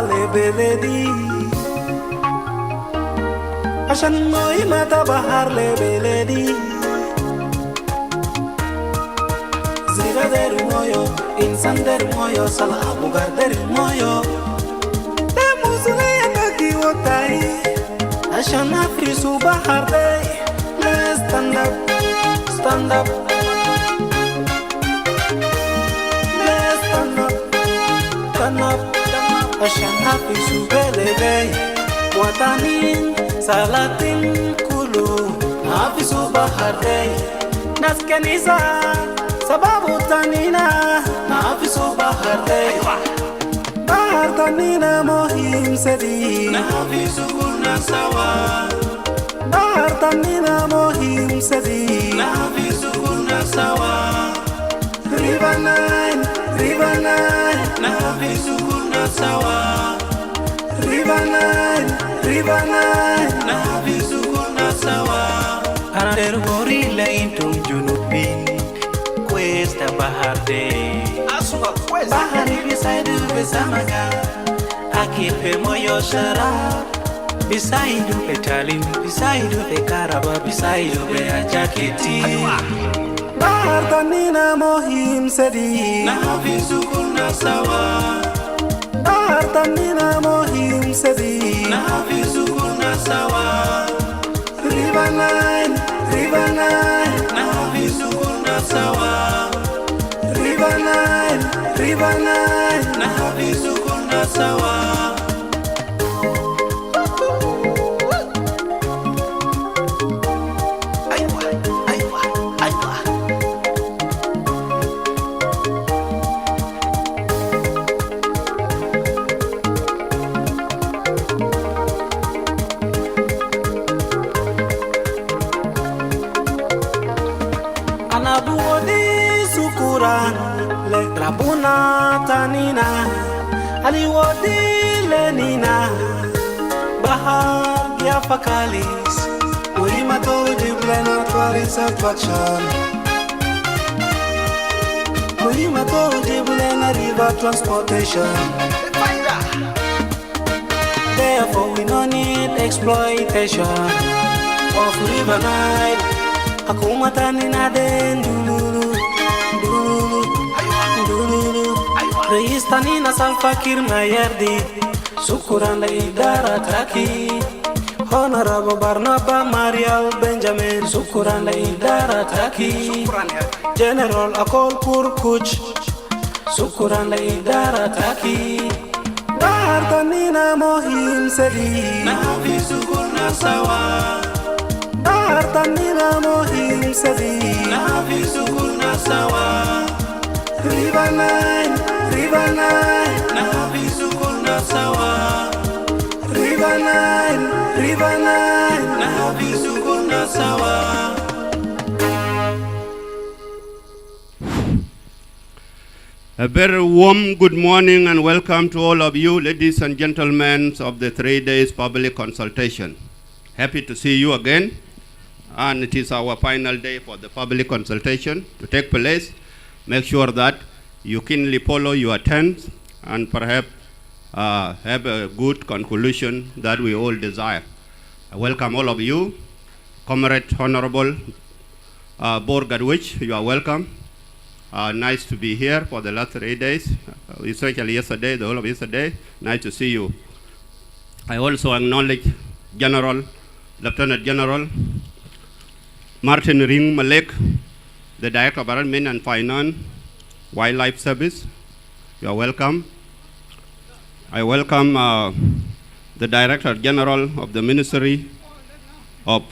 le beledi عشان مهمة بحر le beledi زيرا der moyo insan der moyo sala abugar der moyo de musule yandaki wotai عشان أفرسوا بحر day let's stand up stand up let's stand up stand up عشان أفرسوا بلدي وطنين salatin kulu أفرسوا بحر day ناس كنيسة sababu tanina أفرسوا بحر day بحر تنينا مهم سدي أفرسوا كلنا سوا بحر تنينا مهم سدي أفرسوا كلنا سوا River Nile أفرسوا كلنا سوا River Nile أفرسوا كلنا سوا أنا دربوري لينتم جنوبين questa bahar day bahari bisaidu besamaga akipe moyo sharab bisaidu betalim bisaidu bekaraba bisaidu be ajaketi bahar tanina mohim sedi nafisu kunna sawa bahar tanina mohim sedi nafisu kunna sawa River Nile nafisu kunna sawa River Nile nafisu kunna sawa Rabuna tanina aliwodi lenina bahar ya fakalis muhima to jiblena twari satisfaction muhima to jiblena river transportation therefore we no need exploitation of River Nile akuma tanina den dululu Reis tanina salfakir mayardi Sukuran la idara taki Honorable Barnaba Marial Benjamin Sukuran la idara taki General Akol Kurkuch Sukuran la idara taki Bahar tanina mohim sedi Nafisu kunna sawa Bahar tanina mohim sedi Nafisu kunna sawa River Nile nafisu kunna sawa River Nile nafisu kunna sawa A very warm good morning and welcome to all of you, ladies and gentlemen, of the 3 days public consultation. Happy to see you again, and it is our final day for the public consultation to take place. Make sure that you keenly follow your turns and perhaps have a good conclusion that we all desire. I welcome all of you. Comrade Honorable Borgadwich, you are welcome. Nice to be here for the last 3 days, especially yesterday, the whole of yesterday. Nice to see you. I also acknowledge Lieutenant General Martin Ring Malek, the Director of Environment and Finance, Wildlife Service. You are welcome. I welcome the Director General of the Ministry of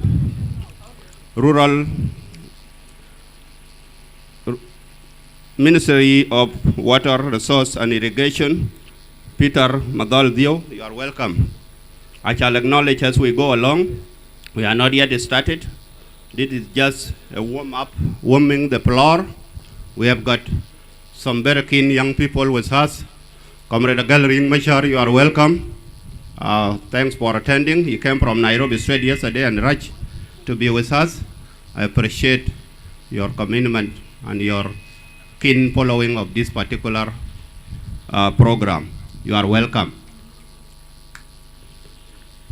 Ministry of Water, Resource and Irrigation, Peter Madaldio. You are welcome. I shall acknowledge as we go along. We are not yet started. This is just a warm-up, warming the floor. We have got some very keen young people with us. Comrade Gallery Mashar, you are welcome. Thanks for attending. You came from Nairobi straight yesterday and rushed to be with us. I appreciate your commitment and your keen following of this particular program. You are welcome.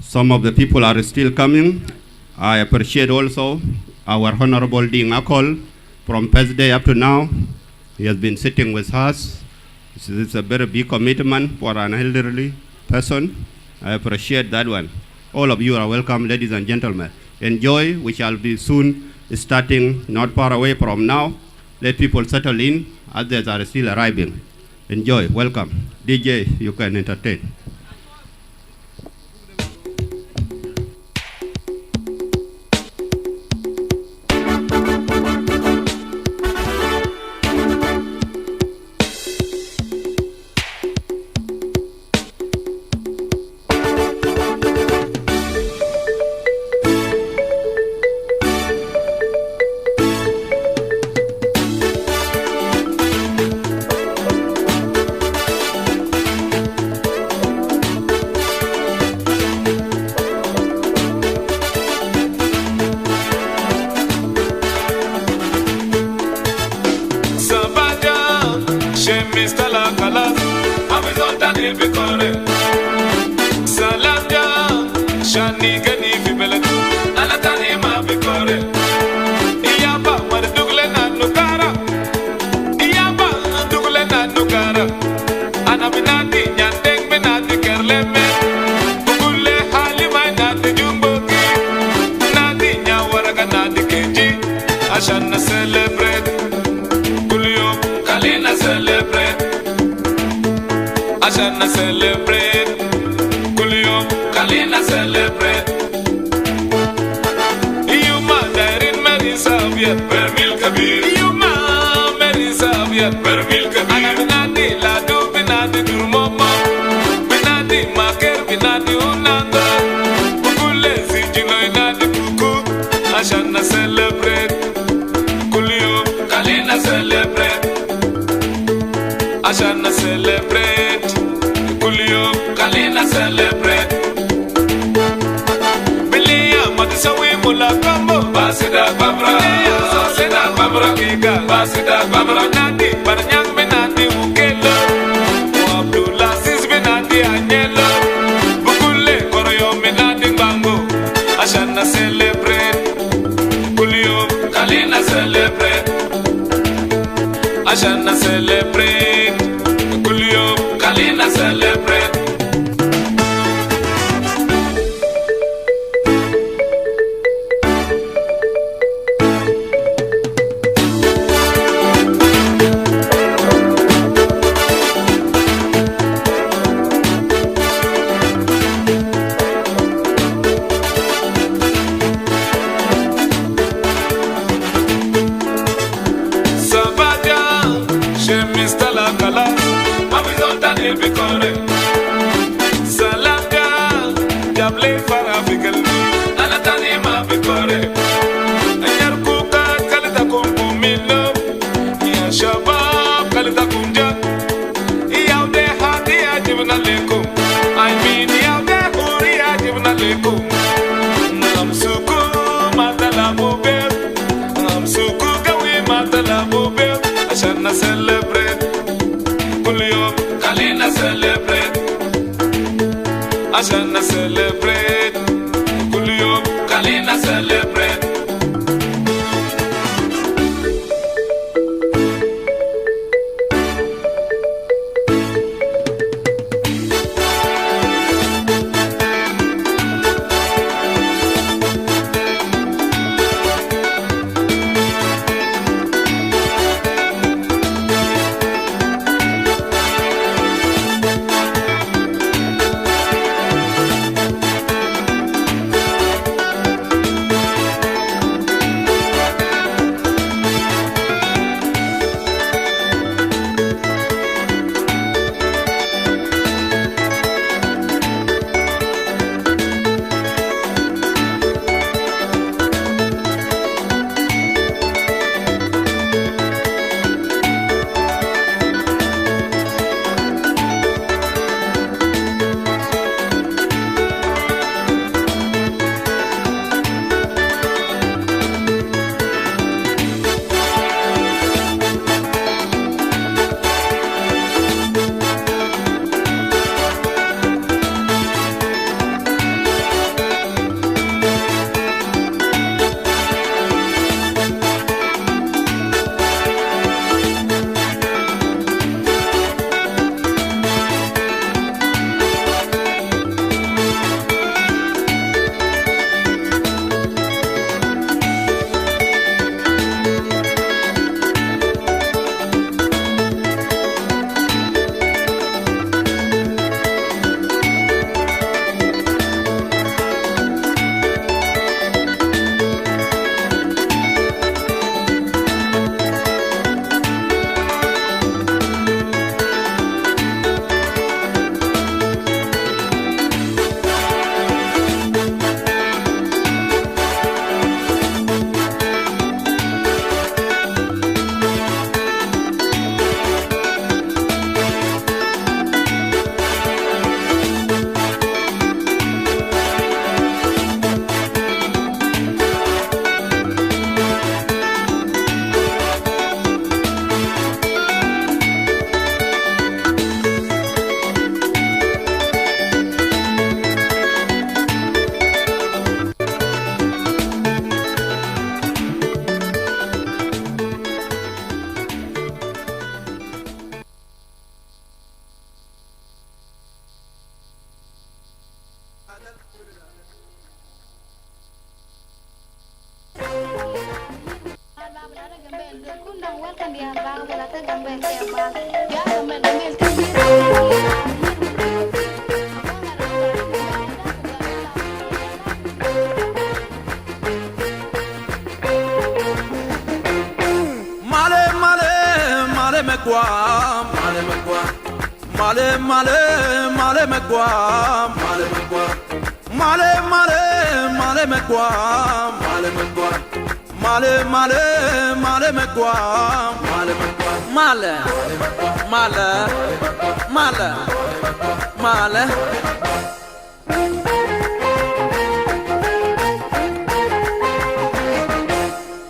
Some of the people are still coming. I appreciate also our Honorable Ding Akol from first day up to now. He has been sitting with us. It's a very big commitment for an elderly person. I appreciate that one. All of you are welcome, ladies and gentlemen. Enjoy. We shall be soon starting not far away from now. Let people settle in. Others are still arriving. Enjoy. Welcome. DJ, you can entertain.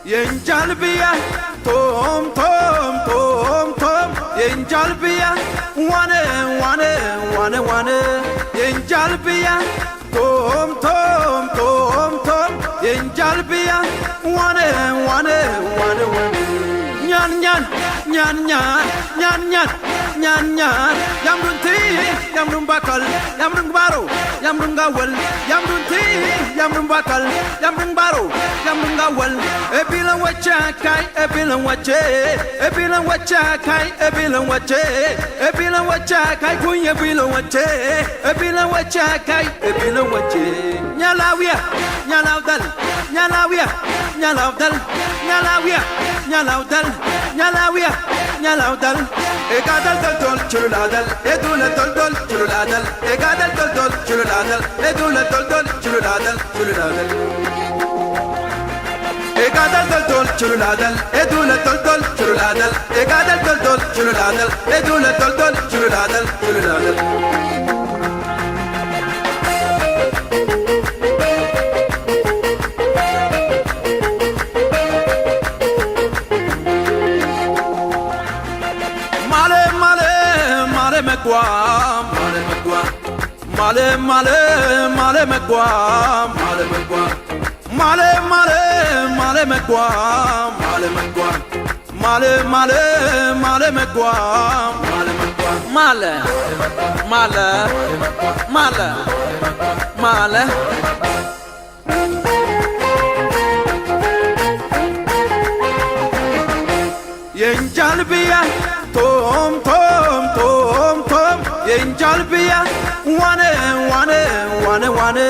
Yenjalbiya, tom tom tom tom. Yenjalbiya, wane wane wane wane. Yenjalbiya, tom tom tom tom. Yenjalbiya, wane wane wane wane. Nyan nyan nyan nyan nyan nyan nyan nyan. Yamrun ti, yamrun bakal, yamrun baro, yamrun gawal, yamrun ti, yamrun bakal, yamrun baro, yamrun gawal. Ebilan wachakai, ebilan wache, ebilan wachakai, ebilan wache, ebilan wachakai, kunya ebilan wache, ebilan wachakai, ebilan wache. Nyalawia, nyalawdal, nyalawia, nyalawdal, nyalawia, nyalawdal, nyalawia, nyalawdal. Egadal dol dol chuladal, edula dol dol chuladal, egadal dol dol chuladal, edula dol dol chuladal, chuladal. Egadal dol dol chuladal, edula dol dol chuladal, egadal dol dol chuladal, edula dol dol chuladal, chuladal. Male male male megwa male megwa male male male megwa male megwa male male male megwa male megwa male male male male Yenjalbiya tom tom tom tom Yenjalbiya wane wane wane wane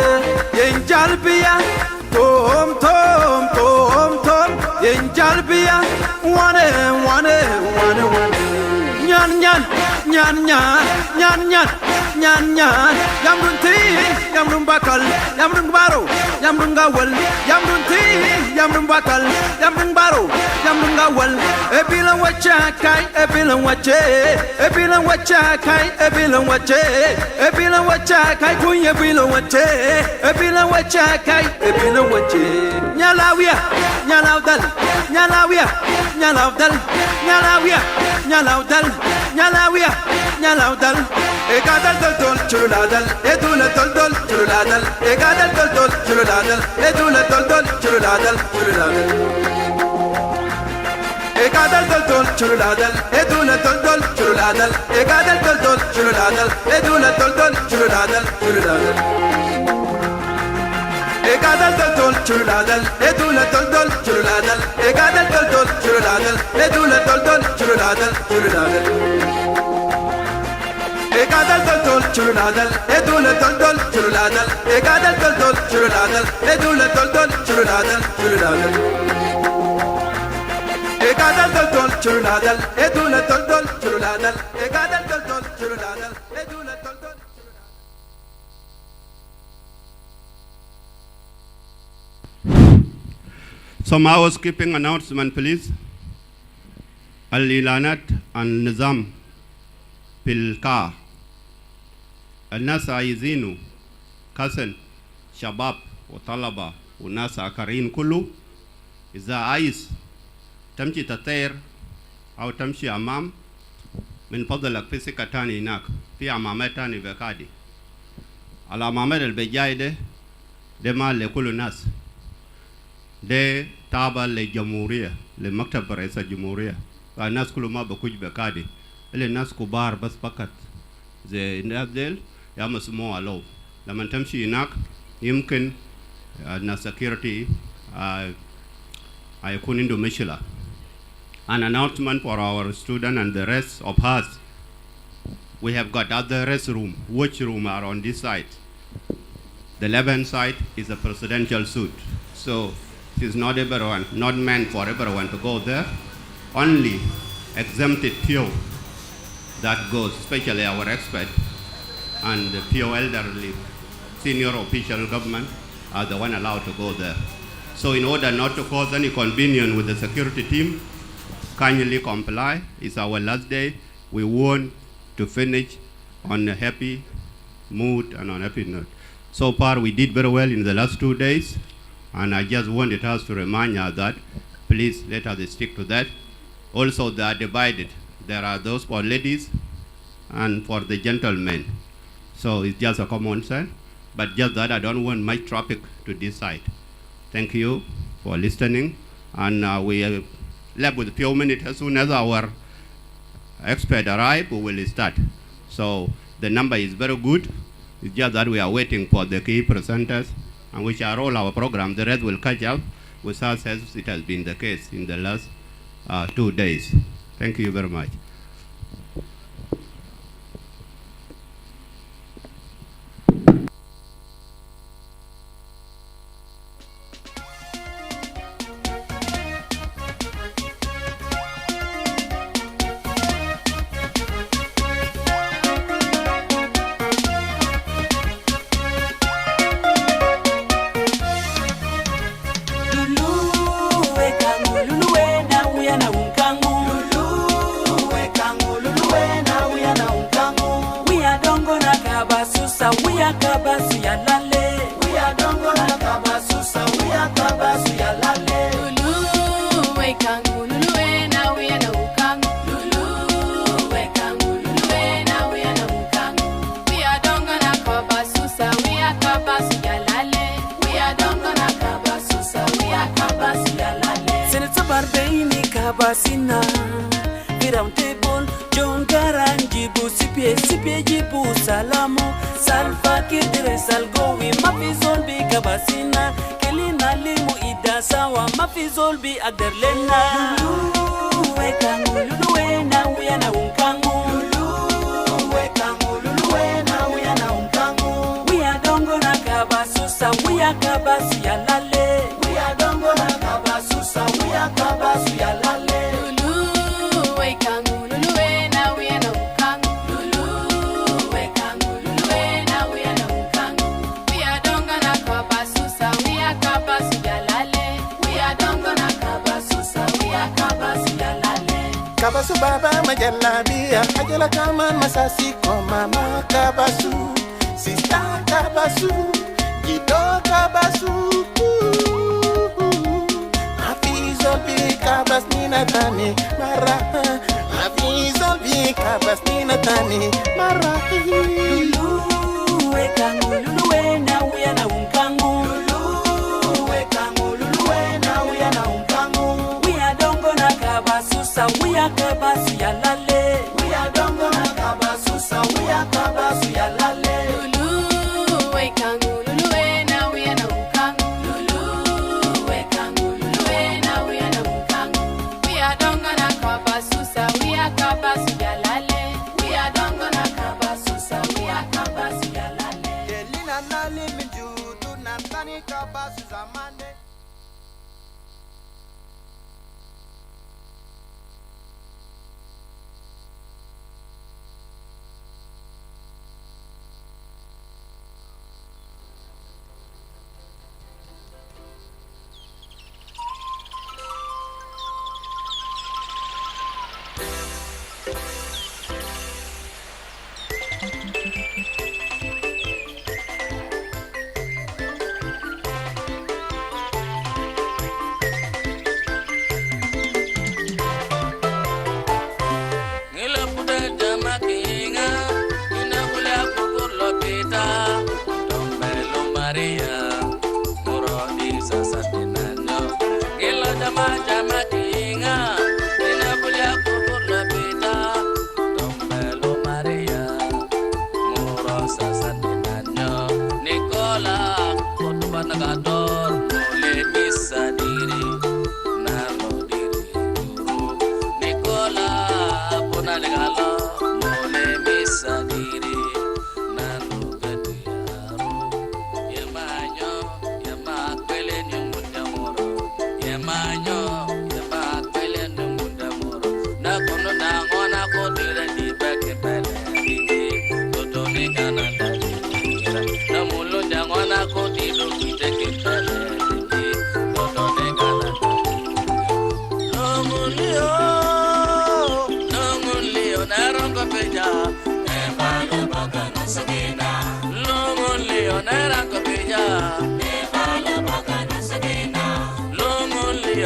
Yenjalbiya tom tom tom tom Yenjalbiya wane wane wane wane Nyan nyan nyan nyan nyan nyan nyan nyan Yamrun ti yamrun bakal yamrun baro yamrun gawal yamrun ti yamrun bakal yamrun baro yamrun gawal Ebilan wachakai ebilan wache ebilan wachakai ebilan wache ebilan wachakai kunya ebilan wache ebilan wachakai ebilan wache Nyalawia nyalawdal nyalawia nyalawdal nyalawia nyalawdal nyalawia nyalawdal Egadal dol dol chuladal edula dol dol chuladal egadal dol dol chuladal edula dol dol chuladal chuladal Egadal dol dol chuladal edula dol dol chuladal egadal dol dol chuladal edula dol dol chuladal chuladal Egadal dol dol chuladal edula dol dol chuladal egadal dol dol chuladal edula dol dol chuladal chuladal Egadal dol dol chuladal edula dol dol chuladal egadal dol dol chuladal edula dol dol chuladal chuladal Egadal dol dol chuladal edula dol dol chuladal egadal dol dol chuladal edula dol dol Some housekeeping announcement, please. Al-Ilanat al-Nizam fil-Kaa. الناس عايزينه كسل شباب وطلبة وناس آخرين كله إذا عايز تمشي تطير أو تمشي أمام من فضلك في سكة تاني هناك في أمامات تاني بكادي الأمامات اللي بجاي ده مال لكل الناس ده تابع للجمهورية لمكتب رئيس الجمهورية الناس كله ما بكوج بكادي اللي الناس كبار بس فقط زي الناس ديل يا مسموع له لما تمشي هناك يمكن الناس security هيكون عنده مشكلة An announcement for our students and the rest of us. We have got other restroom, watch room are on this side. The left-hand side is a presidential suite. So it is not everyone, not meant for everyone to go there. Only exempted few that goes, especially our expert and the few elderly senior official government are the one allowed to go there. So in order not to cause any inconvenience with the security team, kindly comply. It's our last day. We want to finish on a happy mood and on a happy note. So far we did very well in the last 2 days, and I just wanted us to remind you that please let us stick to that. Also they are divided. There are those for ladies and for the gentlemen. So it's just a common sense, but just that I don't want much traffic to this side. Thank you for listening, and we are left with a few minutes. As soon as our expert arrive, we will start. So the number is very good. It's just that we are waiting for the key presenters, and we shall roll our program. The rest will catch up with us as it has been the case in the last 2 days. Thank you very much. Basina, viram table, John Karanji, Busipie, Sipie, Jibu, Salamo, Salfa, Kidre, Salgowi, Mafizol, be Kabasina, Kelina, Limu, Ida, Sawa, Mafizol, be Aderlena. Lulu, Wekangu, we are now Unkangu. Lulu, Wekangu, we are now Unkangu. We are Dongona Kabasusa, we are Kabasia Lale. We are Dongona Kabasusa, we are Kabasia Lale. Kabasu baba majalabia, ajala kama masasi kwa mama Kabasu, sista Kabasu, jido Kabasu. Afizol bi Kabas nina tani mara, afizol bi Kabas nina tani mara. Lulu wekangu, lulu wena uya na unkangu. Lulu wekangu, lulu wena uya na unkangu. We are dongo na Kabasusa, we are Kabasu ya lale. We are dongo na Kabasusa, we are Kabasu ya lale. Lulu wekangu, lulu wena uya na unkangu. Lulu wekangu, lulu wena uya na unkangu. We are dongo na Kabasusa, we are Kabasu ya lale. We are dongo na Kabasusa, we are Kabasu ya lale. Elina nali minjudu nantani Kabasu zamane.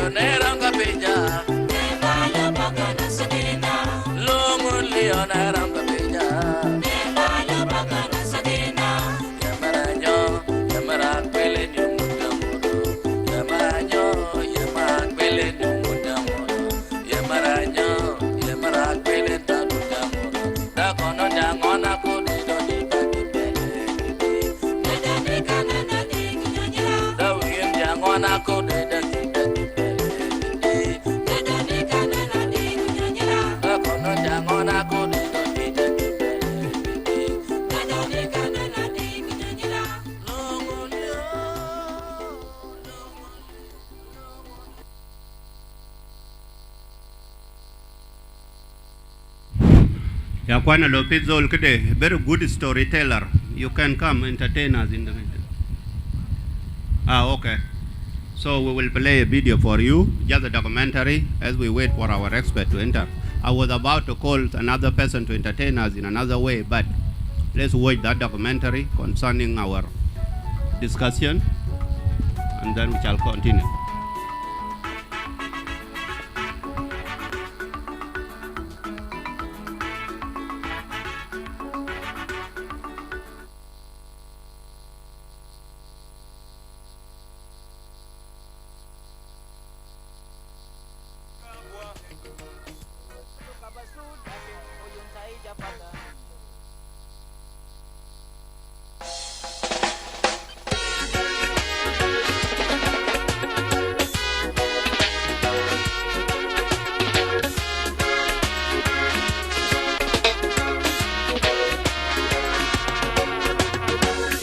Leoneranga Beja. Longo Leoneranga Beja. Yamaranyo, Yamarakwele Nyumutamuro. Yamaranyo, Yamarakwele Nyumutamuro. Yamaranyo, Yamarakwele Tanutamuro. Dakono Dangona Kodi Doni Baki Bele. Dawin Dangona Kodi Daki Daki Bele. Dakono Dangona Kodi Doni Daki Bele. Longo Leo. Yakwana Lopezol Kede, very good storyteller. You can come entertain us in the meeting. Okay. So we will play a video for you, just a documentary, as we wait for our expert to enter. I was about to call another person to entertain us in another way, but let's watch that documentary concerning our discussion, and then we shall continue.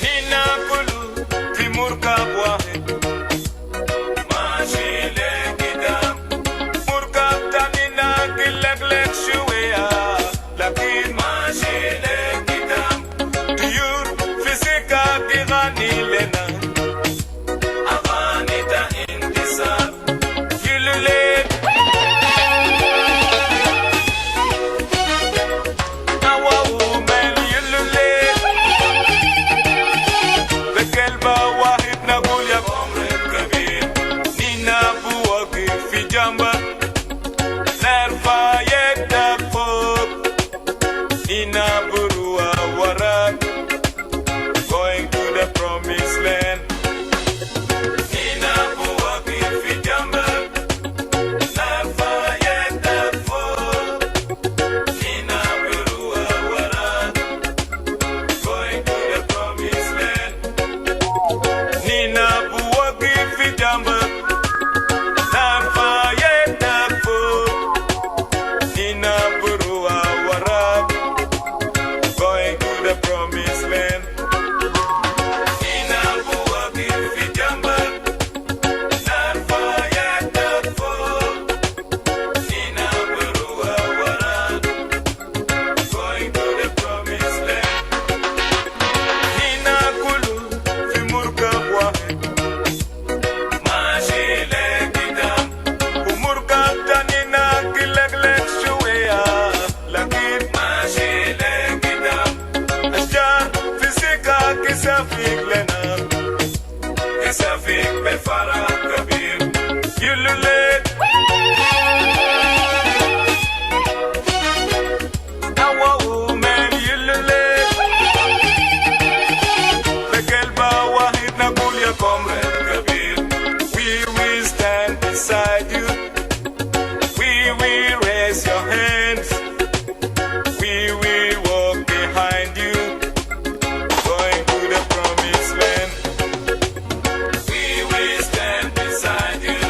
Nina Kulu, Timurka Bwahe, Mashile Gidam, Murka Tanina Gileglek Shuea, Lakin Mashile Gidam, Tuyur Fisika Girani Lena, Avanita Intisab, Yulule, Awa Woman Yulule. Bekelba wahid na gulya Comrade Kabir Nina buwagi fi jamba Nerfa yedda fok Nina burua warak Going to the promised land Nina buwagi fi jamba Nerfa yedda fok Nina burua warak Going to the promised land Nina buwagi fi jamba Nafa yedafo Nina burua warab Going to the promised land Nina buwagi fi jamba Nafa yedafo Nina burua warab Going to the promised land Nina Kulu fi murka bwahe Mashile Gidam Umurka Tanina Gileglek Shuea Lakin Mashile Gidam Ashjar Fisika Kisafik Lena Kisafik Befara Kabir Yulule Awa Woman Yulule Bekelba wahid na gulya Comrade Kabir We will stand beside you We will raise your hands We will walk behind you Going to the promised land We will stand beside you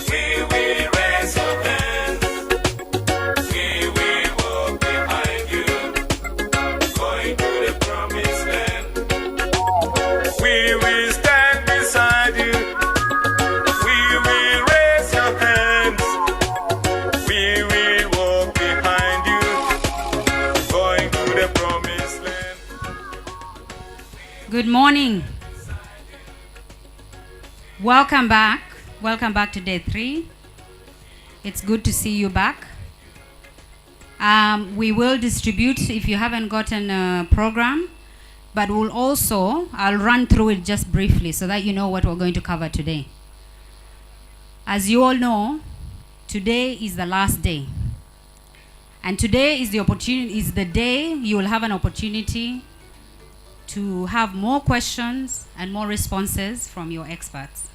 We will raise your hands We will walk behind you Going to the promised land We will stand beside you. We will raise your hands. We will walk behind you. Going to the promised land. Good morning. Welcome back. Welcome back to day 3. It's good to see you back. We will distribute if you haven't gotten a program, but we'll also, I'll run through it just briefly so that you know what we're going to cover today. As you all know, today is the last day. And today is the day you will have an opportunity to have more questions and more responses from your experts.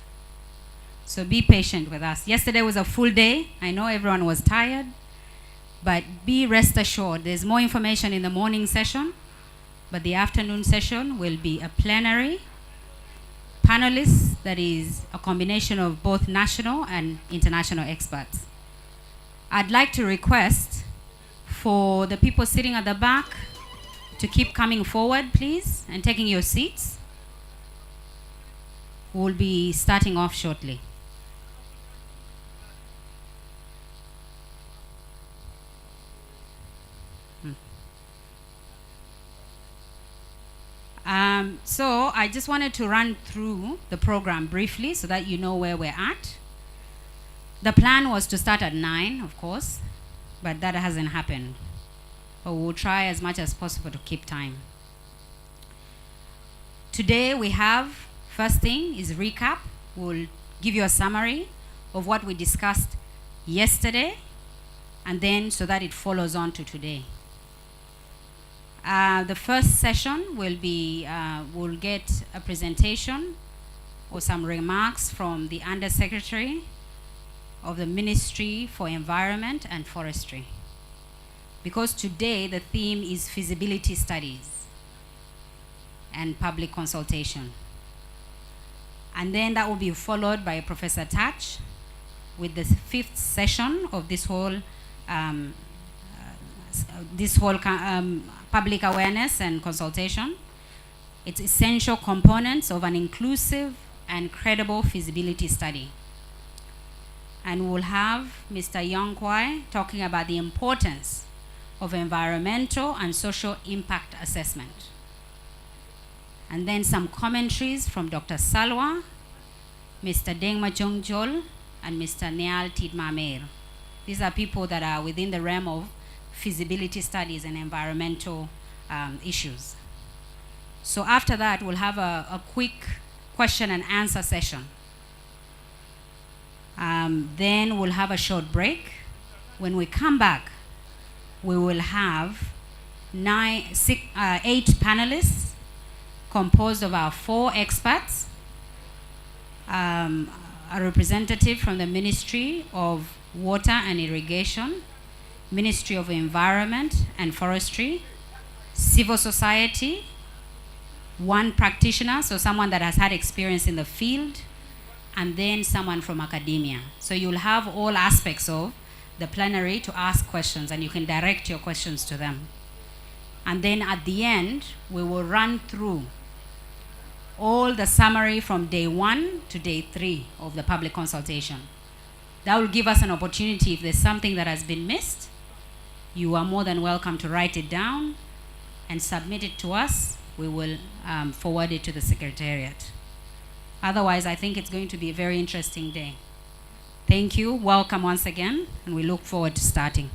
So be patient with us. Yesterday was a full day. I know everyone was tired, but be rest assured there's more information in the morning session, but the afternoon session will be a plenary panelists that is a combination of both national and international experts. I'd like to request for the people sitting at the back to keep coming forward, please, and taking your seats. We'll be starting off shortly. So I just wanted to run through the program briefly so that you know where we're at. The plan was to start at 9, of course, but that hasn't happened. But we'll try as much as possible to keep time. Today we have, first thing is recap. We'll give you a summary of what we discussed yesterday, and then so that it follows on to today. The first session will be, we'll get a presentation or some remarks from the Undersecretary of the Ministry for Environment and Forestry. Because today the theme is feasibility studies and public consultation. And then that will be followed by Professor Touch with the 5th session of this whole public awareness and consultation. It's essential components of an inclusive and credible feasibility study. And we'll have Mr. Young Kwai talking about the importance of environmental and social impact assessment. And then some commentaries from Dr. Salwa, Mr. Dengma Jongjol, and Mr. Neal Tidmamer. These are people that are within the realm of feasibility studies and environmental issues. So after that, we'll have a quick question and answer session. Then we'll have a short break. When we come back, we will have 8 panelists composed of our 4 experts, a representative from the Ministry of Water and Irrigation, Ministry of Environment and Forestry, civil society, 1 practitioner, so someone that has had experience in the field, and then someone from academia. So you'll have all aspects of the plenary to ask questions, and you can direct your questions to them. And then at the end, we will run through all the summary from day 1 to day 3 of the public consultation. That will give us an opportunity, if there's something that has been missed, you are more than welcome to write it down and submit it to us. We will forward it to the Secretariat. Otherwise, I think it's going to be a very interesting day. Thank you, welcome once again, and we look forward to starting.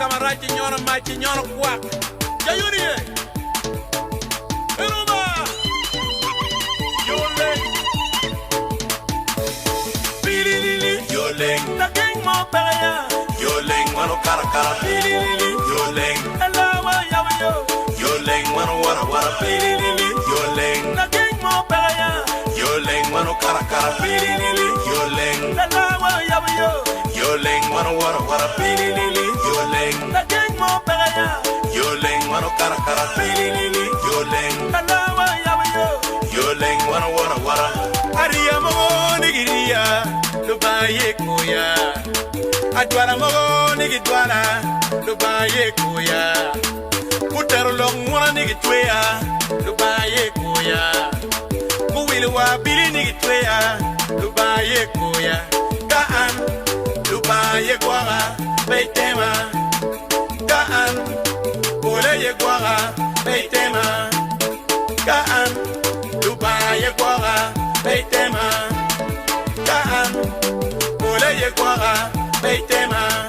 Kamarachi nyona machi nyona kwak Jayuni Eruma Yoleng Pililili Yoleng Nakeng mo pelaya Yoleng mano karakara Pililili Yoleng Alawa yawayo Yoleng mano wara wara Pililili Yoleng Nakeng mo pelaya Yoleng mano karakara Pililili Yoleng Alawa yawayo Yoleng mano wara wara Pililili Yoleng Nakeng mo pelaya Yoleng mano karakara Pililili Yoleng Alawa yawayo Yoleng mano wara wara Ariya mo nigiriya Lubaye kuya Adwara mo nigidwara Lubaye kuya Utero long mwana nigi twea Lubaye koya Kuwili wa bili nigi twea Lubaye koya Kaan Lubaye kwara Beitema Kaan Oleye kwara Beitema Kaan Lubaye kwara Beitema Kaan Oleye kwara Beitema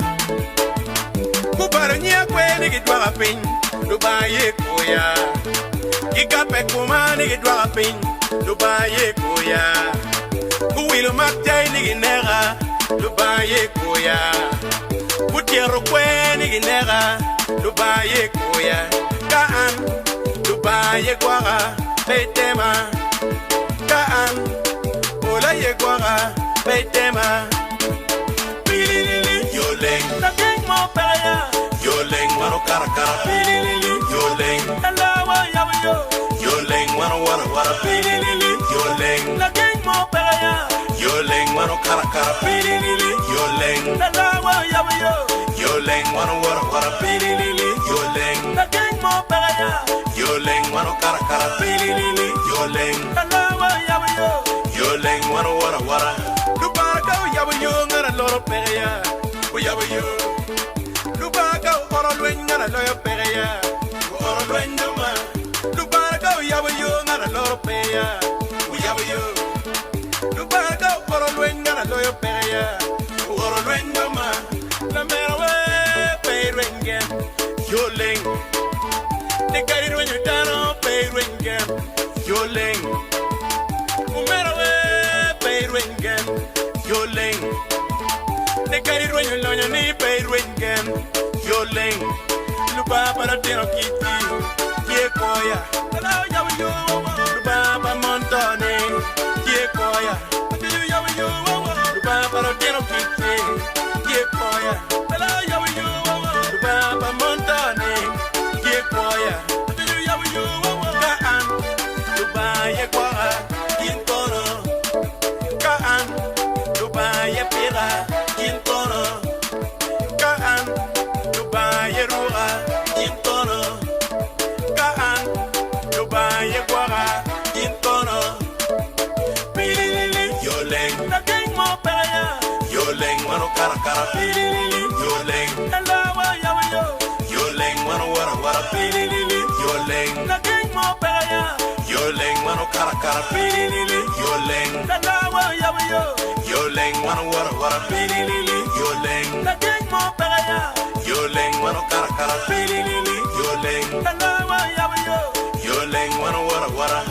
Kubaranya kwe nigi dwara pin Lubaye koya Ikape kuma nigi dwara pin Lubaye koya Kuwilu makjay nigi nera Lubaye koya Kutiero kwe nigi nera Lubaye koya Kaan Lubaye kwara Beitema Kaan Olaye kwara Beitema Pililili Yoleng Nothing more better Yoleng wano kara kara Pililili Yoleng Alawa yawa yo Yoleng wano wara wara Pililili Yoleng Nothing more better Yoleng wano kara kara Pililili Yoleng Alawa yawa yo Yoleng wano wara wara Pililili Yoleng Nothing more better Yoleng wano kara kara Pililili Yoleng Alawa yawa yo Yoleng wano wara wara Lubaga yawa yo ngara loro pereya Yawa yo Lubaga oro lwen ngara loyo pereya Oro lwen duma Lubaga yawa yo ngara loro pereya Yawa yo Lubaga oro lwen ngara loyo pereya Oro lwen duma La mera we peirwengen Yoleng Nekari rwen yutano peirwengen Yoleng Umera we peirwengen Yoleng Nekari rwen yulonya ni peirwengen Yoleng Luba para teno kiti Kie koya Hello yawa yo Luba pa montone Kie koya Hello yawa yo Luba para teno kiti Kie koya Hello yawa yo Luba pa montone Kie koya Hello yawa yo Kaan Luba ye kwara Kintono Kaan Luba ye pira Kintono Kaan Luba ye rura Kintono Kaan Luba ye kwara Kintono Pililili Yoleng Nothing more better Yoleng wano kara kara Pililili Yoleng Alawa yawa yo Yoleng wano wara wara Pililili Yoleng Nothing more better Yoleng wano kara kara Pililili Yoleng Alawa yawa yo Yoleng wano wara wara Pililili Yoleng Nothing more better Yoleng wano kara kara Pililili Yoleng Alawa yawa yo Yoleng wano wara wara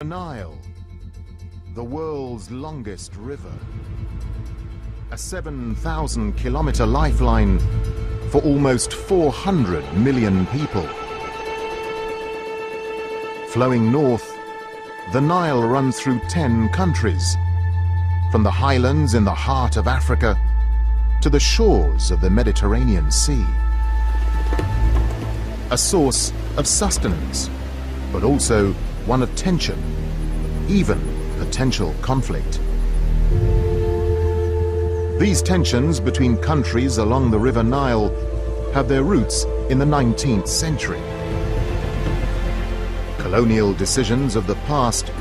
The Nile, the world's longest river. A 7,000-kilometer lifeline for almost 400 million people. Flowing north, the Nile runs through 10 countries, from the highlands in the heart of Africa to the shores of the Mediterranean Sea. A source of sustenance, but also one of tension, even potential conflict. These tensions between countries along the River Nile have their roots in the 19th century. Colonial decisions of the past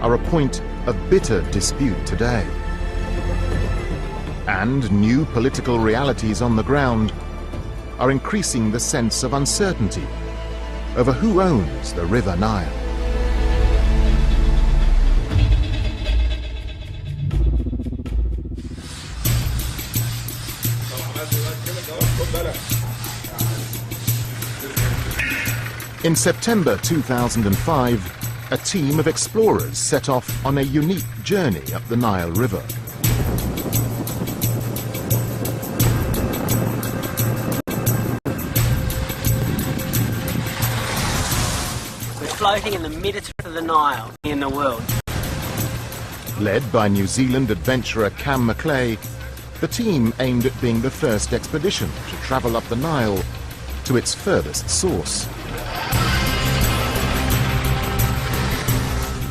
are a point of bitter dispute today. And new political realities on the ground are increasing the sense of uncertainty over who owns the River Nile. In September 2005, a team of explorers set off on a unique journey up the Nile River. We're floating in the middle of the Nile in the world. Led by New Zealand adventurer Cam Maclay, the team aimed at being the first expedition to travel up the Nile to its furthest source.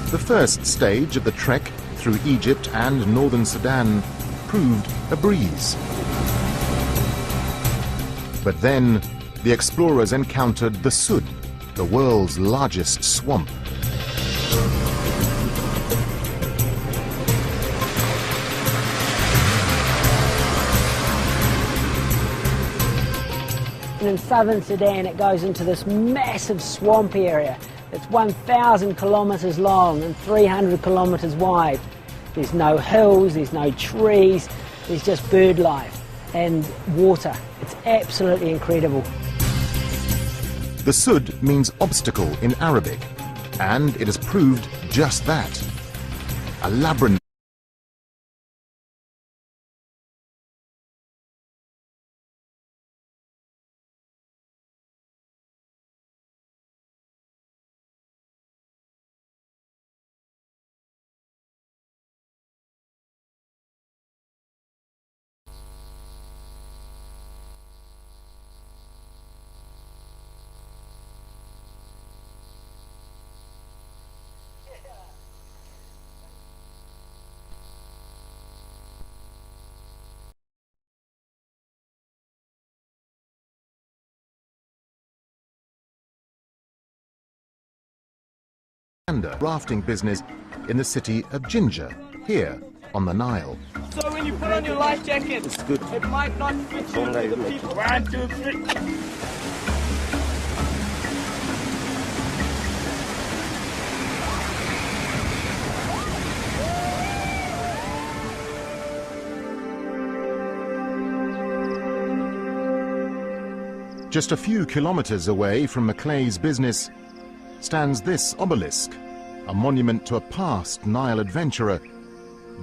The first stage of the trek through Egypt and northern Sudan proved a breeze. But then the explorers encountered the Sud, the world's largest swamp. And in southern Sudan it goes into this massive swamp area. It's 1,000 kilometres long and 300 kilometres wide. There's no hills, there's no trees, there's just bird life and water. It's absolutely incredible. The Sud means obstacle in Arabic, and it has proved just that. A labyrinth. Rafting business in the city of Jinja, here on the Nile. So when you put on your life jacket, it's good. It might not fit you to the people. 1, 2, 3. Just a few kilometers away from Maclay's business stands this obelisk, a monument to a past Nile adventurer,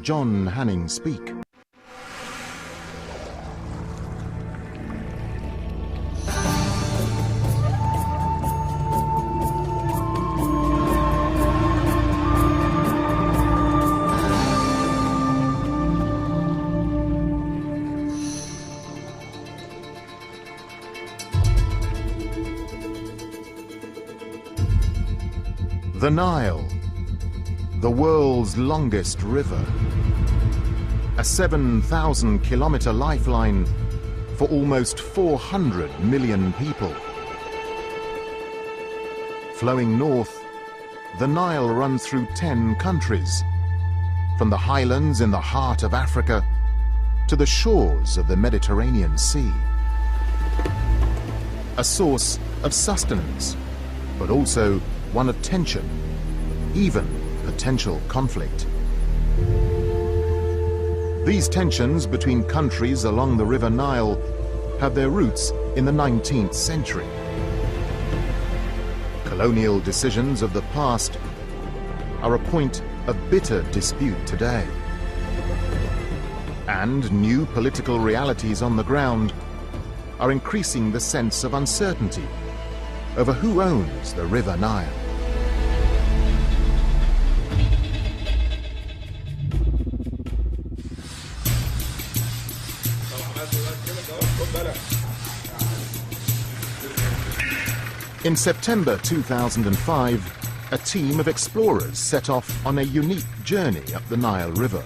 John Hanning Speke. The Nile, the world's longest river. A 7,000-kilometer lifeline for almost 400 million people. Flowing north, the Nile runs through 10 countries, from the highlands in the heart of Africa to the shores of the Mediterranean Sea. A source of sustenance, but also one of tension, even potential conflict. These tensions between countries along the River Nile have their roots in the 19th century. Colonial decisions of the past are a point of bitter dispute today. And new political realities on the ground are increasing the sense of uncertainty over who owns the River Nile. In September 2005, a team of explorers set off on a unique journey up the Nile River.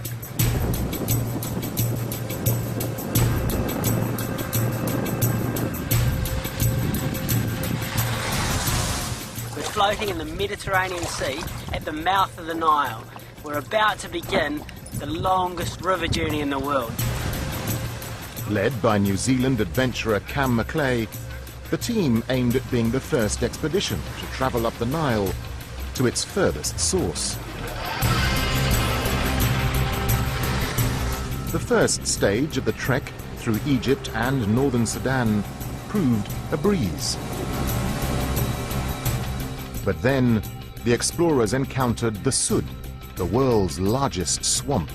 We're floating in the Mediterranean Sea at the mouth of the Nile. We're about to begin the longest river journey in the world. Led by New Zealand adventurer Cam Macleay, the team aimed at being the first expedition to travel up the Nile to its furthest source. The first stage of the trek through Egypt and northern Sudan proved a breeze. But then the explorers encountered the Sud, the world's largest swamp.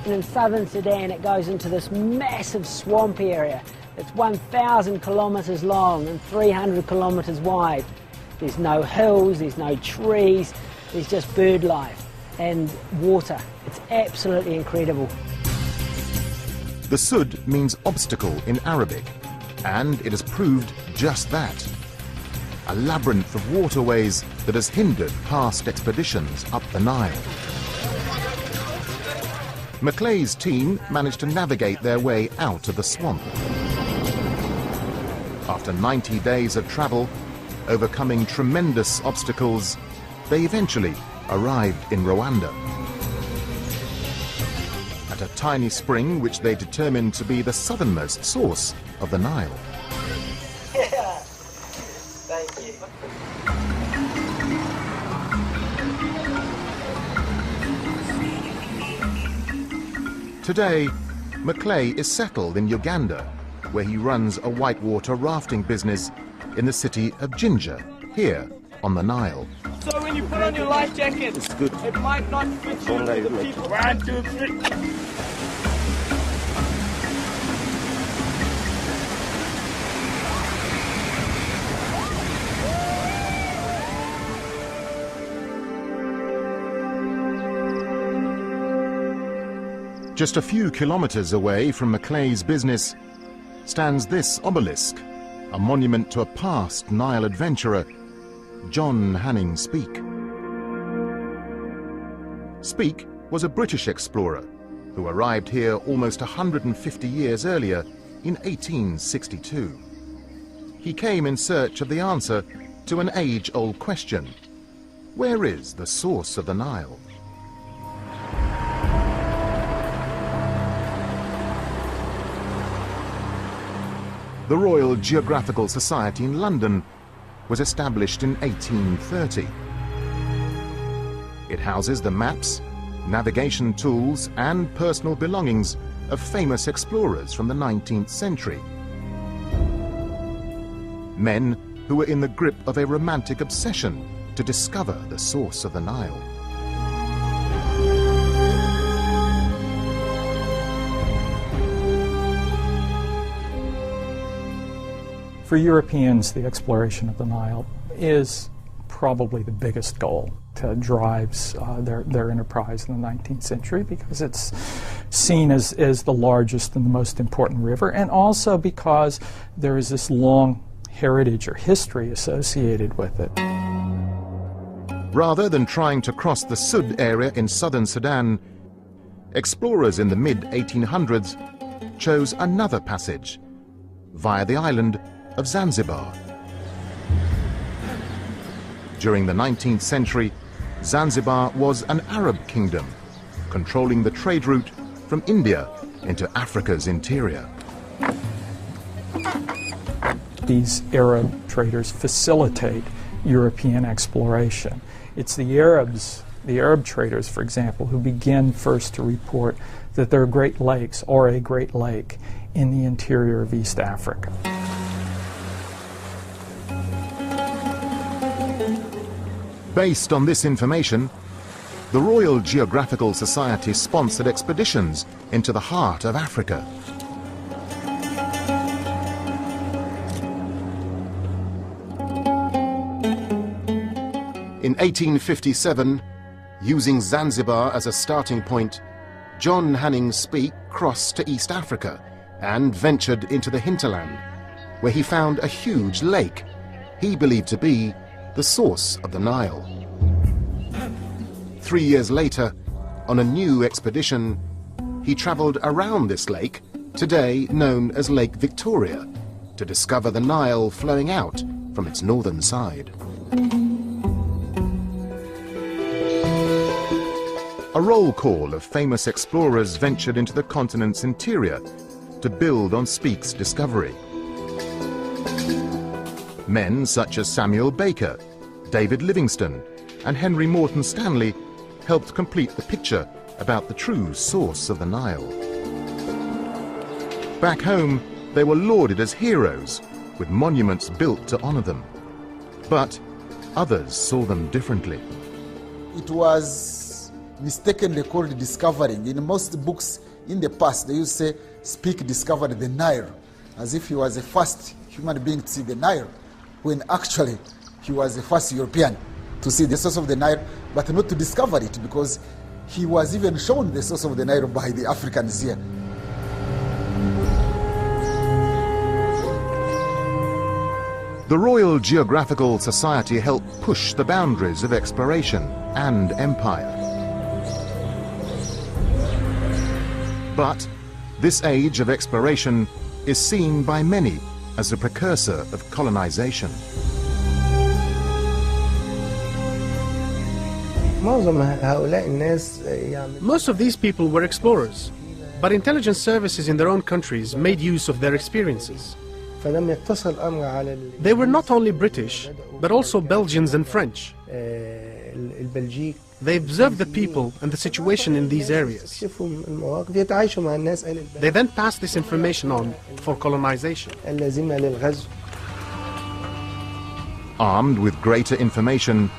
And in southern Sudan it goes into this massive swamp area. It's 1,000 kilometres long and 300 kilometres wide. There's no hills, there's no trees, there's just bird life and water. It's absolutely incredible. The Sud means obstacle in Arabic, and it has proved just that. A labyrinth of waterways that has hindered past expeditions up the Nile. Macleay's team managed to navigate their way out of the swamp. After 90 days of travel, overcoming tremendous obstacles, they eventually arrived in Rwanda. At a tiny spring which they determined to be the southernmost source of the Nile. Yeah. Thank you. Today, Macleay is settled in Uganda, where he runs a whitewater rafting business in the city of Jinja, here on the Nile. So when you put on your life jacket, it's good. It might not fit you to the people. 1, 2, 3. Just a few kilometers away from Macleay's business stands this obelisk, a monument to a past Nile adventurer, John Hanning Speke. Speke was a British explorer who arrived here almost 150 years earlier in 1862. He came in search of the answer to an age-old question: where is the source of the Nile? The Royal Geographical Society in London was established in 1830. It houses the maps, navigation tools and personal belongings of famous explorers from the 19th century. Men who were in the grip of a romantic obsession to discover the source of the Nile. For Europeans, the exploration of the Nile is probably the biggest goal that drives their enterprise in the 19th century, because it's seen as the largest and the most important river, and also because there is this long heritage or history associated with it. Rather than trying to cross the Sud area in southern Sudan, explorers in the mid-1800s chose another passage via the island of Zanzibar. During the 19th century, Zanzibar was an Arab kingdom, controlling the trade route from India into Africa's interior. These Arab traders facilitate European exploration. It's the Arabs, the Arab traders, for example, who begin first to report that there are Great Lakes or a Great Lake in the interior of East Africa. Based on this information, the Royal Geographical Society sponsored expeditions into the heart of Africa. In 1857, using Zanzibar as a starting point, John Hanning Speke crossed to East Africa and ventured into the hinterland, where he found a huge lake he believed to be the source of the Nile. 3 years later, On a new expedition, he travelled around this lake, today known as Lake Victoria, to discover the Nile flowing out from its northern side. A roll call of famous explorers ventured into the continent's interior to build on Speke's discovery. Men such as Samuel Baker, David Livingstone, and Henry Morton Stanley helped complete the picture about the true source of the Nile. Back home, they were lauded as heroes, with monuments built to honor them. But others saw them differently. It was mistakenly called discovering. In most books in the past, they used to say, Speke discovered the Nile, as if he was the first human being to see the Nile, when actually he was the first European to see the source of the Nile, but not to discover it, because he was even shown the source of the Nile by the Africans here. The Royal Geographical Society helped push the boundaries of exploration and empire. But this age of exploration is seen by many as a precursor of colonization. Most of these people were explorers, but intelligence services in their own countries made use of their experiences. They were not only British, but also Belgians and French. They observed the people and the situation in these areas. They then passed this information on for colonization. Armed with greater information,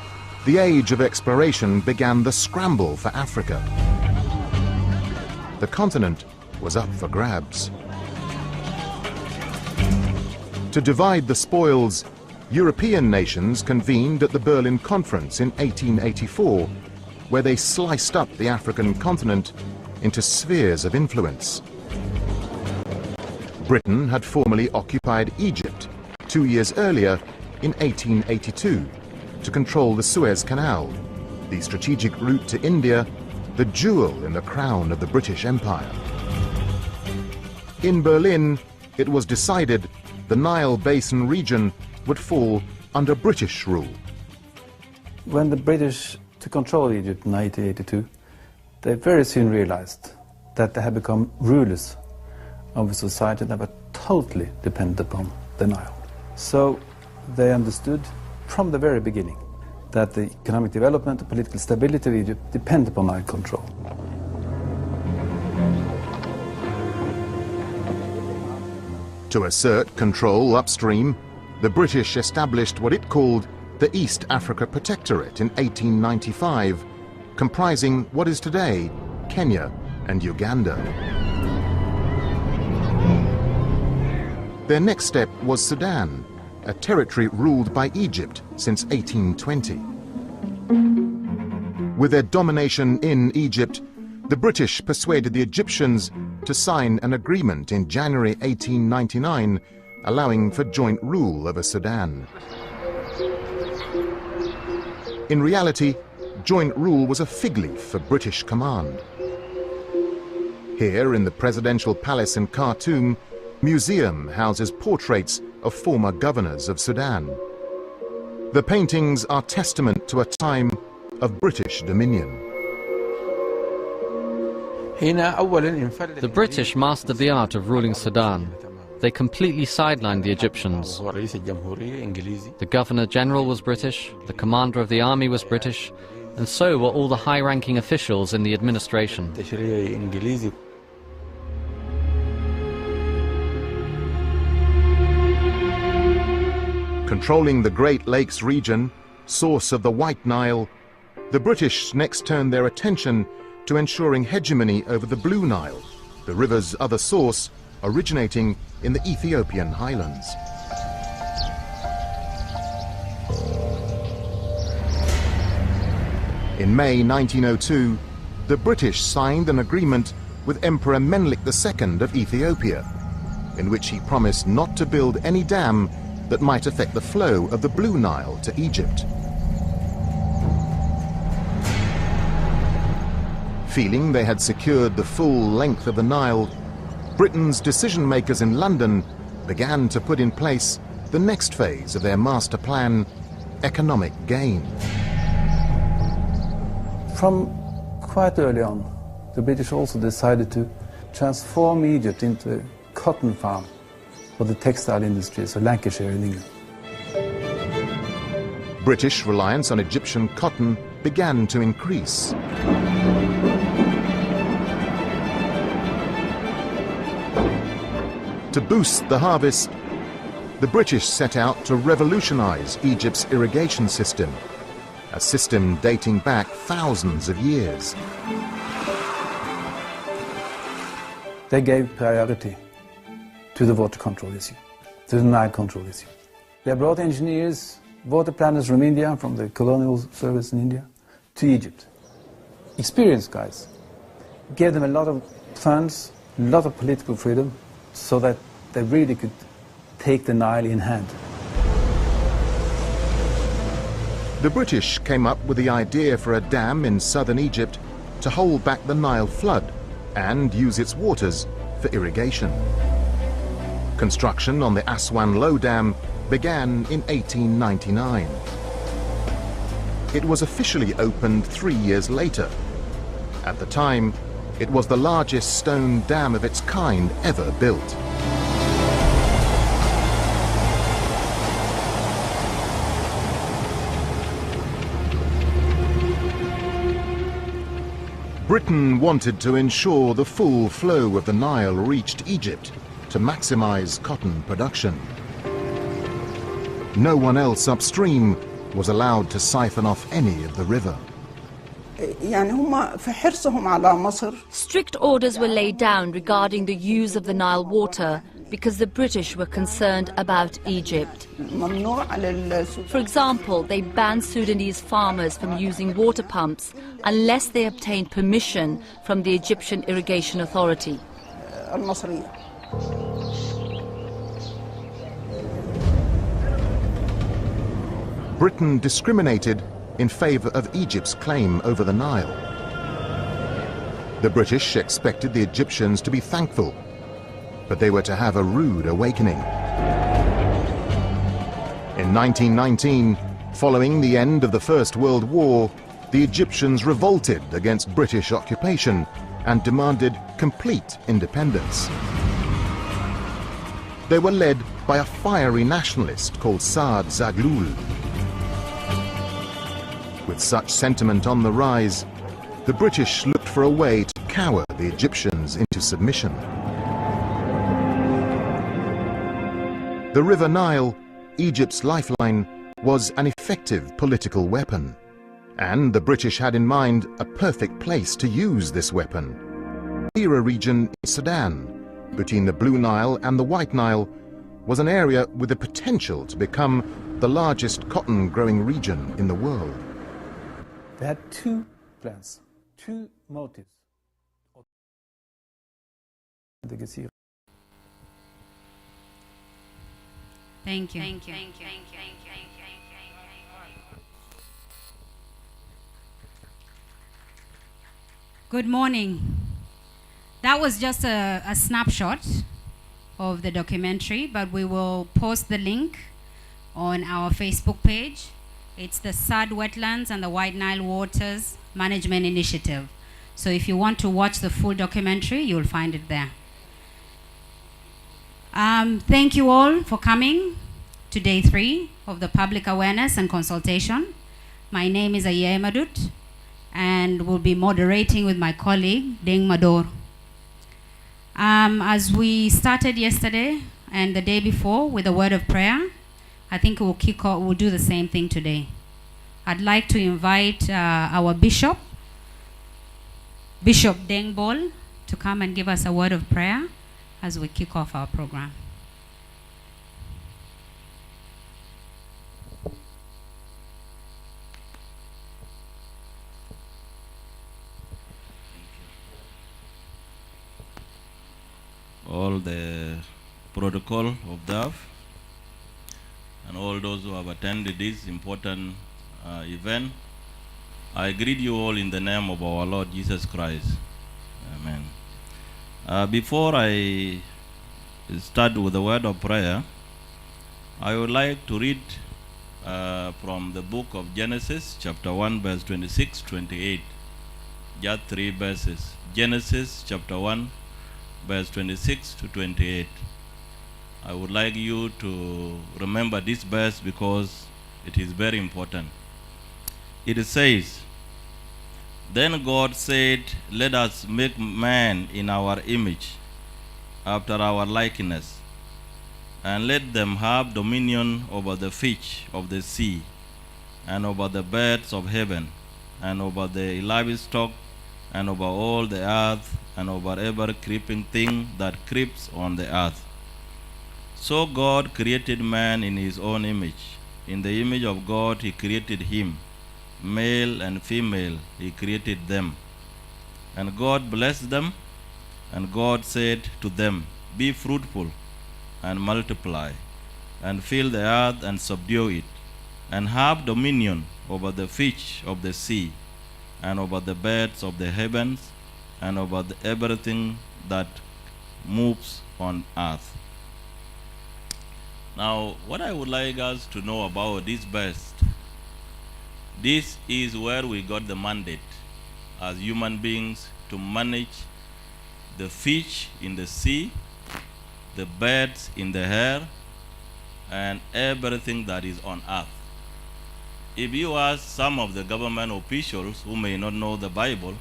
the age of exploration began the scramble for Africa. The continent was up for grabs. To divide the spoils, European nations convened at the Berlin Conference in 1884, where they sliced up the African continent into spheres of influence. Britain had formerly occupied Egypt 2 years earlier in 1882 to control the Suez Canal, the strategic route to India, the jewel in the crown of the British Empire. In Berlin, it was decided the Nile Basin region would fall under British rule. When the British took control of Egypt in 1882, they very soon realized that they had become rulers of a society that were totally dependent upon the Nile. So they understood from the very beginning that the economic development and political stability of Egypt depend upon Nile control. To assert control upstream, the British established what it called the East Africa Protectorate in 1895, comprising what is today Kenya and Uganda. Their next step was Sudan, a territory ruled by Egypt since 1820. With their domination in Egypt, the British persuaded the Egyptians to sign an agreement in January 1899, allowing for joint rule over Sudan. In reality, joint rule was a fig leaf for British command. Here in the presidential palace in Khartoum, museum houses portraits of former governors of Sudan. The paintings are testament to a time of British dominion. The British mastered the art of ruling Sudan. They completely sidelined the Egyptians. The Governor-General was British, the commander of the army was British, and so were all the high-ranking officials in the administration. Controlling the Great Lakes region, source of the White Nile, the British next turned their attention to ensuring hegemony over the Blue Nile, the river's other source originating in the Ethiopian highlands. In May 1902, the British signed an agreement with Emperor Menelik II of Ethiopia, in which he promised not to build any dam that might affect the flow of the Blue Nile to Egypt. Feeling they had secured the full length of the Nile, Britain's decision-makers in London began to put in place the next phase of their master plan, economic gain. From quite early on, the British also decided to transform Egypt into a cotton farm for the textile industries of Lancashire in England. British reliance on Egyptian cotton began to increase. To boost the harvest, the British set out to revolutionize Egypt's irrigation system, a system dating back thousands of years. They gave priority to the water control issue, to the Nile control issue. They brought engineers, water planners from India, from the colonial service in India, to Egypt. Experienced guys. Gave them a lot of funds, a lot of political freedom, so that they really could take the Nile in hand. The British came up with the idea for a dam in southern Egypt to hold back the Nile flood and use its waters for irrigation. Construction on the Aswan Low Dam began in 1899. It was officially opened 3 years later. At the time, it was the largest stone dam of its kind ever built. Britain wanted to ensure the full flow of the Nile reached Egypt to maximize cotton production. No one else upstream was allowed to siphon off any of the river. Strict orders were laid down regarding the use of the Nile water because the British were concerned about Egypt. For example, they banned Sudanese farmers from using water pumps unless they obtained permission from the Egyptian Irrigation Authority. Britain discriminated in favor of Egypt's claim over the Nile. The British expected the Egyptians to be thankful, but they were to have a rude awakening. In 1919, following the end of the First World War, the Egyptians revolted against British occupation and demanded complete independence. They were led by a fiery nationalist called Saad Zaghloul. With such sentiment on the rise, the British looked for a way to cower the Egyptians into submission. The River Nile, Egypt's lifeline, was an effective political weapon. And the British had in mind a perfect place to use this weapon. The Era region in Sudan, between the Blue Nile and the White Nile, was an area with the potential to become the largest cotton-growing region in the world. They had two plans, two motives. Thank you. Good morning. That was just a snapshot of the documentary, but we will post the link on our Facebook page. It's the SAD Wetlands and the White Nile Waters Management Initiative. So if you want to watch the full documentary, you'll find it there. Thank you all for coming to day 3 of the public awareness and consultation. My name is Aye Madut, and will be moderating with my colleague, Deng Mador. As we started yesterday and the day before with a word of prayer, I think we'll do the same thing today. I'd like to invite our Bishop Deng Bol, to come and give us a word of prayer as we kick off our program. All the protocol of DAF and all those who have attended this important event. I greet you all in the name of our Lord Jesus Christ. Amen. Before I start with the word of prayer, I would like to read from the book of Genesis, chapter 1, verse 26, 28. Just 3 verses. Genesis, chapter 1, verse 26 to 28. I would like you to remember this verse because it is very important. It says, "Then God said, let us make man in our image, after our likeness, and let them have dominion over the fish of the sea, and over the birds of heaven, and over the livestock, and over all the earth, and over every creeping thing that creeps on the earth." So God created man in his own image. In the image of God he created him. Male and female he created them. And God blessed them, and God said to them, "Be fruitful and multiply, and fill the earth and subdue it, and have dominion over the fish of the sea, and over the birds of the heavens, and over everything that moves on earth." Now, what I would like us to know about this verse, this is where we got the mandate as human beings to manage the fish in the sea, the birds in the air, and everything that is on earth. If you ask some of the government officials who may not know the Bible,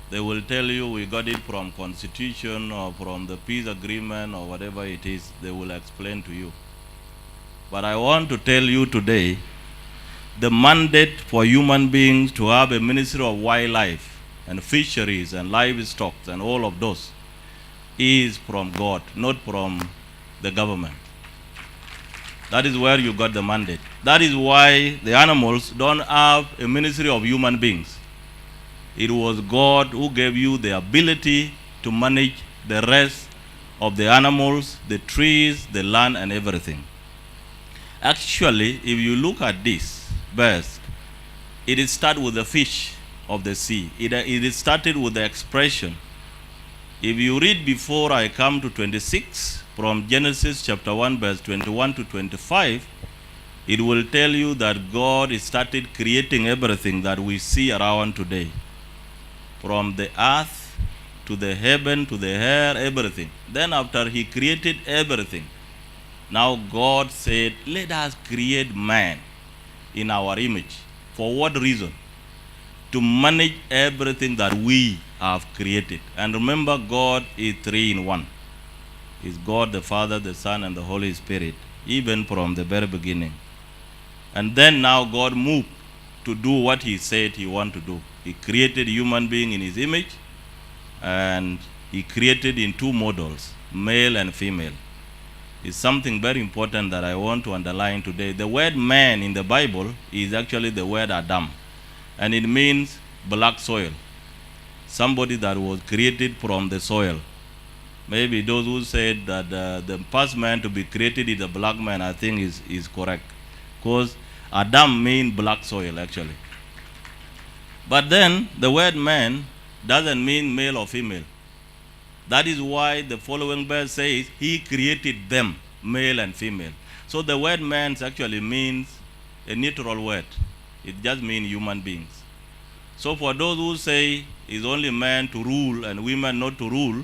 they will tell you we got it from constitution or from the peace agreement or whatever it is. They will explain to you. But I want to tell you today, the mandate for human beings to have a ministry of wildlife and fisheries and livestock and all of those is from God, not from the government. That is where you got the mandate. That is why the animals don't have a ministry of human beings. It was God who gave you the ability to manage the rest of the animals, the trees, the land, and everything. Actually, if you look at this verse, it starts with the fish of the sea. It started with the expression. If you read before I come to 26, from Genesis chapter 1, verse 21 to 25, it will tell you that God started creating everything that we see around today. From the earth to the heaven to the air, everything. Then after he created everything, now God said, let us create man in our image. For what reason? To manage everything that we have created. And remember, God is 3 in 1. Is God the Father, the Son, and the Holy Spirit, even from the very beginning. And then now God moved to do what he said he wanted to do. He created human being in his image, and he created in 2 models, male and female. It's something very important that I want to underline today. The word man in the Bible is actually the word Adam, and it means black soil. Somebody that was created from the soil. Maybe those who said that the first man to be created is a black man, I think is correct. Because Adam means black soil actually. But then the word man doesn't mean male or female. That is why the following verse says, he created them, male and female. So the word man actually means a neutral word. It just means human beings. So for those who say it's only man to rule and women not to rule,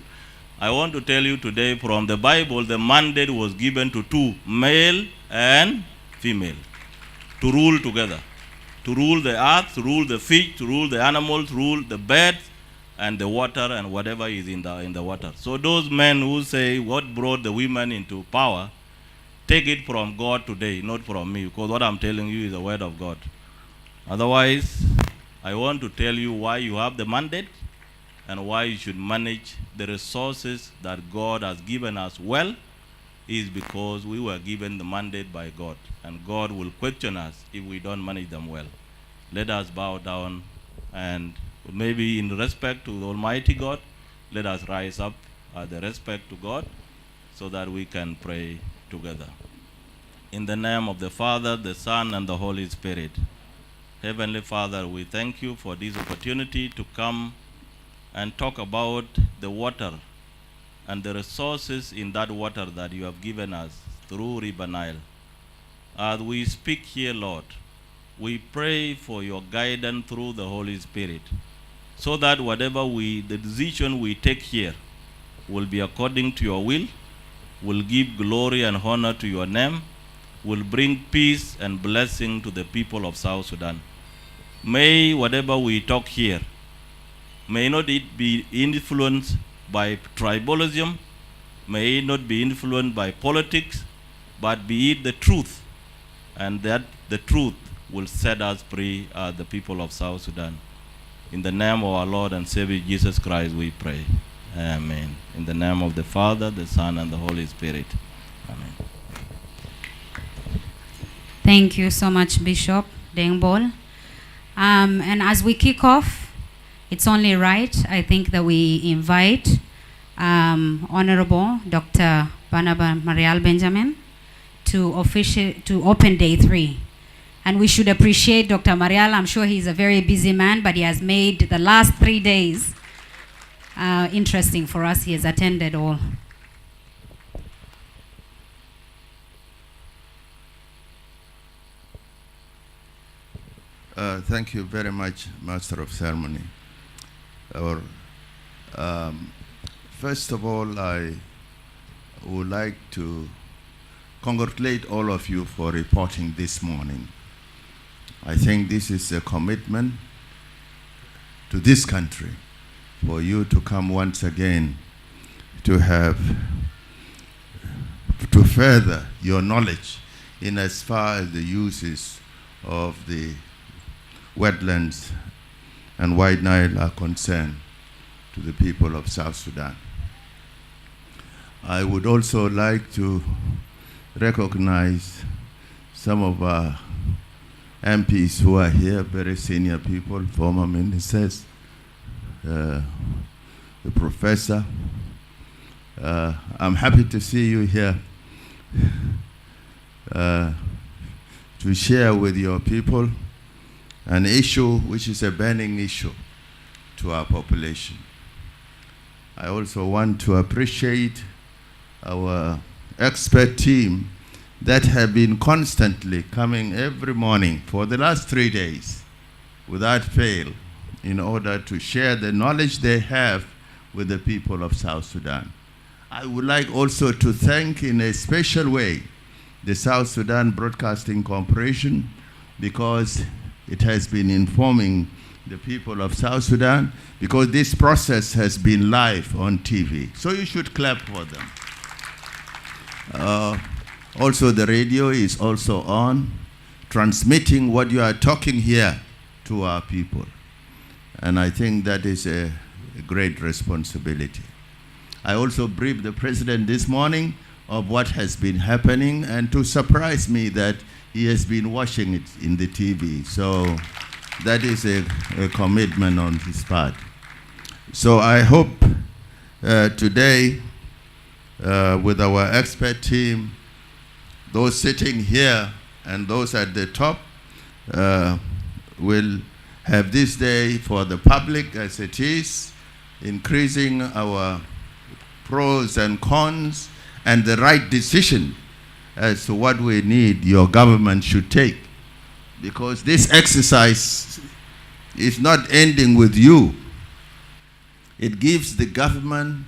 I want to tell you today from the Bible, the mandate was given to 2, male and female, to rule together. To rule the earth, to rule the fish, to rule the animals, to rule the birds, and the water and whatever is in the water. So those men who say what brought the women into power, take it from God today, not from me, because what I'm telling you is the word of God. Otherwise, I want to tell you why you have the mandate and why you should manage the resources that God has given us well, is because we were given the mandate by God, and God will question us if we don't manage them well. Let us bow down, and maybe in respect to the Almighty God, let us rise up as the respect to God so that we can pray together. In the name of the Father, the Son, and the Holy Spirit. Heavenly Father, we thank you for this opportunity to come and talk about the water and the resources in that water that you have given us through River Nile. As we speak here, Lord, we pray for your guidance through the Holy Spirit, so that the decision we take here will be according to your will, will give glory and honor to your name, will bring peace and blessing to the people of South Sudan. May whatever we talk here, may not it be influenced by tribalism, may it not be influenced by politics, but be it the truth, and that the truth will set us free as the people of South Sudan. In the name of our Lord and Savior Jesus Christ we pray. Amen. In the name of the Father, the Son, and the Holy Spirit. Amen. Thank you so much, Bishop Dengbol. And as we kick off, it's only right, I think, that we invite Honorable Dr. Barnaba Marial Benjamin to open day 3. And we should appreciate Dr. Marial. I'm sure he's a very busy man, but he has made the last 3 days interesting for us. He has attended all. Thank you very much, Master of Ceremony. First of all, I would like to congratulate all of you for reporting this morning. I think this is a commitment to this country for you to come once again to further your knowledge in as far as the uses of the wetlands and White Nile are concerned to the people of South Sudan. I would also like to recognize some of our MPs who are here, very senior people, former ministers, the professor. I'm happy to see you here to share with your people an issue which is a burning issue to our population. I also want to appreciate our expert team that have been constantly coming every morning for the last 3 days without fail in order to share the knowledge they have with the people of South Sudan. I would like also to thank in a special way the South Sudan Broadcasting Corporation, because it has been informing the people of South Sudan, because this process has been live on TV. So you should clap for them. Also, the radio is also on, transmitting what you are talking here to our people. And I think that is a great responsibility. I also briefed the president this morning of what has been happening, and to surprise me that he has been watching it in the TV. So that is a commitment on his part. So I hope today, with our expert team, those sitting here and those at the top will have this day for the public as it is, increasing our pros and cons and the right decision as to what we need your government should take. Because this exercise is not ending with you. It gives the government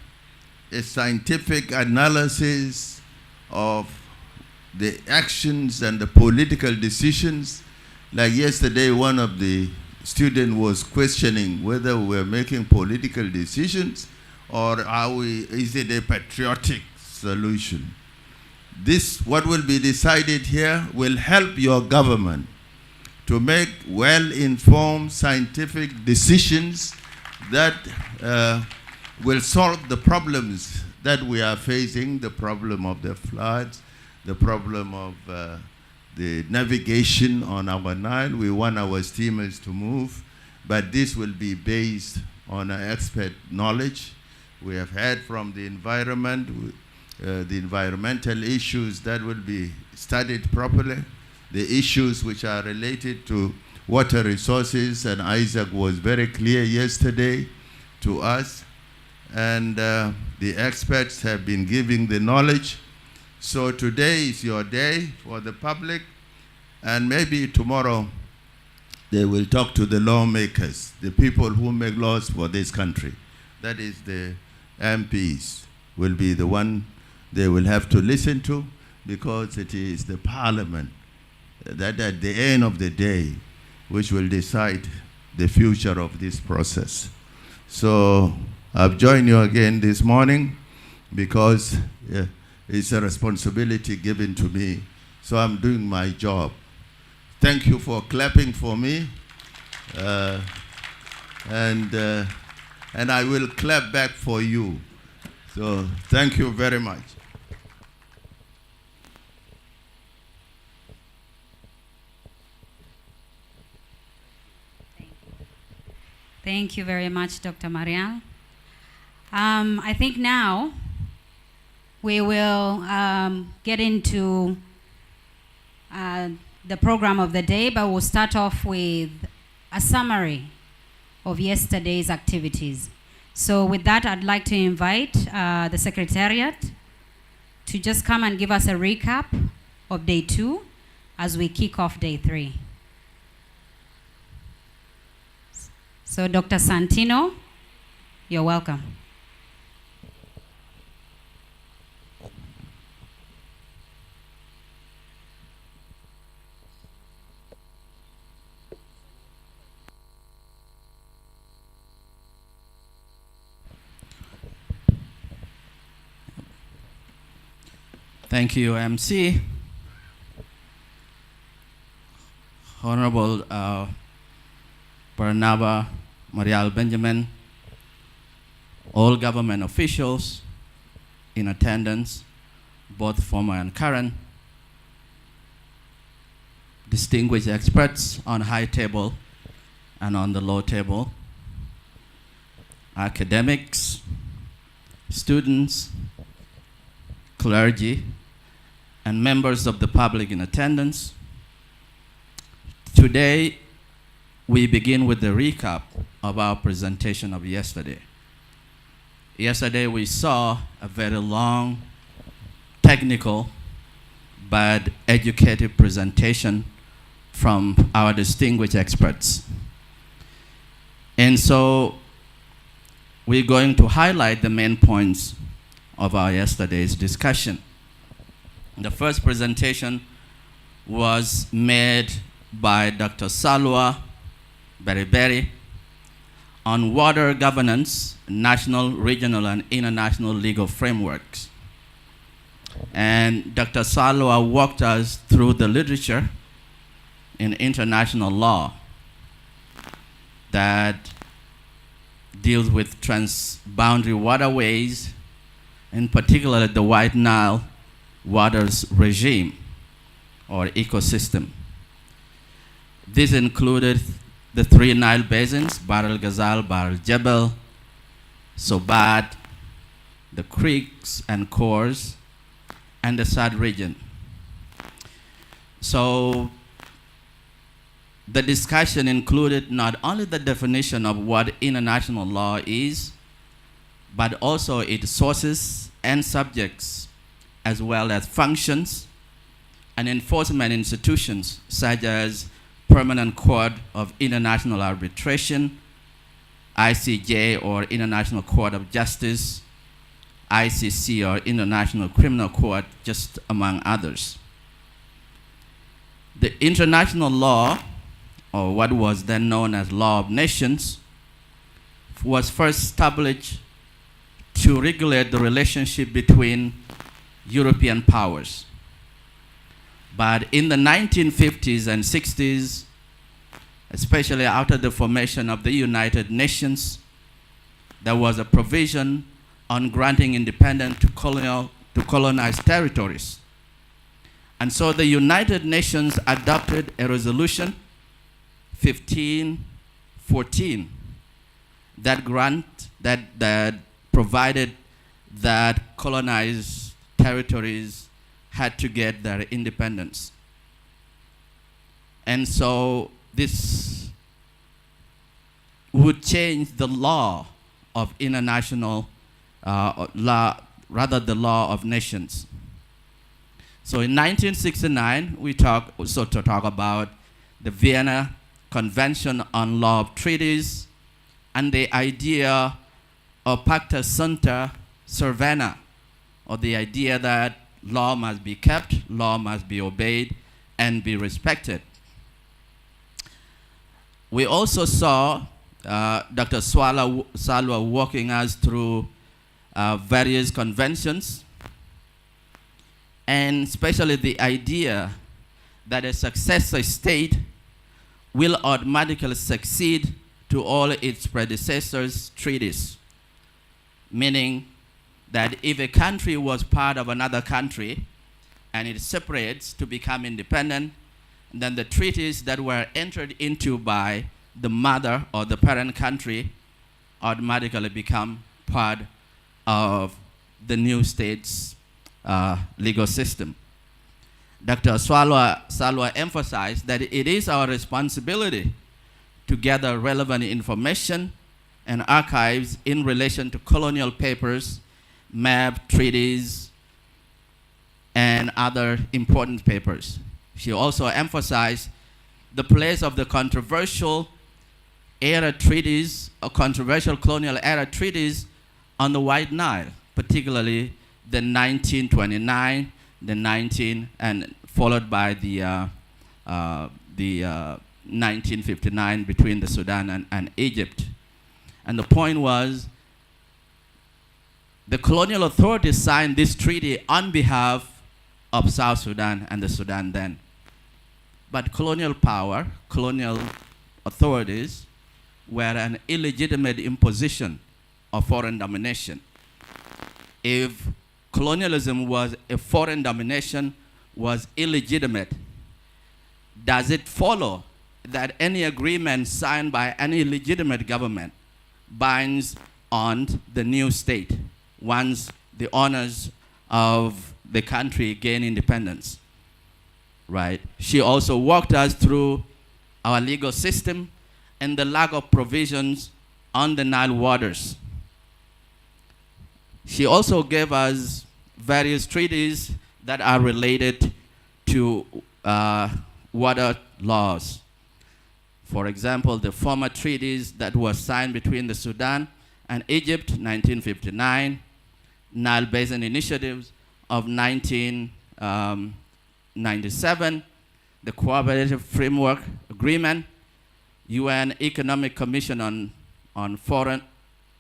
a scientific analysis of the actions and the political decisions. Like yesterday, one of the students was questioning whether we're making political decisions or is it a patriotic solution. This, what will be decided here, will help your government to make well-informed scientific decisions that will solve the problems that we are facing, the problem of the floods, the problem of the navigation on our Nile. We want our steamers to move, but this will be based on expert knowledge. We have heard from the environment, the environmental issues that will be studied properly, the issues which are related to water resources, and Isaac was very clear yesterday to us, and the experts have been giving the knowledge. So today is your day for the public, and maybe tomorrow they will talk to the lawmakers, the people who make laws for this country. That is, the MPs will be the one they will have to listen to, because it is the parliament that at the end of the day which will decide the future of this process. So I've joined you again this morning because it's a responsibility given to me. So I'm doing my job. Thank you for clapping for me. And I will clap back for you. So thank you very much. Thank you very much, Dr. Marial. I think now we will get into the program of the day, but we'll start off with a summary of yesterday's activities. So with that, I'd like to invite the Secretariat to just come and give us a recap of day 2 as we kick off day 3. So Dr. Santino, you're welcome. Thank you, MC. Honorable Barnaba Marial Benjamin, all government officials in attendance, both former and current, distinguished experts on high table and on the low table, academics, students, clergy, and members of the public in attendance. Today, we begin with the recap of our presentation of yesterday. Yesterday, we saw a very long, technical, but educative presentation from our distinguished experts. And so, we're going to highlight the main points of our yesterday's discussion. The first presentation was made by Dr. Salwa Beriberi on water governance, national, regional, and international legal frameworks. And Dr. Salwa walked us through the literature in international law that deals with transboundary waterways, in particular the White Nile waters regime or ecosystem. This included the 3 Nile basins, Bahr el-Ghazal, Bahr el-Jebel, Sobat, the creeks and khors, and the Sad region. So the discussion included not only the definition of what international law is, but also its sources and subjects, as well as functions and enforcement institutions such as Permanent Court of International Arbitration, ICJ or International Court of Justice, ICC or International Criminal Court, just among others. The international law, or what was then known as Law of Nations, was first established to regulate the relationship between European powers. But in the 1950s and 60s, especially after the formation of the United Nations, there was a provision on granting independence to colonized territories. And so the United Nations adopted a resolution 1514 that provided that colonized territories had to get their independence. And so this would change the law of international law, rather the law of nations. So in 1969, we talk about the Vienna Convention on Law of Treaties and the idea of Pacta Sunta Servanda, or the idea that law must be kept, law must be obeyed, and be respected. We also saw Dr. Salwa walking us through various conventions, and especially the idea that a successor state will automatically succeed to all its predecessors' treaties, meaning that if a country was part of another country and it separates to become independent, then the treaties that were entered into by the mother or the parent country automatically become part of the new state's legal system. Dr. Salwa emphasized that it is our responsibility to gather relevant information and archives in relation to colonial papers, map, treaties, and other important papers. She also emphasized the place of the controversial era treaties, or controversial colonial era treaties on the White Nile, particularly the 1929, and followed by the 1959 between the Sudan and Egypt. And the point was, the colonial authorities signed this treaty on behalf of South Sudan and the Sudan then. But colonial power, colonial authorities, were an illegitimate imposition of foreign domination. If colonialism was a foreign domination, was illegitimate, does it follow that any agreement signed by any legitimate government binds on the new state once the owners of the country gain independence? Right? She also walked us through our legal system and the lack of provisions on the Nile waters. She also gave us various treaties that are related to water laws. For example, the former treaties that were signed between the Sudan and Egypt, 1959, Nile Basin Initiatives of 1997, the Cooperative Framework Agreement, UN Economic Commission on Foreign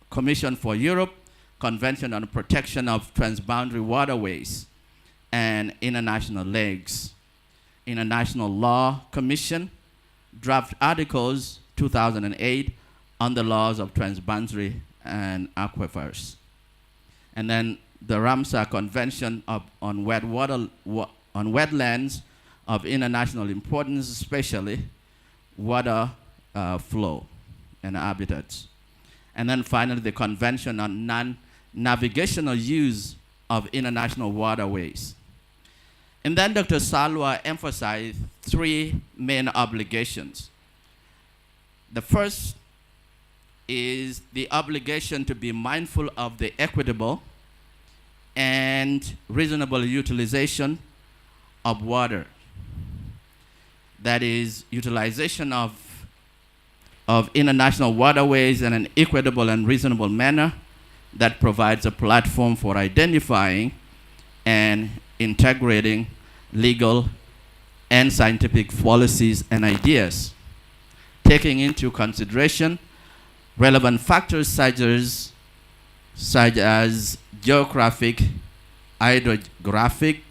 Commission for Europe, Convention on Protection of Transboundary Waterways, and international legs. International Law Commission, draft articles 2008 on the laws of transboundary and aquifers. And then the Ramsar Convention on wetlands of international importance, especially water flow and habitats. And then finally, the Convention on non-navigational use of international waterways. And then Dr. Salwa emphasized three main obligations. The first is the obligation to be mindful of the equitable and reasonable utilization of water. That is, utilization of international waterways in an equitable and reasonable manner that provides a platform for identifying and integrating legal and scientific policies and ideas, taking into consideration relevant factors such as geographic, hydrographic,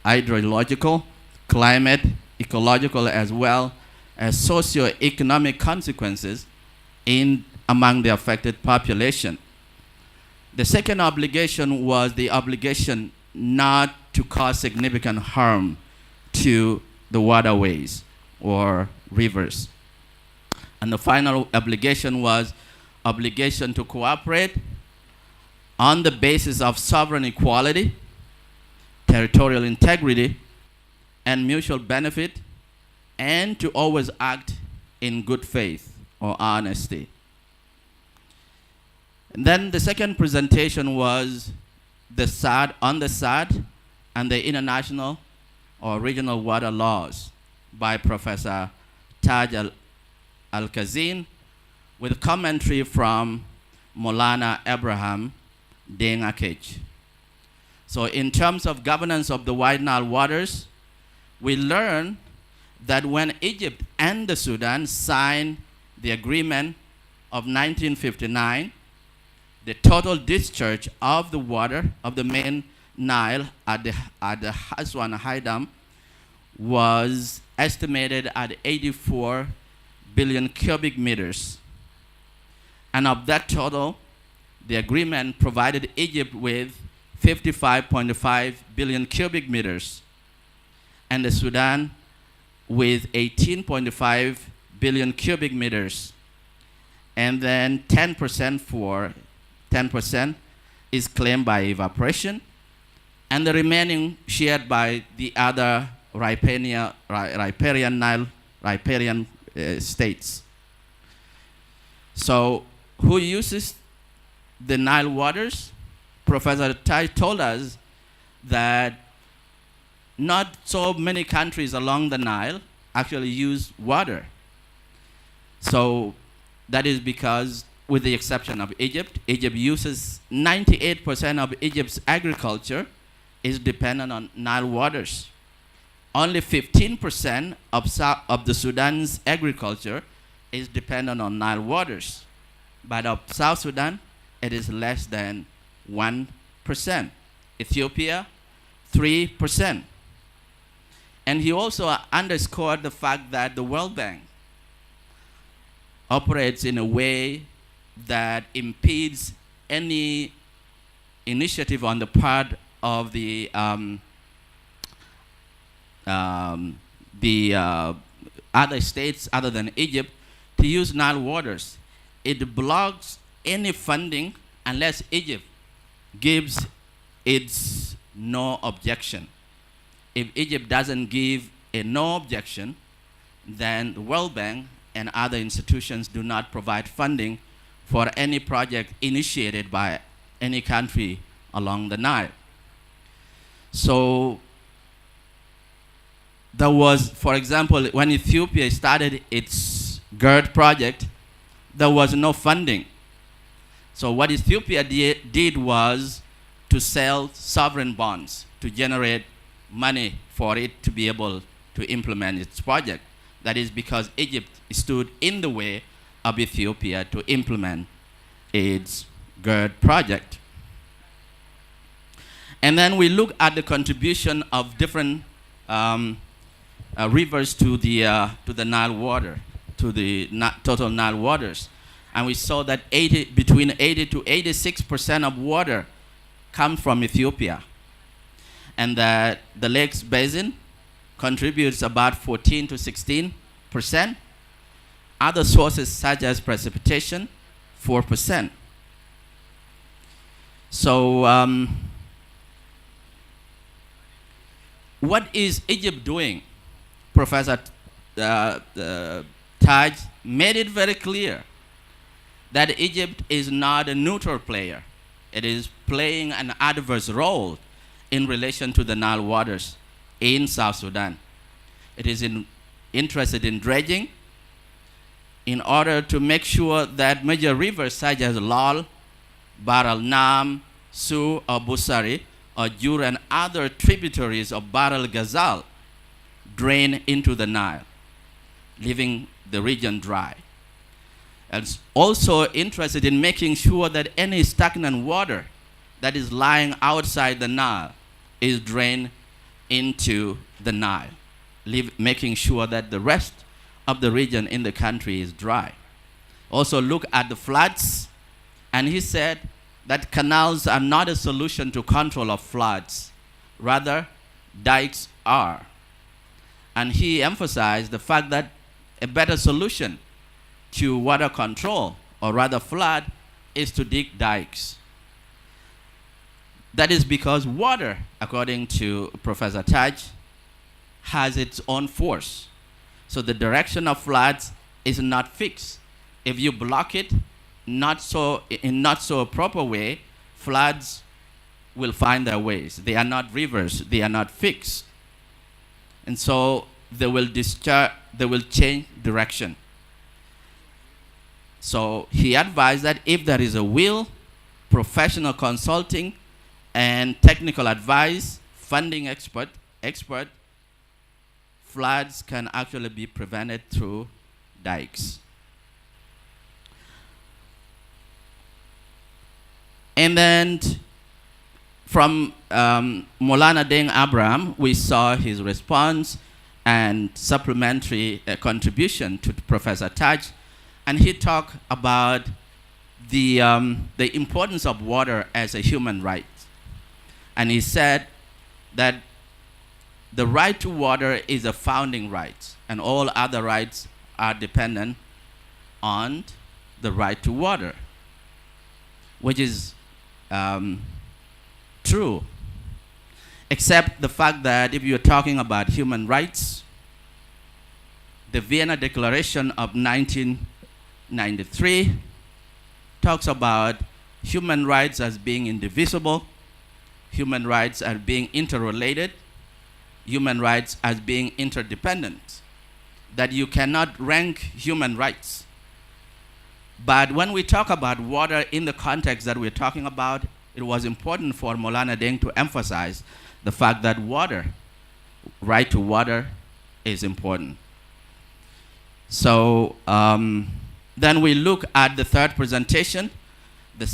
hydrological, climate, ecological, as well as socio-economic consequences among the affected population. The second obligation was the obligation not to cause significant harm to the waterways or rivers. And the final obligation was obligation to cooperate on the basis of sovereign equality, territorial integrity, and mutual benefit, and to always act in good faith or honesty. And then the second presentation was the SAD and the international or regional water laws by Professor Taj Al-Kazim, with commentary from Maulana Abraham Dengakech. So in terms of governance of the White Nile waters, we learn that when Egypt and the Sudan signed the agreement of 1959, the total discharge of the water of the main Nile at the Aswan High Dam was estimated at 84 billion cubic meters. And of that total, the agreement provided Egypt with 55.5 billion cubic meters, and the Sudan with 18.5 billion cubic meters. And then 10% is claimed by evaporation, and the remaining shared by the other riparian states. So who uses the Nile waters? Professor Tai told us that not so many countries along the Nile actually use water. So that is because, with the exception of Egypt, Egypt uses 98% of Egypt's agriculture is dependent on Nile waters. Only 15% of the Sudan's agriculture is dependent on Nile waters. But of South Sudan, it is less than 1%. Ethiopia, 3%. And he also underscored the fact that the World Bank operates in a way that impedes any initiative on the part of the other states other than Egypt to use Nile waters. It blocks any funding unless Egypt gives its no objection. If Egypt doesn't give a no objection, then the World Bank and other institutions do not provide funding for any project initiated by any country along the Nile. So there was, for example, when Ethiopia started its GERD project, there was no funding. So what Ethiopia did was to sell sovereign bonds to generate money for it to be able to implement its project. That is because Egypt stood in the way of Ethiopia to implement its GERD project. And then we look at the contribution of different rivers to the Nile water, to the total Nile waters. And we saw that between 80 to 86% of water comes from Ethiopia. And that the Lakes Basin contributes about 14 to 16%. Other sources such as precipitation, 4%. So what is Egypt doing? Professor Taj made it very clear that Egypt is not a neutral player. It is playing an adverse role in relation to the Nile waters in South Sudan. It is interested in dredging in order to make sure that major rivers such as Lal, Bahr al-Nam, Su, or Busari, or Jur, and other tributaries of Bahr al-Ghazal drain into the Nile, leaving the region dry. And also interested in making sure that any stagnant water that is lying outside the Nile is drained into the Nile, making sure that the rest of the region in the country is dry. Also look at the floods, and he said that canals are not a solution to control of floods, rather dikes are. And he emphasized the fact that a better solution to water control, or rather flood, is to dig dikes. That is because water, according to Professor Taj, has its own force. So the direction of floods is not fixed. If you block it in not so a proper way, floods will find their ways. They are not rivers, they are not fixed. And so they will change direction. So he advised that if there is a will, professional consulting, and technical advice, funding expert, floods can actually be prevented through dikes. And then from Maulana Deng Abraham, we saw his response and supplementary contribution to Professor Taj, and he talked about the importance of water as a human right. And he said that the right to water is a founding right, and all other rights are dependent on the right to water, which is true, except the fact that if you're talking about human rights, the Vienna Declaration of 1993 talks about human rights as being indivisible, human rights as being interrelated, human rights as being interdependent, that you cannot rank human rights. But when we talk about water in the context that we're talking about, it was important for Maulana Deng to emphasize the fact that water, right to water, is important. So then we look at the third presentation, the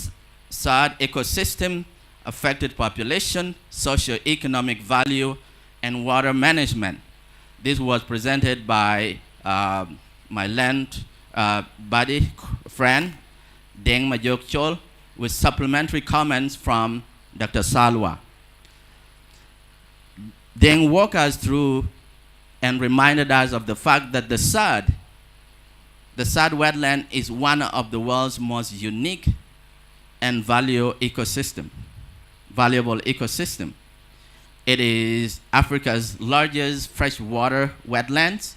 SAD ecosystem, affected population, socio-economic value, and water management. This was presented by my land buddy, friend, Deng Majok Chol, with supplementary comments from Dr. Salwa. Deng walked us through and reminded us of the fact that the SAD wetland is one of the world's most unique and valuable ecosystem. It is Africa's largest freshwater wetlands,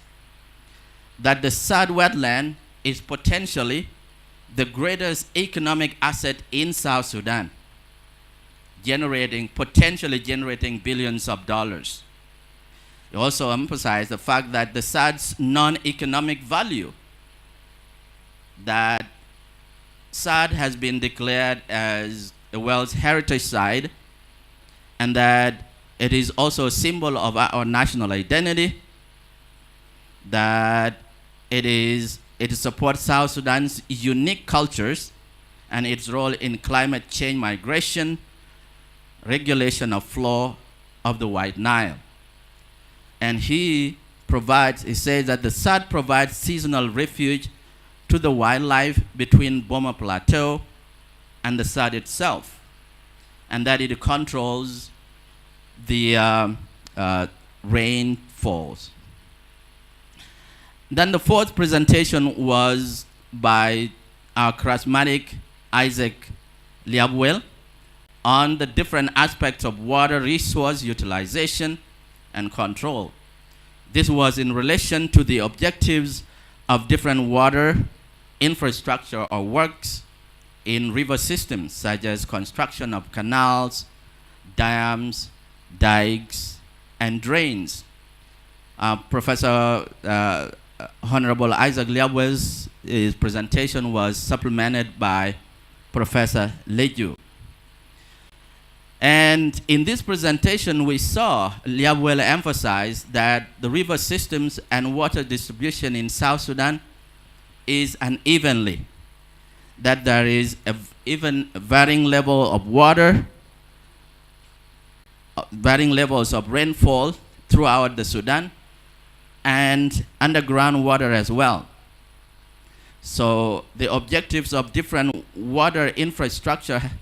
that the SAD wetland is potentially the greatest economic asset in South Sudan, potentially generating billions of dollars. He also emphasized the fact that the SAD's non-economic value, that SAD has been declared as a World Heritage Site, and that it is also a symbol of our national identity, that it supports South Sudan's unique cultures and its role in climate change migration, regulation of flow of the White Nile. And he says that the SAD provides seasonal refuge to the wildlife between Boma Plateau and the SAD itself, and that it controls the rainfalls. Then the fourth presentation was by our charismatic Isaac Liabwell on the different aspects of water resource utilization and control. This was in relation to the objectives of different water infrastructure or works in river systems, such as construction of canals, dams, dikes, and drains. Professor Honorable Isaac Liabwell's presentation was supplemented by Professor Leju. And in this presentation, we saw Liabwell emphasize that the river systems and water distribution in South Sudan is unevenly, that there is even varying level of water, varying levels of rainfall throughout the Sudan, and underground water as well. So the objectives of different water infrastructure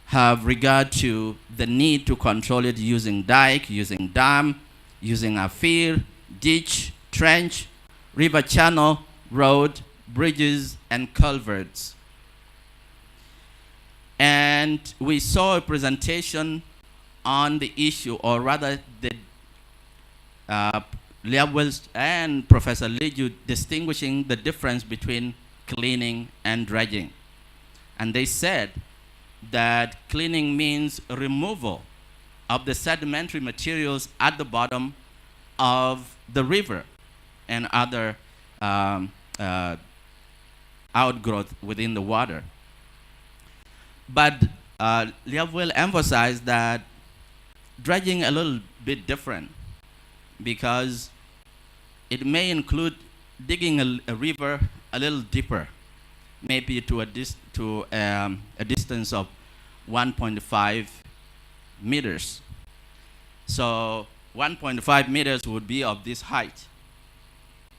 have regard to the need to control it using dike, using dam, using afir, ditch, trench, river channel, road, bridges, and culverts. And we saw a presentation on the issue, or rather the Liabwell and Professor Leju distinguishing the difference between cleaning and dredging. And they said that cleaning means removal of the sedimentary materials at the bottom of the river and other outgrowth within the water. But Liabwell emphasized that dredging a little bit different, because it may include digging a river a little deeper, maybe to a distance of 1.5 meters. So 1.5 meters would be of this height.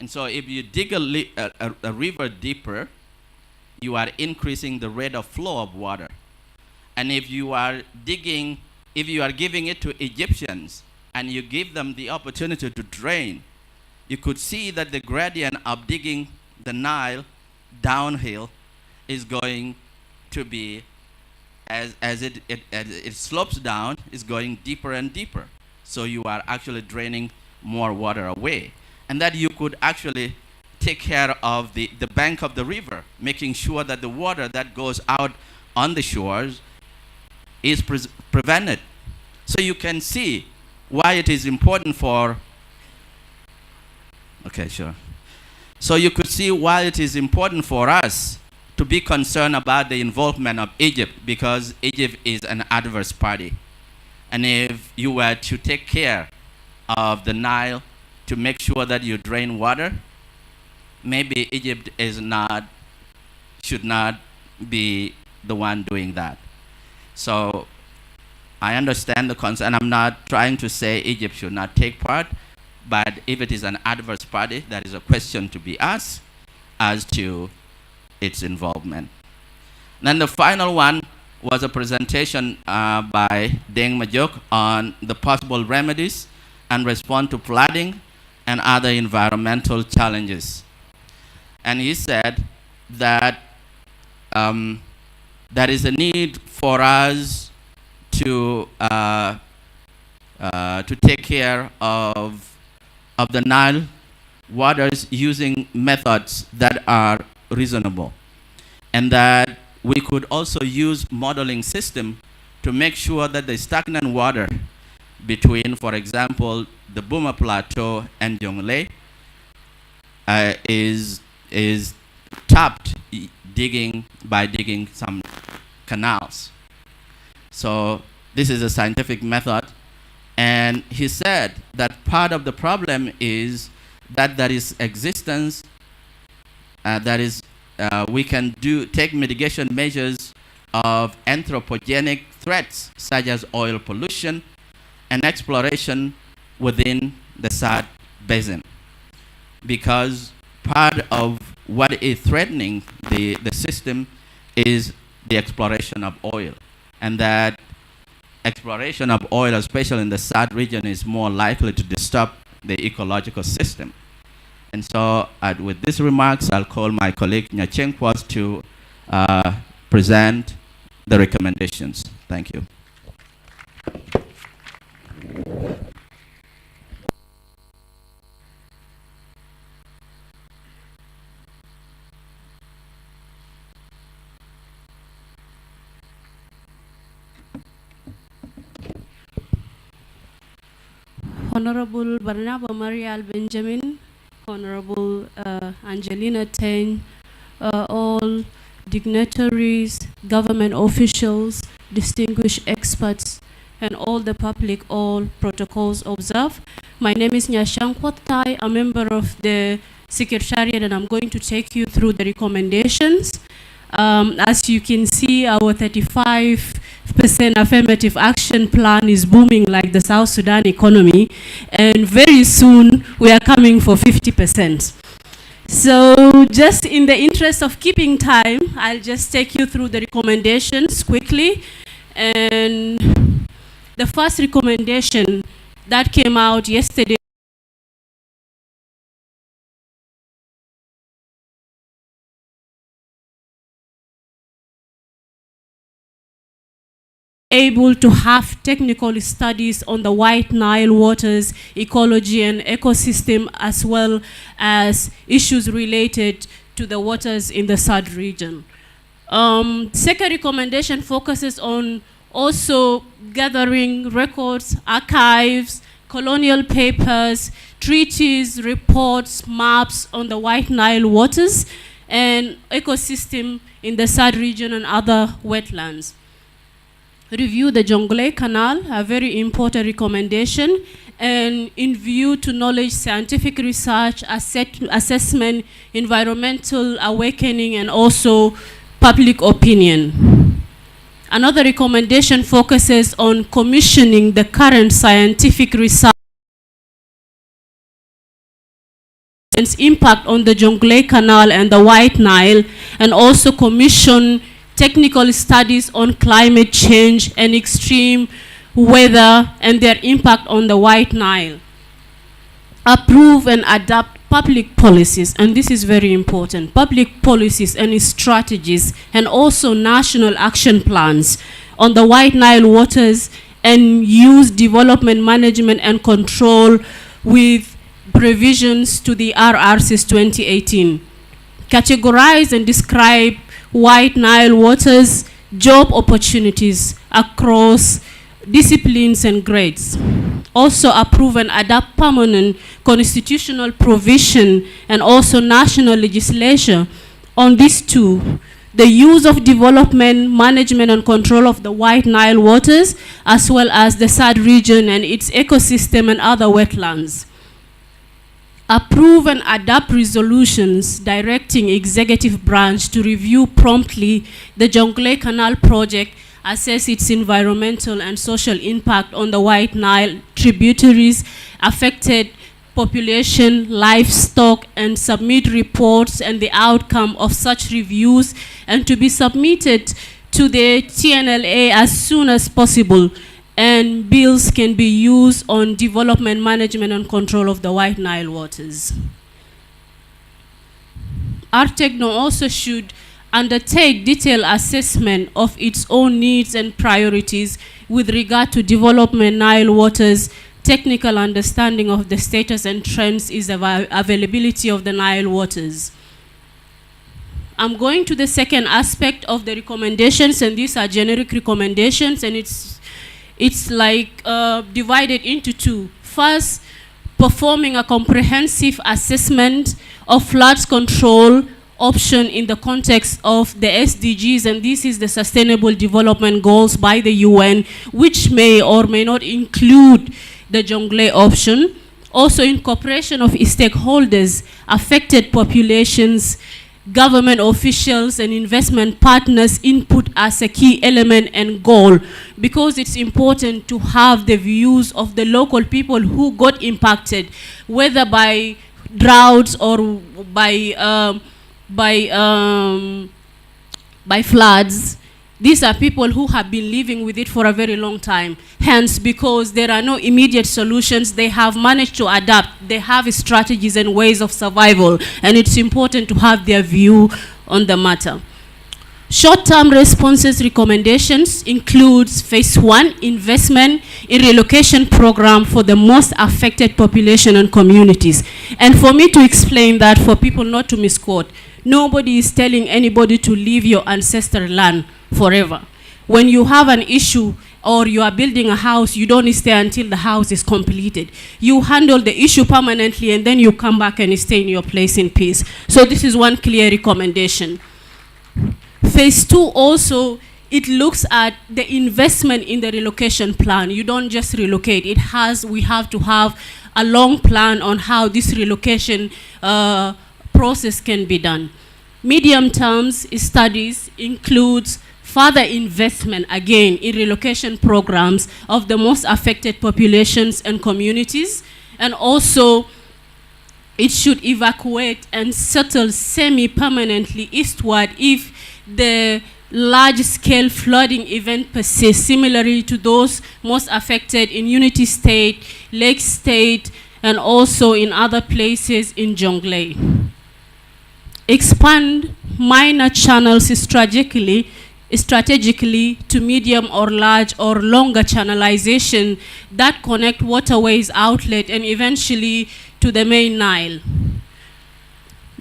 And so if you dig a river deeper, you are increasing the rate of flow of water. And if you are giving it to Egyptians and you give them the opportunity to drain, you could see that the gradient of digging the Nile downhill is going to be, as it slopes down, is going deeper and deeper. So you are actually draining more water away. And that you could actually take care of the bank of the river, making sure that the water that goes out on the shores is prevented. So you can see why it is important for, okay, sure. So you could see why it is important for us to be concerned about the involvement of Egypt, because Egypt is an adverse party. And if you were to take care of the Nile to make sure that you drain water, maybe Egypt should not be the one doing that. So I understand the concern. I'm not trying to say Egypt should not take part, but if it is an adverse party, that is a question to be asked as to its involvement. Then the final one was a presentation by Deng Majok on the possible remedies and response to flooding and other environmental challenges. And he said that there is a need for us to take care of the Nile waters using methods that are reasonable, and that we could also use modeling system to make sure that the stagnant water between, for example, the Buma Plateau and Jonglei is tapped by digging some canals. So this is a scientific method, and he said that part of the problem is that there is existence, we can take mitigation measures of anthropogenic threats such as oil pollution and exploration within the Sad Basin, because part of what is threatening the system is the exploration of oil, and that exploration of oil, especially in the Sad region, is more likely to disturb the ecological system. And so with these remarks, I'll call my colleague Nyachenkwas to present the recommendations. Thank you. Honorable Barnaba Marial Benjamin, Honorable Angelina Teng, all dignitaries, government officials, distinguished experts, and all the public, all protocols observed. My name is Nyashankwat, a member of the Secretariat, and I'm going to take you through the recommendations. As you can see, our 35% affirmative action plan is booming like the South Sudan economy, and very soon we are coming for 50%. So just in the interest of keeping time, I'll just take you through the recommendations quickly. And the first recommendation that came out yesterday able to have technical studies on the White Nile waters, ecology and ecosystem, as well as issues related to the waters in the SAD region. Second recommendation focuses on also gathering records, archives, colonial papers, treaties, reports, maps on the White Nile waters and ecosystem in the SAD region and other wetlands. Review the Jonglei Canal, a very important recommendation, and in view to knowledge, scientific research, assessment, environmental awakening, and also public opinion. Another recommendation focuses on commissioning the current scientific research and its impact on the Jonglei Canal and the White Nile, and also commission technical studies on climate change and extreme weather and their impact on the White Nile. Approve and adapt public policies, and this is very important, public policies and strategies, and also national action plans on the White Nile waters, and use development management and control with provisions to the RRCs 2018. Categorize and describe White Nile waters job opportunities across disciplines and grades. Also approve and adapt permanent constitutional provision and also national legislation on these two: the use of development, management and control of the White Nile waters, as well as the SAD region and its ecosystem and other wetlands. Approve and adapt resolutions directing executive branch to review promptly the Jonglei Canal project, assess its environmental and social impact on the White Nile tributaries, affected population, livestock, and submit reports and the outcome of such reviews, and to be submitted to the TNLA as soon as possible, and bills can be used on development management and control of the White Nile waters. Artecno also should undertake detailed assessment of its own needs and priorities with regard to development Nile waters, technical understanding of the status and trends is availability of the Nile waters. I'm going to the second aspect of the recommendations, and these are generic recommendations, and it's like divided into two. First, performing a comprehensive assessment of floods control option in the context of the SDGs, and this is the Sustainable Development Goals by the UN, which may or may not include the Jonglei option. Also, incorporation of stakeholders, affected populations, government officials and investment partners input as a key element and goal, because it's important to have the views of the local people who got impacted, whether by droughts or by floods. These are people who have been living with it for a very long time. Hence, because there are no immediate solutions, they have managed to adapt. They have strategies and ways of survival, and it's important to have their view on the matter. Short-term responses recommendations includes phase 1, investment in relocation program for the most affected population and communities. And for me to explain that, for people not to misquote, nobody is telling anybody to leave your ancestral land forever. When you have an issue or you are building a house, you don't stay until the house is completed. You handle the issue permanently and then you come back and stay in your place in peace. So this is one clear recommendation. Phase 2 also, it looks at the investment in the relocation plan. You don't just relocate. We have to have a long plan on how this relocation process can be done. Medium terms studies includes further investment, again, in relocation programs of the most affected populations and communities, and also it should evacuate and settle semi-permanently eastward if the large-scale flooding event persists, similarly to those most affected in Unity State, Lake State, and also in other places in Jonglei. Expand minor channels strategically strategically to medium or large or longer channelization that connect waterways outlet and eventually to the main Nile.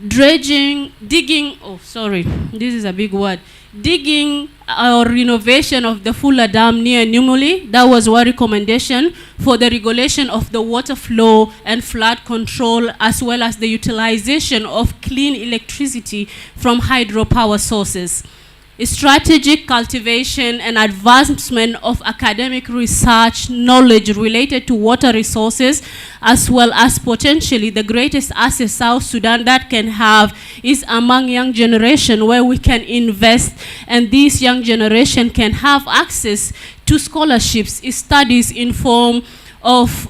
Digging, this is a big word. Digging or renovation of the Fuller Dam near Numuli, that was one recommendation for the regulation of the water flow and flood control, as well as the utilization of clean electricity from hydropower sources. Strategic cultivation and advancement of academic research knowledge related to water resources, as well as potentially the greatest asset South Sudan that can have is among young generation, where we can invest and this young generation can have access to scholarships, studies in form of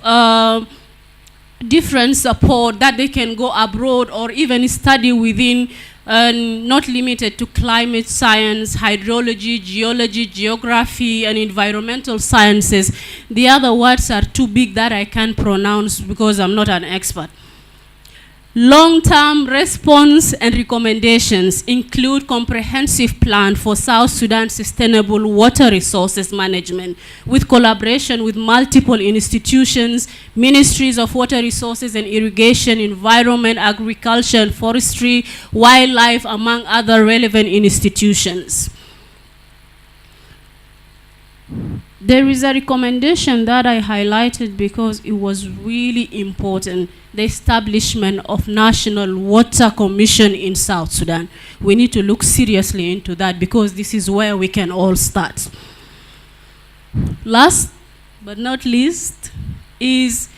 different support that they can go abroad or even study within, not limited to climate science, hydrology, geology, geography, and environmental sciences. The other words are too big that I can't pronounce because I'm not an expert. Long-term response and recommendations include comprehensive plan for South Sudan sustainable water resources management with collaboration with multiple institutions, ministries of water resources and irrigation, environment, agriculture and forestry, wildlife, among other relevant institutions. There is a recommendation that I highlighted because it was really important, the establishment of National Water Commission in South Sudan. We need to look seriously into that because this is where we can all start. Last but not least is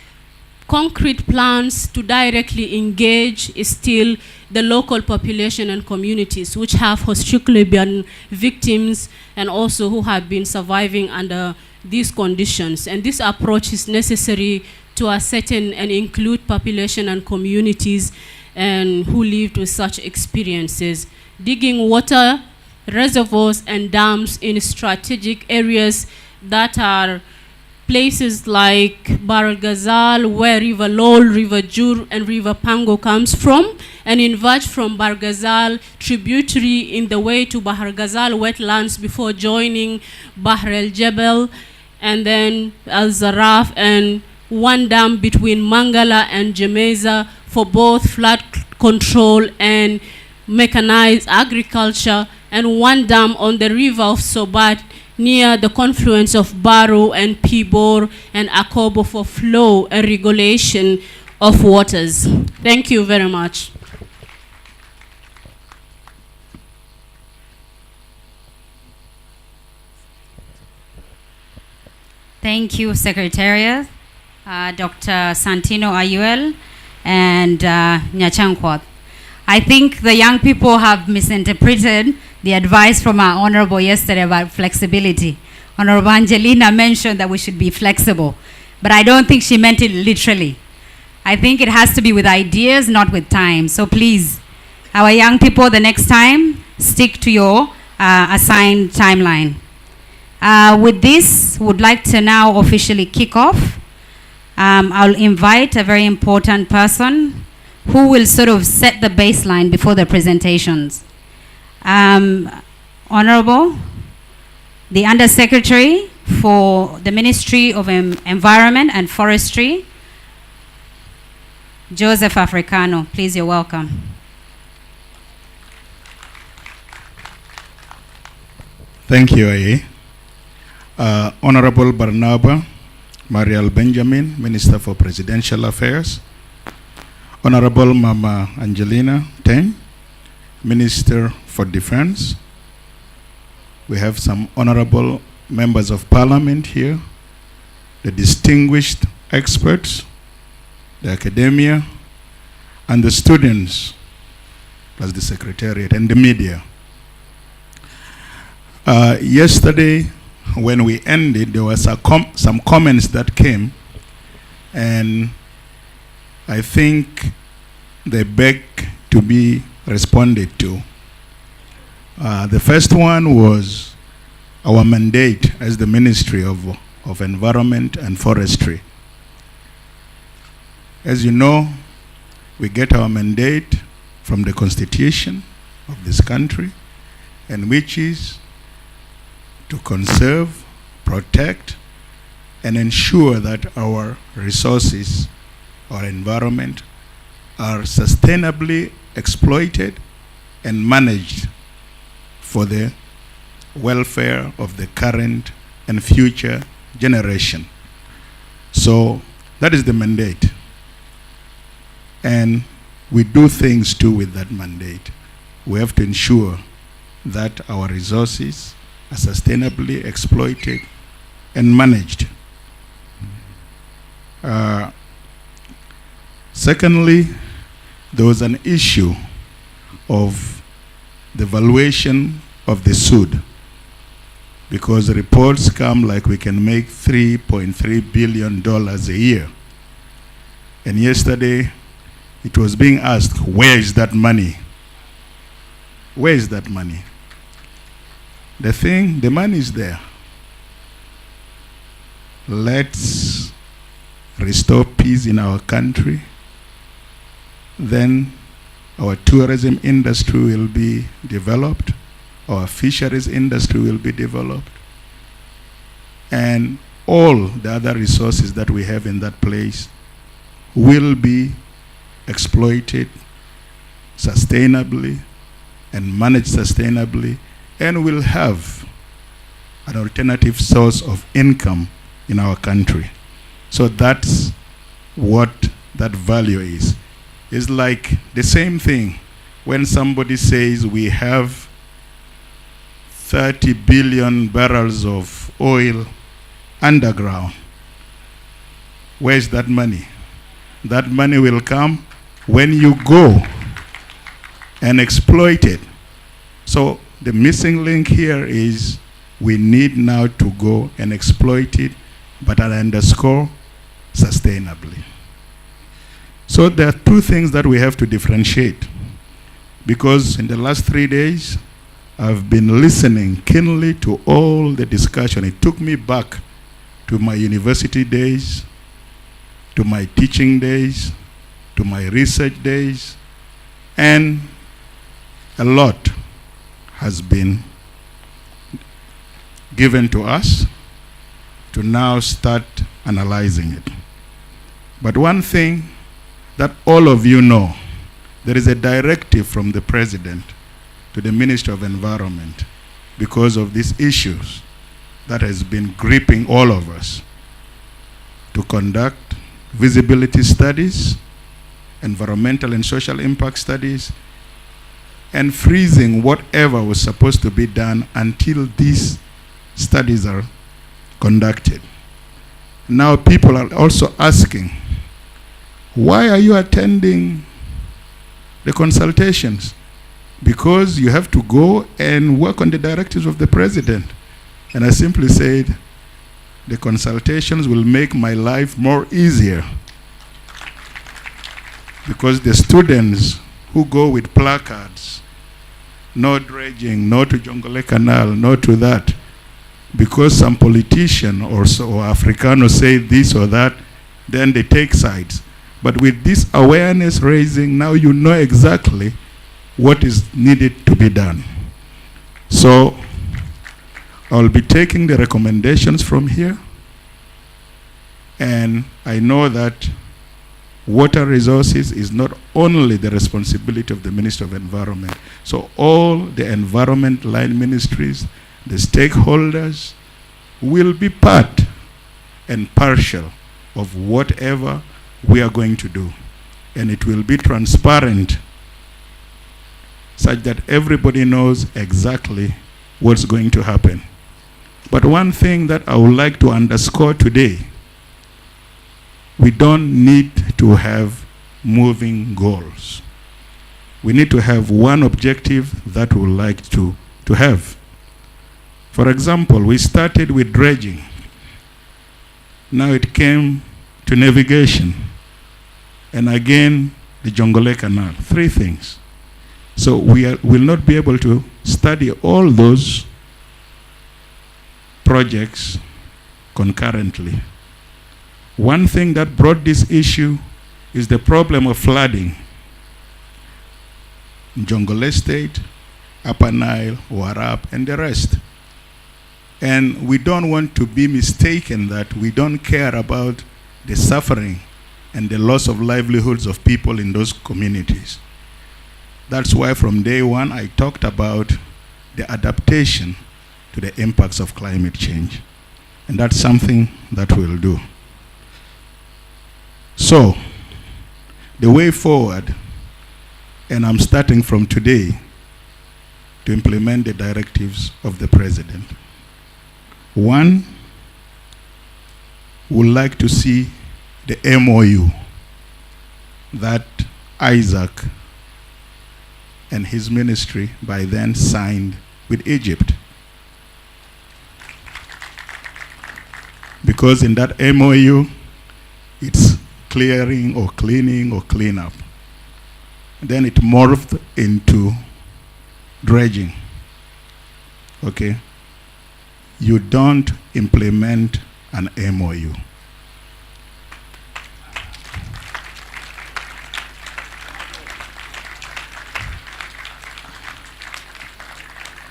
concrete plans to directly engage still the local population and communities which have historically been victims and also who have been surviving under these conditions. And this approach is necessary to ascertain and include population and communities and who lived with such experiences. Digging water reservoirs and dams in strategic areas that are places like Barghazal, where River Lol, River Jur, and River Pango comes from, and invert from Barghazal tributary in the way to Barghazal wetlands before joining Bahr el Jebel, and then Al Zaraf, and one dam between Mangala and Jemeza for both flood control and mechanized agriculture, and one dam on the river of Sobat near the confluence of Baro and Pibor and Akobo for flow and regulation of waters. Thank you very much. Thank you, Secretariat, Dr. Santino Ayuel and Nyachankwath. I think the young people have misinterpreted the advice from our Honorable yesterday about flexibility. Honorable Angelina mentioned that we should be flexible, but I don't think she meant it literally. I think it has to be with ideas, not with time. So please, our young people, the next time, stick to your assigned timeline. With this, would like to now officially kick off. I'll invite a very important person who will sort of set the baseline before the presentations. Honorable, the Undersecretary for the Ministry of Environment and Forestry, Joseph Africano. Please, you're welcome. Thank you, Aye. Honorable Barnaba Marial Benjamin, Minister for Presidential Affairs, Honorable Mama Angelina Teng, Minister for Defense. We have some honorable members of parliament here, the distinguished experts, the academia, and the students, plus the secretariat and the media. Yesterday, when we ended, there were some comments that came, and I think they beg to be responded to. The first one was our mandate as the Ministry of Environment and Forestry. As you know, we get our mandate from the Constitution of this country, and which is to conserve, protect, and ensure that our resources, our environment, are sustainably exploited and managed for the welfare of the current and future generation. So that is the mandate. And we do things too with that mandate. We have to ensure that our resources are sustainably exploited and managed. Secondly, there was an issue of the valuation of the Sud, because reports come like we can make $3.3 billion a year. And yesterday, it was being asked, where is that money? Where is that money? The money is there. Let's restore peace in our country. Then our tourism industry will be developed. Our fisheries industry will be developed. And all the other resources that we have in that place will be exploited sustainably and managed sustainably, and will have an alternative source of income in our country. So that's what that value is. It's like the same thing when somebody says we have 30 billion barrels of oil underground. Where's that money? That money will come when you go and exploit it. So the missing link here is we need now to go and exploit it, but I underscore sustainably. So there are two things that we have to differentiate, because in the last 3 days I've been listening keenly to all the discussion. It took me back to my university days, to my teaching days, to my research days, and a lot has been given to us to now start analyzing it. But one thing that all of you know, there is a directive from the President to the Minister of Environment because of these issues that has been gripping all of us, to conduct visibility studies, environmental and social impact studies, and freezing whatever was supposed to be done until these studies are conducted. Now people are also asking, why are you attending the consultations? Because you have to go and work on the directives of the President. And I simply said, the consultations will make my life more easier, because the students who go with placards, no dredging, no to Jongole Canal, no to that, because some politician or Africano say this or that, then they take sides. But with this awareness raising, now you know exactly what is needed to be done. So I'll be taking the recommendations from here, and I know that water resources is not only the responsibility of the Minister of Environment. So all the environment line ministries, the stakeholders, will be part and partial of whatever we are going to do. And it will be transparent, such that everybody knows exactly what's going to happen. But one thing that I would like to underscore today, we don't need to have moving goals. We need to have one objective that we would like to have. For example, we started with dredging. Now it came to navigation. And again, the Jongole Canal. 3 things. So we will not be able to study all those projects concurrently. One thing that brought this issue is the problem of flooding in Jongole State, Upper Nile, Warab, and the rest. And we don't want to be mistaken that we don't care about the suffering and the loss of livelihoods of people in those communities. That's why from day one I talked about the adaptation to the impacts of climate change. And that's something that we'll do. So, the way forward, and I'm starting from today to implement the directives of the President. One, would like to see the MOU that Isaac and his ministry by then signed with Egypt. Because in that MOU, it's clearing or cleaning or cleanup. Then it morphed into dredging. Okay? You don't implement an MOU.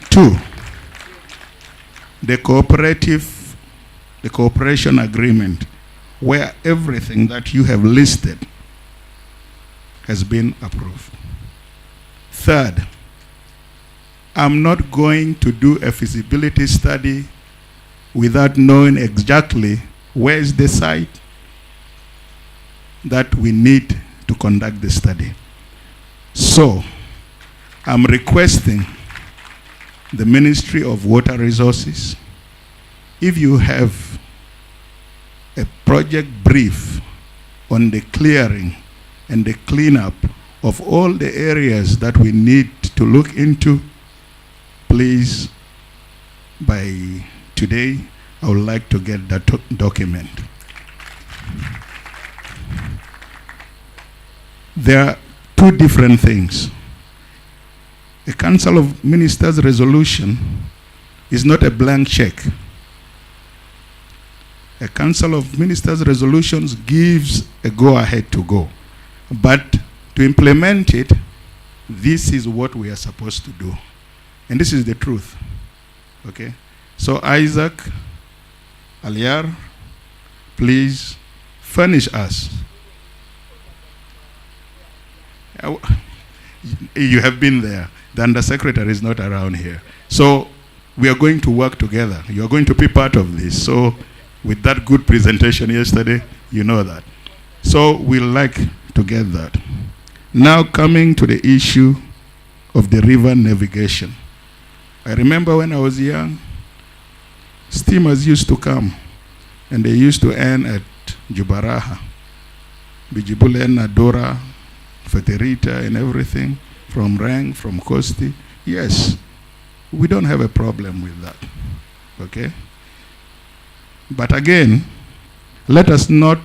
Two, the cooperation agreement, where everything that you have listed has been approved. Third, I'm not going to do a feasibility study without knowing exactly where is the site that we need to conduct the study. So, I'm requesting the Ministry of Water Resources, if you have a project brief on the clearing and the cleanup of all the areas that we need to look into, please, by today, I would like to get that document. There are two different things. A Council of Ministers resolution is not a blank check. A Council of Ministers resolutions gives a go-ahead to go. But to implement it, this is what we are supposed to do. And this is the truth. Okay? So Isaac, Aliar, please furnish us. You have been there. The Undersecretary is not around here. So we are going to work together. You are going to be part of this. So with that good presentation yesterday, you know that. So we'd like to get that. Now coming to the issue of the river navigation. I remember when I was young, steamers used to come and they used to end at Jubaraha, Bijibule, Nadora, Feterita and everything, from Rang, from Kosti. Yes, we don't have a problem with that, okay? But again, let us not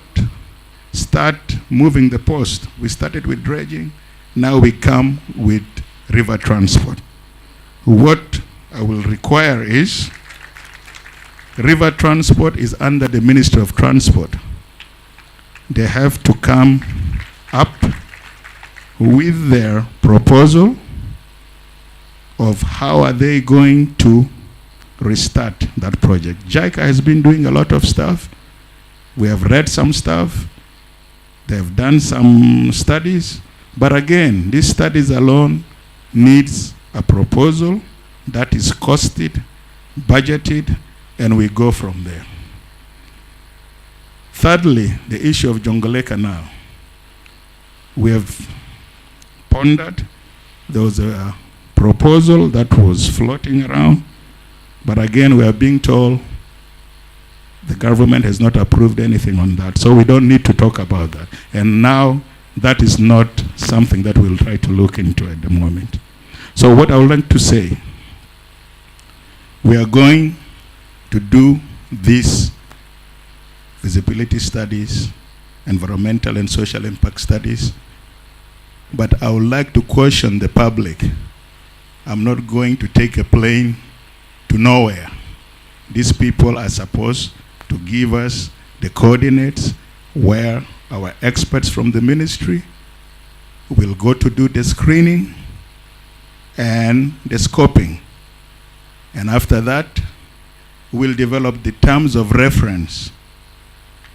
start moving the post. We started with dredging, now we come with river transport. What I will require is, river transport is under the Ministry of Transport. They have to come up with their proposal of how are they going to restart that project. JICA has been doing a lot of stuff. We have read some stuff. They have done some studies. But again, these studies alone needs a proposal that is costed, budgeted, and we go from there. Thirdly, the issue of Jonglei Canal. We have pondered. There was a proposal that was floating around, but again, we are being told the government has not approved anything on that, so we don't need to talk about that. And now, that is not something that we'll try to look into at the moment. So what I would like to say, we are going to do these feasibility studies, environmental and social impact studies, but I would like to caution the public. I'm not going to take a plane to nowhere. These people are supposed to give us the coordinates where our experts from the ministry will go to do the screening and the scoping. And after that, will develop the terms of reference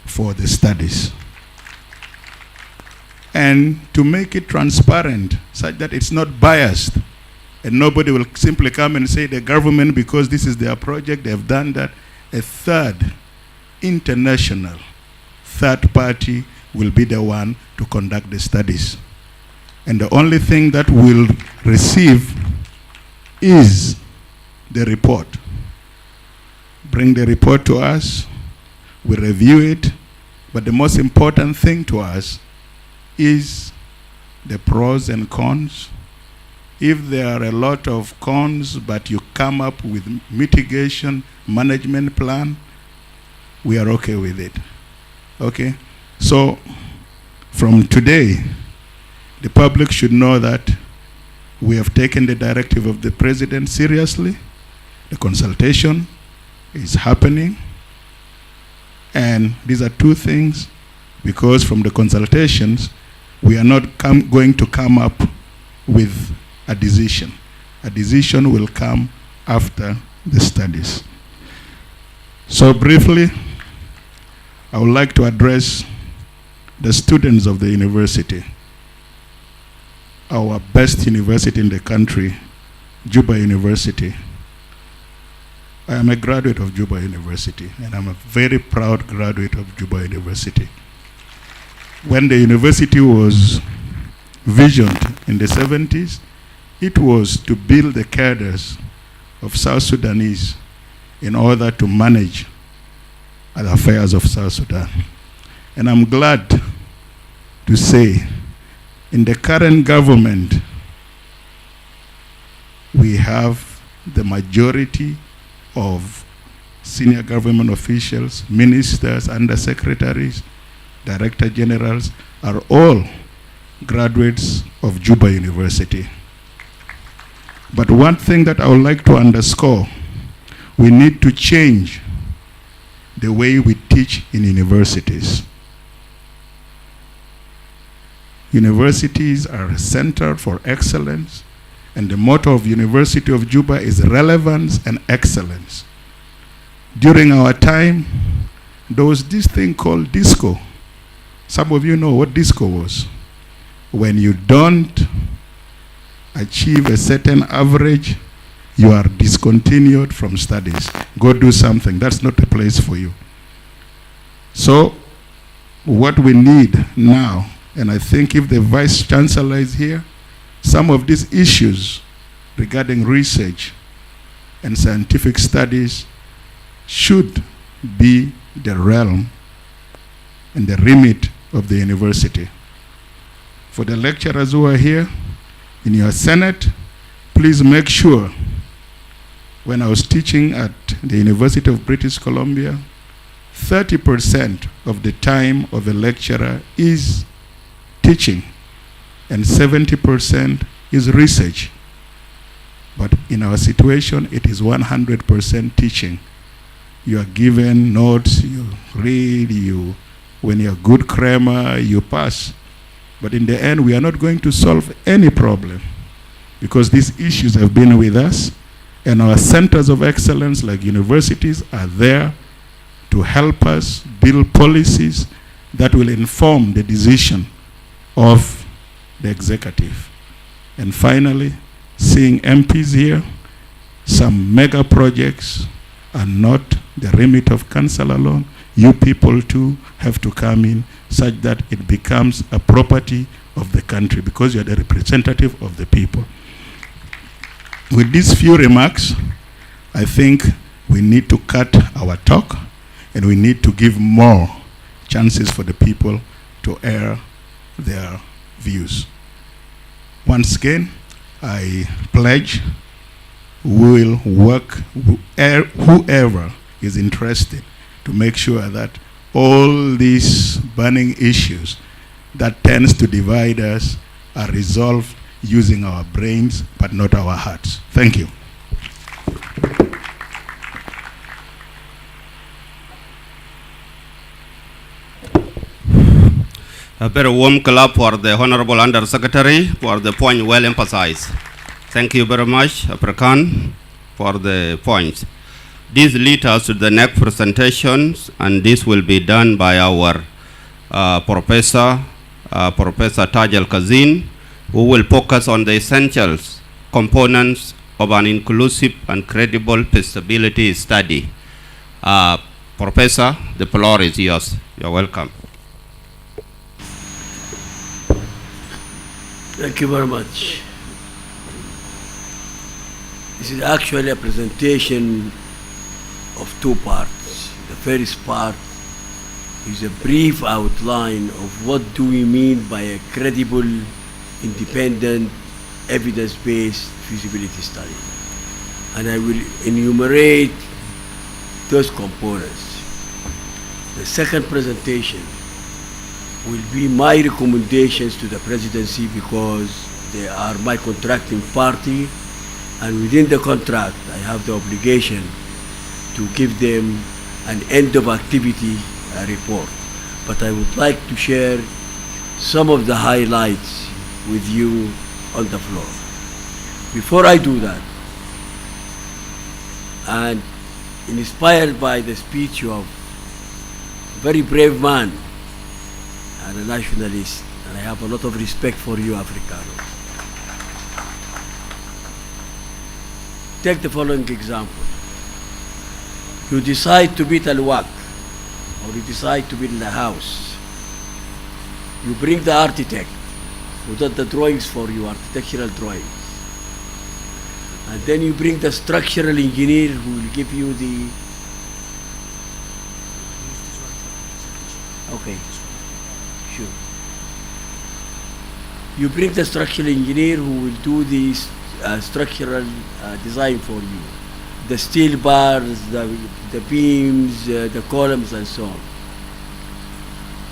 for the studies. And to make it transparent, such that it's not biased, and nobody will simply come and say the government, because this is their project, they have done that. A third, international, third party will be the one to conduct the studies. And the only thing that we'll receive is the report. Bring the report to us, we review it, but the most important thing to us is the pros and cons. If there are a lot of cons, but you come up with mitigation management plan, we are okay with it. Okay? So, from today, the public should know that we have taken the directive of the president seriously. The consultation is happening. And these are two things, because from the consultations, we are not going to come up with a decision. A decision will come after the studies. So briefly, I would like to address the students of the university. Our best university in the country, Juba University. I am a graduate of Juba University, and I'm a very proud graduate of Juba University. When the university was visioned in the 70s, it was to build the cadres of South Sudanese in order to manage the affairs of South Sudan. And I'm glad to say, in the current government, we have the majority of senior government officials, ministers, undersecretaries, director generals are all graduates of Juba University. But one thing that I would like to underscore, we need to change the way we teach in universities. Universities are a center for excellence, and the motto of University of Juba is relevance and excellence. During our time, there was this thing called disco. Some of you know what disco was. When you don't achieve a certain average, you are discontinued from studies. Go do something. That's not the place for you. So, what we need now, and I think if the Vice Chancellor is here, some of these issues regarding research and scientific studies should be the realm and the remit of the university. For the lecturers who are here, in your Senate, please make sure, when I was teaching at the University of British Columbia, 30% of the time of a lecturer is teaching, and 70% is research. But in our situation, it is 100% teaching. You are given notes, you read, when you're a good crammer, you pass. But in the end, we are not going to solve any problem, because these issues have been with us, and our centers of excellence like universities are there to help us build policies that will inform the decision of the executive. And finally, seeing MPs here, some mega projects are not the remit of council alone. You people too have to come in, such that it becomes a property of the country, because you are the representative of the people. With these few remarks, I think we need to cut our talk, and we need to give more chances for the people to air their views. Once again, I pledge we will work, whoever is interested, to make sure that all these burning issues that tends to divide us are resolved using our brains but not our hearts. Thank you. A very warm clap for the Honorable Under Secretary for the point well emphasized. Thank you very much, African, for the points. This leads us to the next presentations, and this will be done by our Professor Taj Al-Kazim, who will focus on the essentials components of an inclusive and credible feasibility study. Professor, the floor is yours. You're welcome. Thank you very much. This is actually a presentation of two parts. The first part is a brief outline of what do we mean by a credible, independent, evidence-based feasibility study. And I will enumerate those components. The second presentation will be my recommendations to the presidency because they are my contracting party, and within the contract I have the obligation to give them an end of activity report. But I would like to share some of the highlights with you on the floor. Before I do that, and inspired by the speech of a very brave man and a nationalist, and I have a lot of respect for you Africanos. Take the following example. You decide to build a luwak, or you decide to build a house. You bring the architect who does the drawings for you, architectural drawings. And then you bring the structural engineer who will give you the... Okay, sure. You bring the structural engineer who will do the structural design for you. The steel bars, the beams, the columns, and so on.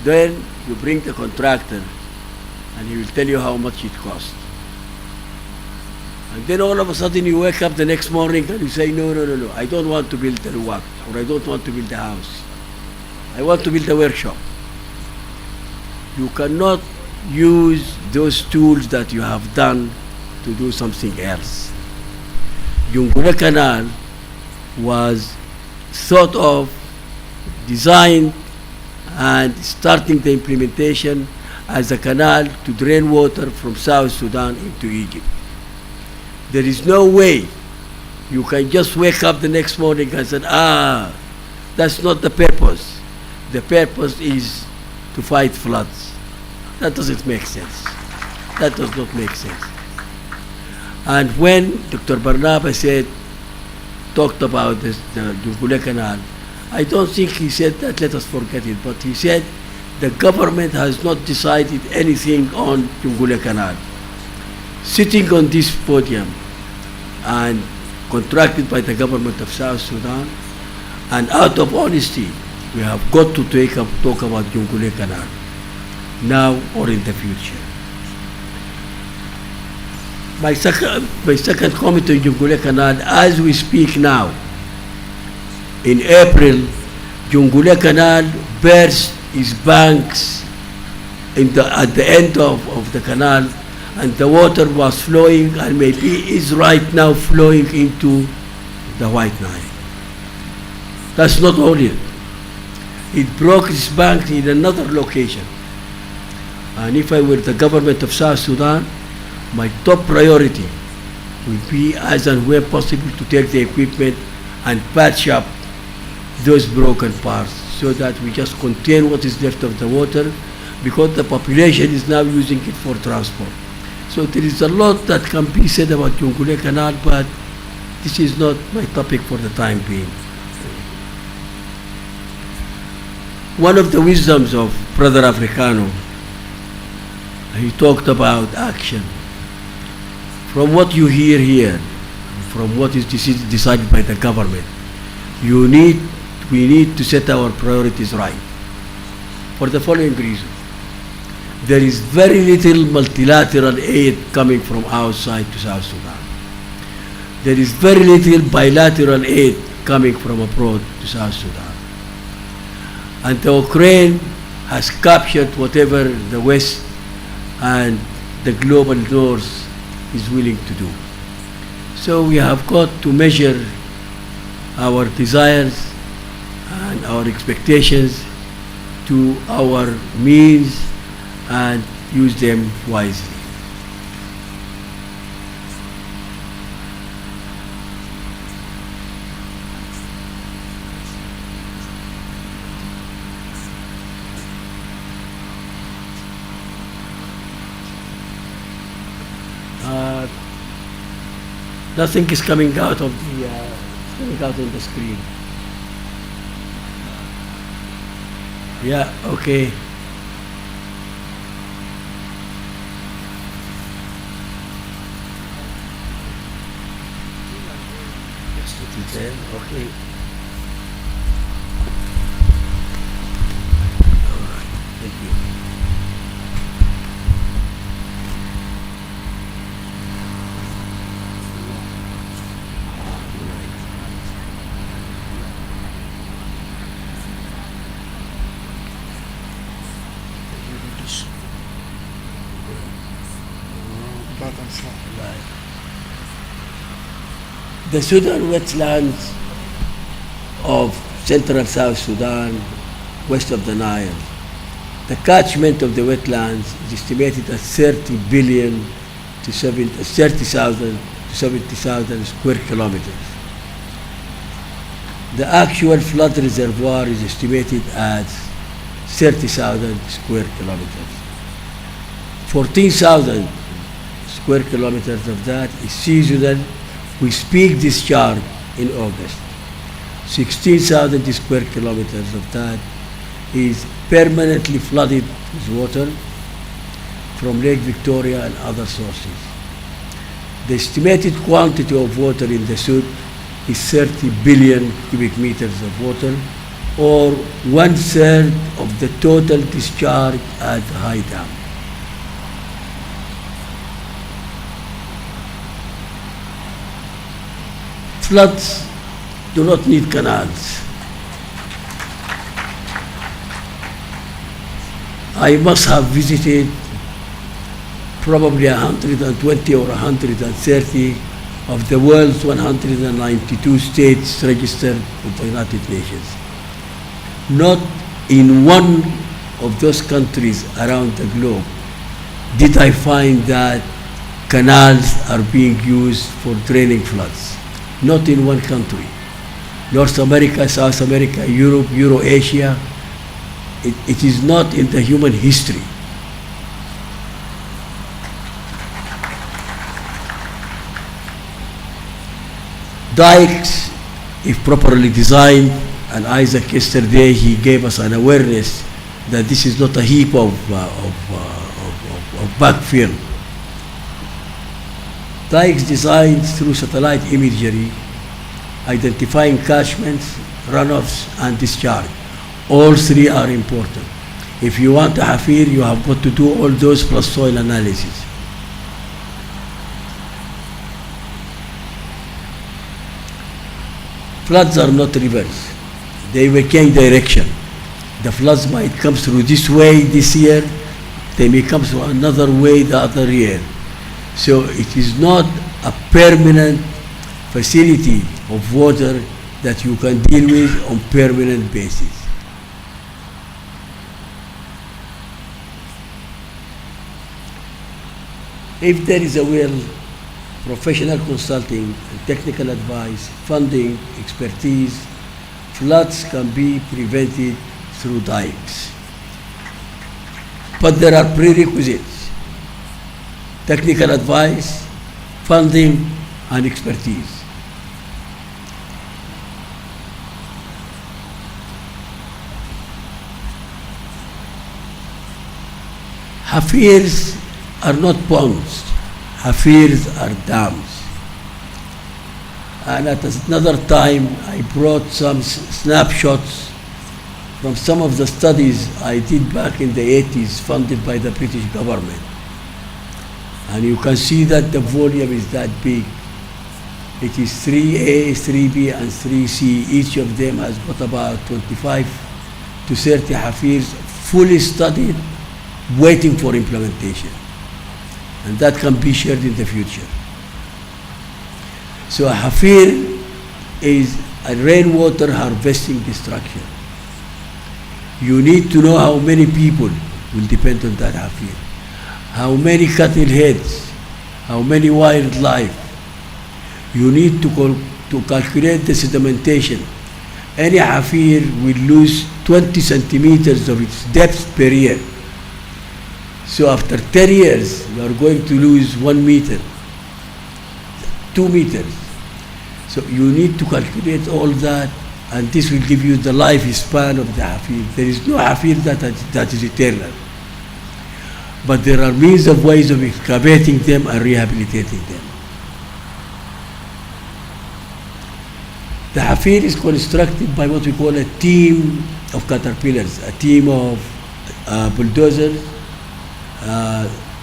Then you bring the contractor, and he will tell you how much it costs. And then all of a sudden you wake up the next morning and you say, no, I don't want to build the luwak, or I don't want to build a house. I want to build a workshop. You cannot use those tools that you have done to do something else. Jonglei Canal was thought of, designed, and starting the implementation as a canal to drain water from South Sudan into Egypt. There is no way you can just wake up the next morning and say, that's not the purpose. The purpose is to fight floods. That doesn't make sense. That does not make sense. And when Dr. Barnaba talked about the Jonglei Canal, I don't think he said that let us forget it, but he said the government has not decided anything on Jonglei Canal. Sitting on this podium and contracted by the government of South Sudan, and out of honesty, we have got to talk about Jonglei Canal, now or in the future. My second comment on Jonglei Canal, as we speak now, in April, Jonglei Canal burst its banks at the end of the canal, and the water was flowing, and maybe is right now flowing into the White Nile. That's not all it. It broke its bank in another location. And if I were the government of South Sudan, my top priority will be as and when possible to take the equipment and patch up those broken parts so that we just contain what is left of the water, because the population is now using it for transport. So there is a lot that can be said about Jonglei Canal, but this is not my topic for the time being. One of the wisdoms of Brother Africano, he talked about action. From what you hear here, from what is decided by the government, we need to set our priorities right. For the following reason. There is very little multilateral aid coming from outside to South Sudan. There is very little bilateral aid coming from abroad to South Sudan. And the Ukraine has captured whatever the West and the global North is willing to do. So we have got to measure our desires and our expectations to our means and use them wisely. Nothing is coming out of the screen. Yeah, okay. Just put it there, okay. All right, thank you. The Sudan wetlands of central South Sudan, west of the Nile, the catchment of the wetlands is estimated at 30 billion to 30,000 to 70,000 square kilometers. The actual flood reservoir is estimated at 30,000 square kilometers. 14,000 square kilometers of that is seasonal with peak discharge in August. 16,000 square kilometers of that is permanently flooded with water from Lake Victoria and other sources. The estimated quantity of water in the Sud is 30 billion cubic meters of water, or 1/3 of the total discharge at the high dam. Floods do not need canals. I must have visited probably 120 or 130 of the world's 192 states registered with the United Nations. Not in one of those countries around the globe did I find that canals are being used for draining floods. Not in one country. North America, South America, Europe, Eurasia, it is not in the human history. Dikes, if properly designed, and Isaac yesterday, he gave us an awareness that this is not a heap of backfill. Dikes designed through satellite imagery, identifying catchments, runoffs, and discharge. All three are important. If you want a hafir, you have got to do all those plus soil analysis. Floods are not rivers. They will change direction. The floods might come through this way this year, they may come through another way the other year. So it is not a permanent facility of water that you can deal with on permanent basis. If there is a will, professional consulting, technical advice, funding, expertise, floods can be prevented through dikes. But there are prerequisites: technical advice, funding, and expertise. Hafirs are not ponds, hafirs are dams. And at another time, I brought some snapshots from some of the studies I did back in the 80s, funded by the British government. And you can see that the volume is that big. It is 3A, 3B, and 3C. Each of them has got about 25 to 30 hafirs, fully studied, waiting for implementation. And that can be shared in the future. So a hafir is a rainwater harvesting structure. You need to know how many people will depend on that hafir, how many cattle heads, how many wildlife. You need to calculate the sedimentation. Any hafir will lose 20 centimeters of its depth per year. So after 10 years, you are going to lose 1 meter, 2 meters. So you need to calculate all that, and this will give you the lifespan of the hafir. There is no hafir that is eternal. But there are means of ways of excavating them and rehabilitating them. The hafir is constructed by what we call a team of caterpillars, a team of bulldozers,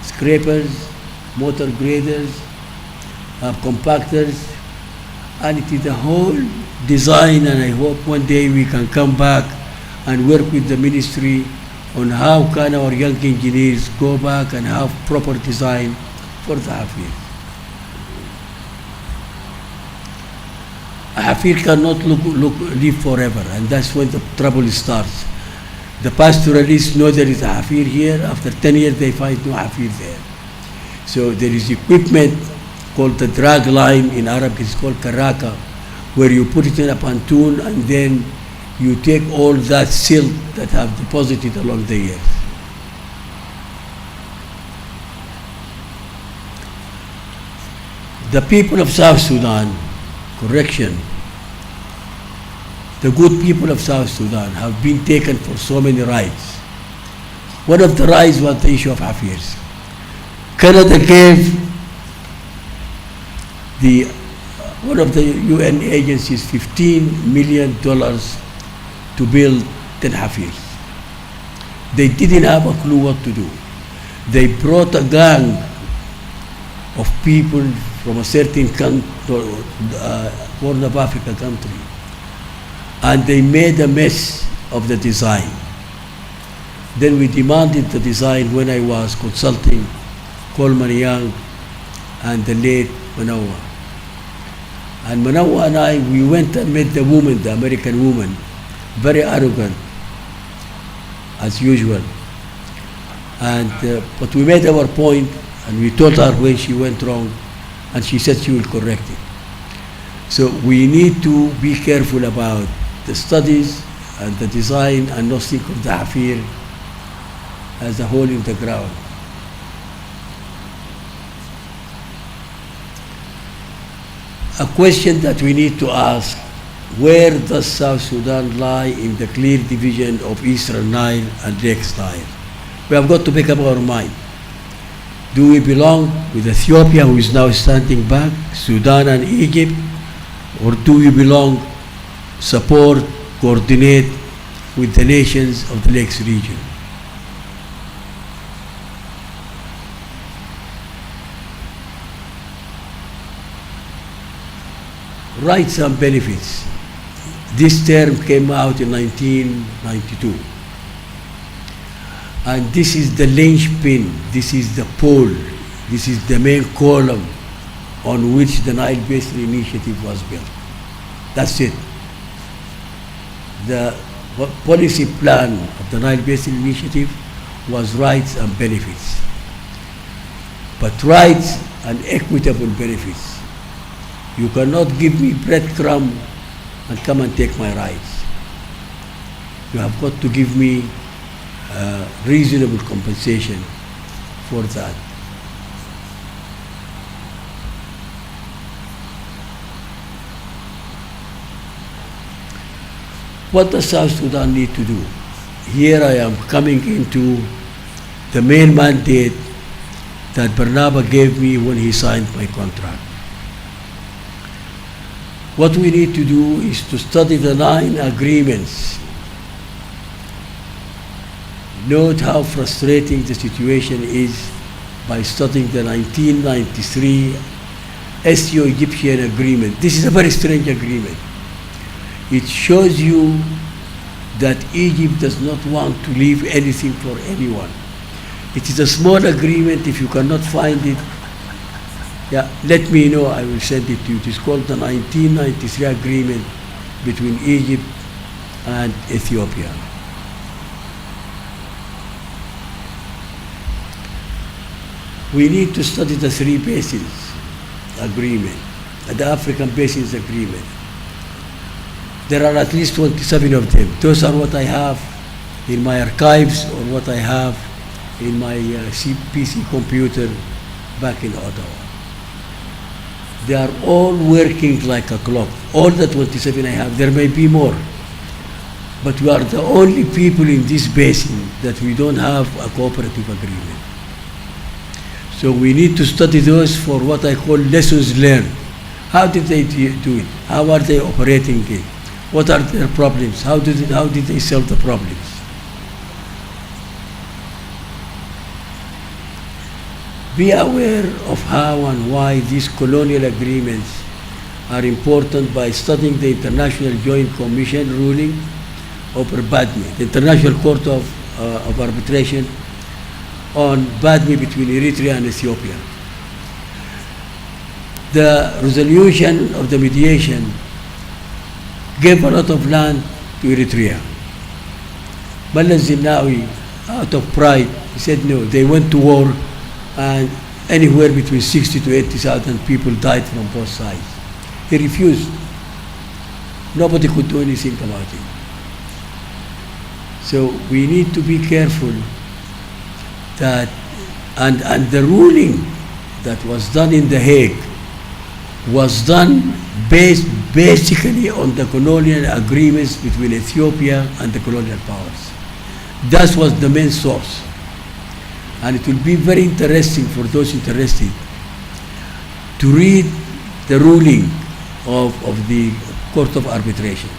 scrapers, motor graders, compactors, and it is a whole design, and I hope one day we can come back and work with the ministry on how can our young engineers go back and have proper design for the hafir. A hafir cannot live forever, and that's when the trouble starts. The pastoralists know there is a hafir here. After 10 years, they find no hafir there. So there is equipment called the drag line. In Arabic, it's called karaka, where you put it in a pontoon and then you take all that silt that have deposited along the years. The people of South Sudan, the good people of South Sudan have been taken for so many rides. One of the rides was the issue of hafirs. Canada gave one of the UN agencies $15 million to build 10 hafirs. They didn't have a clue what to do. They brought a gang of people from a certain Horn of Africa country, and they made a mess of the design. Then we demanded the design when I was consulting Coleman Young and the late Manawa. And Manawa and I, we went and met the woman, the American woman, very arrogant, as usual. And but we made our point, and we told her when she went wrong, and she said she will correct it. So we need to be careful about the studies and the design, and not think of the hafir as a hole in the ground. A question that we need to ask: where does South Sudan lie in the clear division of Eastern Nile and Lakes Nile? We have got to make up our mind. Do we belong with Ethiopia, who is now standing back, Sudan and Egypt, or do we belong, support, coordinate with the nations of the Lakes region? Rights and benefits. This term came out in 1992. And this is the linchpin, this is the pole, this is the main column on which the Nile Basin Initiative was built. That's it. The policy plan of the Nile Basin Initiative was rights and benefits. But rights and equitable benefits. You cannot give me breadcrumb and come and take my rights. You have got to give me reasonable compensation for that. What does South Sudan need to do? Here I am coming into the main mandate that Barnaba gave me when he signed my contract. What we need to do is to study the 9 agreements. Note how frustrating the situation is by studying the 1993 SWWNWRMI agreement. This is a very strange agreement. It shows you that Egypt does not want to leave anything for anyone. It is a small agreement. If you cannot find it, let me know, I will send it to you. It is called the 1993 agreement between Egypt and Ethiopia. We need to study the three basins agreement, the African Basins Agreement. There are at least 27 of them. Those are what I have in my archives or what I have in my PC computer back in Ottawa. They are all working like a clock. All the 27 I have, there may be more. But we are the only people in this basin that we don't have a cooperative agreement. So we need to study those for what I call lessons learned. How did they do it? How are they operating it? What are their problems? How did they solve the problems? Be aware of how and why these colonial agreements are important by studying the International Joint Commission ruling over Badme, the International Court of Arbitration on Badme between Eritrea and Ethiopia. The resolution of the mediation gave a lot of land to Eritrea. Malla Zenawi, out of pride, he said no. They went to war, and anywhere between 60 to 80,000 people died from both sides. He refused. Nobody could do anything about it. So we need to be careful that, and the ruling that was done in The Hague was done based basically on the colonial agreements between Ethiopia and the colonial powers. That was the main source. And it will be very interesting for those interested to read the ruling of the Court of Arbitration.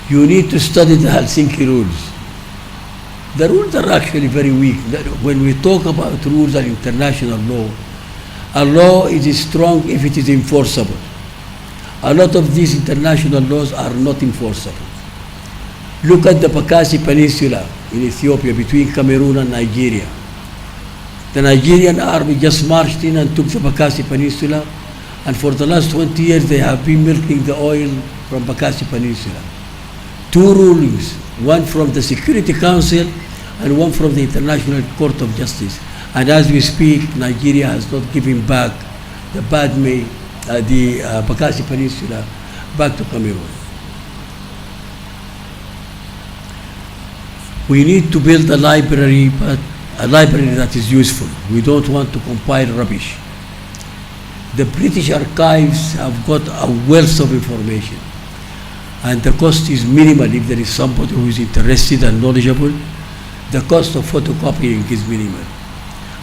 You need to study the Helsinki rules. The rules are actually very weak. When we talk about rules and international law, a law is strong if it is enforceable. A lot of these international laws are not enforceable. Look at the Bakassi Peninsula in Ethiopia between Cameroon and Nigeria. The Nigerian army just marched in and took the Bakassi Peninsula, and for the last 20 years they have been milking the oil from Bakassi Peninsula. Two rulings, one from the Security Council and one from the International Court of Justice. And as we speak, Nigeria has not given back the Badme, the Bakassi Peninsula back to Cameroon. We need to build a library, but a library that is useful. We don't want to compile rubbish. The British archives have got a wealth of information, and the cost is minimal if there is somebody who is interested and knowledgeable. The cost of photocopying is minimal.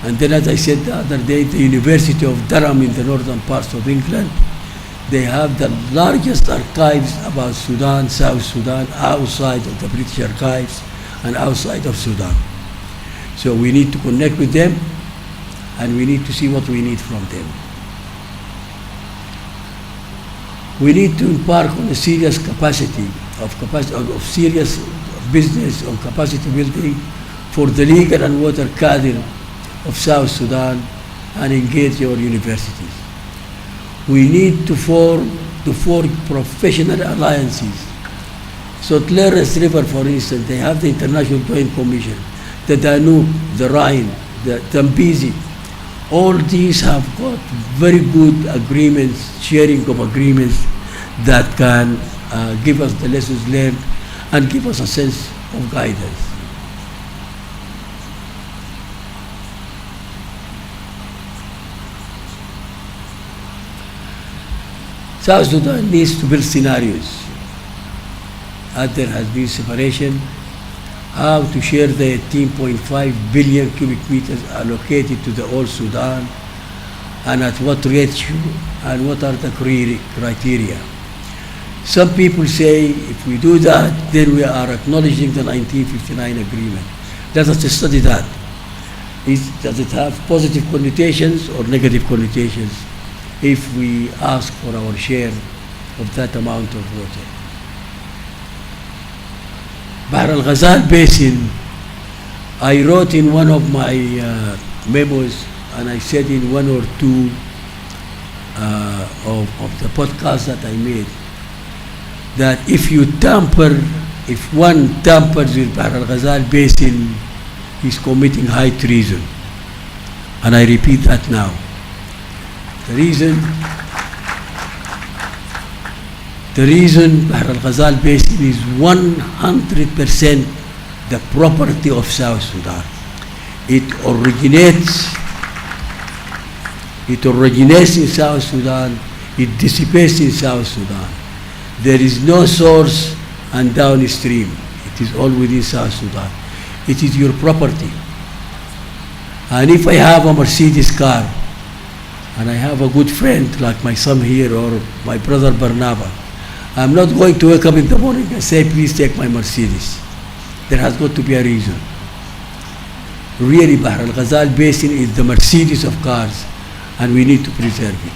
And then, as I said the other day, the University of Durham in the northern parts of England, they have the largest archives about Sudan, South Sudan, outside of the British archives and outside of Sudan. So we need to connect with them, and we need to see what we need from them. We need to embark on a serious capacity of serious business on capacity building for the legal and water cadre of South Sudan and engage our universities. We need to form professional alliances. So Clarence River, for instance, they have the International Joint Commission, the Danube, the Rhine, the Zambezi. All these have got very good agreements, sharing of agreements that can give us the lessons learned and give us a sense of guidance. South Sudan needs to build scenarios. As there has been separation, how to share the 18.5 billion cubic meters allocated to the old Sudan, and at what ratio, and what are the criteria. Some people say if we do that, then we are acknowledging the 1959 agreement. Let us study that. Does it have positive connotations or negative connotations if we ask for our share of that amount of water? Bahr al-Ghazal Basin, I wrote in one of my memos, and I said in one or two of the podcasts that I made, that if one tampers with Bahr al-Ghazal Basin, he's committing high treason. And I repeat that now. The reason Bahr al-Ghazal Basin is 100% the property of South Sudan. It originates in South Sudan, it dissipates in South Sudan. There is no source and downstream. It is all within South Sudan. It is your property. And if I have a Mercedes car, and I have a good friend like my son here or my brother Barnaba, I'm not going to wake up in the morning and say, please take my Mercedes. There has got to be a reason. Really, Bahr al-Ghazal Basin is the Mercedes of cars, and we need to preserve it.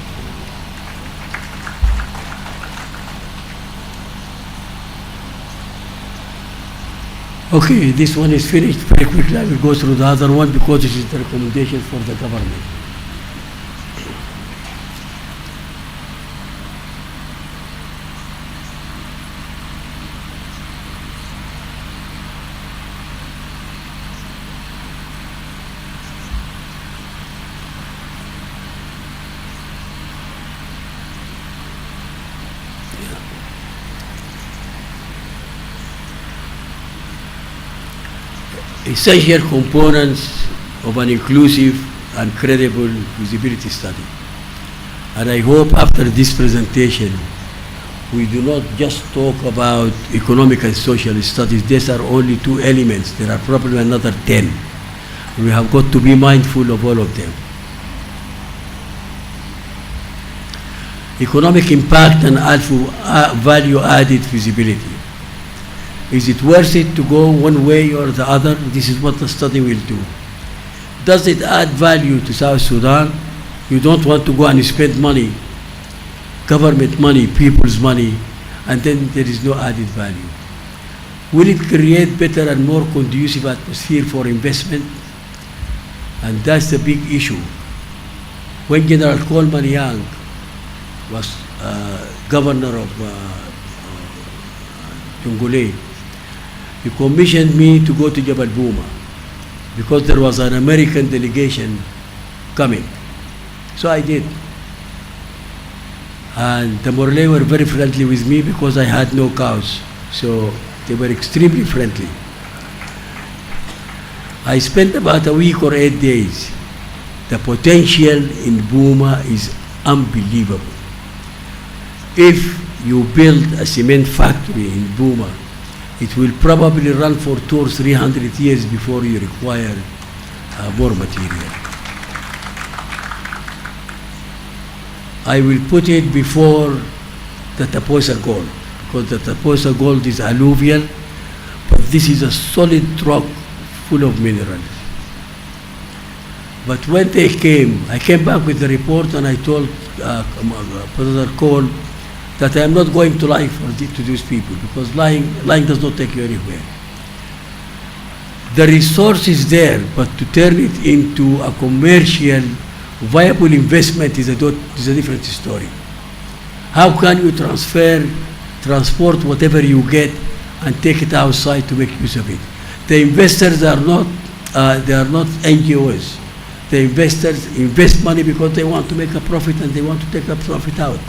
Okay, this one is finished very quickly. I will go through the other one because this is the recommendation for the government. Essential components of an inclusive and credible feasibility study. And I hope after this presentation, we do not just talk about economic and social studies. These are only two elements. There are probably another 10. We have got to be mindful of all of them. Economic impact and value added feasibility. Is it worth it to go one way or the other? This is what the study will do. Does it add value to South Sudan? You don't want to go and spend money, government money, people's money, and then there is no added value. Will it create better and more conducive atmosphere for investment? And that's the big issue. When General Coleman Young was governor of Jungule, he commissioned me to go to Jabal Buma because there was an American delegation coming. So I did. And the Morley were very friendly with me because I had no cows. So they were extremely friendly. I spent about a week or 8 days. The potential in Buma is unbelievable. If you build a cement factory in Buma, it will probably run for 200 or 300 years before you require more material. I will put it before the Taposa Gold, because the Taposa Gold is alluvial, but this is a solid rock full of minerals. But when they came, I came back with the report and I told Professor Cole that I am not going to lie to these people, because lying does not take you anywhere. The resource is there, but to turn it into a commercial, viable investment is a different story. How can you transport whatever you get and take it outside to make use of it? The investors are not NGOs. The investors invest money because they want to make a profit and they want to take a profit out.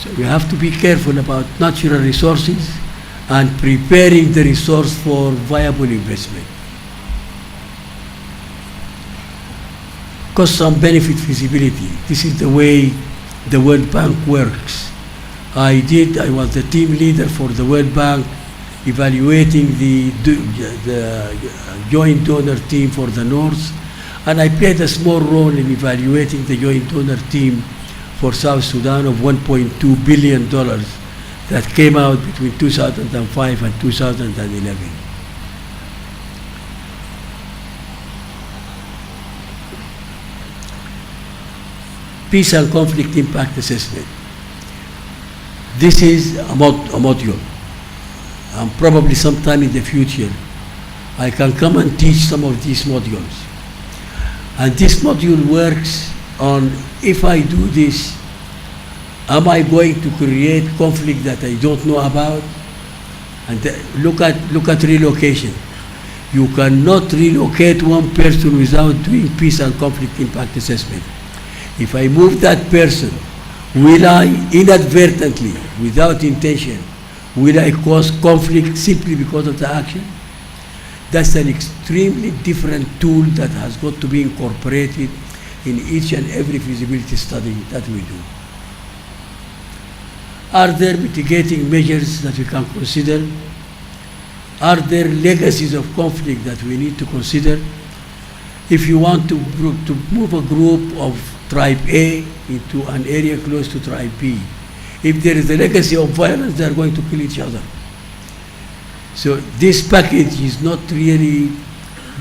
So we have to be careful about natural resources and preparing the resource for viable investment. Cost and benefit feasibility. This is the way the World Bank works. I was the team leader for the World Bank, evaluating the joint donor team for the North, and I played a small role in evaluating the joint donor team for South Sudan of $1.2 billion that came out between 2005 and 2011. Peace and conflict impact assessment. This is a module, and probably sometime in the future I can come and teach some of these modules. And this module works on, if I do this, am I going to create conflict that I don't know about? And look at relocation. You cannot relocate one person without doing peace and conflict impact assessment. If I move that person, will I inadvertently, without intention, will I cause conflict simply because of the action? That's an extremely different tool that has got to be incorporated in each and every feasibility study that we do. Are there mitigating measures that we can consider? Are there legacies of conflict that we need to consider? If you want to move a group of tribe A into an area close to tribe B, if there is a legacy of violence, they are going to kill each other. So this package is not really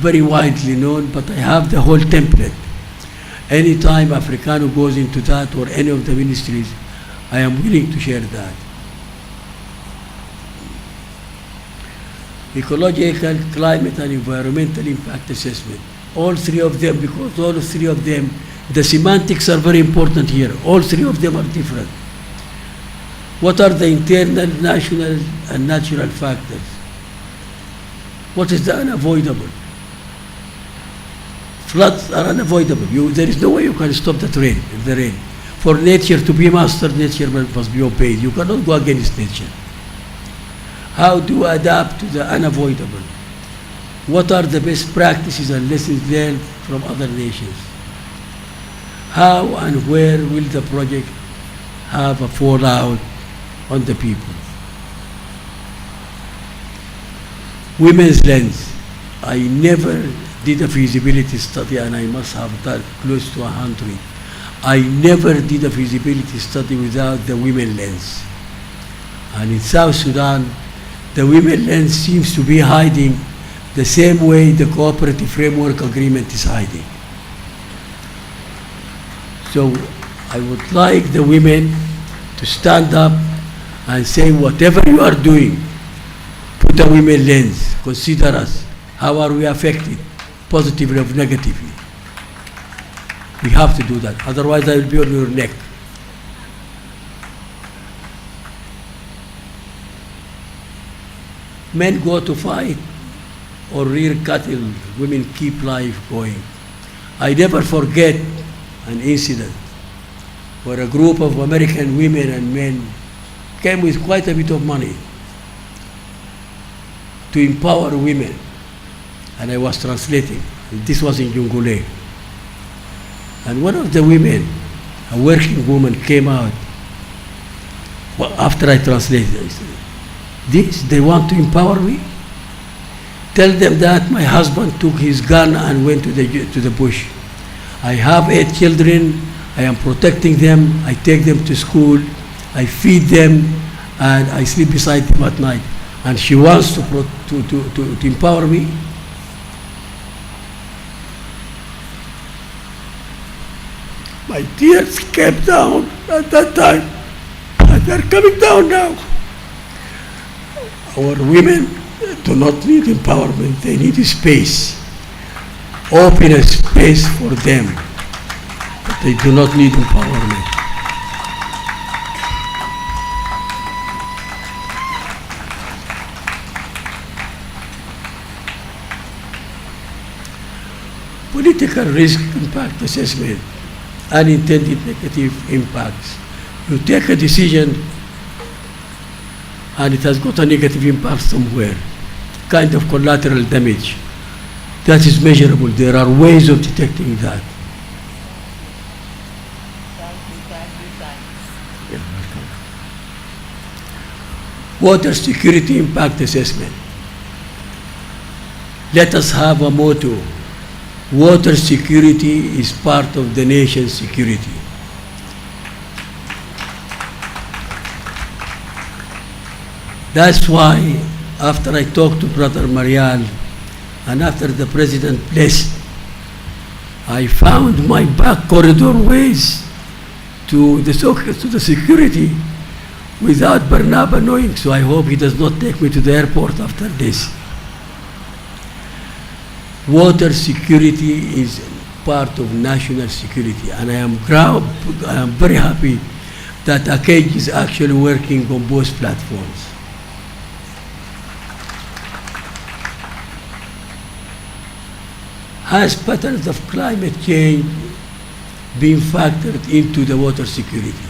very widely known, but I have the whole template. Anytime Africano goes into that or any of the ministries, I am willing to share that. Ecological, climate, and environmental impact assessment. All three of them, because all three of them, the semantics are very important here. All three of them are different. What are the internal, national, and natural factors? What is the unavoidable? Floods are unavoidable. There is no way you can stop the rain. For nature to be mastered, nature must be obeyed. You cannot go against nature. How do you adapt to the unavoidable? What are the best practices and lessons learned from other nations? How and where will the project have a fallout on the people? Women's lens. I never did a feasibility study, and I must have done close to 100. I never did a feasibility study without the women lens. And in South Sudan, the women lens seems to be hiding the same way the cooperative framework agreement is hiding. So I would like the women to stand up and say, whatever you are doing, put a women lens, consider us. How are we affected, positively or negatively? We have to do that, otherwise I will be on your neck. Men go to fight or rear cattle, women keep life going. I never forget an incident where a group of American women and men came with quite a bit of money to empower women, and I was translating. This was in Jungule. And one of the women, a working woman, came out. Well, after I translated, I said, they want to empower me? Tell them that my husband took his gun and went to the bush. I have 8 children, I am protecting them, I take them to school, I feed them, and I sleep beside them at night. And she wants to empower me? My tears came down at that time, and they're coming down now. Our women do not need empowerment, they need a space. Open a space for them, but they do not need empowerment. Political risk impact assessment, unintended negative impacts. You take a decision and it has got a negative impact somewhere, kind of collateral damage. That is measurable. There are ways of detecting that. Water security impact assessment. Let us have a motto. Water security is part of the nation's security. That's why, after I talked to Brother Marial, and after the President blessed, I found my back corridor ways to the security without Barnaba knowing. So I hope he does not take me to the airport after this. Water security is part of national security, and I am proud, I am very happy that ACAGE is actually working on both platforms. Has patterns of climate change been factored into the water security?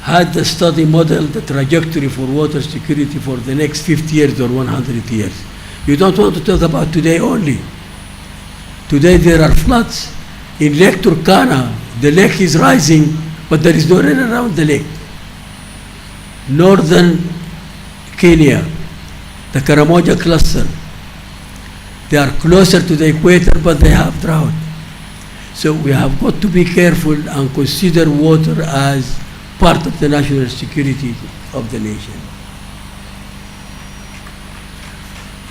Had the study modeled the trajectory for water security for the next 50 years or 100 years? You don't want to talk about today only. Today there are floods. In Lake Turkana, the lake is rising, but there is no rain around the lake. Northern Kenya, the Karamoja cluster, they are closer to the equator, but they have drought. So we have got to be careful and consider water as part of the national security of the nation.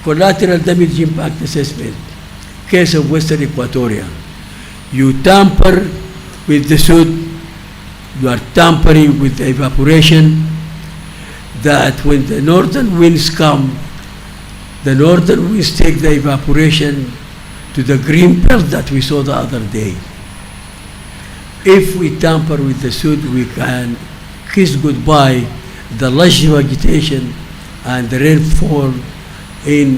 Collateral damage impact assessment. Case of Western Equatoria. You tamper with the sod, you are tampering with the evaporation, that when the northern winds come, the northern winds take the evaporation to the green belt that we saw the other day. If we tamper with the sod, we can kiss goodbye the lush vegetation and the rainfall in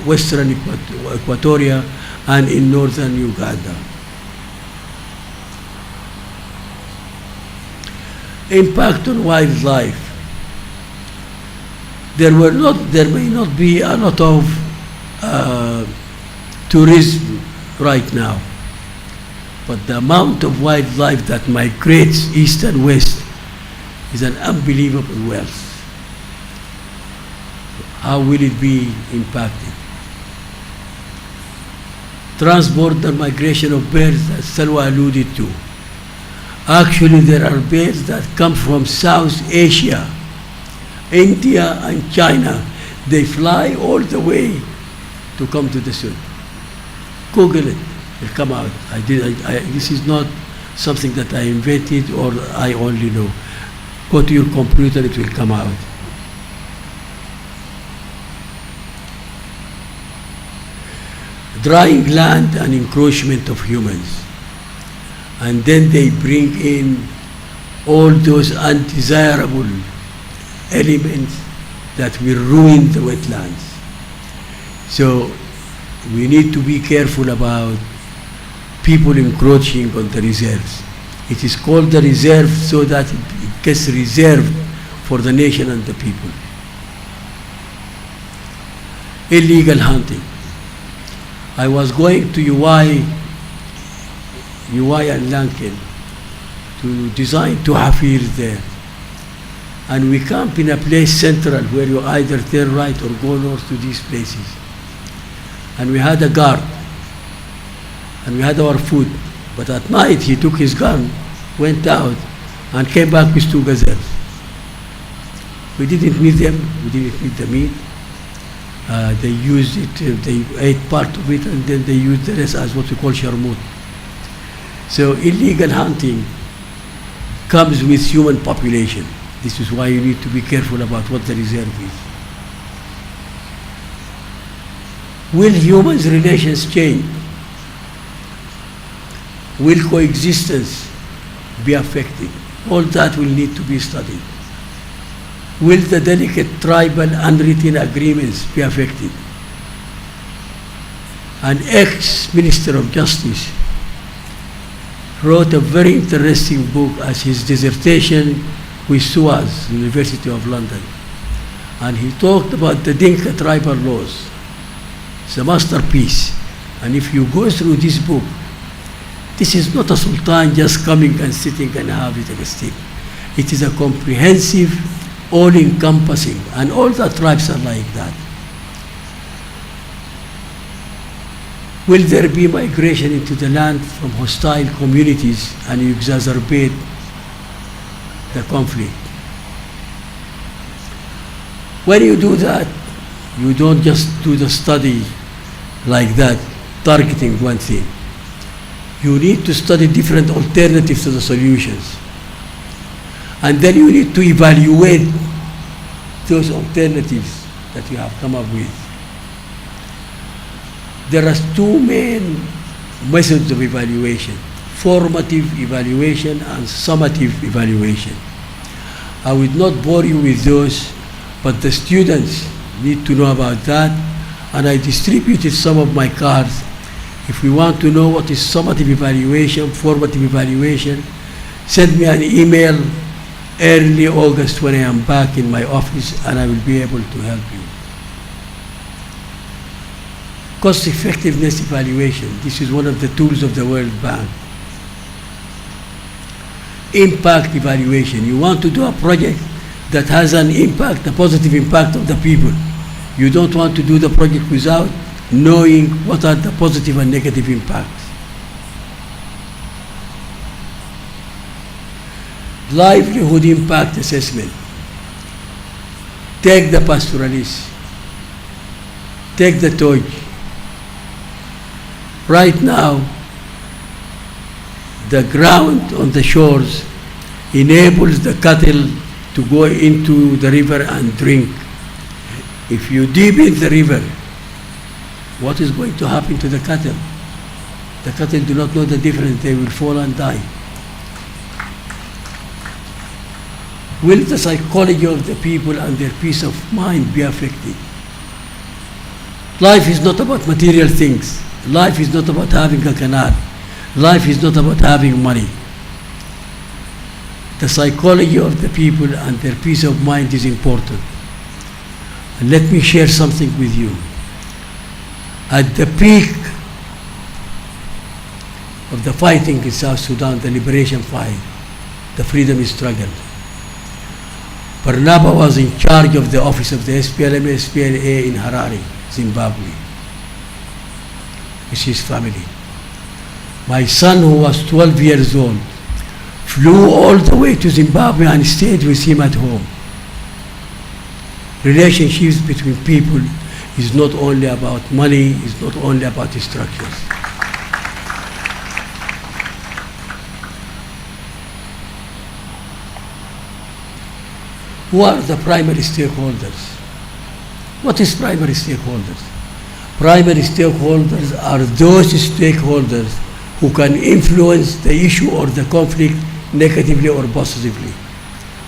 Western Equatoria and in northern Uganda. Impact on wildlife. There may not be a lot of tourism right now, but the amount of wildlife that migrates east and west is an unbelievable wealth. How will it be impacted? Transborder migration of birds that Salwa alluded to. Actually, there are birds that come from South Asia, India and China. They fly all the way to come to the sun. Google it, it'll come out. This is not something that I invented or I only know. Go to your computer, it will come out. Drying land and encroachment of humans. And then they bring in all those undesirable elements that will ruin the wetlands. So we need to be careful about people encroaching on the reserves. It is called the reserve so that it gets reserved for the nation and the people. Illegal hunting. I was going to UI and Lankan to design 2 hafirs there. And we camp in a place central where you either turn right or go north to these places. And we had a guard. And we had our food. But at night he took his gun, went out, and came back with 2 gazelles. We didn't meet them, we didn't eat the meat. They used it, they ate part of it, and then they used the rest as what we call sharmut. So illegal hunting comes with human population. This is why you need to be careful about what the reserve is. Will humans' relations change? Will coexistence be affected? All that will need to be studied. Will the delicate tribal unwritten agreements be affected? An ex-Minister of Justice wrote a very interesting book as his dissertation with SWWS, University of London. And he talked about the Dinka tribal laws. It's a masterpiece. And if you go through this book, this is not a sultan just coming and sitting and having a stick. It is a comprehensive, all-encompassing, and all the tribes are like that. Will there be migration into the land from hostile communities and exacerbate the conflict? When you do that, you don't just do the study like that, targeting one thing. You need to study different alternatives to the solutions. And then you need to evaluate those alternatives that you have come up with. There are two main methods of evaluation: formative evaluation and summative evaluation. I will not bore you with those, but the students need to know about that, and I distributed some of my cards. If you want to know what is summative evaluation, formative evaluation, send me an email early August when I am back in my office, and I will be able to help you. Cost effectiveness evaluation. This is one of the tools of the World Bank. Impact evaluation. You want to do a project that has an impact, a positive impact on the people. You don't want to do the project without knowing what are the positive and negative impacts. Livelihood impact assessment. Take the pastoralists, take the Toj. Right now, the ground on the shores enables the cattle to go into the river and drink. If you deepen the river, what is going to happen to the cattle? The cattle do not know the difference, they will fall and die. Will the psychology of the people and their peace of mind be affected? Life is not about material things. Life is not about having a canal. Life is not about having money. The psychology of the people and their peace of mind is important. And let me share something with you. At the peak of the fighting in South Sudan, the liberation fight, the freedom struggle, Barnaba was in charge of the office of the SPLA in Harare, Zimbabwe, with his family. My son, who was 12 years old, flew all the way to Zimbabwe and stayed with him at home. Relationships between people is not only about money, is not only about structures. Who are the primary stakeholders? What is primary stakeholders? Primary stakeholders are those stakeholders who can influence the issue or the conflict negatively or positively.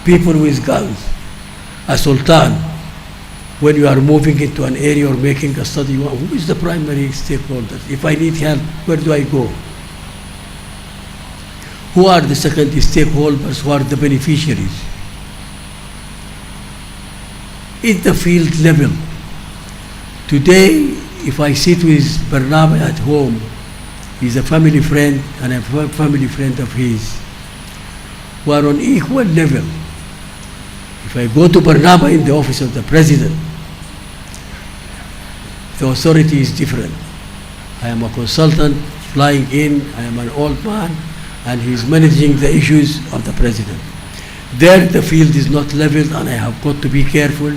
People with guns, a sultan, when you are moving into an area or making a study, who is the primary stakeholder? If I need help, where do I go? Who are the secondary stakeholders? Who are the beneficiaries? In the field level, today, if I sit with Barnaba at home, he's a family friend and I'm a family friend of his. We are on equal level. If I go to Barnaba in the office of the president, the authority is different. I am a consultant flying in, I am an old man, and he's managing the issues of the president. There the field is not leveled and I have got to be careful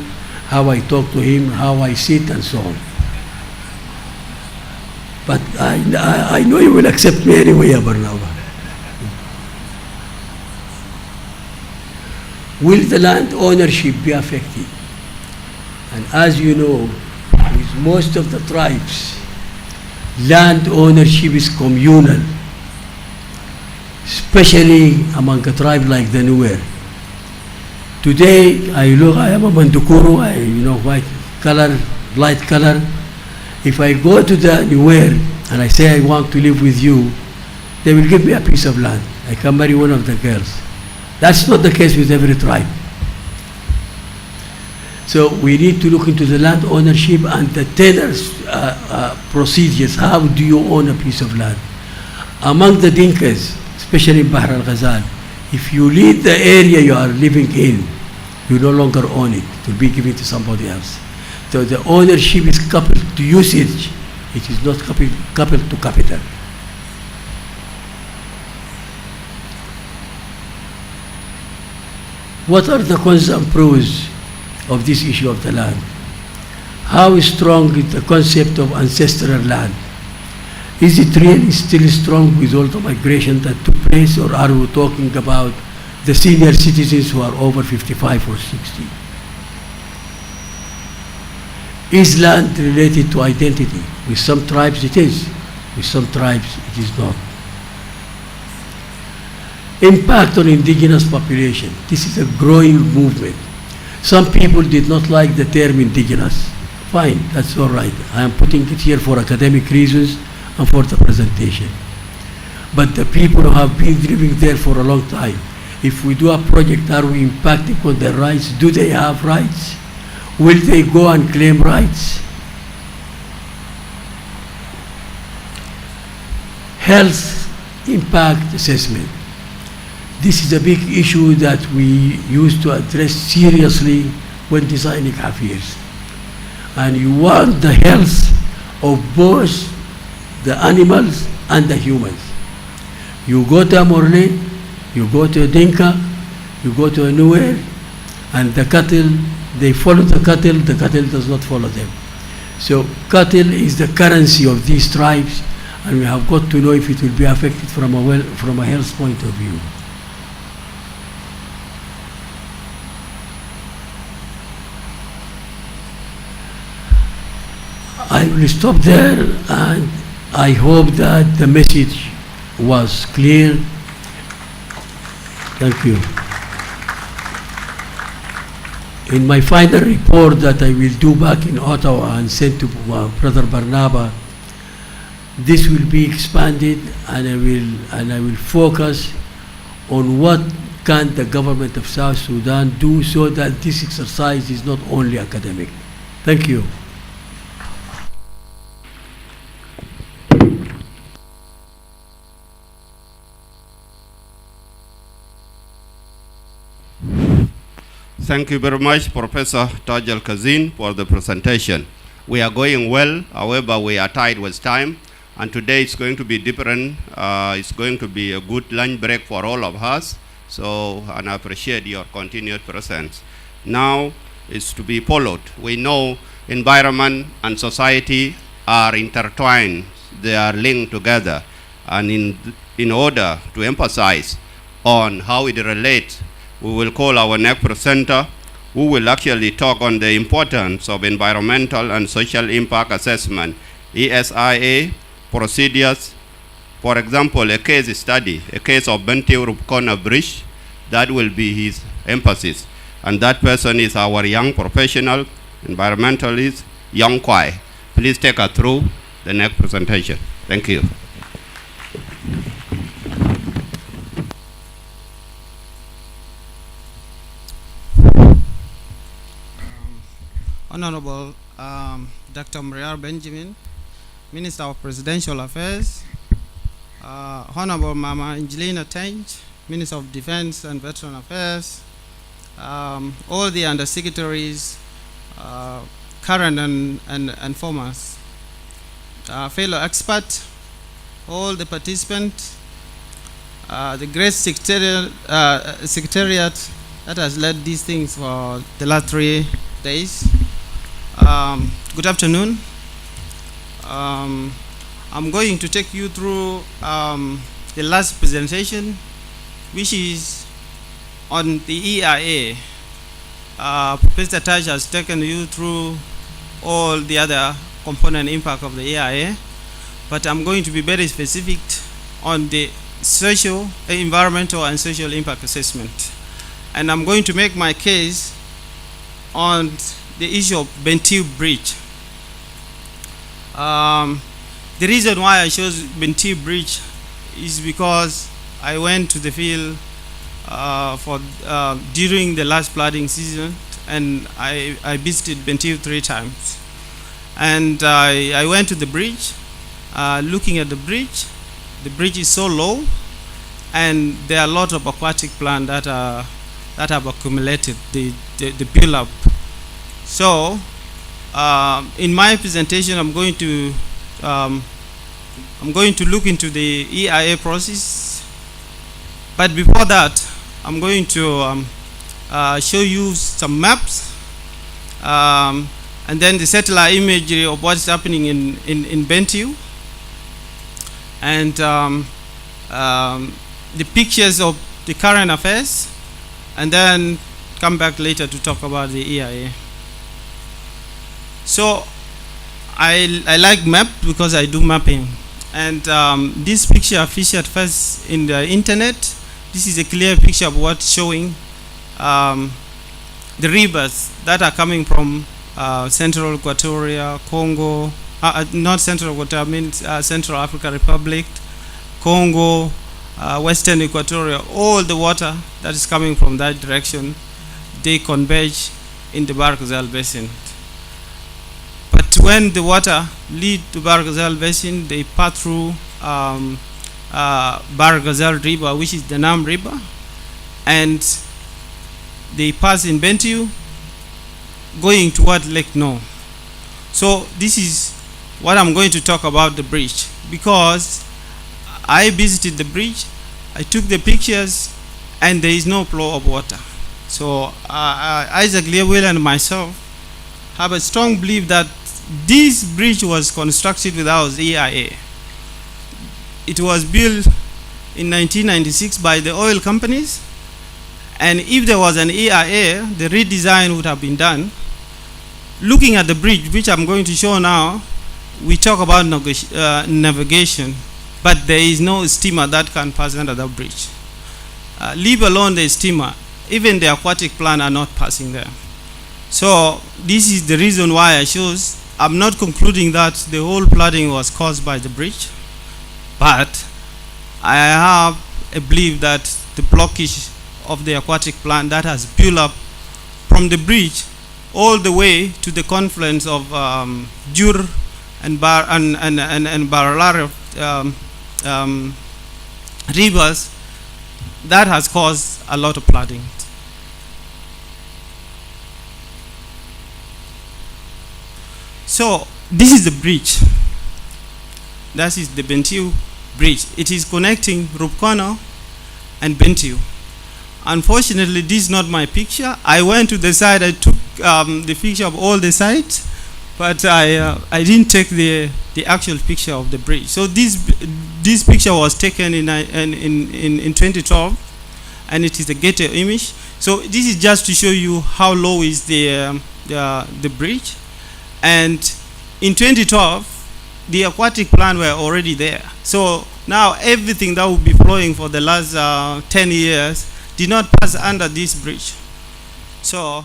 how I talk to him, how I sit and so on. But I know you will accept me anyway, Barnaba. Will the land ownership be affected? And as you know, with most of the tribes, land ownership is communal, especially among a tribe like the Nuer. Today, I am a Mandukuru, white color, light color. If I go to the Nuer and I say I want to live with you, they will give me a piece of land. I can marry one of the girls. That's not the case with every tribe. So we need to look into the land ownership and the tenors procedures. How do you own a piece of land? Among the Dinkas, especially in Bahr al-Ghazal, if you leave the area you are living in, you no longer own it. It will be given to somebody else. So the ownership is coupled to usage. It is not coupled to capital. What are the cons and pros of this issue of the land? How strong is the concept of ancestral land? Is it really still strong with all the migration that took place, or are we talking about the senior citizens who are over 55 or 60? Is land related to identity? With some tribes it is, with some tribes it is not. Impact on indigenous population. This is a growing movement. Some people did not like the term indigenous. Fine, that's all right. I am putting it here for academic reasons and for the presentation. But the people who have been living there for a long time, if we do a project, are we impacting on their rights? Do they have rights? Will they go and claim rights? Health impact assessment. This is a big issue that we used to address seriously when designing affairs. And you want the health of both the animals and the humans. You go to a Morley, you go to a Dinka, you go to a Nuer, and the cattle, they follow the cattle does not follow them. So cattle is the currency of these tribes, and we have got to know if it will be affected from a health point of view. I will stop there, and I hope that the message was clear. Thank you. In my final report that I will do back in Ottawa and send to Brother Barnaba, this will be expanded, and I will focus on what can the government of South Sudan do so that this exercise is not only academic. Thank you. Thank you very much, Professor Taj Al-Kazin, for the presentation. We are going well, however, we are tight with time, and today it's going to be different. It's going to be a good lunch break for all of us, and I appreciate your continued presence. Now is to be followed. We know environment and society are intertwined, they are linked together, and in order to emphasize on how it relates, we will call our next presenter, who will actually talk on the importance of environmental and social impact assessment, ESIA procedures. For example, a case study, a case of Bentiu Rubicon Bridge, that will be his emphasis. And that person is our young professional, environmentalist, Young Kwai. Please take us through the next presentation. Thank you. Honorable Dr. Mriar Benjamin, Minister of Presidential Affairs, Honorable Mama Angelina Tench, Minister of Defense and Veteran Affairs, all the undersecretaries, current and former, fellow experts, all the participants, the great secretariat that has led these things for the last 3 days. Good afternoon. I'm going to take you through the last presentation, which is on the EIA. Professor Taj has taken you through all the other component impact of the EIA, but I'm going to be very specific on the social, environmental and social impact assessment. And I'm going to make my case on the issue of Bentiu Bridge. The reason why I chose Bentiu Bridge is because I went to the field during the last flooding season, and I visited Bentiu 3 times. And I went to the bridge, looking at the bridge. The bridge is so low, and there are a lot of aquatic plants that have accumulated, the build-up. So, in my presentation, I'm going to look into the EIA process. But before that, I'm going to show you some maps, and then the satellite imagery of what's happening in Bentiu, and the pictures of the current affairs, and then come back later to talk about the EIA. So I like map because I do mapping. And this picture featured first in the internet. This is a clear picture of what's showing the rivers that are coming from Central Equatoria, Congo, not Central Equatoria, I mean Central African Republic, Congo, Western Equatoria, all the water that is coming from that direction, they converge in the Bahr Ghazal Basin. But when the water lead to Bahr Ghazal Basin, they pass through Bahr Ghazal River, which is the Nam River, and they pass in Bentiu, going toward Lake No. So this is what I'm going to talk about the bridge, because I visited the bridge, I took the pictures, and there is no flow of water. So Isaac Leawell and myself have a strong belief that this bridge was constructed without EIA. It was built in 1996 by the oil companies, and if there was an EIA, the redesign would have been done. Looking at the bridge, which I'm going to show now, we talk about navigation, but there is no steamer that can pass under that bridge. Leave alone the steamer, even the aquatic plant are not passing there. So this is the reason why I chose. I'm not concluding that the whole flooding was caused by the bridge, but I have a belief that the blockage of the aquatic plant that has built up from the bridge all the way to the confluence of Jur and Baralar rivers, that has caused a lot of flooding. So this is the bridge. That is the Bentiu bridge. It is connecting Rupkono and Bentiu. Unfortunately, this is not my picture. I went to the site, I took the picture of all the sites, but I didn't take the actual picture of the bridge. So this picture was taken in 2012, and it is a ghetto image. So this is just to show you how low is the bridge. And in 2012, the aquatic plant were already there. So now everything that will be flowing for the last 10 years did not pass under this bridge. So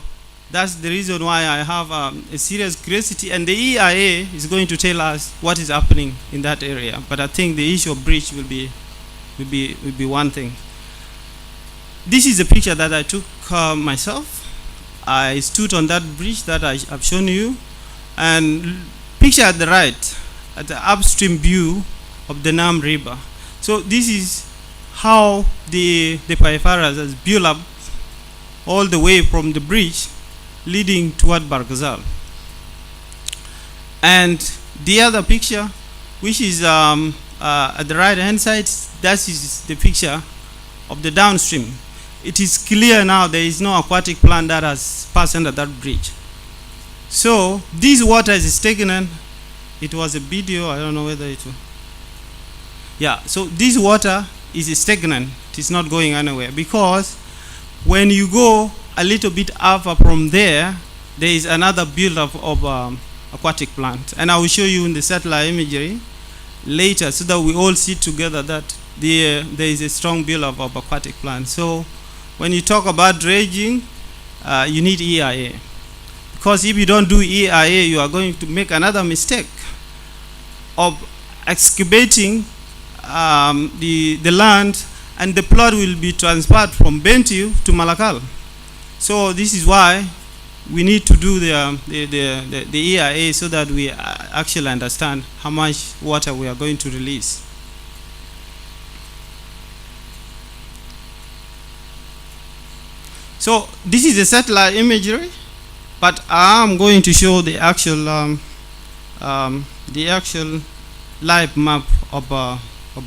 that's the reason why I have a serious curiosity, and the EIA is going to tell us what is happening in that area. But I think the issue of bridge will be one thing. This is a picture that I took myself. I stood on that bridge that I've shown you, and picture at the right, at the upstream view of the Nam River. So this is how the Paifaras has built up all the way from the bridge leading toward Bahr Ghazal. And the other picture, which is at the right hand side, that is the picture of the downstream. It is clear now there is no aquatic plant that has passed under that bridge. So this water is stagnant. It was a video, I don't know whether it will. Yeah, so this water is stagnant. It is not going anywhere, because when you go a little bit up from there, there is another build-up of aquatic plant. And I will show you in the satellite imagery later, so that we all see together that there is a strong build-up of aquatic plant. So when you talk about dredging, you need EIA. Because if you don't do EIA, you are going to make another mistake of excavating the land, and the plot will be transferred from Bentiu to Malakal. So this is why we need to do the EIA, so that we actually understand how much water we are going to release. So this is the satellite imagery, but I'm going to show the actual live map of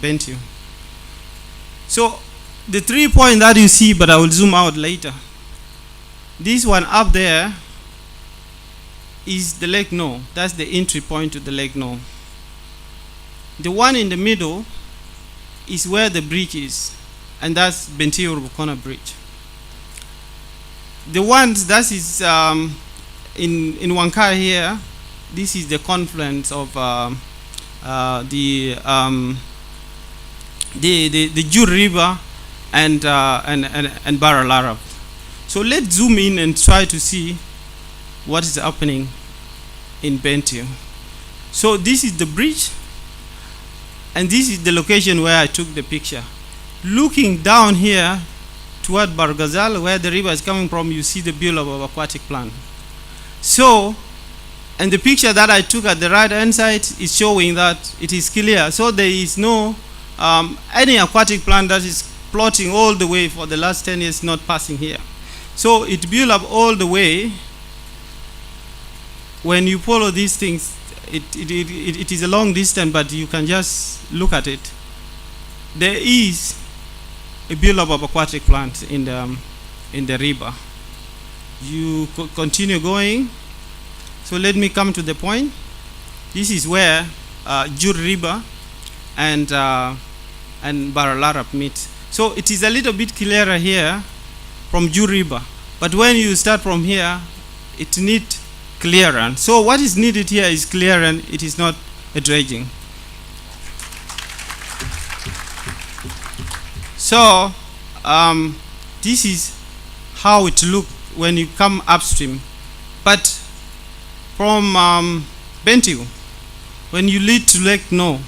Bentiu. So the 3 points that you see, but I will zoom out later. This one up there is the Lake No. That's the entry point to the Lake No. The one in the middle is where the bridge is, and that's Bentiu Rubukona Bridge. The ones that is in Wankar here, this is the confluence of the Jur River and Barra Larab. So let's zoom in and try to see what is happening in Bentiu. So this is the bridge, and this is the location where I took the picture. Looking down here toward Barghazal, where the river is coming from, you see the buildup of aquatic plant. So, and the picture that I took at the right hand side is showing that it is clear. So there is no any aquatic plant that is plotting all the way for the last 10 years not passing here. So it built up all the way. When you follow these things, it is a long distance, but you can just look at it. There is a buildup of aquatic plants in the river. You continue going. So let me come to the point. This is where Jur River and Barra Larab meet. So it is a little bit clearer here from Jur River, but when you start from here, it needs clearance. So what is needed here is clearance. It is not a dredging. So this is how it looks when you come upstream. But from Bentiu, when you lead to Lake No,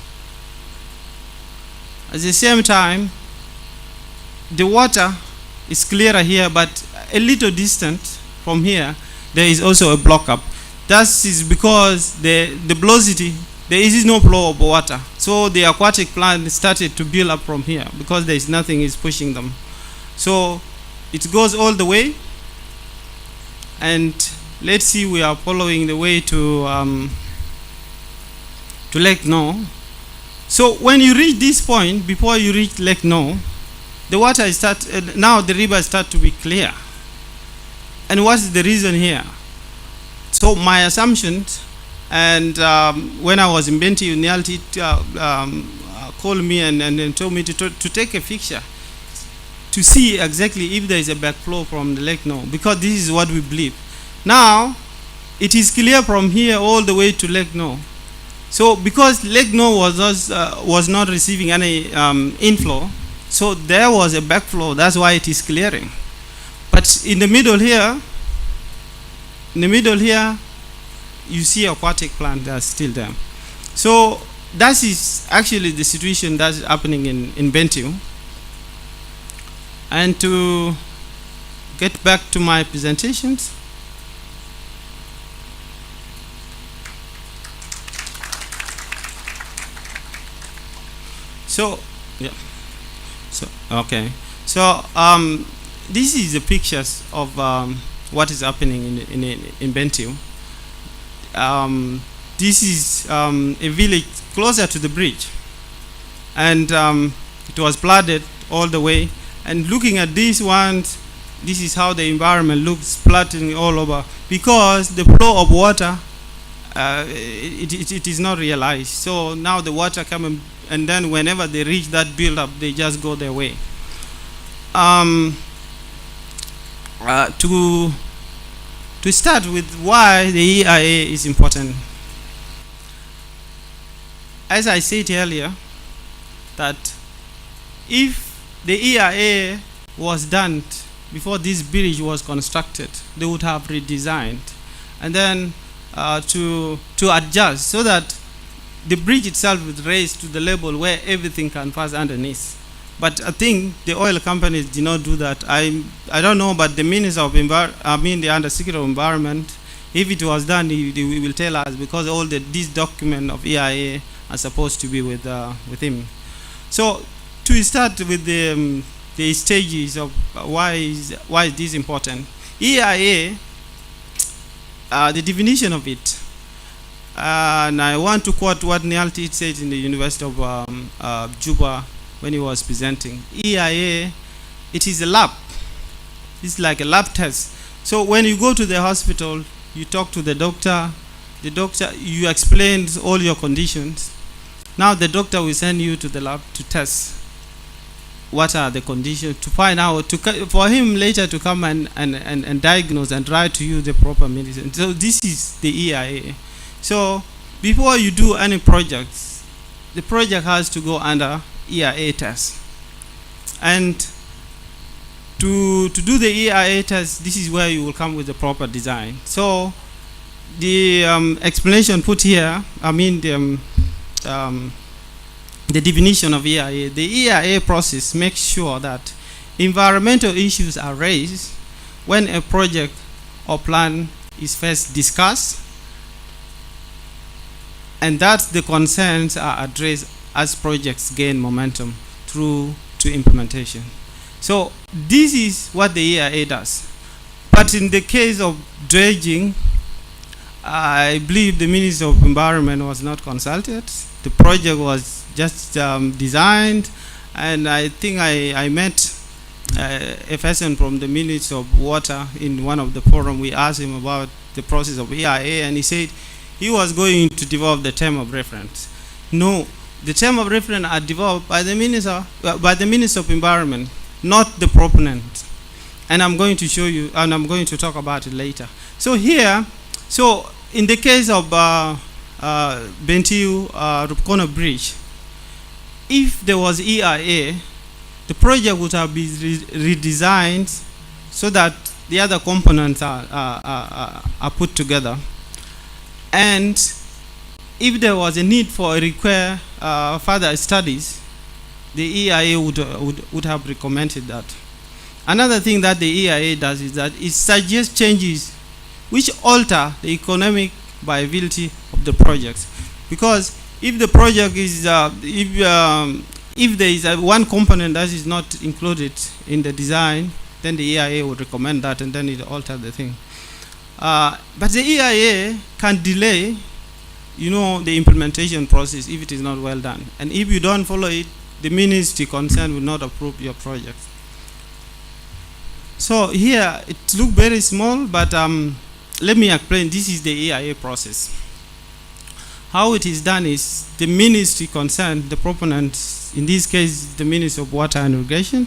at the same time, the water is clearer here, but a little distant from here, there is also a block up. That is because the velocity, there is no flow of water. So the aquatic plant started to build up from here because there is nothing is pushing them. So it goes all the way, and let's see, we are following the way to Lake No. So when you reach this point, before you reach Lake No, the water is now the river start to be clear. And what is the reason here? So my assumptions, and when I was in Bentiu, Nialti called me and told me to take a picture to see exactly if there is a backflow from the Lake No, because this is what we believe. Now, it is clear from here all the way to Lake No. So because Lake No was not receiving any inflow, so there was a backflow. That's why it is clearing. But in the middle here, you see aquatic plant that's still there. So that is actually the situation that's happening in Bentiu. And to get back to my presentations, so yeah, so okay, so this is the pictures of what is happening in Bentiu. This is a village closer to the bridge, and it was flooded all the way. And looking at these ones, this is how the environment looks, flooding all over, because the flow of water, it is not realized. So now the water coming, and then whenever they reach that build-up, they just go their way. To start with why the EIA is important. As I said earlier, that if the EIA was done before this bridge was constructed, they would have redesigned, and then to adjust so that the bridge itself would raise to the level where everything can pass underneath. But I think the oil companies did not do that. I don't know, but the Minister of the Undersecretary of Environment, if it was done, he will tell us, because all these documents of EIA are supposed to be with him. So to start with the stages of why is this important. EIA, the definition of it, and I want to quote what Nialti said in the University of Juba when he was presenting. EIA, it is a lab. It's like a lab test. So when you go to the hospital, you talk to the doctor, you explain all your conditions. Now the doctor will send you to the lab to test what are the conditions, to find out, for him later to come and diagnose and write to you the proper medicine. So this is the EIA. So before you do any projects, the project has to go under EIA test. And to do the EIA test, this is where you will come with the proper design. So the explanation put here, I mean the definition of EIA. The EIA process makes sure that environmental issues are raised when a project or plan is first discussed, and that the concerns are addressed as projects gain momentum through to implementation. So this is what the EIA does. But in the case of dredging, I believe the Minister of Environment was not consulted. The project was just designed, and I think I met a person from the Ministry of Water in one of the forum. We asked him about the process of EIA, and he said he was going to develop the term of reference. No, the term of reference are developed by the Minister of Environment, not the proponent. And I'm going to show you, and I'm going to talk about it later. So here, so in the case of Bentiu Rupkona Bridge, if there was EIA, the project would have been redesigned so that the other components are put together. And if there was a need for require further studies, the EIA would have recommended that. Another thing that the EIA does is that it suggests changes which alter the economic viability of the projects. Because if the project is, if there is one component that is not included in the design, then the EIA would recommend that, and then it alters the thing. But the EIA can delay, the implementation process if it is not well done. And if you don't follow it, the ministry concerned will not approve your project. So here, it looks very small, but let me explain. This is the EIA process. How it is done is the ministry concerned, the proponents, in this case, the Ministry of Water and Irrigation,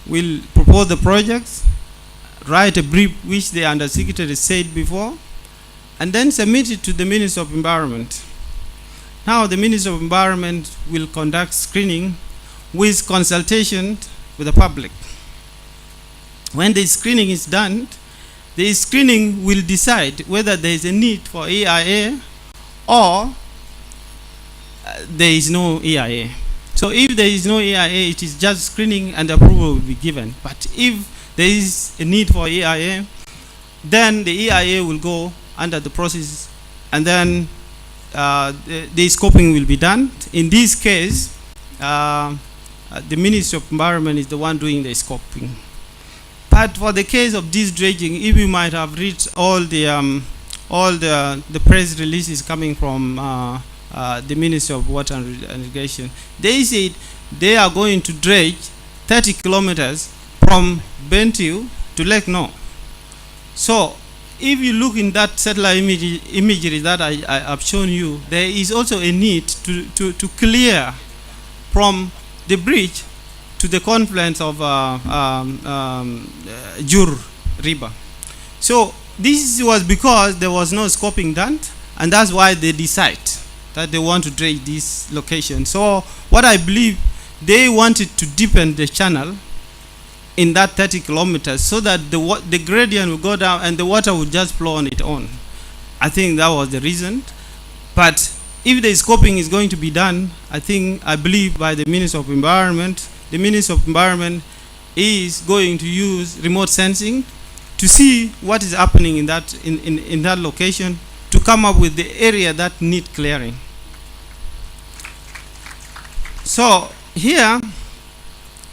will propose the projects, write a brief which the Undersecretary said before, and then submit it to the Ministry of Environment. Now the Ministry of Environment will conduct screening with consultation with the public. When the screening is done, the screening will decide whether there is a need for EIA or there is no EIA. So if there is no EIA, it is just screening and approval will be given. But if there is a need for EIA, then the EIA will go under the process, and then the scoping will be done. In this case, the Ministry of Environment is the one doing the scoping. But for the case of this dredging, if you might have read all the press releases coming from the Ministry of Water and Irrigation, they said they are going to dredge 30 kilometers from Bentiu to Lake No. So if you look in that satellite imagery that I have shown you, there is also a need to clear from the bridge to the confluence of Jur River. So this was because there was no scoping done, and that's why they decide that they want to dredge this location. So what I believe, they wanted to deepen the channel in that 30 kilometers so that the gradient will go down and the water will just flow on its own. I think that was the reason. But if the scoping is going to be done, I believe by the Ministry of Environment, the Ministry of Environment is going to use remote sensing to see what is happening in that location, to come up with the area that need clearing. So here,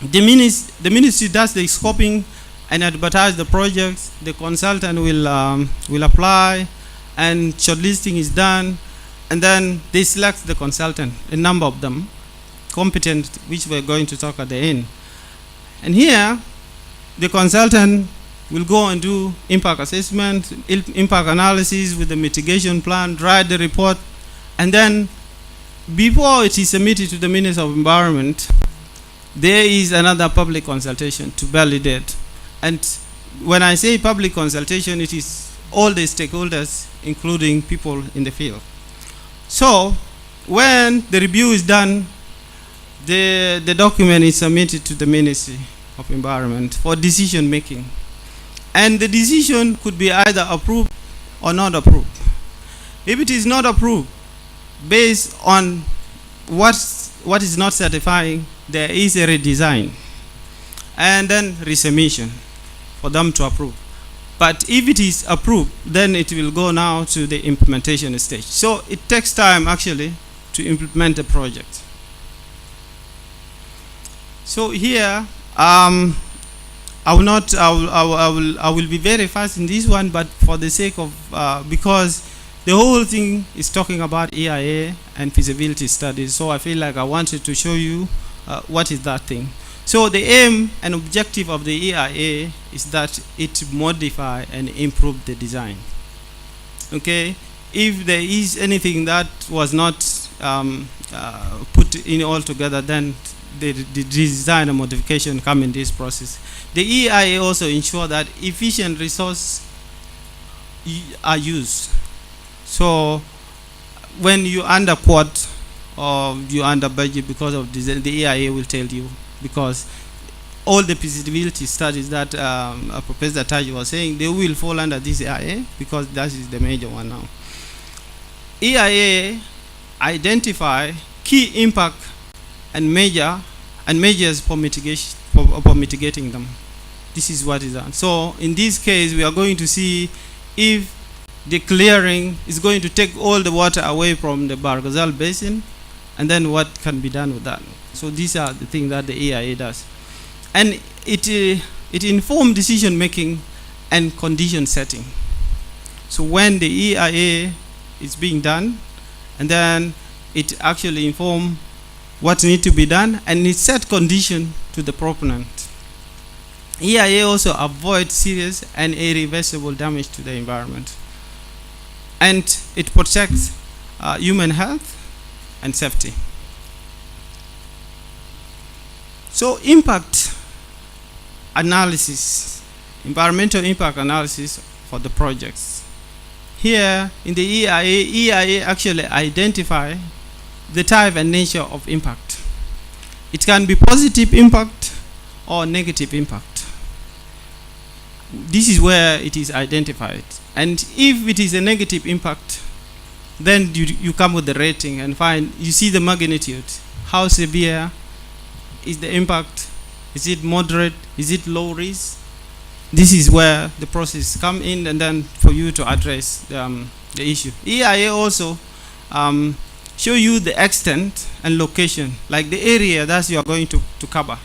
the ministry does the scoping and advertise the projects. The consultant will apply, and shortlisting is done, and then they select the consultant, a number of them, competent, which we're going to talk at the end. And here, the consultant will go and do impact assessment, impact analysis with the mitigation plan, write the report, and then before it is submitted to the Minister of Environment, there is another public consultation to validate. And when I say public consultation, it is all the stakeholders, including people in the field. So when the review is done, the document is submitted to the Ministry of Environment for decision making. And the decision could be either approved or not approved. If it is not approved, based on what is not satisfying, there is a redesign and then resubmission for them to approve. But if it is approved, then it will go now to the implementation stage. So it takes time actually to implement the project. So here, I will be very fast in this one, but for the sake of, because the whole thing is talking about EIA and feasibility studies, so I feel like I wanted to show you what is that thing. So the aim and objective of the EIA is that it modify and improve the design. Okay, if there is anything that was not put in all together, then the design and modification come in this process. The EIA also ensure that efficient resources are used. So when you under quote or you under budget because of design, the EIA will tell you, because all the feasibility studies that Professor Taji was saying, they will fall under this EIA because that is the major one now. EIA identify key impact and measures for mitigation for mitigating them. This is what is done. So in this case, we are going to see if the clearing is going to take all the water away from the Barghazal basin, and then what can be done with that. So these are the things that the EIA does. And it informs decision making and condition setting. So when the EIA is being done, and then it actually informs what needs to be done, and it set condition to the proponent. EIA also avoids serious and irreversible damage to the environment. And it protects human health and safety. So impact analysis, environmental impact analysis for the projects. Here in the EIA actually identify the type and nature of impact. It can be positive impact or negative impact. This is where it is identified. And if it is a negative impact, then you come with the rating and find, you see the magnitude. How severe is the impact? Is it moderate? Is it low risk? This is where the process come in, and then for you to address the issue. EIA also show you the extent and location, like the area that you are going to cover.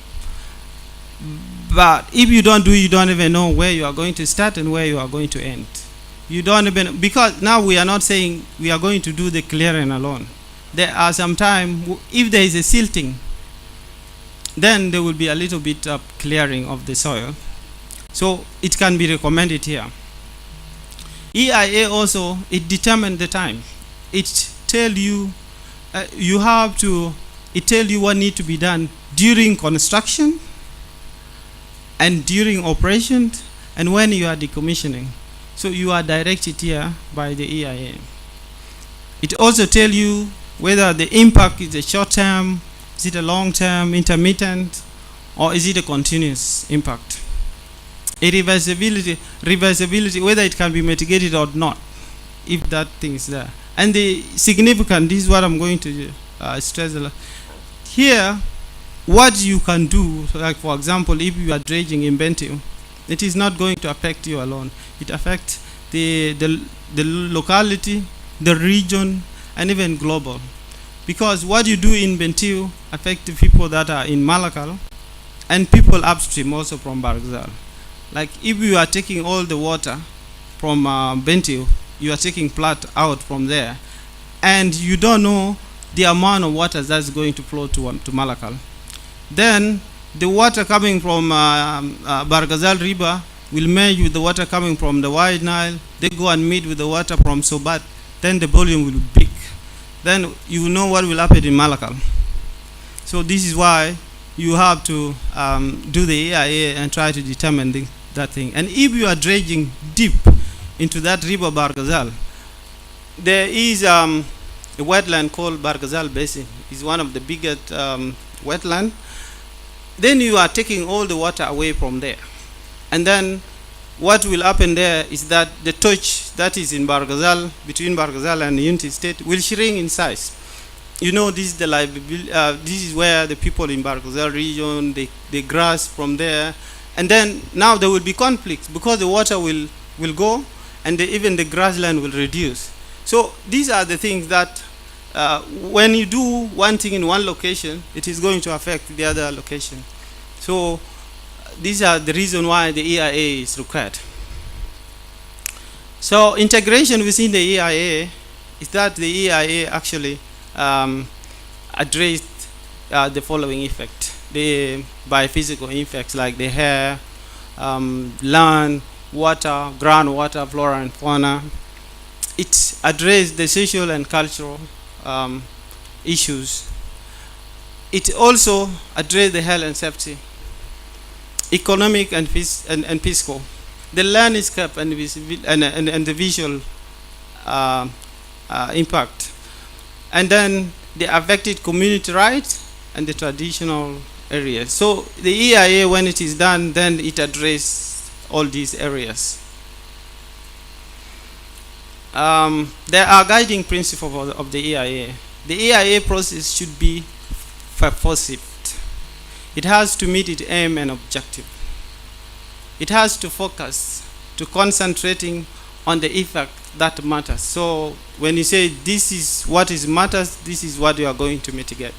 But if you don't even know where you are going to start and where you are going to end. You don't even, because now we are not saying we are going to do the clearing alone. There are some time, if there is a silting, then there will be a little bit of clearing of the soil. So it can be recommended here. EIA also, it determines the time. It tell you, it tell you what needs to be done during construction and during operation and when you are decommissioning. So you are directed here by the EIA. It also tells you whether the impact is a short term, is it a long term, intermittent, or is it a continuous impact. Reversibility, whether it can be mitigated or not, if that thing is there. And the significant, this is what I'm going to stress a lot. Here, what you can do, like for example, if you are dredging in Bentiu, it is not going to affect you alone. It affects the locality, the region, and even global. Because what you do in Bentiu affects the people that are in Malakal and people upstream also from Barghazal. Like if you are taking all the water from Bentiu, you are taking plant out from there, and you don't know the amount of water that's going to flow to Malakal. Then the water coming from Barghazal River will merge with the water coming from the Wide Nile. They go and meet with the water from Sobat. Then the volume will be big. Then you know what will happen in Malakal. So this is why you have to do the EIA and try to determine that thing. And if you are dredging deep into that river Barghazal, there is a wetland called Barghazal Basin. It's one of the biggest wetland. Then you are taking all the water away from there. And then what will happen there is that the touch that is in Barghazal, between Barghazal and Unity State, will shrink in size. You know, this is this is where the people in Barghazal region, they grass from there. And then now there will be conflicts because the water will go and even the grassland will reduce. So these are the things that when you do one thing in one location, it is going to affect the other location. So these are the reason why the EIA is required. So integration within the EIA is that the EIA actually addressed the following effect. The biophysical effects like the air, land, water, groundwater, flora and fauna. It addressed the social and cultural issues. It also addressed the health and safety, economic and fiscal, the landscape and the visual impact, and then the affected community rights and the traditional areas. So the EIA, when it is done, then it addresses all these areas. There are guiding principles of the EIA. The EIA process should be purposive. It has to meet its aim and objective. It has to focus to concentrating on the effect that matters. So when you say this is what is matters, this is what you are going to mitigate.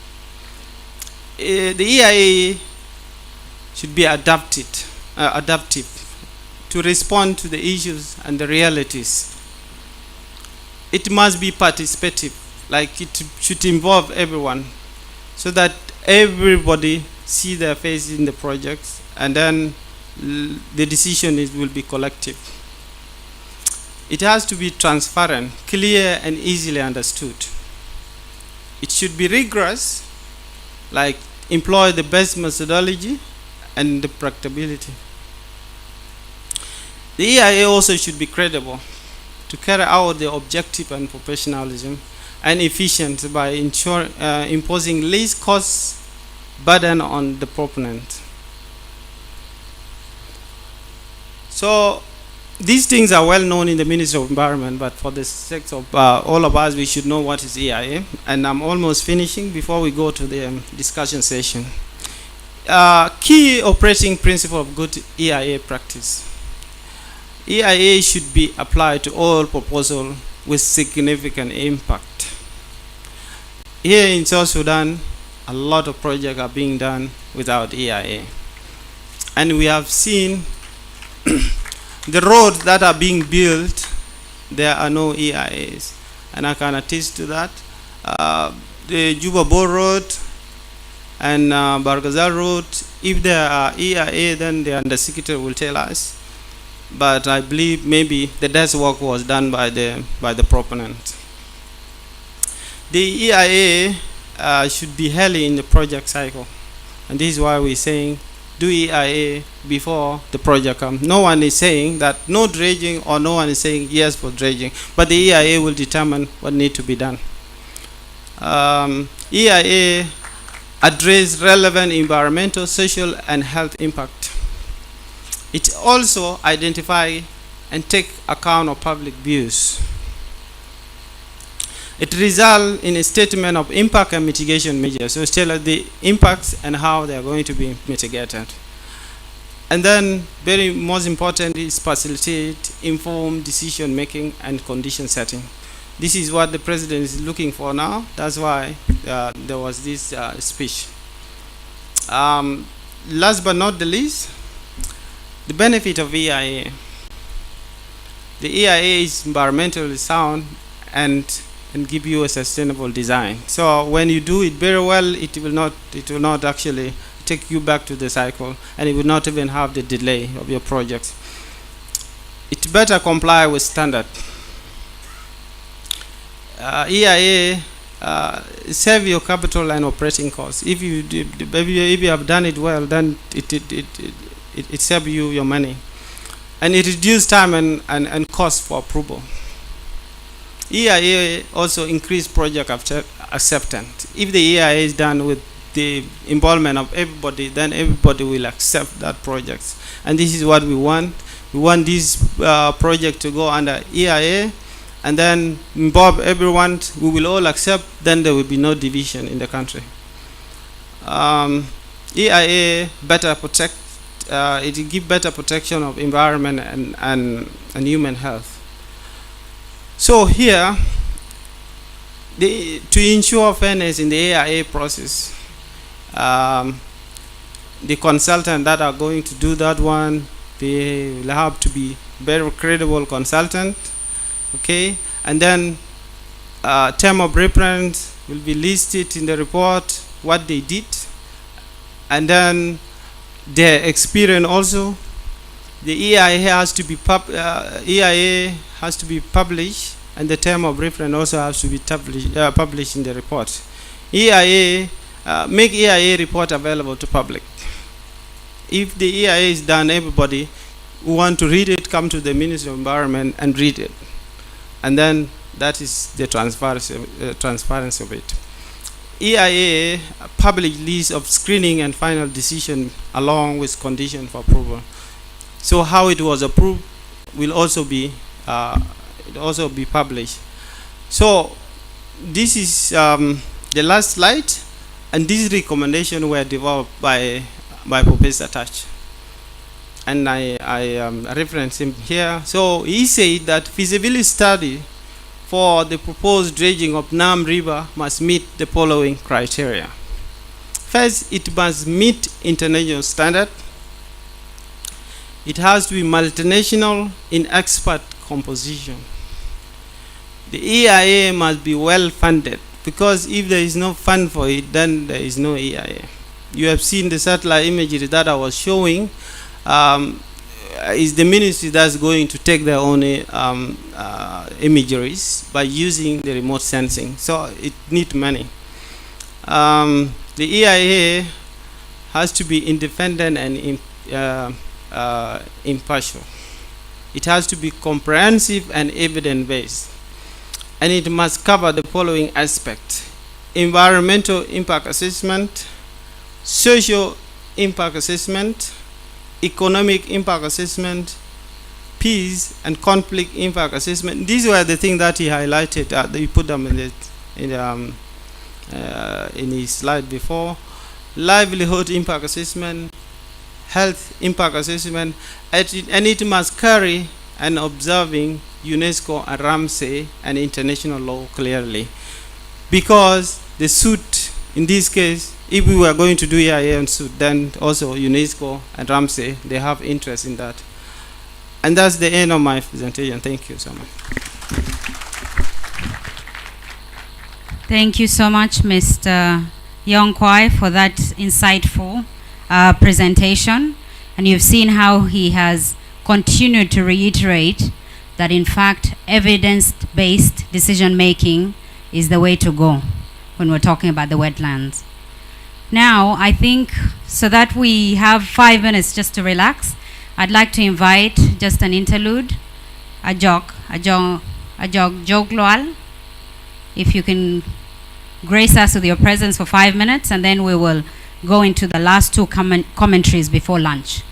The EIA should be adaptive to respond to the issues and the realities. It must be participative, like it should involve everyone, so that everybody see their face in the projects, and then the decision will be collective. It has to be transparent, clear, and easily understood. It should be rigorous, like employ the best methodology and the practicability. The EIA also should be credible to carry out the objective and professionalism and efficient by imposing least cost burden on the proponent. So these things are well known in the Ministry of Environment, but for the sake of all of us, we should know what is EIA. And I'm almost finishing before we go to the discussion session. Key operating principle of good EIA practice. EIA should be applied to all proposals with significant impact. Here in South Sudan, a lot of projects are being done without EIA. And we have seen the roads that are being built, there are no EIAs. And I can attest to that. The Juba Bo Road and Barghazal Road, if there are EIA, then the Undersecretary will tell us. But I believe maybe the desk work was done by the proponent. The EIA should be early in the project cycle. And this is why we're saying do EIA before the project comes. No one is saying that no dredging, or no one is saying yes for dredging, but the EIA will determine what needs to be done. EIA address relevant environmental, social, and health impact. It also identify and take account of public views. It results in a statement of impact and mitigation measures. So it's tell us the impacts and how they are going to be mitigated. And then, very most important is facilitate informed decision making and condition setting. This is what the president is looking for now. That's why there was this speech. Last but not the least, the benefit of EIA. The EIA is environmentally sound and give you a sustainable design. So when you do it very well, it will not actually take you back to the cycle, and it will not even have the delay of your projects. It better comply with standard. EIA save your capital and operating costs. If you have done it well, then it saves you your money. and it reduced time and cost for approval. EIA also increased project acceptance. If the EIA is done with the involvement of everybody, then everybody will accept that project. And this is what we want. We want this project to go under EIA, and then involve everyone. We will all accept, then there will be no division in the country. EIA better protect, it will give better protection of environment and human health. So here, to ensure fairness in the AIA process, the consultant that are going to do that one, they will have to be very credible consultant, okay? And then term of reference will be listed in the report, what they did, and then their experience also. The EIA has to be published, and the term of reference also has to be published in the report. EIA, make EIA report available to public. If the EIA is done, everybody who want to read it, come to the Ministry of Environment and read it. And then that is the transparency of it. EIA public list of screening and final decision along with condition for approval. So how it was approved will also be published. So this is the last slide, and these recommendations were developed by Professor Touch, and I reference him here. So he said that feasibility study for the proposed dredging of Nam River must meet the following criteria. First, it must meet international standard. It has to be multinational in expert composition. The EIA must be well funded, because if there is no fund for it, then there is no EIA. You have seen the satellite imagery that I was showing. Is the ministry that's going to take their own imageries by using the remote sensing. So it needs money. The EIA has to be independent and impartial. It has to be comprehensive and evidence-based. And it must cover the following aspects: environmental impact assessment, social impact assessment, economic impact assessment, peace and conflict impact assessment. These were the things that he highlighted. He put them in his slide before. Livelihood impact assessment, health impact assessment, and it must carry an observing UNESCO and RAMSE and international law clearly. Because the suit, in this case, if we were going to do EIA and suit, then also UNESCO and RAMSE, they have interest in that. And that's the end of my presentation. Thank you so much. Thank you so much, Mr. Yongkwai, for that insightful presentation. And you've seen how he has continued to reiterate that, in fact, evidence-based decision-making is the way to go when we're talking about the wetlands. Now, I think, so that we have 5 minutes just to relax, I'd like to invite just an interlude, Ajok Jogloal, if you can grace us with your presence for 5 minutes, and then we will go into the last two commentaries before lunch.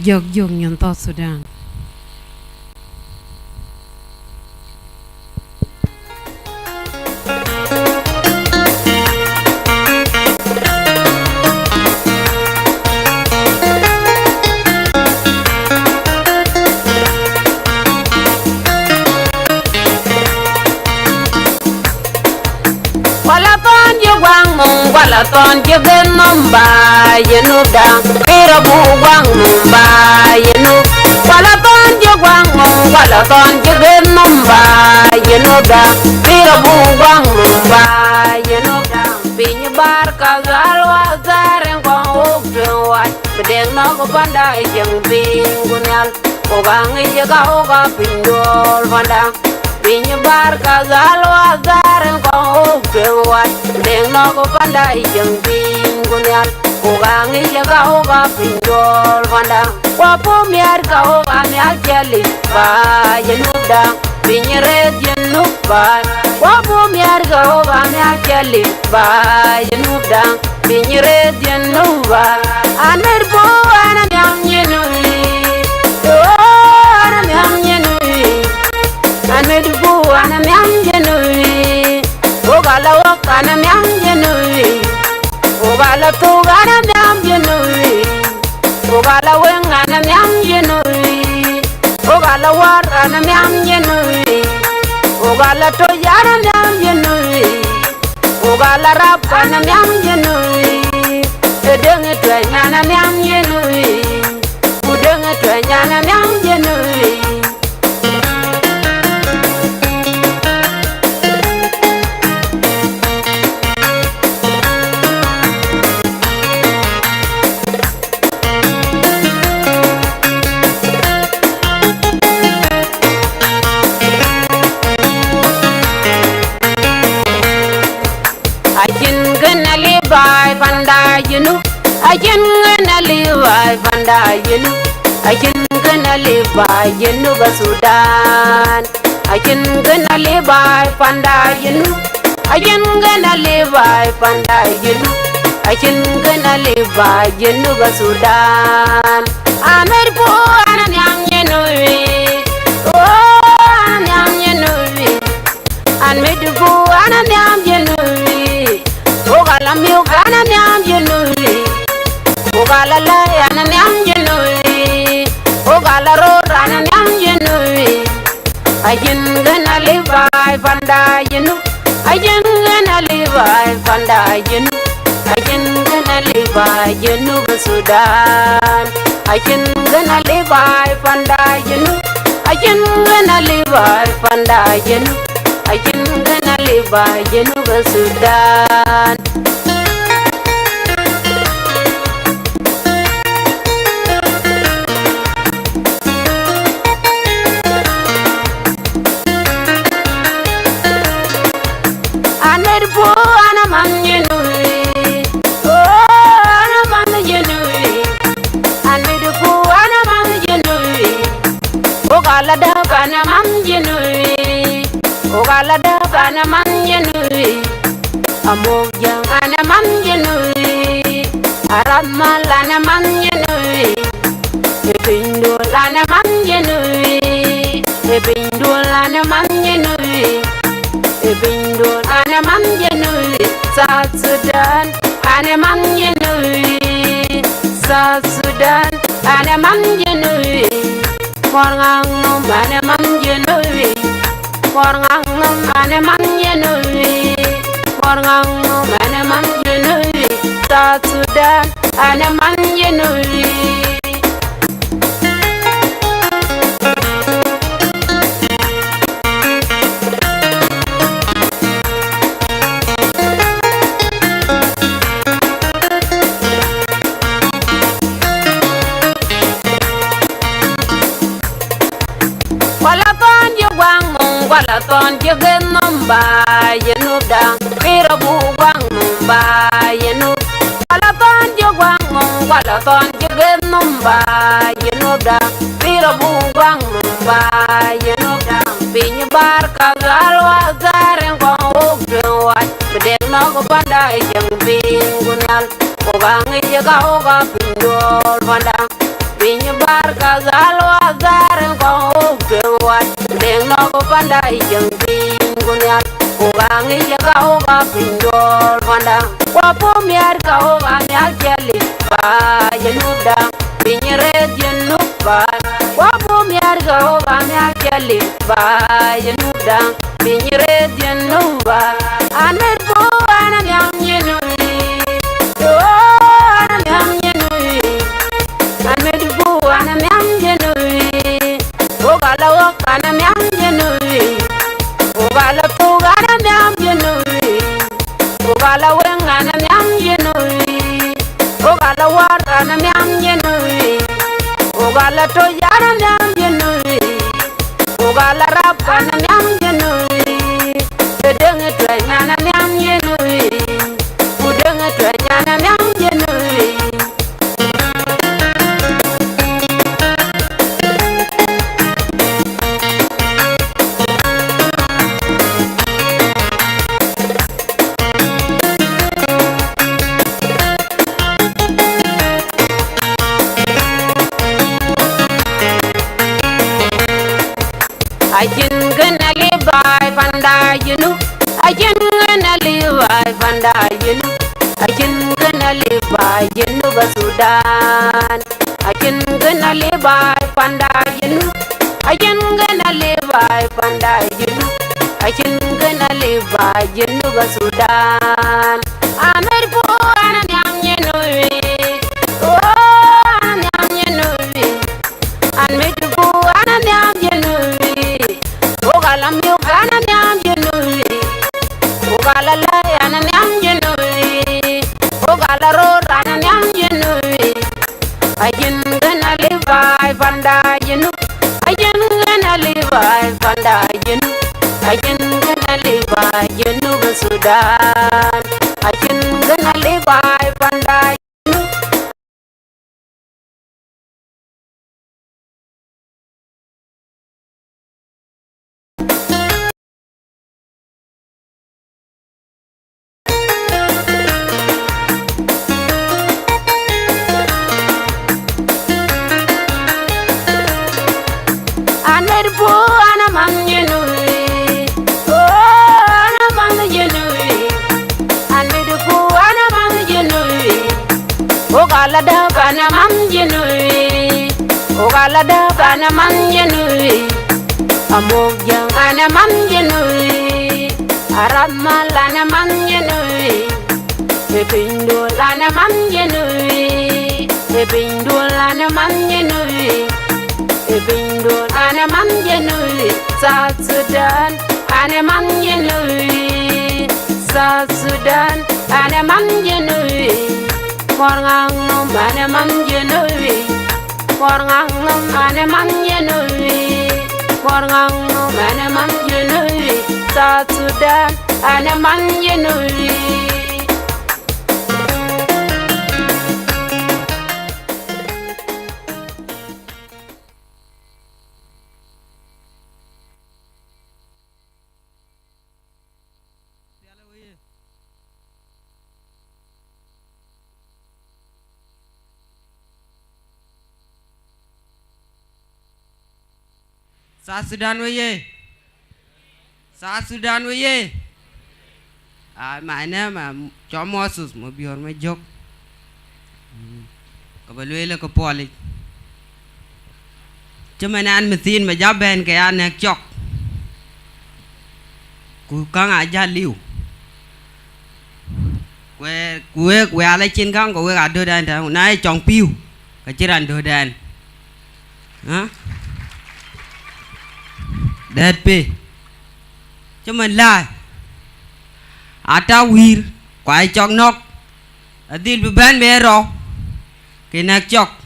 Jog nyon to Sudan. wala ton jigen numba yenuda ira buwang numba yenu wala ton jigwang wala ton jigen numba yenuda ira buwang numba yenuda pinya bar kagal wazaren ko ukwan bedeng no ko panda jeng pingunyal ko gangi jaga oga pindol panda pinya bar kagal wazaren ko ukwan bedeng no ko panda jeng pingunyal ko gangi jaga oga pindol panda wapo miar ka oga miar jeli ba yenuda pinya red yenuba wapo miar ka oga miar jeli ba yenuda pinya red yenuba aner bo ana nyam yenui ana nyam yenui aner bo ana nyam yenui ogala wakana nyam yenui ogala to ana nyam yenui ogala wengana nyam yenui ogala war ana nyam yenui ogala to yara nyam yenui ogala rap ana nyam yenui udenge twanyana nyam yenui udenge twanyana nyam yenui ajin gana libai panda yenu ajin gana libai panda yenu ajin gana libai yenu ba Sudan ajin gana libai panda yenu ajin gana libai panda yenu ajin gana libai yenu ba Sudan amer po ana nyam yenu oh ana nyam yenu an medu ana nyam yenu ogala miu kana nyam yenui ogala la ana nyam yenui ogala ro ana nyam yenui ajin gana libai panda yenu ajin gana libai panda yenu ajin gana libai yenu Sudan ajin gana libai panda yenu ajin gana libai panda yenu ajin gana libai yenu Sudan aner po ana man yenui oh ana man yenui aner po ana man yenui ogala da kana man yenui ogala da kana man yenui amogya ana man yenui aramal ana man yenui ebindul ana man yenui ebindul ana man yenui ebindul ana man yenui South Sudan ana man yenui South Sudan ana man yenui morngang ana man yenui morngang ana man yenui morngang ana man yenui South Sudan ana man yenui wala ton jigen numba yenuda ira buwang numba yenu wala ton jigen numba yenuda ira buwang numba yenuda pinya bar kagal wazaren ko ukwan bedeng no ko panda jeng pingunyal ko gangi jaga oga pindol panda pinya bar kagal wazaren ko ukwan bedeng no ko panda jeng pingunyal ko gangi jaga oga pindol panda wapo miar ka oga miar jeli ba yenuda pinya red yenuba wapo miar ka oga miar jeli ba yenuda pinya red yenuba aner po ana nyam yenui ana nyam yenui ogala war ana nyam yenui ogala to yara nyam yenui ogala rap ana nyam yenui edeng twa ana nyam yenui udeng twa ana nyam yenui Ajin gonna live by Vanda, you know. Ajin gonna live by Vanda, you know. Ajin gonna live by Sudan. Ajin gonna live by Vanda, you know. Ajin gonna live by Vanda, you know. Ajin gonna live by Sudan. America, I'm young, oh, I'm young, and make you go, I'm young, Ogala miugana nyam yenui, ogala layana nyam yenui, ogala rorana nyam yenui. Ajin gonna live by Vanda yenu, ajin gonna live by Vanda yenu, ajin gonna live by Sudan, ajin gonna live by Vanda. Ogala da bana man yenui, ogala da bana man yenui, amogya ana man yenui, aramala ana man yenui, epindul ana man yenui, epindul ana man yenui, epindul ana man yenui, South Sudan ana man yenui, South Sudan ana man yenui. Korngang no mane man yenui, korngang no mane man yenui, korngang no mane man yenui, South Sudan ane man yenui. South Sudan với gì? South Sudan với gì? Mà nè mà cho Moses mà biểu mà dốc. Có bao nhiêu là có poli. Chứ mà ăn mì tin mà giá bên cái ăn nè chọc. Cú căng ai giá liu. Quê lấy trên căng của quê cả đưa đàn thằng này chồng piu. Cái chiếc đàn đưa đàn. Hả? Dead pay. Chứ mình lại ata wir quay chọc nóc adil bị ban bè rồi cái nạc chọc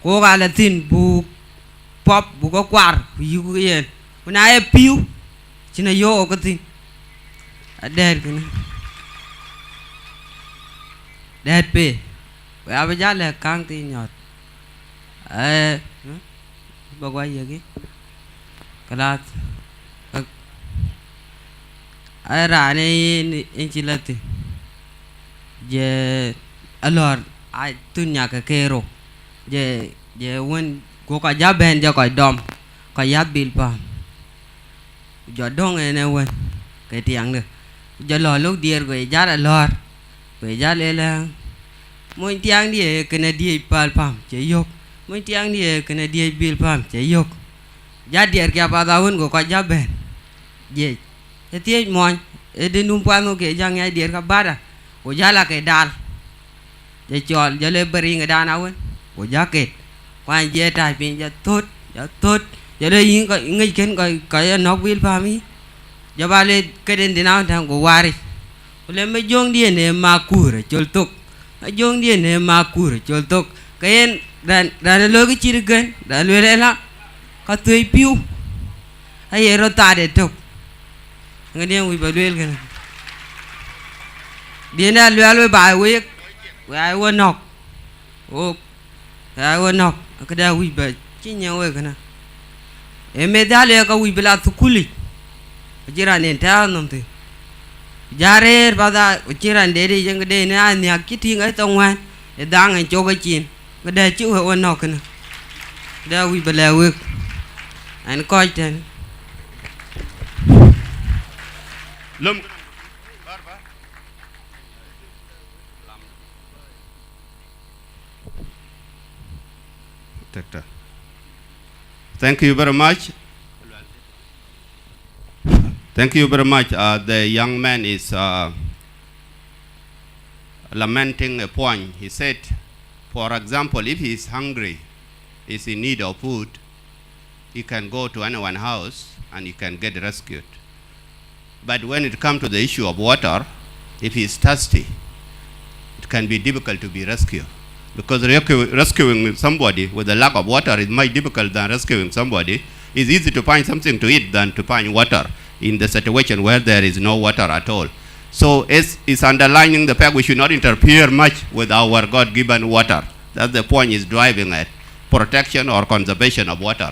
cô gà là tin bu pop bu có quạt bu yu cái gì bữa nay piu chỉ là vô cái tin dead cái này dead pay bây giờ là căng tin nhọt bao quay gì cái Kalat ra này anh chỉ là gì je alor ai tun nhà cái kero je when cô cả giá bên cho cả dom cả giá bill pam giờ đông này nè when cái tiếng nữa giờ lò lúc điên rồi giá là lor rồi giá lên là mỗi tiếng đi cái này đi pam chế yok mỗi tiếng đi cái này đi bill pam chế yok jadi harga apa tahun go kaja ben je jadi mon ede numpang ke jang ya dir ka bara go jala ke dal je chol je le beri nga dan awen go jaket quan je tai pin je tốt je le yin ko ngi ken ko nok wil pa mi je ba le ke den dinao thang go wari Ule me jong dia ne makur joltok. Jong dia ne makur joltok. Kayen dan lo ke cirgan dan lo rela ka tui piu. Ay ro ta de tok. Ngadiang wi balwel kan. Dia na lo ba wi I will knock. Oh, I will knock. Kada wi ba chinya we kana. E medalya ka wi bela tukuli. Jiran enta nomte. Jare bada jiran dede jeng de ne an ya kiti ngai tongwan. E dang en choga chin. Kada chu we knock kana. Da wi bela we. An ko ten. Lum Thank you very much. Thank you very much. The young man is lamenting a point. He said, for example, if he is hungry, is in need of food, he can go to anyone's house and he can get rescued. But when it comes to the issue of water, if he is thirsty, it can be difficult to be rescued. Because rescuing somebody with a lack of water is much difficult than rescuing somebody. It's easy to find something to eat than to find water in the situation where there is no water at all. So it's underlining the fact we should not interfere much with our God-given water. That's the point is driving at. Protection or conservation of water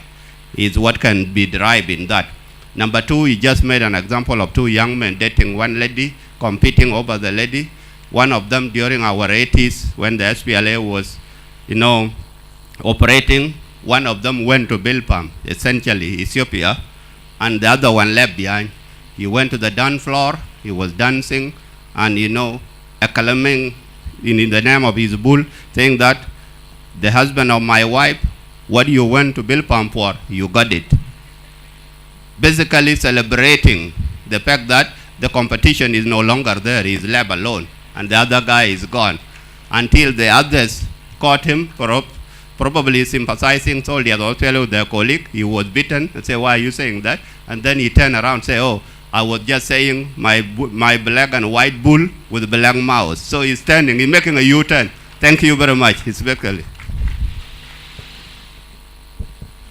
is what can be derived in that. Number two, he just made an example of two young men dating one lady, competing over the lady. One of them during our 80s when the SPLA was, operating, one of them went to Bilpam, essentially Ethiopia, and the other one left behind. He went to the dance floor, he was dancing, and acclaiming in the name of his bull, saying that the husband of my wife, what you went to Bilpam for, you got it. Basically celebrating the fact that the competition is no longer there, he is left alone. And the other guy is gone. Until the others caught him, probably sympathizing soldiers or fellow their colleague. He was beaten and say, why are you saying that? And then he turned around and say, oh, I was just saying my black and white bull with black mouse. So he's turning, he's making a U-turn. Thank you very much, especially.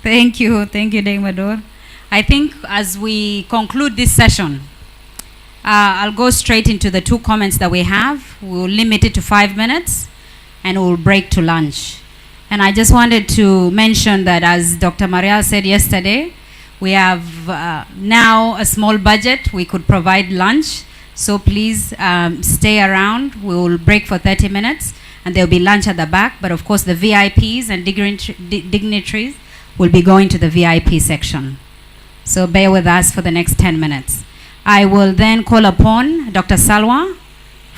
Thank you, Degmador. I think as we conclude this session, I'll go straight into the two comments that we have. We'll limit it to 5 minutes and we'll break to lunch. And I just wanted to mention that as Dr. Marial said yesterday, we have now a small budget. We could provide lunch. So please stay around. We will break for 30 minutes and there will be lunch at the back. But of course the VIPs and dignitaries will be going to the VIP section. So bear with us for the next 10 minutes. I will then call upon Dr. Salwa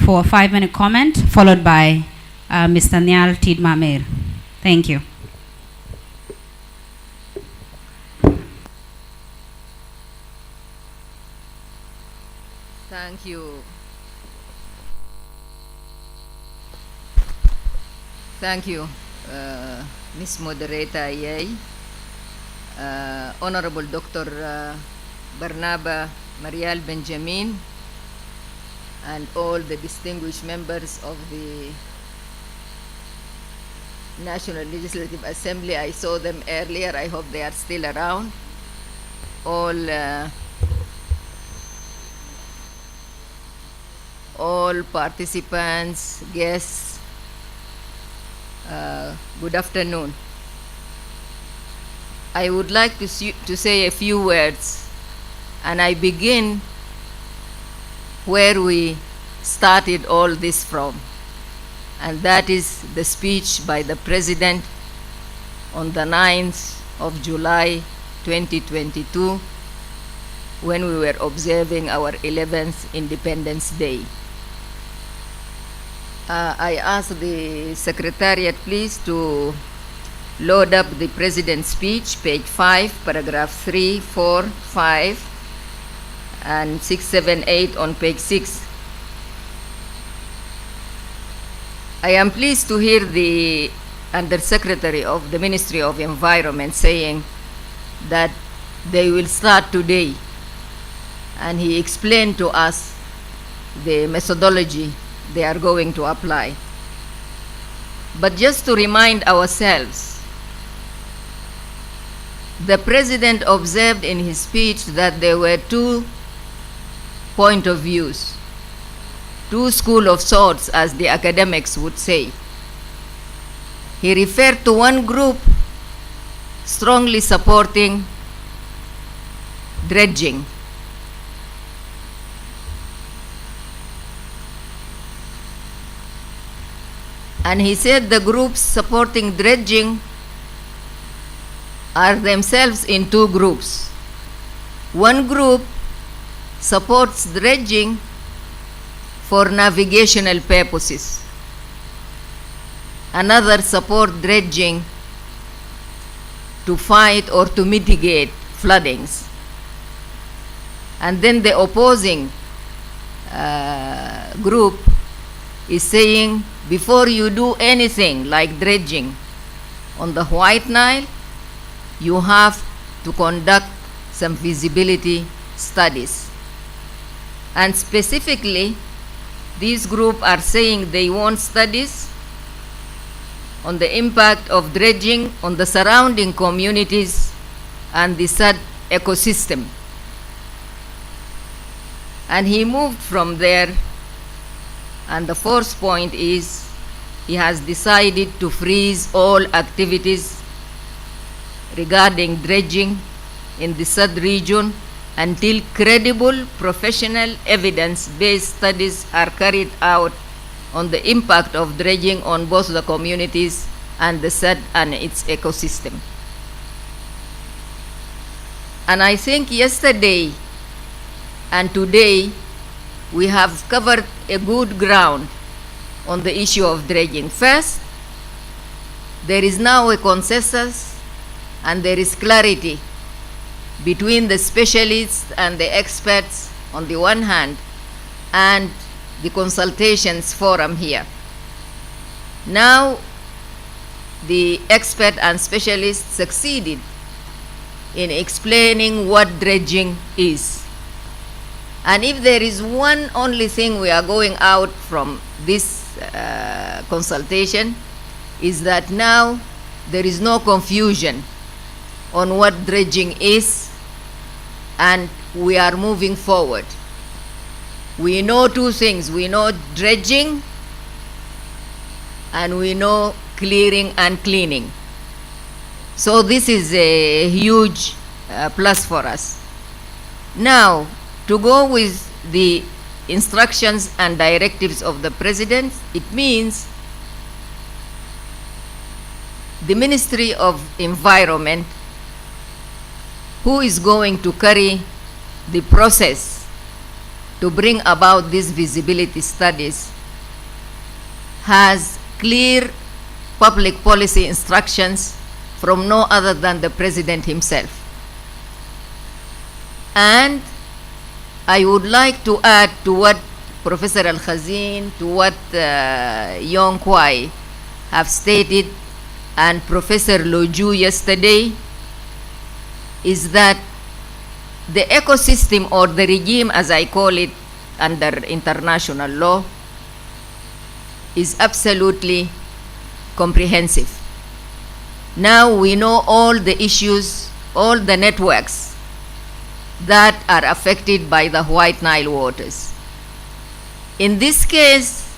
for a 5-minute comment, followed by Mr. Nyal Tidmamir. Thank you. Thank you. Thank you, Ms. Moderator Yay, Honorable Dr. Barnaba Marial Benjamin, and all the distinguished members of the National Legislative Assembly. I saw them earlier. I hope they are still around. All participants, guests, good afternoon. I would like to say a few words, and I begin where we started all this from, and that is the speech by the President on the 9th of July 2022 when we were observing our 11th Independence Day. I ask the Secretariat please to load up the President's speech, page 5, paragraph 3, 4, 5, and 6, 7, 8 on page 6. I am pleased to hear the Undersecretary of the Ministry of Environment saying that they will start today. And he explained to us the methodology they are going to apply. But just to remind ourselves, the President observed in his speech that there were two points of views, two schools of thoughts, as the academics would say. He referred to one group strongly supporting dredging. And he said the groups supporting dredging are themselves in two groups. One group supports dredging for navigational purposes. Another supports dredging to fight or to mitigate floodings. And then the opposing group is saying, before you do anything like dredging on the White Nile, you have to conduct some feasibility studies. And specifically, these groups are saying they want studies on the impact of dredging on the surrounding communities and the SWWNWRMI ecosystem. And he moved from there, and the fourth point is he has decided to freeze all activities regarding dredging in the SWWNWRMI region until credible professional evidence-based studies are carried out on the impact of dredging on both the communities and the SWWNWRMI and its ecosystem. And I think yesterday and today we have covered a good ground on the issue of dredging. First, there is now a consensus and there is clarity between the specialists and the experts on the one hand and the consultations forum here. Now the expert and specialists succeeded in explaining what dredging is. And if there is one only thing we are going out from this consultation, is that now there is no confusion on what dredging is, and we are moving forward. We know two things. We know dredging and we know clearing and cleaning. So this is a huge plus for us. Now, to go with the instructions and directives of the President, it means the Ministry of Environment, who is going to carry the process to bring about these visibility studies, has clear public policy instructions from no other than the President himself. And I would like to add to what Professor Al-Khazin, to what Yong Kwai have stated, and Professor Loju yesterday, is that the ecosystem, or the regime as I call it under international law, is absolutely comprehensive. Now we know all the issues, all the networks that are affected by the White Nile waters. In this case,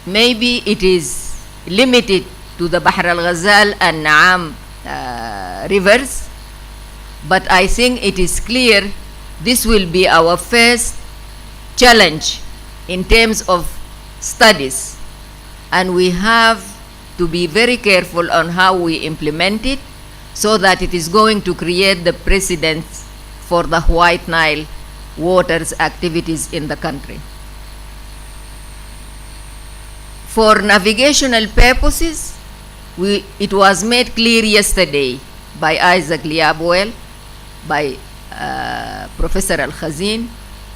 maybe it is limited to the Bahr al-Ghazal and Naam rivers, but I think it is clear this will be our first challenge in terms of studies, and we have to be very careful on how we implement it so that it is going to create the precedent for the White Nile waters activities in the country. For navigational purposes, it was made clear yesterday by Isaac Liabwell, by Professor Al-Khazin,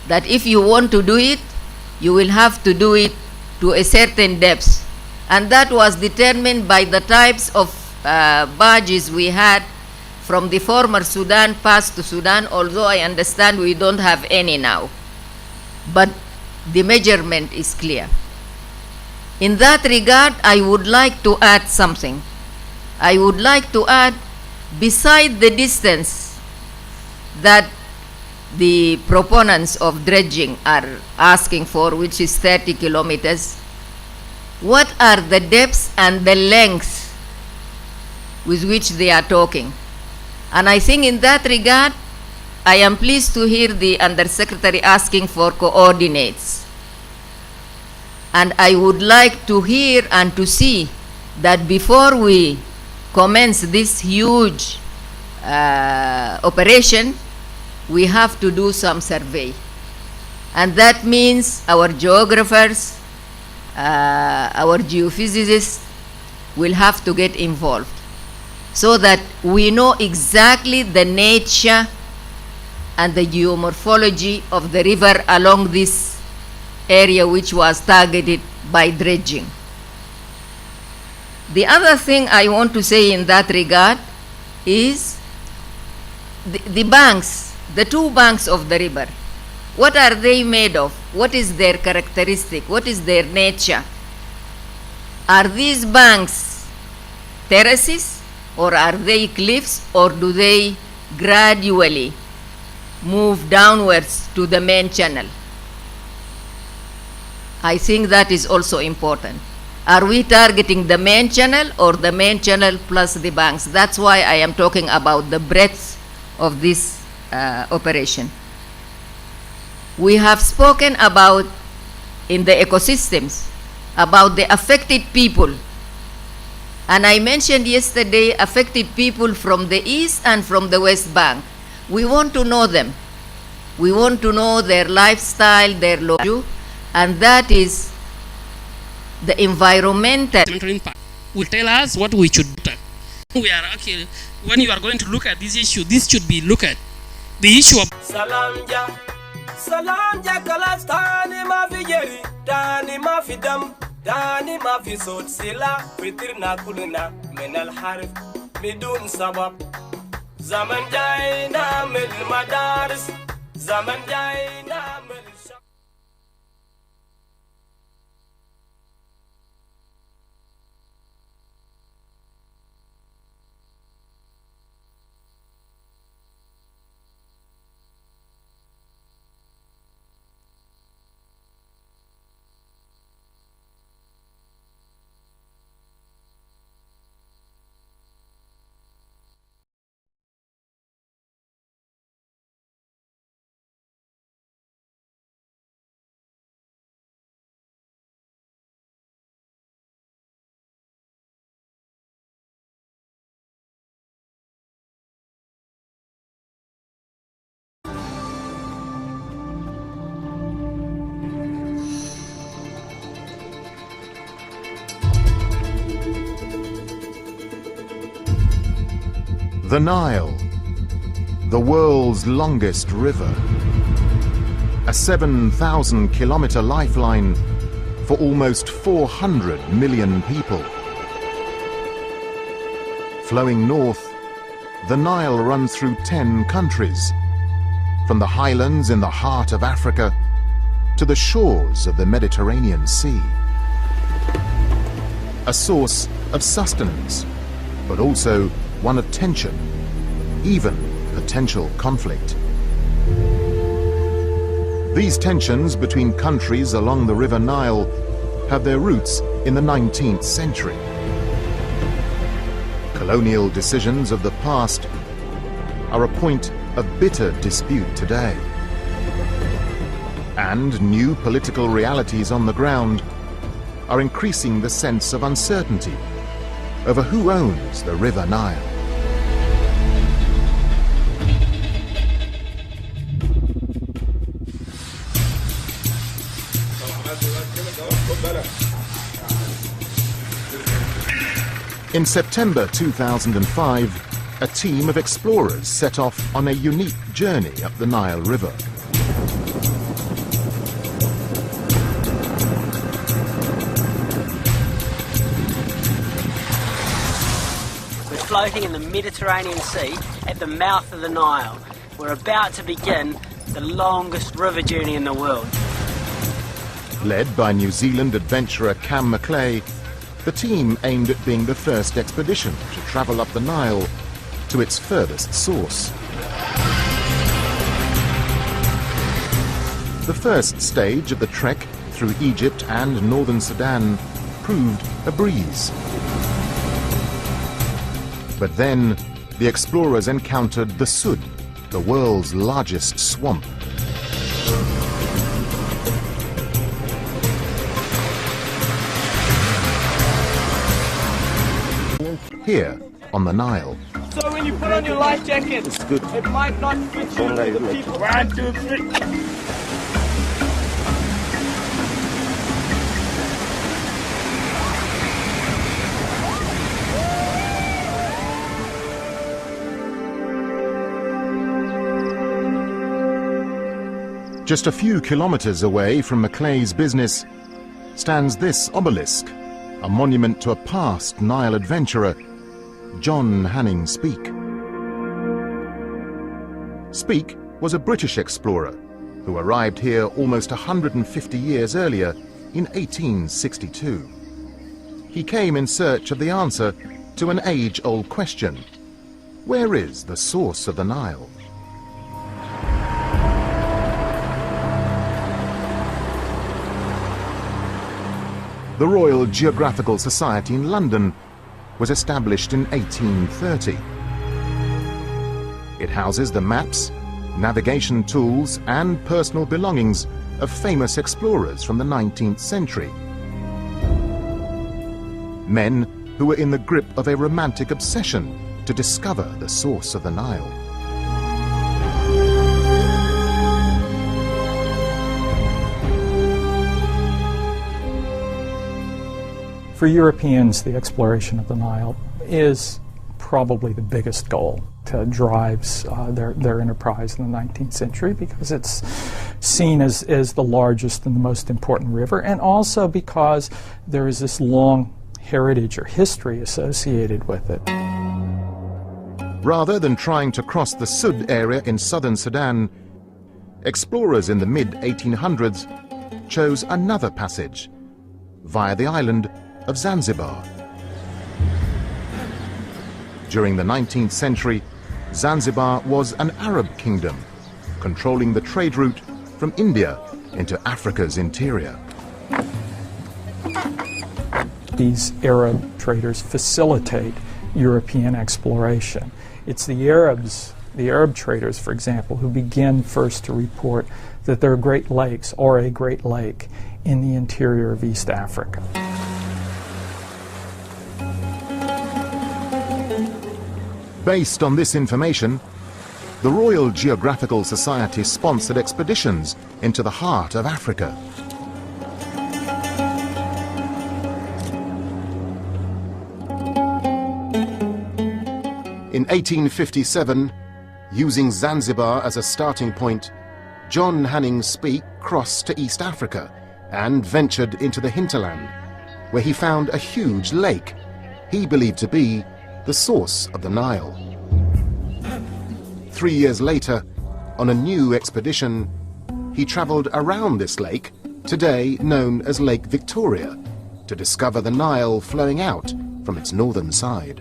that if you want to do it, you will have to do it to a certain depth. And that was determined by the types of barges we had from the former Sudan past to Sudan, although I understand we don't have any now. But the measurement is clear. In that regard, I would like to add something. I would like to add, beside the distance that the proponents of dredging are asking for, which is 30 kilometers, what are the depths and the lengths with which they are talking? And I think in that regard, I am pleased to hear the Undersecretary asking for coordinates. And I would like to hear and to see that before we commence this huge operation, we have to do some survey. And that means our geographers, our geophysicists will have to get involved so that we know exactly the nature and the geomorphology of the river along this area which was targeted by dredging. The other thing I want to say in that regard is the banks, the two banks of the river. What are they made of? What is their characteristic? What is their nature? Are these banks terraces, or are they cliffs, or do they gradually move downwards to the main channel? I think that is also important. Are we targeting the main channel or the main channel plus the banks? That's why I am talking about the breadth of this operation. We have spoken about, in the ecosystems, about the affected people. And I mentioned yesterday affected people from the east and from the west bank. We want to know them. We want to know their lifestyle, their local, and that is the environmental impact will tell us what we should do. We are actually, when you are going to look at this issue, this should be looked at. The issue of Salam ja kalas tani ma fi jeri, tani ma fi dam, tani ma fi sot sila, fitirna kulina min al harf bidun sabab. Zaman jayna min madaris, zaman jayna min The Nile, the world's longest river, a 7,000-kilometer lifeline for almost 400 million people. Flowing north, the Nile runs through 10 countries, from the highlands in the heart of Africa to the shores of the Mediterranean Sea. A source of sustenance, but also one of tension, even potential conflict. These tensions between countries along the River Nile have their roots in the 19th century. Colonial decisions of the past are a point of bitter dispute today. And new political realities on the ground are increasing the sense of uncertainty over who owns the River Nile. In September 2005, a team of explorers set off on a unique journey up the Nile River. We're floating in the Mediterranean Sea at the mouth of the Nile. We're about to begin the longest river journey in the world. Led by New Zealand adventurer Cam Macleay, the team aimed at being the first expedition to travel up the Nile to its furthest source. The first stage of the trek through Egypt and northern Sudan proved a breeze. But then, the explorers encountered the Sud, the world's largest swamp. Here, on the Nile. So when you put on your life jacket, it might not fit you to the people. 1, 2, 3. Just a few kilometers away from Macleay's business stands this obelisk, a monument to a past Nile adventurer, John Hanning Speke. Speke was a British explorer who arrived here almost 150 years earlier in 1862. He came in search of the answer to an age-old question: where is the source of the Nile? The Royal Geographical Society in London was established in 1830. It houses the maps, navigation tools and personal belongings of famous explorers from the 19th century. Men who were in the grip of a romantic obsession to discover the source of the Nile. For Europeans, the exploration of the Nile is probably the biggest goal that drives their enterprise in the 19th century, because it's seen as the largest and the most important river, and also because there is this long heritage or history associated with it. Rather than trying to cross the Sud area in southern Sudan, explorers in the mid-1800s chose another passage via the island of Zanzibar. During the 19th century, Zanzibar was an Arab kingdom, controlling the trade route from India into Africa's interior. These Arab traders facilitate European exploration. It's the Arabs, the Arab traders, for example, who begin first to report that there are Great Lakes or a Great Lake in the interior of East Africa. Based on this information, the Royal Geographical Society sponsored expeditions into the heart of Africa. In 1857, using Zanzibar as a starting point, John Hanning Speke crossed to East Africa and ventured into the hinterland, where he found a huge lake he believed to be the source of the Nile. 3 years later, on a new expedition, he traveled around this lake, today known as Lake Victoria, to discover the Nile flowing out from its northern side.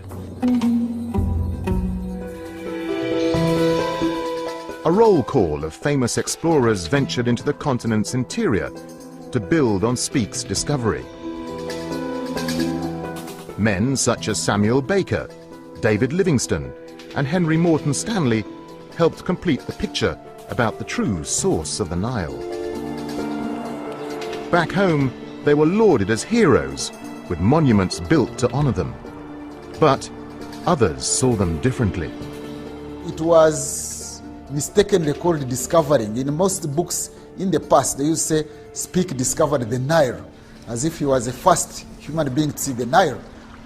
A roll call of famous explorers ventured into the continent's interior to build on Speke's discovery. Men such as Samuel Baker, David Livingstone, and Henry Morton Stanley helped complete the picture about the true source of the Nile. Back home, they were lauded as heroes, with monuments built to honor them. But others saw them differently. It was mistakenly called discovering. In most books in the past, they used to say, Speke discovered the Nile, as if he was the first human being to see the Nile,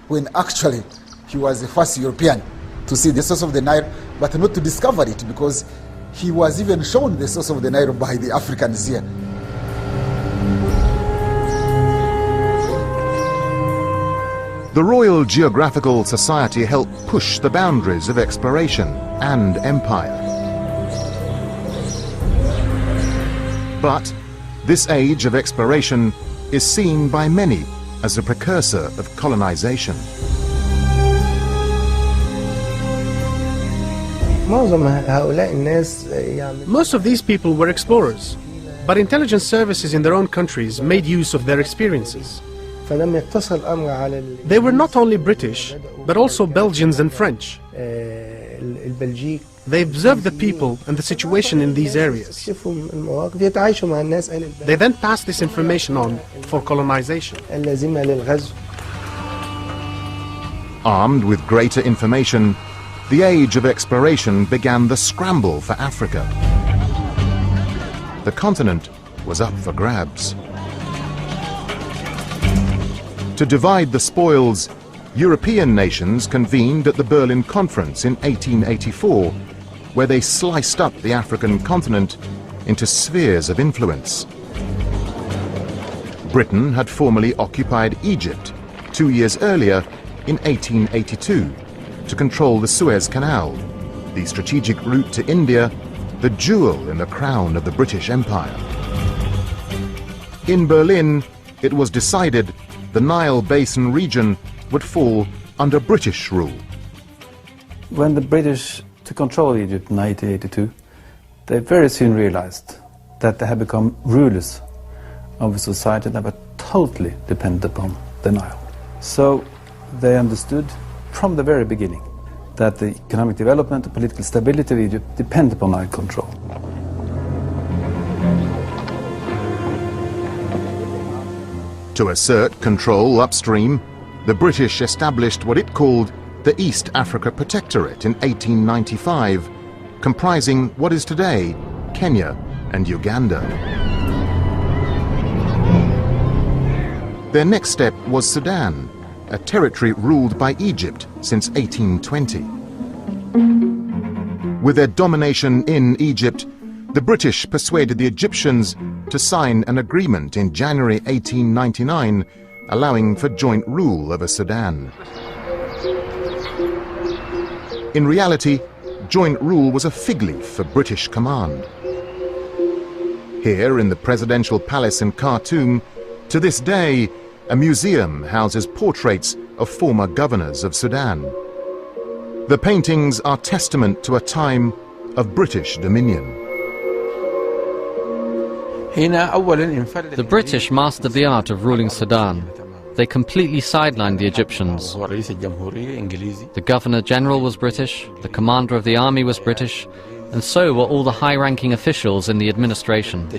when actually he was the first European to see the source of the Nile, but not to discover it, because he was even shown the source of the Nile by the Africans here. The Royal Geographical Society helped push the boundaries of exploration and empire. But This age of exploration is seen by many as a precursor of colonization. Most of these people were explorers, but intelligence services in their own countries made use of their experiences. They were not only British, but also Belgians and French. They observed the people and the situation in these areas. They then passed this information on for colonization. Armed with greater information, the age of exploration began the scramble for Africa. The continent was up for grabs. To divide the spoils, European nations convened at the Berlin Conference in 1884, where they sliced up the African continent into spheres of influence. Britain had formerly occupied Egypt 2 years earlier in 1882 to control the Suez Canal, the strategic route to India, the jewel in the crown of the British Empire. In Berlin, it was decided the Nile Basin region would fall under British rule. When the British took control of Egypt in 1882, they very soon realized that they had become rulers of a society that were totally dependent upon the Nile. So they understood from the very beginning that the economic development and political stability of Egypt depend upon Nile control. To assert control upstream, the British established what it called the East Africa Protectorate in 1895, comprising what is today Kenya and Uganda. Their next step was Sudan, a territory ruled by Egypt since 1820. With their domination in Egypt, the British persuaded the Egyptians to sign an agreement in January 1899, allowing for joint rule over Sudan. In reality, joint rule was a fig leaf for British command. Here in the presidential palace in Khartoum, to this day, a museum houses portraits of former governors of Sudan. The paintings are testament to a time of British dominion. The British mastered the art of ruling Sudan. They completely sidelined the Egyptians. The Governor-General was British, the commander of the army was British, and so were all the high-ranking officials in the administration.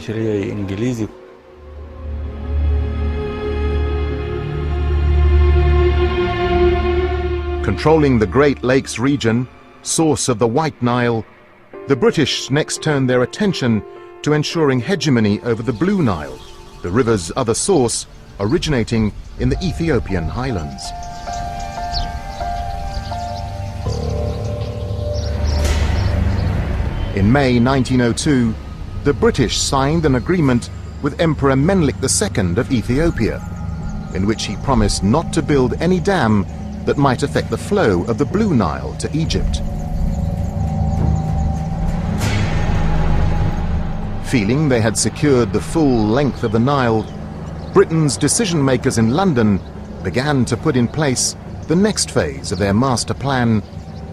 Controlling the Great Lakes region, source of the White Nile, the British next turned their attention to ensuring hegemony over the Blue Nile, the river's other source originating in the Ethiopian highlands. In May 1902, the British signed an agreement with Emperor Menelik II of Ethiopia, in which he promised not to build any dam that might affect the flow of the Blue Nile to Egypt. Feeling they had secured the full length of the Nile, Britain's decision-makers in London began to put in place the next phase of their master plan,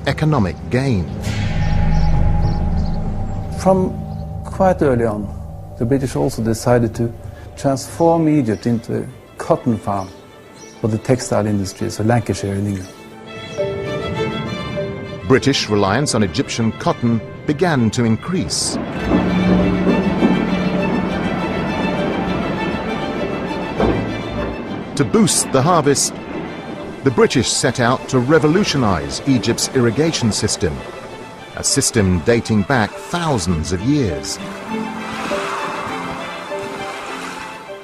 economic gain. From quite early on, the British also decided to transform Egypt into a cotton farm for the textile industries of Lancashire in England. British reliance on Egyptian cotton began to increase. To boost the harvest, the British set out to revolutionize Egypt's irrigation system, a system dating back thousands of years.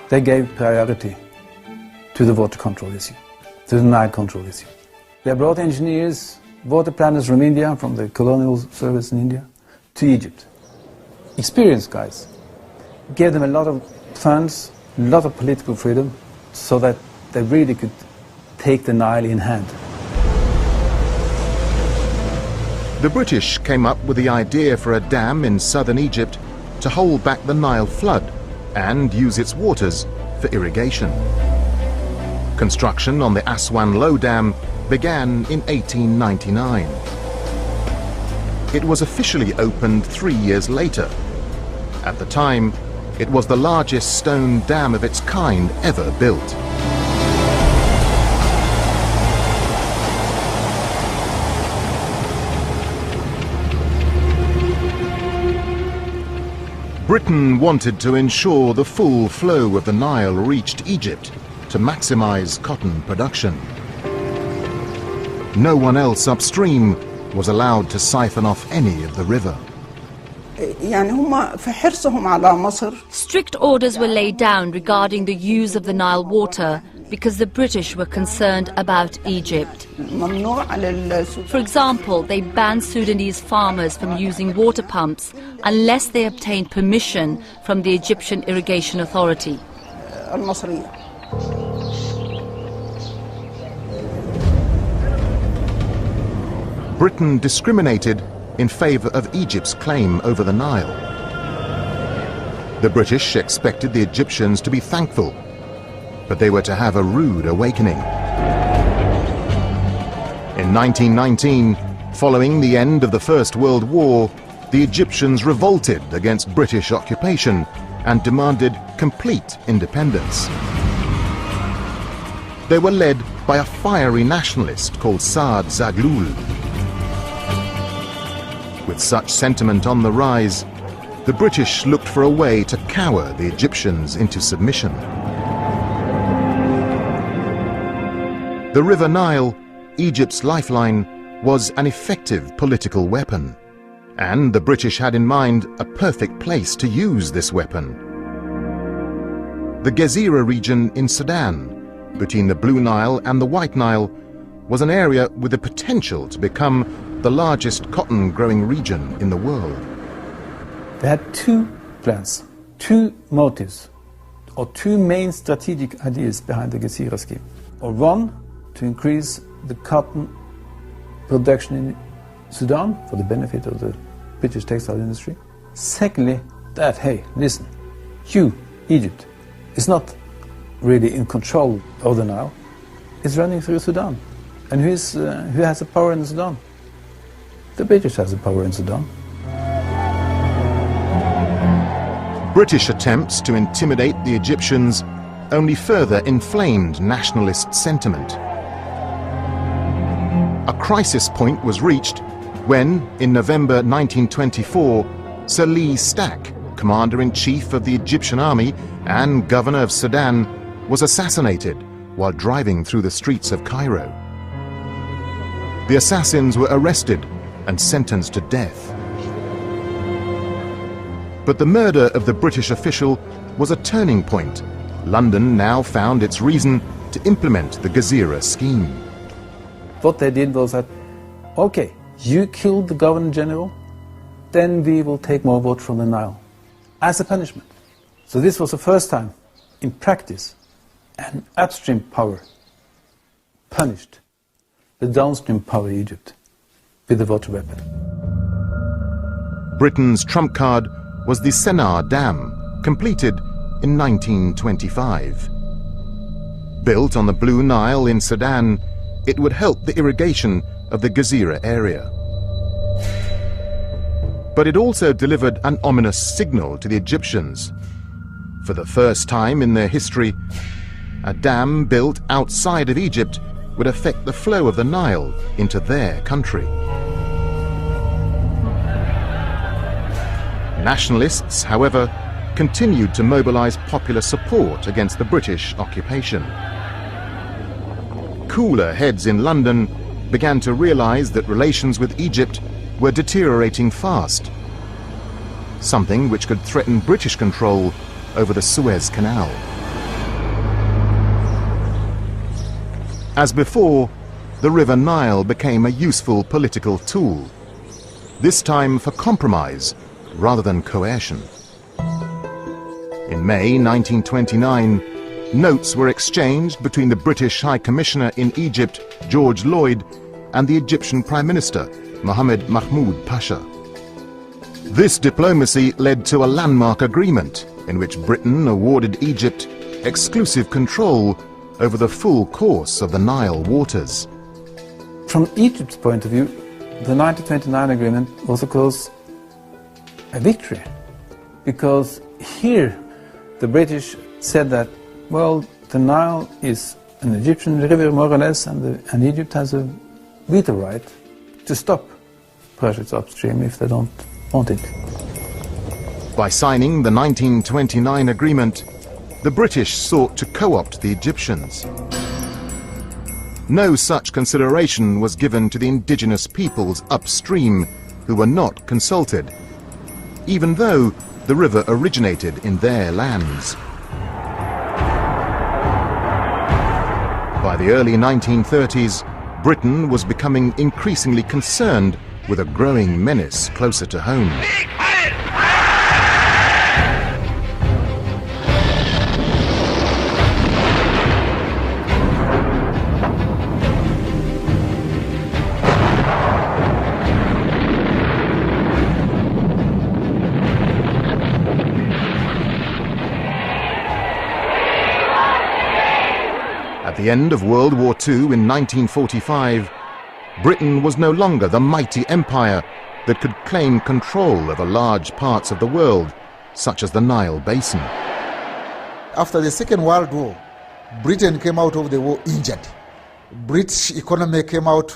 They gave priority to the water control issue, to the Nile control issue. They brought engineers, water planners from India, from the colonial service in India, to Egypt. Experienced guys. Gave them a lot of funds, a lot of political freedom, so that they really could take the Nile in hand. The British came up with the idea for a dam in southern Egypt to hold back the Nile flood and use its waters for irrigation. Construction on the Aswan Low Dam began in 1899. It was officially opened 3 years later. At the time, it was the largest stone dam of its kind ever built. Britain wanted to ensure the full flow of the Nile reached Egypt to maximize cotton production. No one else upstream was allowed to siphon off any of the river. Strict orders were laid down regarding the use of the Nile water because the British were concerned about Egypt. For example, they banned Sudanese farmers from using water pumps unless they obtained permission from the Egyptian Irrigation Authority. Britain discriminated in favor of Egypt's claim over the Nile. The British expected the Egyptians to be thankful, but they were to have a rude awakening. In 1919, following the end of the First World War, the Egyptians revolted against British occupation and demanded complete independence. They were led by a fiery nationalist called Saad Zaghloul. With such sentiment on the rise, the British looked for a way to cower the Egyptians into submission. The River Nile, Egypt's lifeline, was an effective political weapon, and the British had in mind a perfect place to use this weapon. The Gezira region in Sudan, between the Blue Nile and the White Nile, was an area with the potential to become the largest cotton-growing region in the world. They had two plans, two motives, or two main strategic ideas behind the Gezira scheme. Or one, to increase the cotton production in Sudan for the benefit of the British textile industry. Secondly, that, hey, listen, you, Egypt, is not really in control of the Nile. It's running through Sudan. And who has the power in Sudan? The British has the power in Sudan. British attempts to intimidate the Egyptians only further inflamed nationalist sentiment. A crisis point was reached when, in November 1924, Sir Lee Stack, Commander-in-Chief of the Egyptian Army and Governor of Sudan, was assassinated while driving through the streets of Cairo. The assassins were arrested and sentenced to death. But the murder of the British official was a turning point. London now found its reason to implement the Gezira scheme. What they did was that, okay, you killed the Governor General, then we will take more votes from the Nile, as a punishment. So this was the first time, in practice, an upstream power punished the downstream power Egypt with the water weapon. Britain's trump card was the Sennar Dam, completed in 1925. Built on the Blue Nile in Sudan, it would help the irrigation of the Gezira area. But it also delivered an ominous signal to the Egyptians. For the first time in their history, a dam built outside of Egypt would affect the flow of the Nile into their country. Nationalists, however, continued to mobilize popular support against the British occupation. Cooler heads in London began to realize that relations with Egypt were deteriorating fast, something which could threaten British control over the Suez Canal. As before, the River Nile became a useful political tool, this time for compromise rather than coercion. In May 1929, notes were exchanged between the British High Commissioner in Egypt, George Lloyd, and the Egyptian Prime Minister, Mohammed Mahmoud Pasha. This diplomacy led to a landmark agreement in which Britain awarded Egypt exclusive control over the full course of the Nile waters. From Egypt's point of view, the 1929 agreement was, of course, a victory, because here the British said that, well, the Nile is an Egyptian river, more or less, and Egypt has a veto right to stop projects upstream if they don't want it. By signing the 1929 agreement, the British sought to co-opt the Egyptians. No such consideration was given to the indigenous peoples upstream who were not consulted, even though the river originated in their lands. By the early 1930s, Britain was becoming increasingly concerned with a growing menace closer to home. At the end of World War II in 1945, Britain was no longer the mighty empire that could claim control over large parts of the world, such as the Nile Basin. After the Second World War, Britain came out of the war injured. British economy came out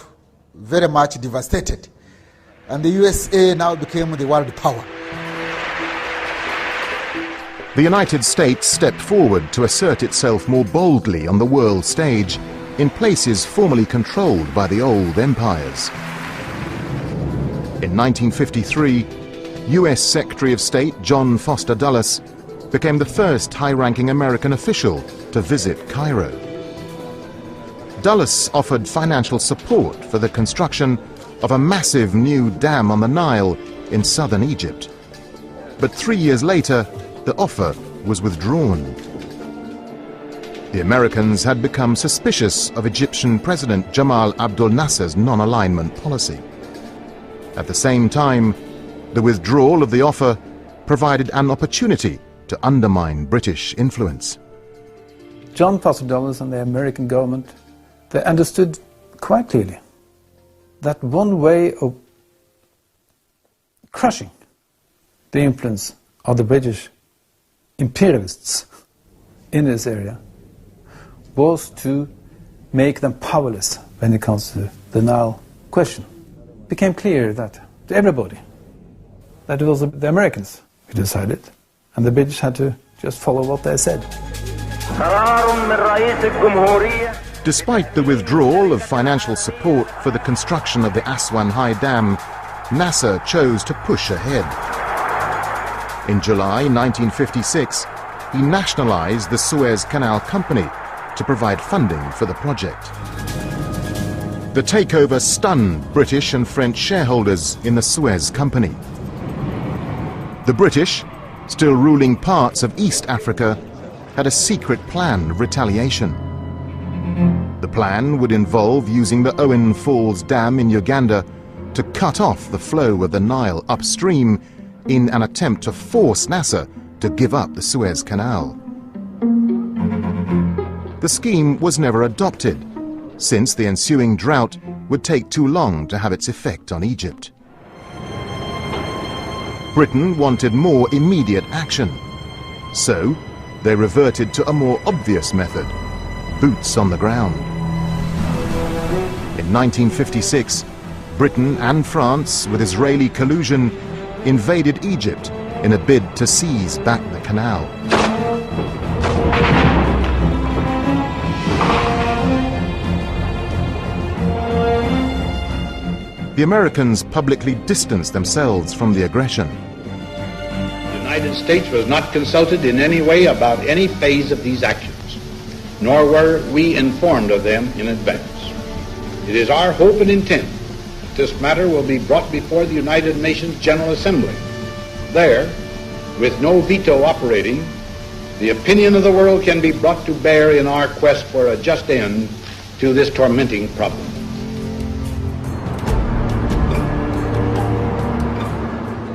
very much devastated. And the USA now became the world power. The United States stepped forward to assert itself more boldly on the world stage in places formerly controlled by the old empires. In 1953, US Secretary of State John Foster Dulles became the first high-ranking American official to visit Cairo. Dulles offered financial support for the construction of a massive new dam on the Nile in southern Egypt. But 3 years later, the offer was withdrawn. The Americans had become suspicious of Egyptian President Jamal Abdel Nasser's non-alignment policy. At the same time, the withdrawal of the offer provided an opportunity to undermine British influence. John Foster Dulles and the American government, they understood quite clearly that one way of crushing the influence of the British imperialists in this area was to make them powerless when it comes to the Nile question. It became clear that to everybody that it was the Americans who decided, and the British had to just follow what they said. Despite the withdrawal of financial support for the construction of the Aswan High Dam, Nasser chose to push ahead. In July 1956, he nationalized the Suez Canal Company to provide funding for the project. The takeover stunned British and French shareholders in the Suez Company. The British, still ruling parts of East Africa, had a secret plan of retaliation. The plan would involve using the Owen Falls Dam in Uganda to cut off the flow of the Nile upstream in an attempt to force Nasser to give up the Suez Canal. The scheme was never adopted, since the ensuing drought would take too long to have its effect on Egypt. Britain wanted more immediate action, so they reverted to a more obvious method: boots on the ground. In 1956, Britain and France, with Israeli collusion, invaded Egypt in a bid to seize back the canal. The Americans publicly distanced themselves from the aggression. The United States was not consulted in any way about any phase of these actions, nor were we informed of them in advance. It is our hope and intent that this matter will be brought before the United Nations General Assembly. There, with no veto operating, the opinion of the world can be brought to bear in our quest for a just end to this tormenting problem.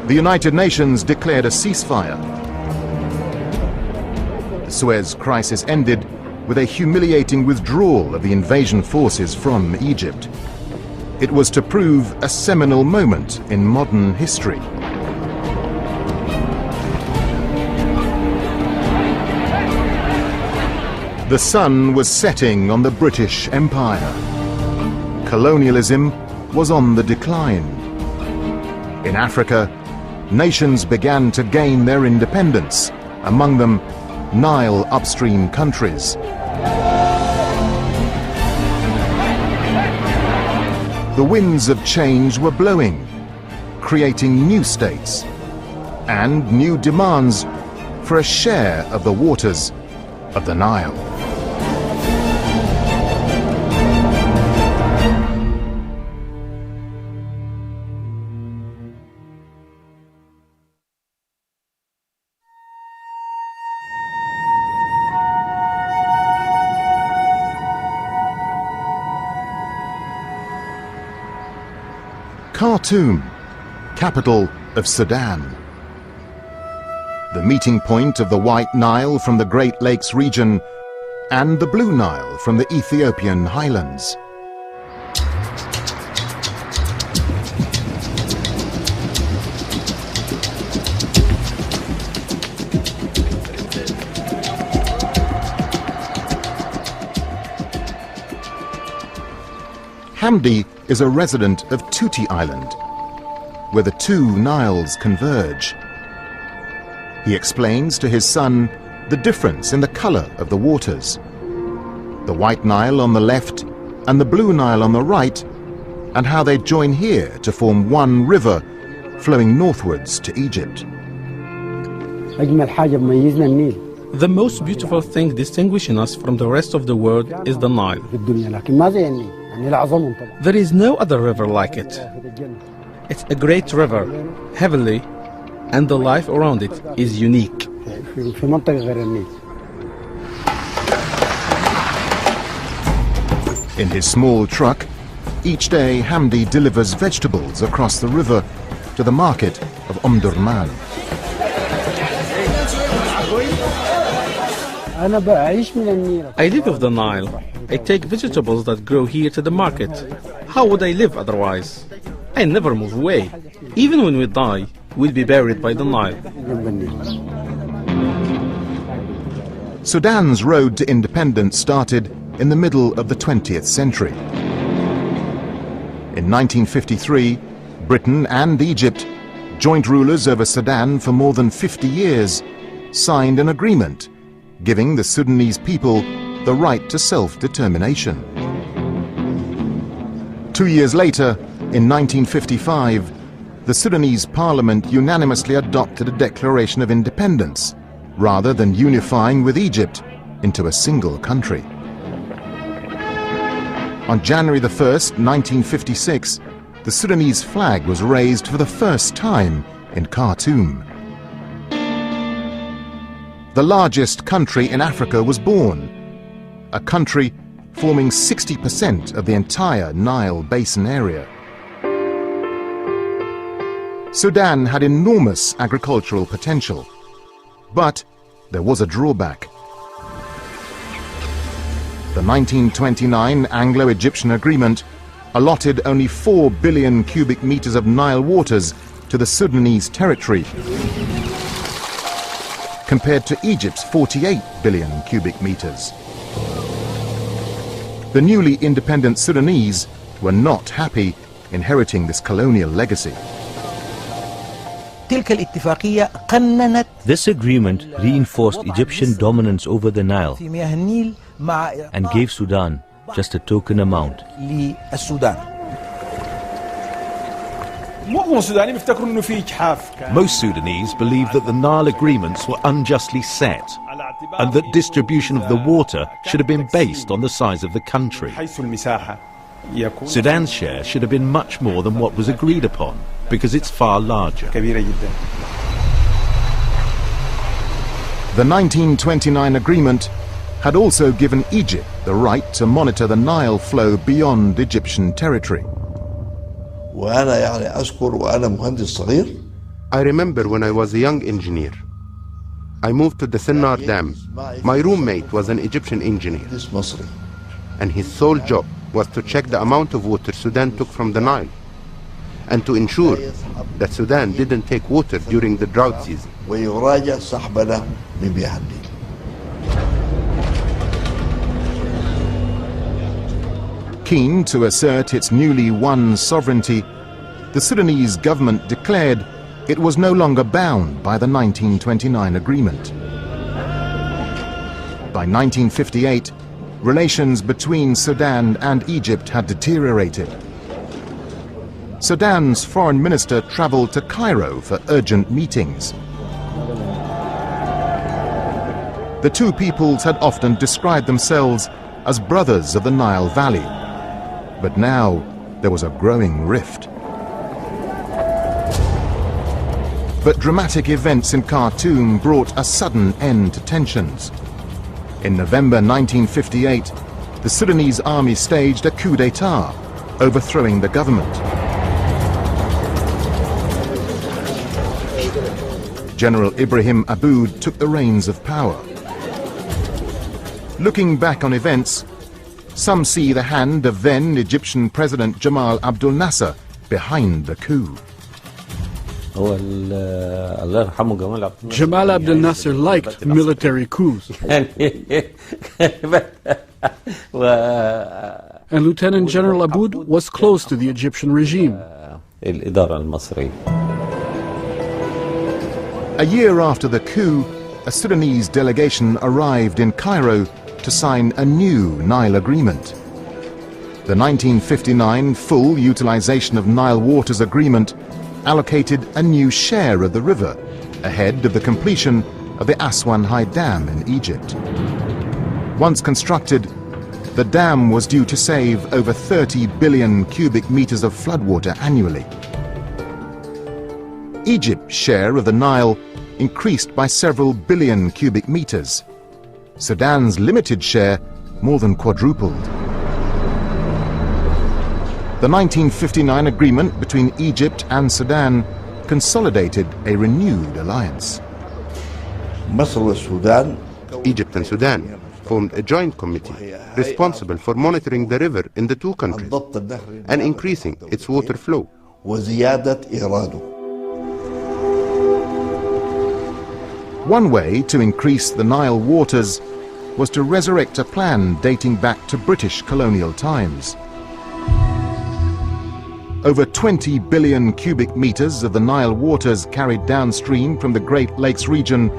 The United Nations declared a ceasefire. Suez crisis ended with a humiliating withdrawal of the invasion forces from Egypt. It was to prove a seminal moment in modern history. The sun was setting on the British Empire. Colonialism was on the decline. In Africa, nations began to gain their independence, among them Nile upstream countries. The winds of change were blowing, creating new states and new demands for a share of the waters of the Nile. Khartoum, capital of Sudan. The meeting point of the White Nile from the Great Lakes region and the Blue Nile from the Ethiopian highlands. Hamdi is a resident of Tuti Island, where the two Niles converge. He explains to his son the difference in the color of the waters. The White Nile on the left and the Blue Nile on the right, and how they join here to form one river flowing northwards to Egypt. The most beautiful thing distinguishing us from the rest of the world is the Nile. There is no other river like it. It's a great river, heavenly, and the life around it is unique. In his small truck, each day Hamdi delivers vegetables across the river to the market of Omdurman. I live of the Nile. I take vegetables that grow here to the market. How would I live otherwise? I never move away. Even when we die, we'll be buried by the Nile. Sudan's road to independence started in the middle of the 20th century. In 1953, Britain and Egypt, joint rulers over Sudan for more than 50 years, signed an agreement giving the Sudanese people the right to self-determination. 2 years later, in 1955, the Sudanese parliament unanimously adopted a declaration of independence, rather than unifying with Egypt into a single country. On January the 1st, 1956, the Sudanese flag was raised for the first time in Khartoum. The largest country in Africa was born, a country forming 60% of the entire Nile Basin area. Sudan had enormous agricultural potential, but there was a drawback. The 1929 Anglo-Egyptian agreement allotted only 4 billion cubic meters of Nile waters to the Sudanese territory, compared to Egypt's 48 billion cubic meters. The newly independent Sudanese were not happy inheriting this colonial legacy. This agreement reinforced Egyptian dominance over the Nile and gave Sudan just a token amount. Most Sudanese believe that the Nile agreements were unjustly set and that distribution of the water should have been based on the size of the country. Sudan's share should have been much more than what was agreed upon because it's far larger. The 1929 agreement had also given Egypt the right to monitor the Nile flow beyond Egyptian territory. I remember when I was a young engineer, I moved to the Sinnar Dam. My roommate was an Egyptian engineer, and his sole job was to check the amount of water Sudan took from the Nile, and to ensure that Sudan didn't take water during the drought season. Keen to assert its newly won sovereignty, the Sudanese government declared it was no longer bound by the 1929 agreement. By 1958, relations between Sudan and Egypt had deteriorated. Sudan's foreign minister traveled to Cairo for urgent meetings. The two peoples had often described themselves as brothers of the Nile Valley, but now there was a growing rift. But dramatic events in Khartoum brought a sudden end to tensions. In November 1958, the Sudanese army staged a coup d'etat, overthrowing the government. General Ibrahim Aboud took the reins of power. Looking back on events, some see the hand of then Egyptian President Jamal Abdel Nasser behind the coup. Jamal Abdel Nasser liked military coups. And Lieutenant General Aboud was close to the Egyptian regime. A year after the coup, a Sudanese delegation arrived in Cairo to sign a new Nile agreement. The 1959 full utilization of Nile waters agreement allocated a new share of the river ahead of the completion of the Aswan High Dam in Egypt. Once constructed, the dam was due to save over 30 billion cubic meters of floodwater annually. Egypt's share of the Nile increased by several billion cubic meters. Sudan's limited share more than quadrupled. The 1959 agreement between Egypt and Sudan consolidated a renewed alliance. Egypt and Sudan formed a joint committee responsible for monitoring the river in the two countries and increasing its water flow. One way to increase the Nile waters was to resurrect a plan dating back to British colonial times. Over 20 billion cubic meters of the Nile waters carried downstream from the Great Lakes region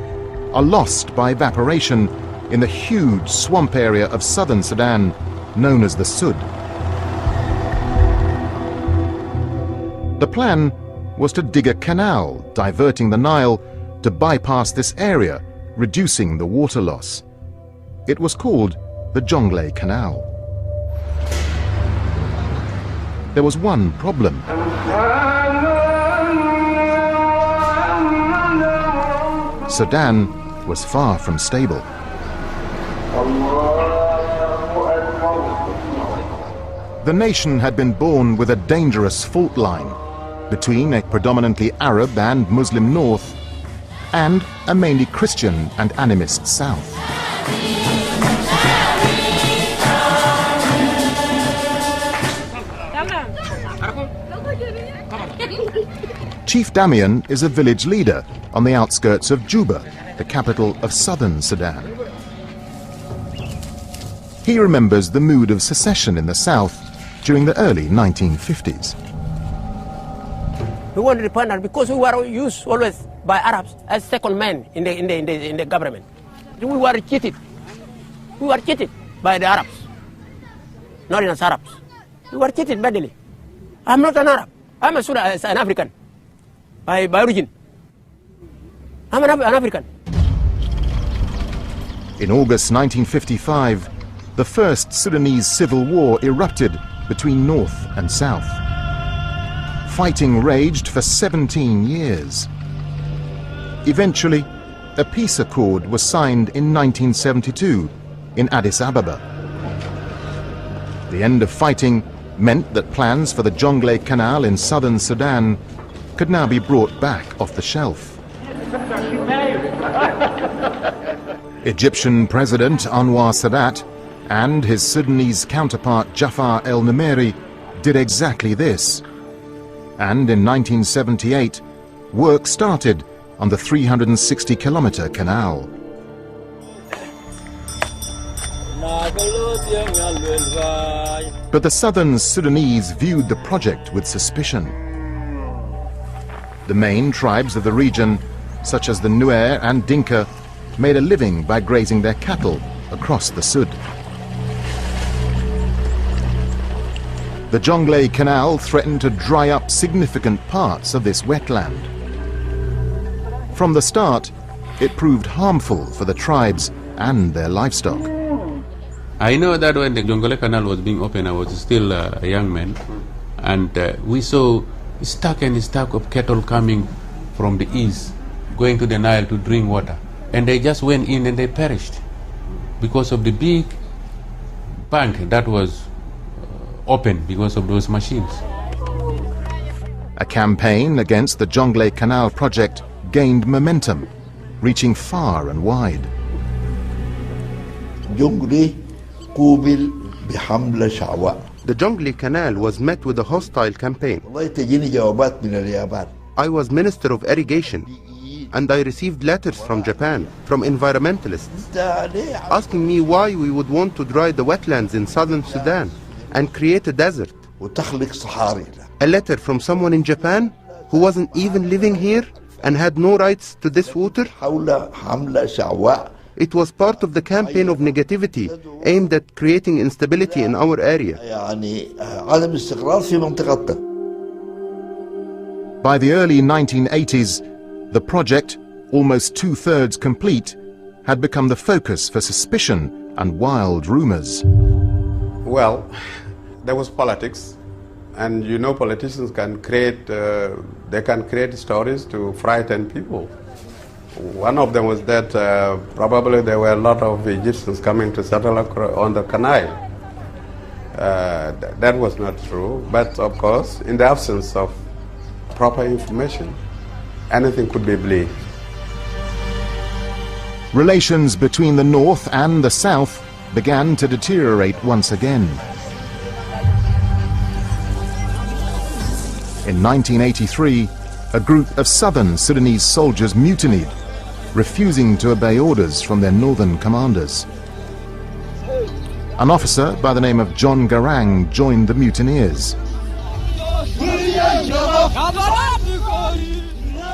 are lost by evaporation in the huge swamp area of southern Sudan known as the Sud. The plan was to dig a canal diverting the Nile to bypass this area, reducing the water loss. It was called the Jonglei Canal. There was one problem. Sudan was far from stable. The nation had been born with a dangerous fault line between a predominantly Arab and Muslim north and a mainly Christian and animist south. Chief Damian is a village leader on the outskirts of Juba, the capital of southern Sudan. He remembers the mood of secession in the south during the early 1950s. We wanted to partner because we were used always by Arabs as second men in the government. We were cheated. We were cheated by the Arabs, not as Arabs. We were cheated badly. I'm not an Arab. I'm an African by origin. I'm an African. In August 1955, the first Sudanese civil war erupted between north and south. Fighting raged for 17 years. Eventually, a peace accord was signed in 1972 in Addis Ababa. The end of fighting meant that plans for the Jonglei Canal in southern Sudan could now be brought back off the shelf. Egyptian President Anwar Sadat and his Sudanese counterpart Jafar el-Numeri did exactly this. And in 1978, work started on the 360-kilometer canal. But the southern Sudanese viewed the project with suspicion. The main tribes of the region, such as the Nuer and Dinka, made a living by grazing their cattle across the Sud. The Jonglei Canal threatened to dry up significant parts of this wetland. From the start, it proved harmful for the tribes and their livestock. I know that when the Jonglei Canal was being opened, I was still a young man, and we saw stack and stack of cattle coming from the east, going to the Nile to drink water. And they just went in and they perished because of the big bank that was open because of those machines. A campaign against the Jonglei Canal project gained momentum, reaching far and wide. The Jonglei Canal was met with a hostile campaign. I was Minister of Irrigation, and I received letters from Japan, from environmentalists, asking me why we would want to dry the wetlands in southern Sudan and create a desert. A letter from someone in Japan who wasn't even living here and had no rights to this water? It was part of the campaign of negativity aimed at creating instability in our area. By the early 1980s, the project, almost two-thirds complete, had become the focus for suspicion and wild rumors. Well, there was politics, and you know politicians can create, stories to frighten people. One of them was that probably there were a lot of Egyptians coming to settle on the canal. That was not true, but of course, in the absence of proper information, anything could be believed. Relations between the North and the South began to deteriorate once again. In 1983, a group of southern Sudanese soldiers mutinied, refusing to obey orders from their northern commanders. An officer by the name of John Garang joined the mutineers.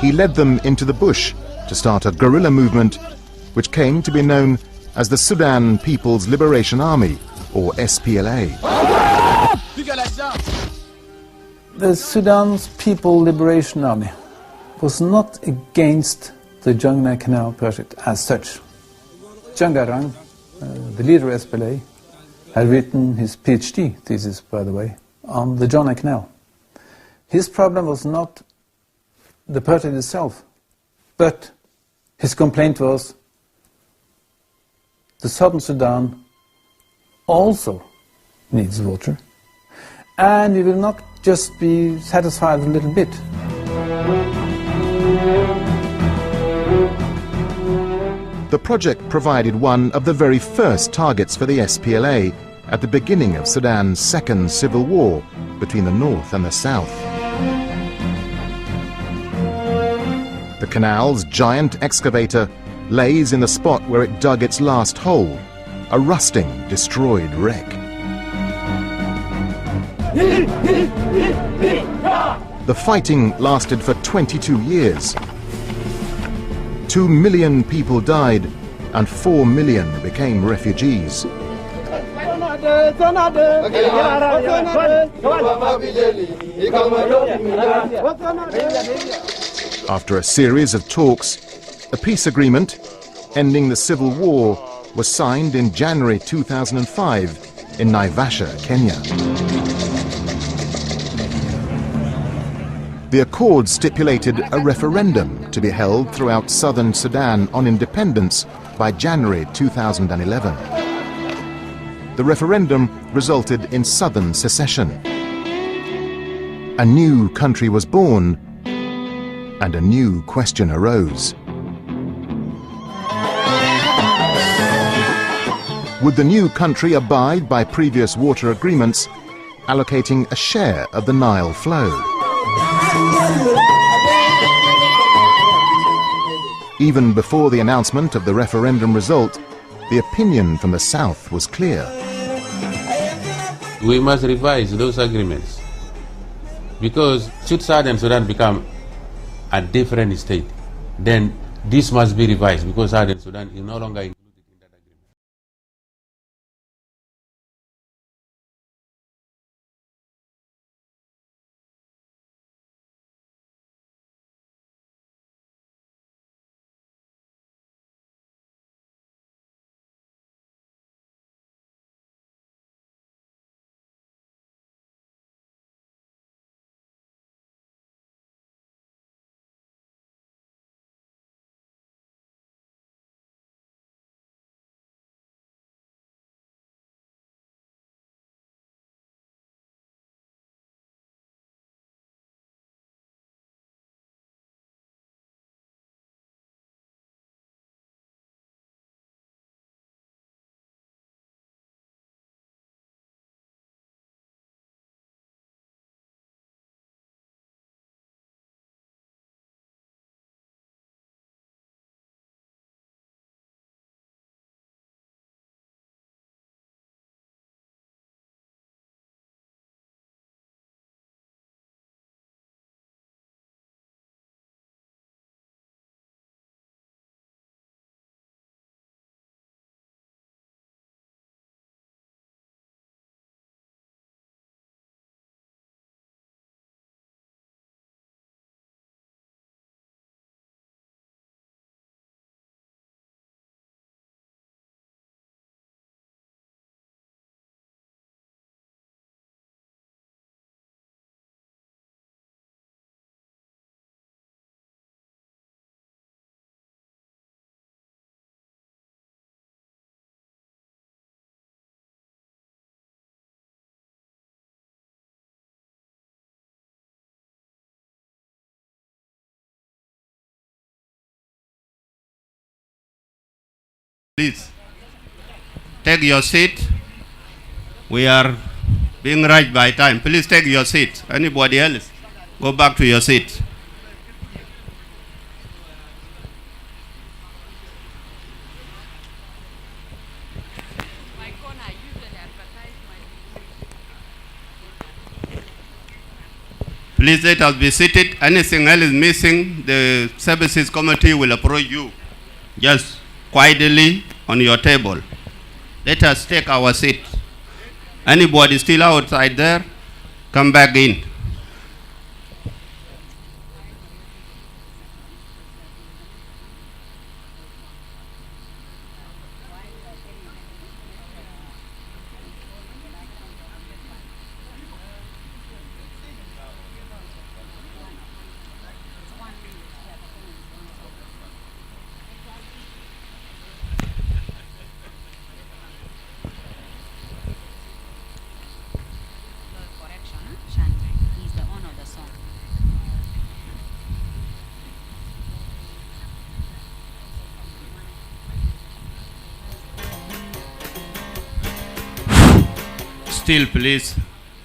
He led them into the bush to start a guerrilla movement which came to be known as the Sudan People's Liberation Army, or SPLA. The Sudan's People Liberation Army was not against the Jonglei Canal project as such. John Garang, the leader of SPLA, had written his PhD thesis, by the way, on the Jonglei Canal. His problem was not the project itself, but his complaint was the southern Sudan also needs water, and we will not just be satisfied with a little bit. The project provided one of the very first targets for the SPLA at the beginning of Sudan's second civil war between the North and the South. The canal's giant excavator lays in the spot where it dug its last hole, a rusting, destroyed wreck. The fighting lasted for 22 years. 2 million people died and 4 million became refugees. After a series of talks, a peace agreement ending the civil war was signed in January 2005 in Naivasha, Kenya. The accord stipulated a referendum to be held throughout southern Sudan on independence by January 2011. The referendum resulted in southern secession. A new country was born, and a new question arose. Would the new country abide by previous water agreements, allocating a share of the Nile flow? Even before the announcement of the referendum result, the opinion from the south was clear. We must revise those agreements, because should Southern Sudan become a different state, then this must be revised, because Southern Sudan is no longer included in that agreement. Please, take your seat. We are being rushed by time. Please take your seat. Anybody else? Go back to your seat. Please let us be seated. Anything else is missing, the services committee will approach you. Just quietly on your table. Let us take our seat. Anybody still outside there, come back in. Still, please,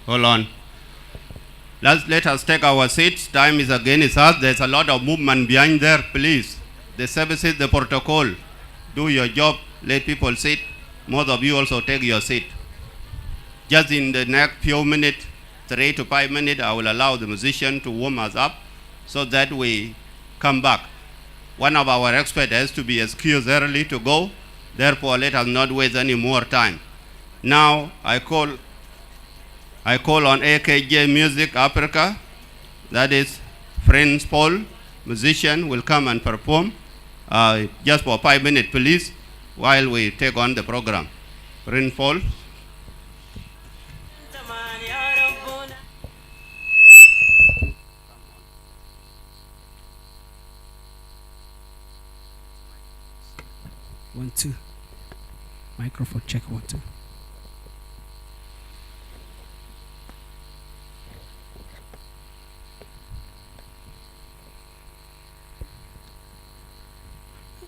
hold on. Let us take our seats. Time is against us. There's a lot of movement behind there, please. The services, the protocol, do your job, let people sit. Most of you also take your seat. Just in the next few minutes, 3 to 5 minutes, I will allow the musician to warm us up so that we come back. One of our experts has to be excused early to go. Therefore, let us not waste any more time. Now, I call on AKJ Music Africa, that is Prince Paul, musician, will come and perform just for 5 minutes, please, while we take on the program. Prince Paul. One, two. Microphone check, 1, 2.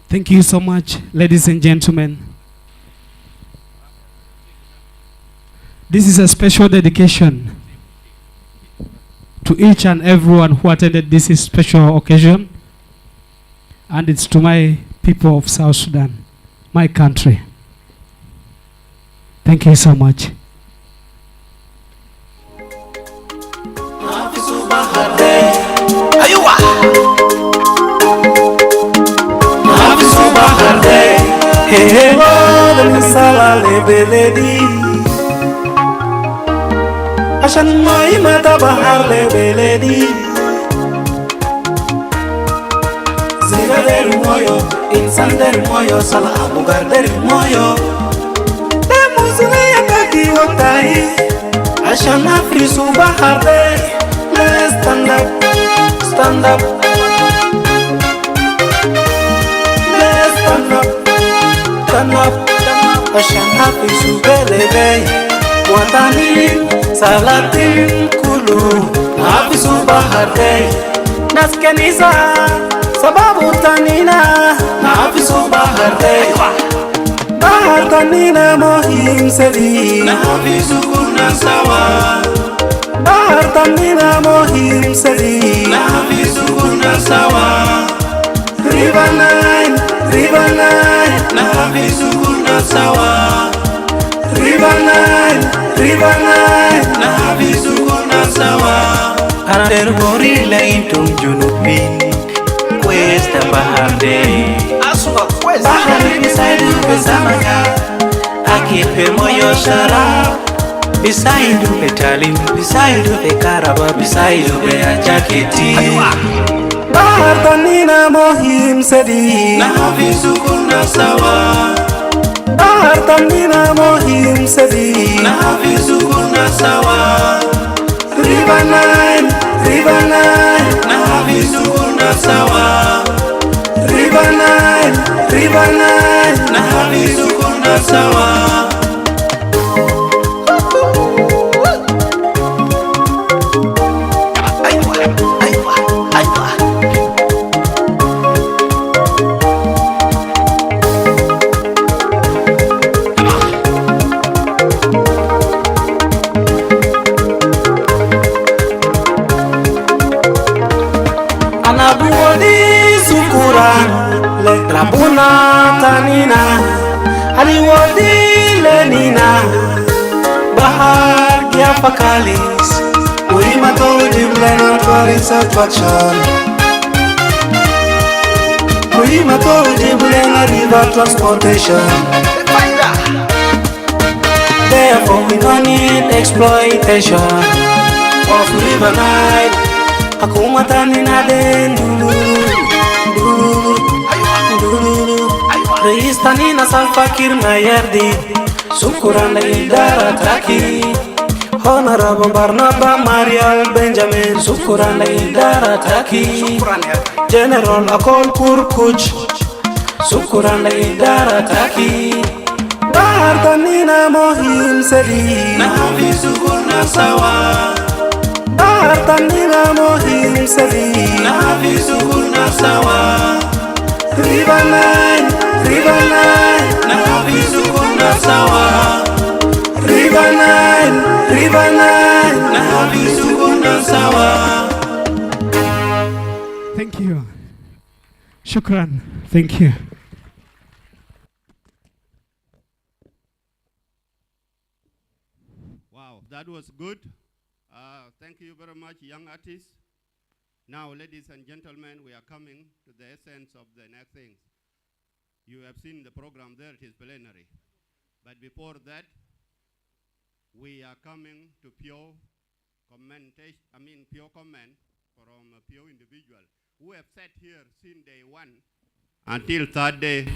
Thank you so much, ladies and gentlemen. This is a special dedication to each and everyone who attended this special occasion, and it's to my people of South Sudan, my country. Thank you so much. عشان ماي ما تبحر لبلدي زينة del moyo insan del moyo sala abugar del moyo demuzule yakaki wotai عشان أفرس بحر let's stand up stand up let's stand up stand up عشان أفرس بلدي وطني Salatin kulu Nafisu bahar day Nas kanisa Sababu tanina Nafisu bahar day Bahar tanina mohim sedi Nafisu kuna sawa Bahar tanina mohim sedi Nafisu kuna sawa River Nile Nafisu kuna sawa River Nile Nafisu kuna sawa Ander gorila intum junubin Cuesta bahar day Bahar bisaidu besamanya Akipe moyo sharab Bisaidu betalim Bisaidu bekaraba Bisaidu beajaketi Bahar tanina mohim sedi Nafisu kuna sawa Bahar tanina mohim sedi Nafisu kuna sawa River Nile Nafisu kuna sawa River Nile Nafisu kuna sawa Rabuna tanina Aliwadi lenina Bahar kia fakalis Urima told him Leonard for satisfaction Urima told him Leonard river transportation Therefore we don't need exploitation Of River Nile Akuma tanina dendulu Reis tanina salfakir na yerdi Sukuran na idara taki Honorable Barnaba Marial Benjamin Sukuran na idara taki General Akol Kurkuch Sukuran na idara taki Bahar tanina mohim sedi Nafisu kuna sawa Bahar tanina mohim sedi Nafisu kuna sawa River Nile Nafisu kuna sawa River Nile Nafisu kuna sawa Thank you. Shukran. Thank you. Wow, that was good. Thank you very much, young artists. Now, ladies and gentlemen, we are coming to the essence of the next things. You have seen the program there, it is plenary. But before that, we are coming to pure comment from a pure individual who have sat here since day one until third day.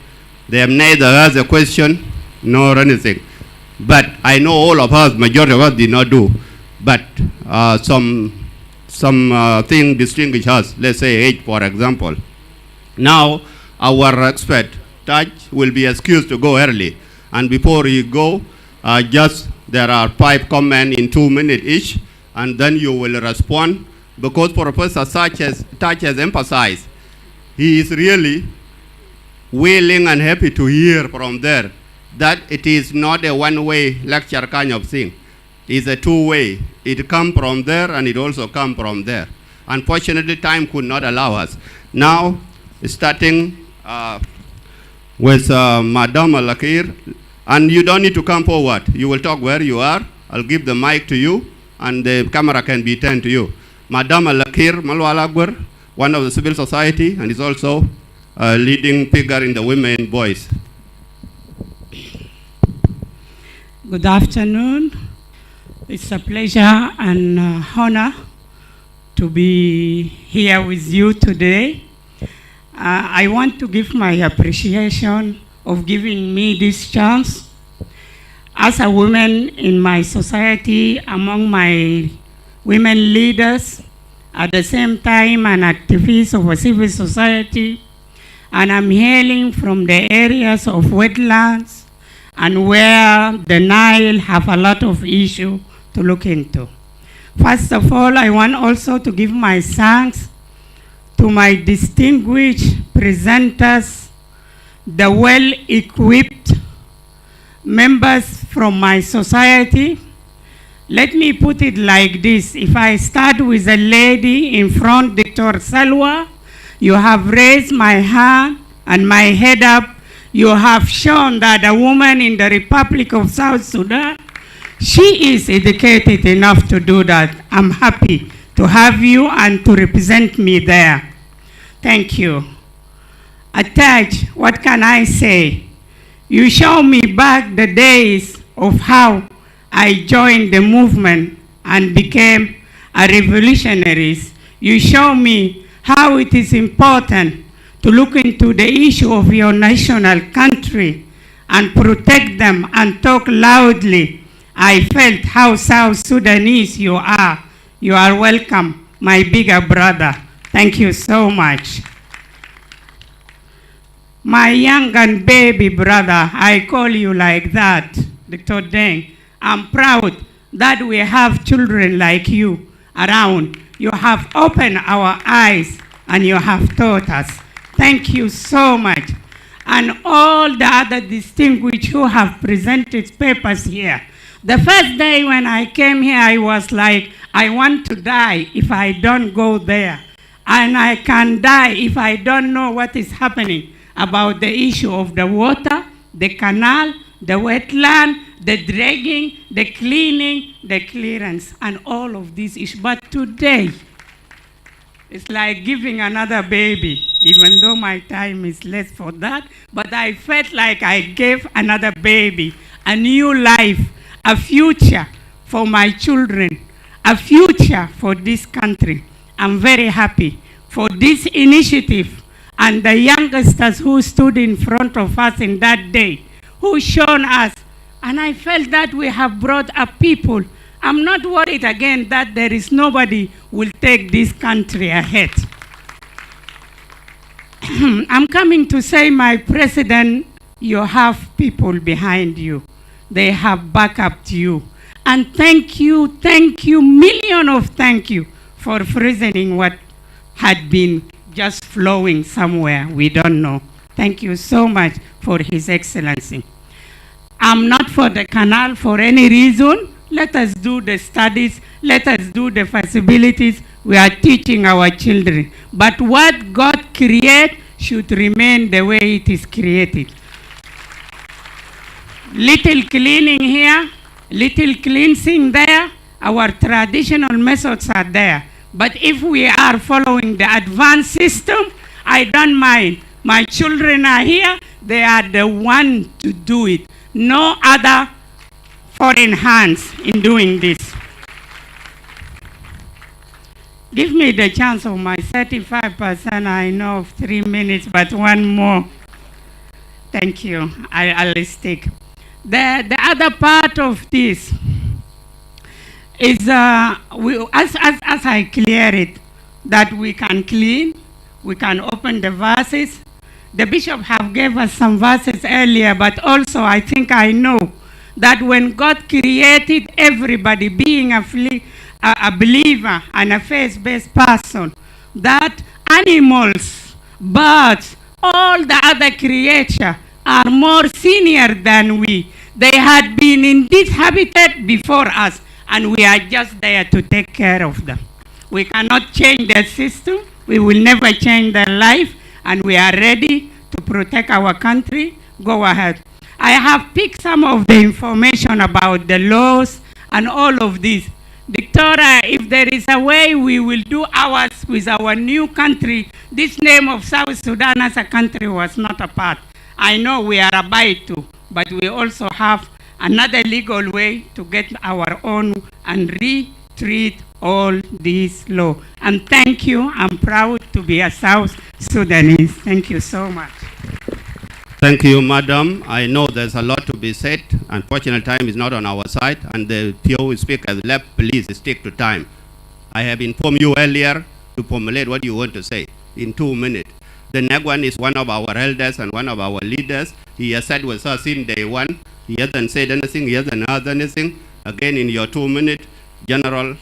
They have neither asked a question nor anything. But I know all of us, majority of us did not do. But some thing distinguish us, let's say age, for example. Now, our expert, Taj, will be excused to go early. And before he go, there are 5 comments in 2 minutes each, and then you will respond, because Professor Taj has emphasized, he is really willing and happy to hear from there that it is not a one-way lecture kind of thing. is a two-way. It come from there and it also come from there. Unfortunately, time could not allow us. Now, starting with Madam Al-Akir, and you don't need to come forward. You will talk where you are. I'll give the mic to you, and the camera can be turned to you. Madam Al-Akir Malwalagwer, one of the civil society, and is also a leading figure in the women voice. Good afternoon. It's a pleasure and honor to be here with you today. I want to give my appreciation of giving me this chance. As a woman in my society, among my women leaders, at the same time an activist of a civil society, and I'm hailing from the areas of wetlands and where the Nile have a lot of issue to look into. First of all, I want also to give my thanks to my distinguished presenters, the well-equipped members from my society. Let me put it like this. If I start with a lady in front, Dr. Salwa, you have raised my hand and my head up. You have shown that a woman in the Republic of South Sudan, she is educated enough to do that. I'm happy to have you and to represent me there. Thank you. Attached, what can I say? You show me back the days of how I joined the movement and became a revolutionary. You show me how it is important to look into the issue of your national country and protect them and talk loudly. I felt how South Sudanese you are. You are welcome, my bigger brother. Thank you so much. My young and baby brother, I call you like that, Dr. Deng. I'm proud that we have children like you around. You have opened our eyes and you have taught us. Thank you so much. And all the other distinguished who have presented papers here. The first day when I came here, I was like, I want to die if I don't go there. And I can die if I don't know what is happening about the issue of the water, the canal, the wetland, the dragging, the cleaning, the clearance, and all of these issues. But today, it's like giving another baby, even though my time is less for that, but I felt like I gave another baby, a new life, a future for my children, a future for this country. I'm very happy for this initiative and the youngsters who stood in front of us in that day, who shown us, and I felt that we have brought up people. I'm not worried again that there is nobody will take this country ahead. I'm coming to say, my president, you have people behind you. They have back up to you. And thank you, million of thank you for freezing what had been just flowing somewhere, we don't know. Thank you so much for His Excellency. I'm not for the canal for any reason. Let us do the studies. Let us do the feasibilities. We are teaching our children. But what God created should remain the way it is created. Little cleaning here, little cleansing there. Our traditional methods are there. But if we are following the advanced system, I don't mind. My children are here. They are the one to do it. No other foreign hands in doing this. Give me the chance of my 35%. I know of 3 minutes, but one more. Thank you. I'll stick. The other part of this is, as I clear it, that we can clean, we can open the verses. The bishop have gave us some verses earlier, but also I think I know that when God created everybody being a believer and a faith-based person, that animals, birds, all the other creatures are more senior than we. They had been in this habitat before us, and we are just there to take care of them. We cannot change their system. We will never change their life, and we are ready to protect our country. Go ahead. I have picked some of the information about the laws and all of this. Victoria, if there is a way we will do ours with our new country, this name of South Sudan as a country was not a part. I know we are about to, but we also have another legal way to get our own and retreat all these law. And thank you. I'm proud to be a South Sudanese. Thank you so much. Thank you, Madam. I know there's a lot to be said. Unfortunately, time is not on our side, and the few speakers left, please stick to time. I have informed you earlier to formulate what you want to say in 2 minutes. The next one is one of our elders and one of our leaders. He has said with us in day one. He hasn't said anything, he hasn't heard anything. Again, in your 2 minutes, General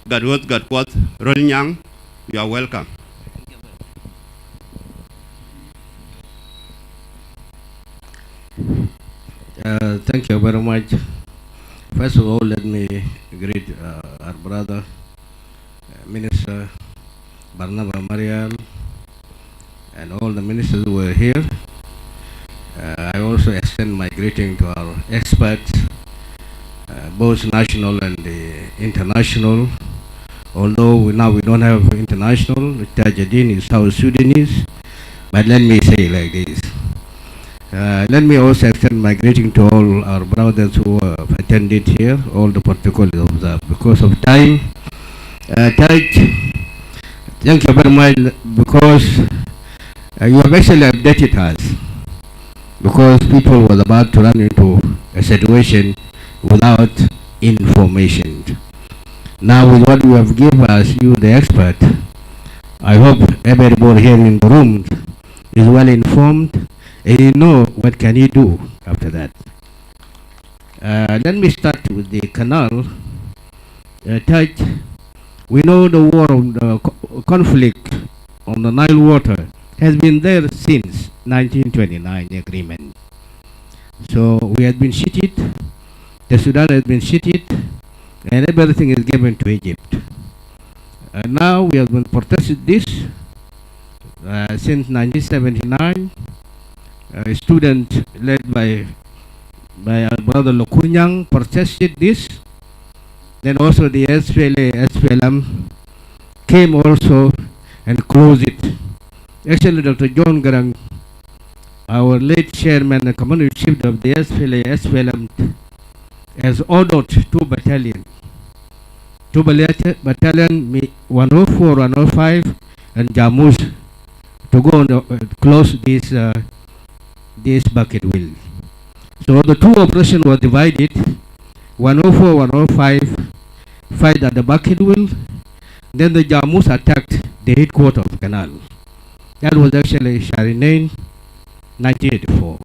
Gadworth Rolnyang, you are welcome. Thank you very much. First of all, let me greet our brother, Minister Barnaba Marial, and all the ministers who were here. I also extend my greeting to our experts, both national and international. Although now we don't have international, Tajadin is South Sudanese, but let me say like this. Let me also extend my greeting to all our brothers who have attended here, all the protocols observed. Because of time, thank you very much, because you have actually updated us, because people were about to run into a situation without information. Now with what you have given us, you the expert, I hope everybody here in the room is well informed, and you know what can you do after that. Let me start with the canal. We know the war of the conflict on the Nile water has been there since 1929 agreement. So we have been cheated, the Sudan has been cheated, and everything is given to Egypt. Now we have been protested this since 1979. A student led by our brother Lokunyang protested this. Then also the SWLM came also and closed it. Actually, Dr. John Garang, our late chairman and commander in chief of the SWLM, has ordered two battalion, 104, 105, and Jamus to go and close this bucket wheel. So the two operations were divided. 104, 105 fight at the bucket wheel. Then the Jamus attacked the headquarters of Canal. That was actually Sharinane, 1984.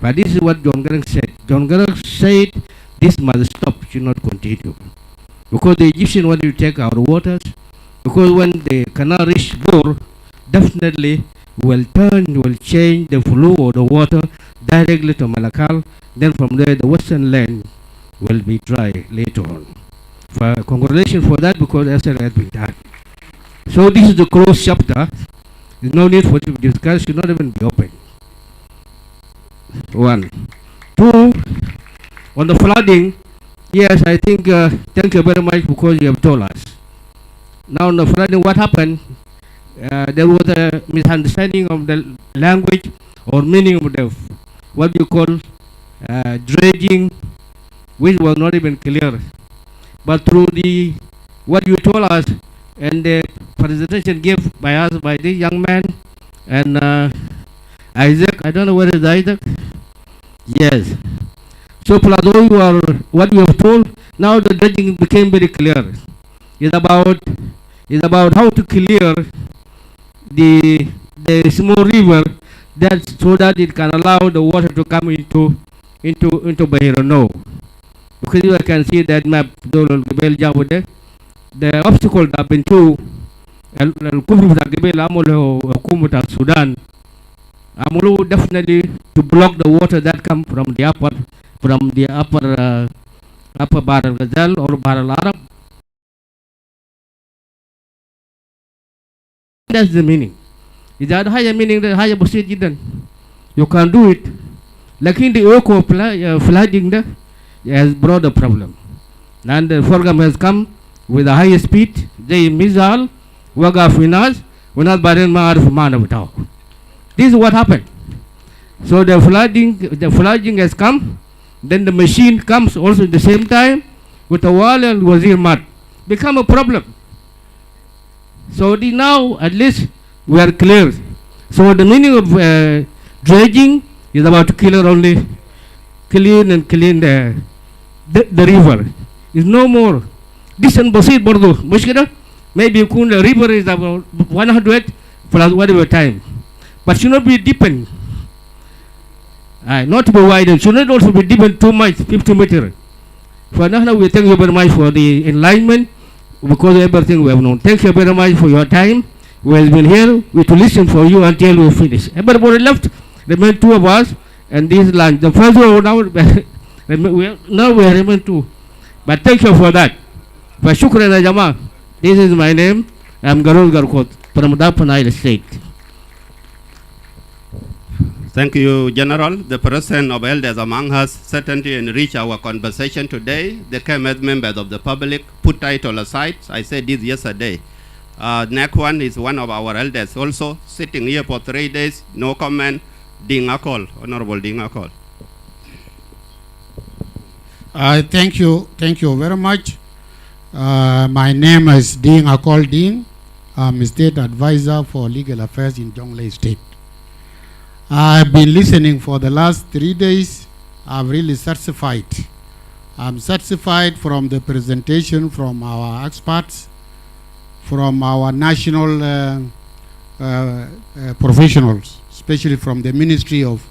But this is what John Garang said. John Garang said this must stop, should not continue. Because the Egyptians want to take our waters. Because when the canal reach Bor, definitely will change the flow of the water directly to Malakal. Then from there, the western land will be dry later on. Congratulations for that, because SL has been done. So this is the closed chapter. There's no need for it to be discussed, should not even be open. 1. 2, on the flooding, yes, I think, thank you very much because you have told us. Now on the flooding, what happened? There was a misunderstanding of the language or meaning of the, what you call dredging, which was not even clear. But through what you told us and the presentation given by us by this young man and Isaac, I don't know where is Isaac? Yes. So plus what you have told, now the dredging became very clear. It's about how to clear the small river so that it can allow the water to come into Bahirano. Because you can see that map, the obstacle that have been to Sudan, definitely to block the water that come from the upper Upper Bahr al-Ghazal or Bahr al-Arab. That's the meaning. Is that higher meaning, the higher basit jiddan. You can do it. Like in the Oko flooding there has brought a problem. And the program has come with a higher speed. They missile, waga finas, not barin ma'arif mana without. This is what happened. So the flooding has come. Then the machine comes also at the same time with a wall and wazir mat. Become a problem. So now at least we are clear. So the meaning of dredging is about to clean the river. Is no more. Distant basit bordo. Mushkila. Maybe the river is about 100 plus whatever time. But should not be deepened. Not to be widened. Should not also be deepened too much, 50 meters. For now, we thank you very much for the enlightenment because of everything we have known. Thank you very much for your time. We have been here. We to listen for you until we finish. Everybody left. Remain two of us and this lunch. The first one now we remain two. But thank you for that. For shukran ajama. This is my name. I am Garul Garkot from Dapanai State. Thank you, General. The presence of elders among us certainly enrich our conversation today. They came as members of the public, put title aside. I said this yesterday. Next one is one of our elders also, sitting here for 3 days, no comment. Ding Akol, Honorable Ding Akol. Thank you very much. My name is Ding Akol Ding. I'm a state advisor for legal affairs in Jonglei State. I've been listening for the last 3 days. I'm really satisfied. I'm satisfied from the presentation from our experts, from our national professionals, especially from the Ministry of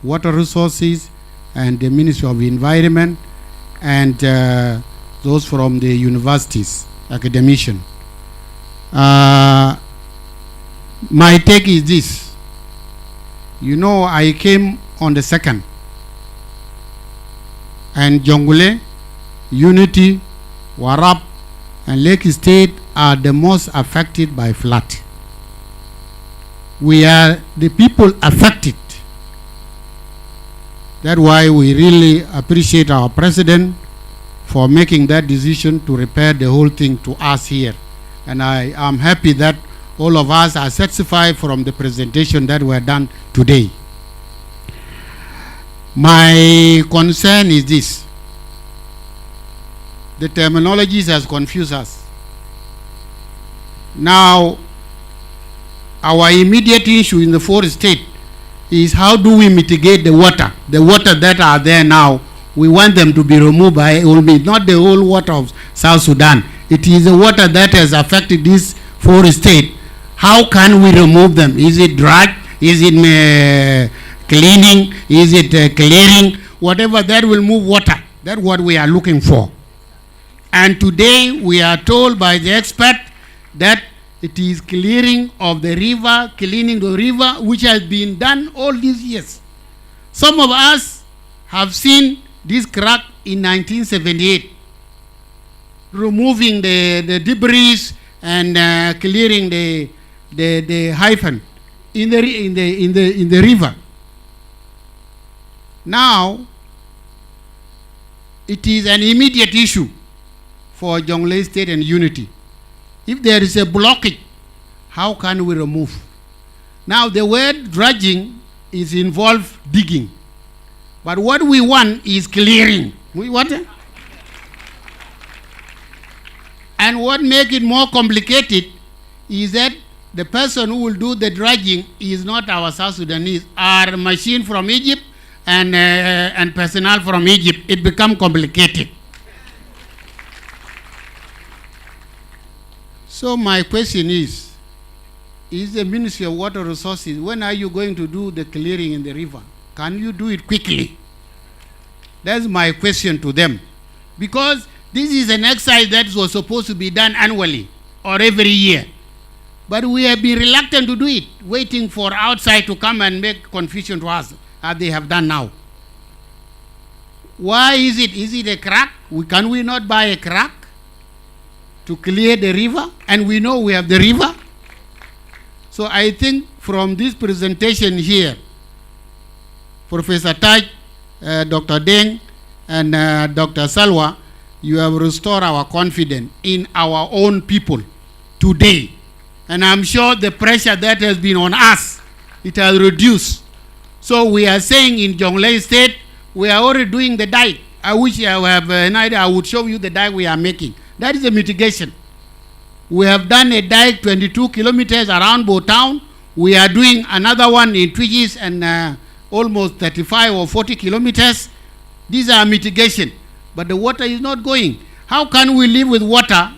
Water Resources and the Ministry of Environment, and those from the universities, academicians. My take is this. You know, I came on the 2nd, and Jonglei, Unity, Warab, and Lake State are the most affected by flood. We are the people affected. That's why we really appreciate our president for making that decision to repair the whole thing to us here. And I am happy that all of us are satisfied from the presentation that were done today. My concern is this. The terminologies has confused us. Now, our immediate issue in the 4th state is how do we mitigate the water that are there now. We want them to be removed by not the whole water of South Sudan. It is the water that has affected this 4th state. How can we remove them? Is it dredge? Is it cleaning? Is it clearing? Whatever that will move water. That's what we are looking for. And today we are told by the expert that it is clearing of the river, cleaning the river, which has been done all these years. Some of us have seen this crack in 1978, removing the debris and clearing the hyphen in the river. Now, it is an immediate issue for Jonglei State and Unity. If there is a blockage, how can we remove? Now, the word dredging is involved digging. But what we want is clearing. We want it? And what makes it more complicated is that the person who will do the dredging is not our South Sudanese, are machine from Egypt and personnel from Egypt. It becomes complicated. So my question is the Ministry of Water Resources, when are you going to do the clearing in the river? Can you do it quickly? That's my question to them. Because this is an exercise that was supposed to be done annually or every year. But we have been reluctant to do it, waiting for outside to come and make confusion to us, as they have done now. Why is it? Is it a crack? Can we not buy a crack to clear the river? And we know we have the river. So I think from this presentation here, Professor Taj, Dr. Deng, and Dr. Salwa, you have restored our confidence in our own people today. And I'm sure the pressure that has been on us, it has reduced. So we are saying in Jonglei State, we are already doing the dike. I wish I have an idea, I would show you the dike we are making. That is a mitigation. We have done a dike 22 kilometers around Bo Town. We are doing another one in Twigis and almost 35 or 40 kilometers. These are mitigation. But the water is not going. How can we live with water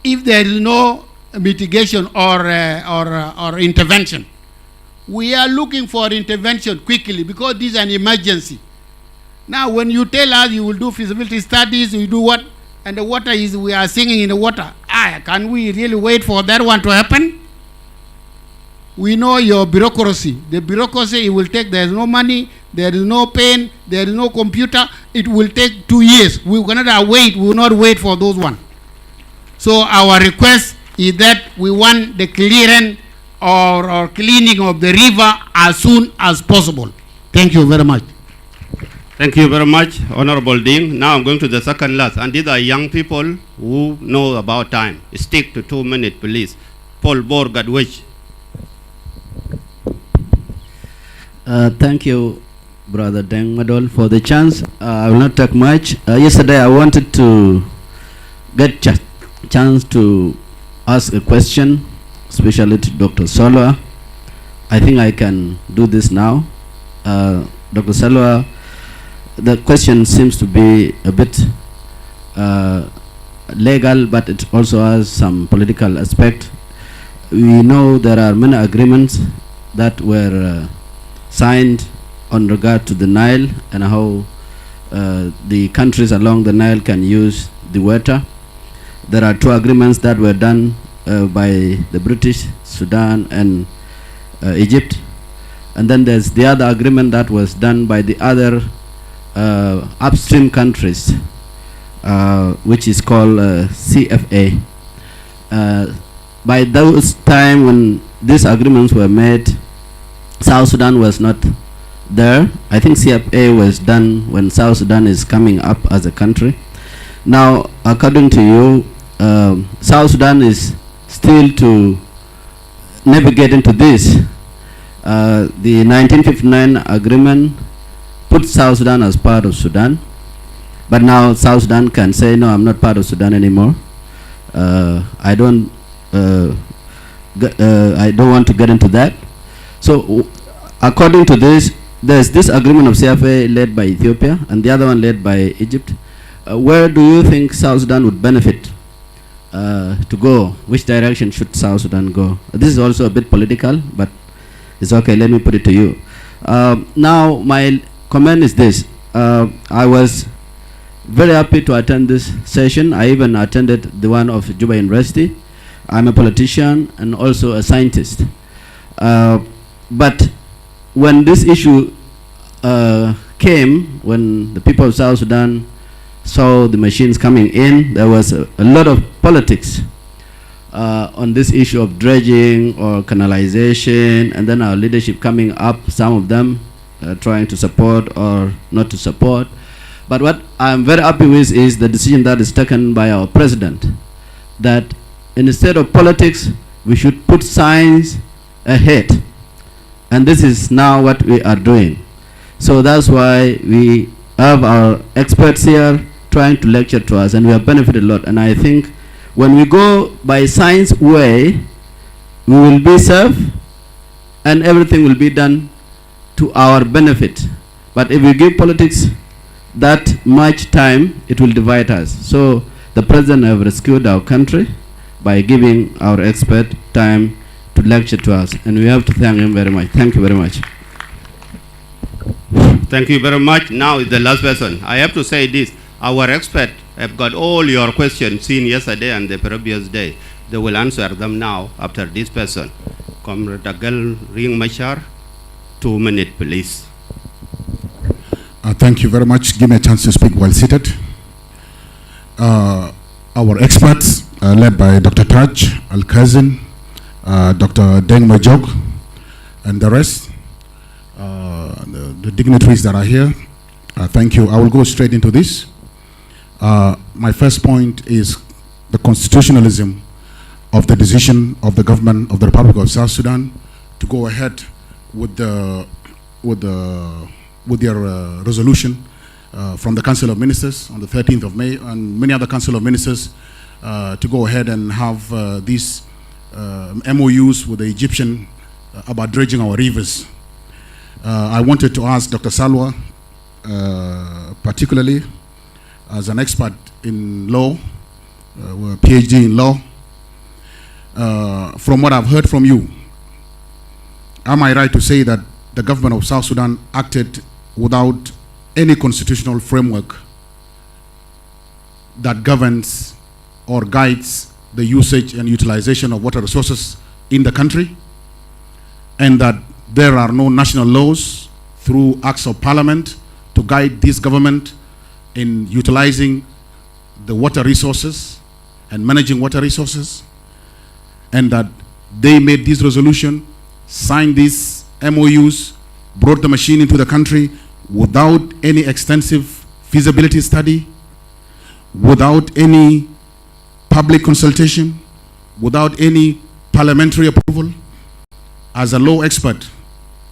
if there is no mitigation or intervention? We are looking for intervention quickly because this is an emergency. Now, when you tell us you will do feasibility studies, you do what? And the water is, we are singing in the water. Can we really wait for that one to happen? We know your bureaucracy. The bureaucracy, it will take, there is no money, there is no pen, there is no computer. It will take 2 years. We cannot wait. We will not wait for those ones. So our request is that we want the clearance or cleaning of the river as soon as possible. Thank you very much. Thank you very much, Honorable Ding. Now I'm going to the second last, and these are young people who know about time. Stick to 2 minutes, please. Paul Borgadwich. Thank you, Brother Deng Madol, for the chance. I will not take much. Yesterday I wanted to get chance to ask a question, especially to Dr. Salwa. I think I can do this now. Dr. Salwa, the question seems to be a bit legal, but it also has some political aspect. We know there are many agreements that were signed on regard to the Nile and how the countries along the Nile can use the water. There are 2 agreements that were done by the British, Sudan, and Egypt. And then there's the other agreement that was done by the other upstream countries, which is called CFA. By those time when these agreements were made, South Sudan was not there. I think CFA was done when South Sudan is coming up as a country. Now, according to you, South Sudan is still to navigate into this. The 1959 agreement put South Sudan as part of Sudan, but now South Sudan can say, no, I'm not part of Sudan anymore. I don't want to get into that. So, according to this, there's this agreement of CFA led by Ethiopia and the other one led by Egypt. Where do you think South Sudan would benefit to go? Which direction should South Sudan go? This is also a bit political, but it's okay. Let me put it to you. Now, my comment is this. I was very happy to attend this session. I even attended the one of Juba University. I'm a politician and also a scientist. But when this issue came, when the people of South Sudan saw the machines coming in, there was a lot of politics on this issue of dredging or canalization, and then our leadership coming up, some of them trying to support or not to support. But what I'm very happy with is the decision that is taken by our president, that instead of politics, we should put science ahead. And this is now what we are doing. So that's why we have our experts here trying to lecture to us, and we have benefited a lot. And I think when we go by science way, we will be served and everything will be done to our benefit. But if we give politics that much time, it will divide us. So the president have rescued our country by giving our expert time to lecture to us, and we have to thank him very much. Thank you very much. Thank you very much. Now is the last person. I have to say this. Our expert have got all your questions seen yesterday and the previous day. They will answer them now after this person. Comrade Agal Ring Machar, 2 minutes, please. Thank you very much. Give me a chance to speak while seated. Our experts, led by Dr. Taj Al-Kazin, Dr. Deng Majok, and the rest, the dignitaries that are here, thank you. I will go straight into this. My first point is the constitutionalism of the decision of the government of the Republic of South Sudan to go ahead with their resolution from the Council of Ministers on the 13th of May and many other Council of Ministers to go ahead and have these MOUs with the Egyptian about dredging our rivers. I wanted to ask Dr. Salwa, particularly as an expert in law, PhD in law, from what I've heard from you, am I right to say that the government of South Sudan acted without any constitutional framework that governs or guides the usage and utilization of water resources in the country, and that there are no national laws through acts of parliament to guide this government in utilizing the water resources and managing water resources, and that they made this resolution, signed these MOUs, brought the machine into the country without any extensive feasibility study, without any public consultation, without any parliamentary approval. As a law expert,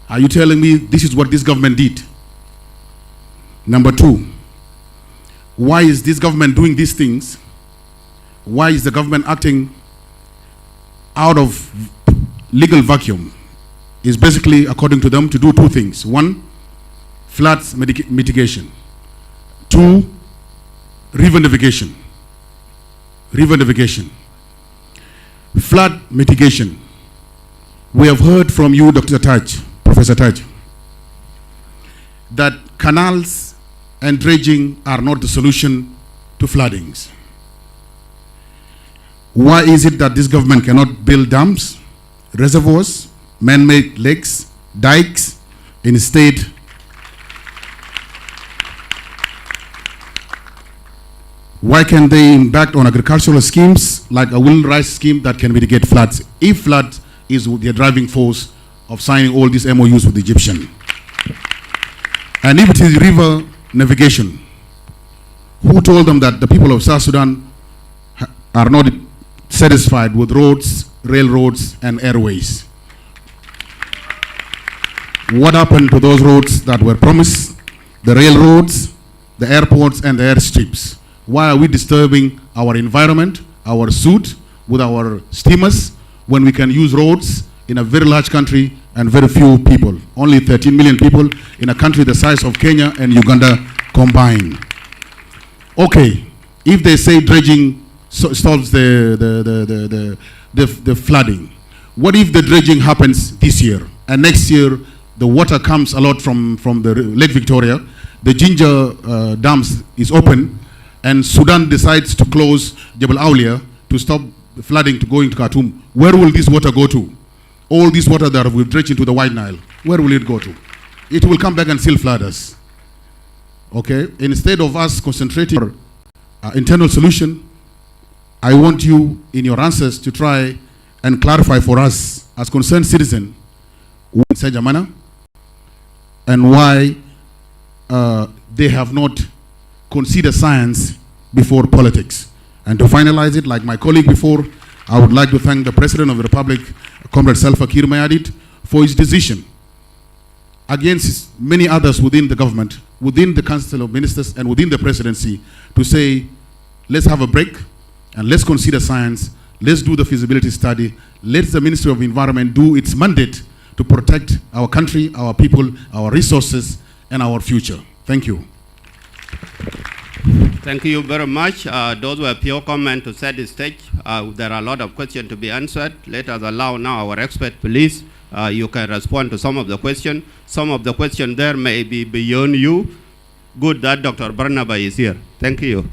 are you telling me this is what this government did? Number two, why is this government doing these things? Why is the government acting out of legal vacuum? Is basically, according to them, to do two things. One, floods mitigation. Two, river navigation. River navigation. Flood mitigation. We have heard from you, Dr. Taj, Professor Taj, that canals and dredging are not the solution to floodings. Why is it that this government cannot build dams, reservoirs, man-made lakes, dikes? Instead, why can they embark on agricultural schemes like a will rice scheme that can mitigate floods, if flood is the driving force of signing all these MOUs with the Egyptian? And if it is river navigation, who told them that the people of South Sudan are not satisfied with roads, railroads, and airways? What happened to those roads that were promised, the railroads, the airports, and the airstrips? Why are we disturbing our environment, our suit, with our steamers, when we can use roads in a very large country and very few people? Only 13 million people in a country the size of Kenya and Uganda combined. Okay, if they say dredging solves the flooding, what if the dredging happens this year and next year the water comes a lot from the Lake Victoria, the Ginger dams is open, and Sudan decides to close Jebel Aulia to stop the flooding to go into Khartoum? Where will this water go to? All this water that will dredge into the White Nile, where will it go to? It will come back and still flood us. Okay, instead of us concentrating on internal solution, I want you in your answers to try and clarify for us as concerned citizens in such a manner, and why they have not considered science before politics. And to finalize it, like my colleague before, I would like to thank the President of the Republic, Comrade Salva Kiir Mayardit, for his decision against many others within the government, within the Council of Ministers, and within the presidency, to say, let's have a break and let's consider science, let's do the feasibility study, let the Ministry of Environment do its mandate to protect our country, our people, our resources, and our future. Thank you. Thank you very much. Those were pure comments to set the stage. There are a lot of questions to be answered. Let us allow now our expert, please. You can respond to some of the questions. Some of the questions there may be beyond you. Good that Dr. Barnaba is here. Thank you.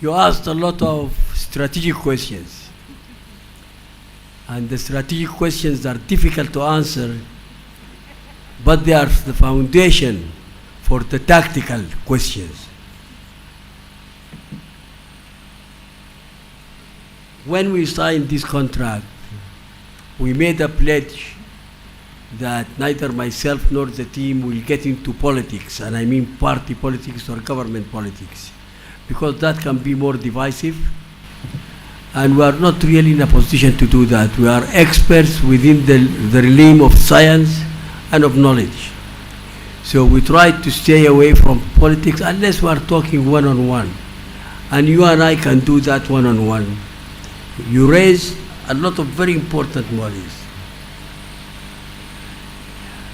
You asked a lot of strategic questions. And the strategic questions are difficult to answer, but they are the foundation for the tactical questions. When we signed this contract, we made a pledge that neither myself nor the team will get into politics, and I mean party politics or government politics, because that can be more divisive, and we are not really in a position to do that. We are experts within the realm of science and of knowledge. So we try to stay away from politics unless we are talking one-on-one. And you and I can do that one-on-one. You raise a lot of very important worries.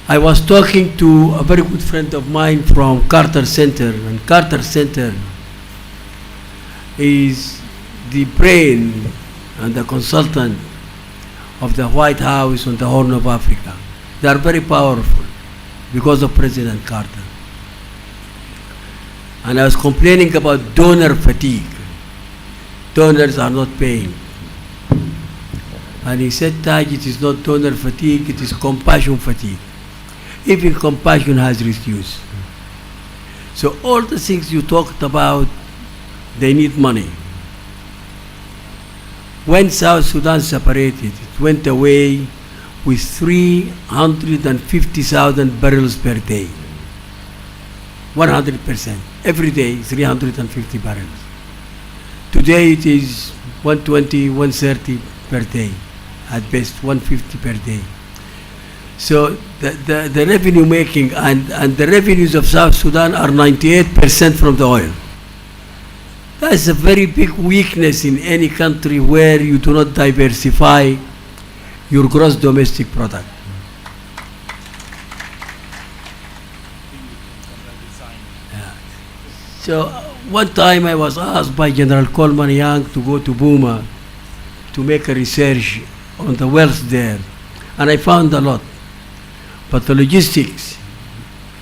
I was talking to a very good friend of mine from Carter Center, and Carter Center is the brain and the consultant of the White House on the Horn of Africa. They are very powerful because of President Carter. And I was complaining about donor fatigue. Donors are not paying. And he said, Taj, it is not donor fatigue, it is compassion fatigue. Even compassion has reduced. So all the things you talked about, they need money. When South Sudan separated, it went away with 350,000 barrels per day. 100%. Every day, 350 barrels. Today it is 120, 130 per day. At best 150 per day. So the revenue making and the revenues of South Sudan are 98% from the oil. That's a very big weakness in any country where you do not diversify your gross domestic product. Yeah. So one time I was asked by General Coleman Young to go to Buma to make a research on the wealth there, and I found a lot. But the logistics,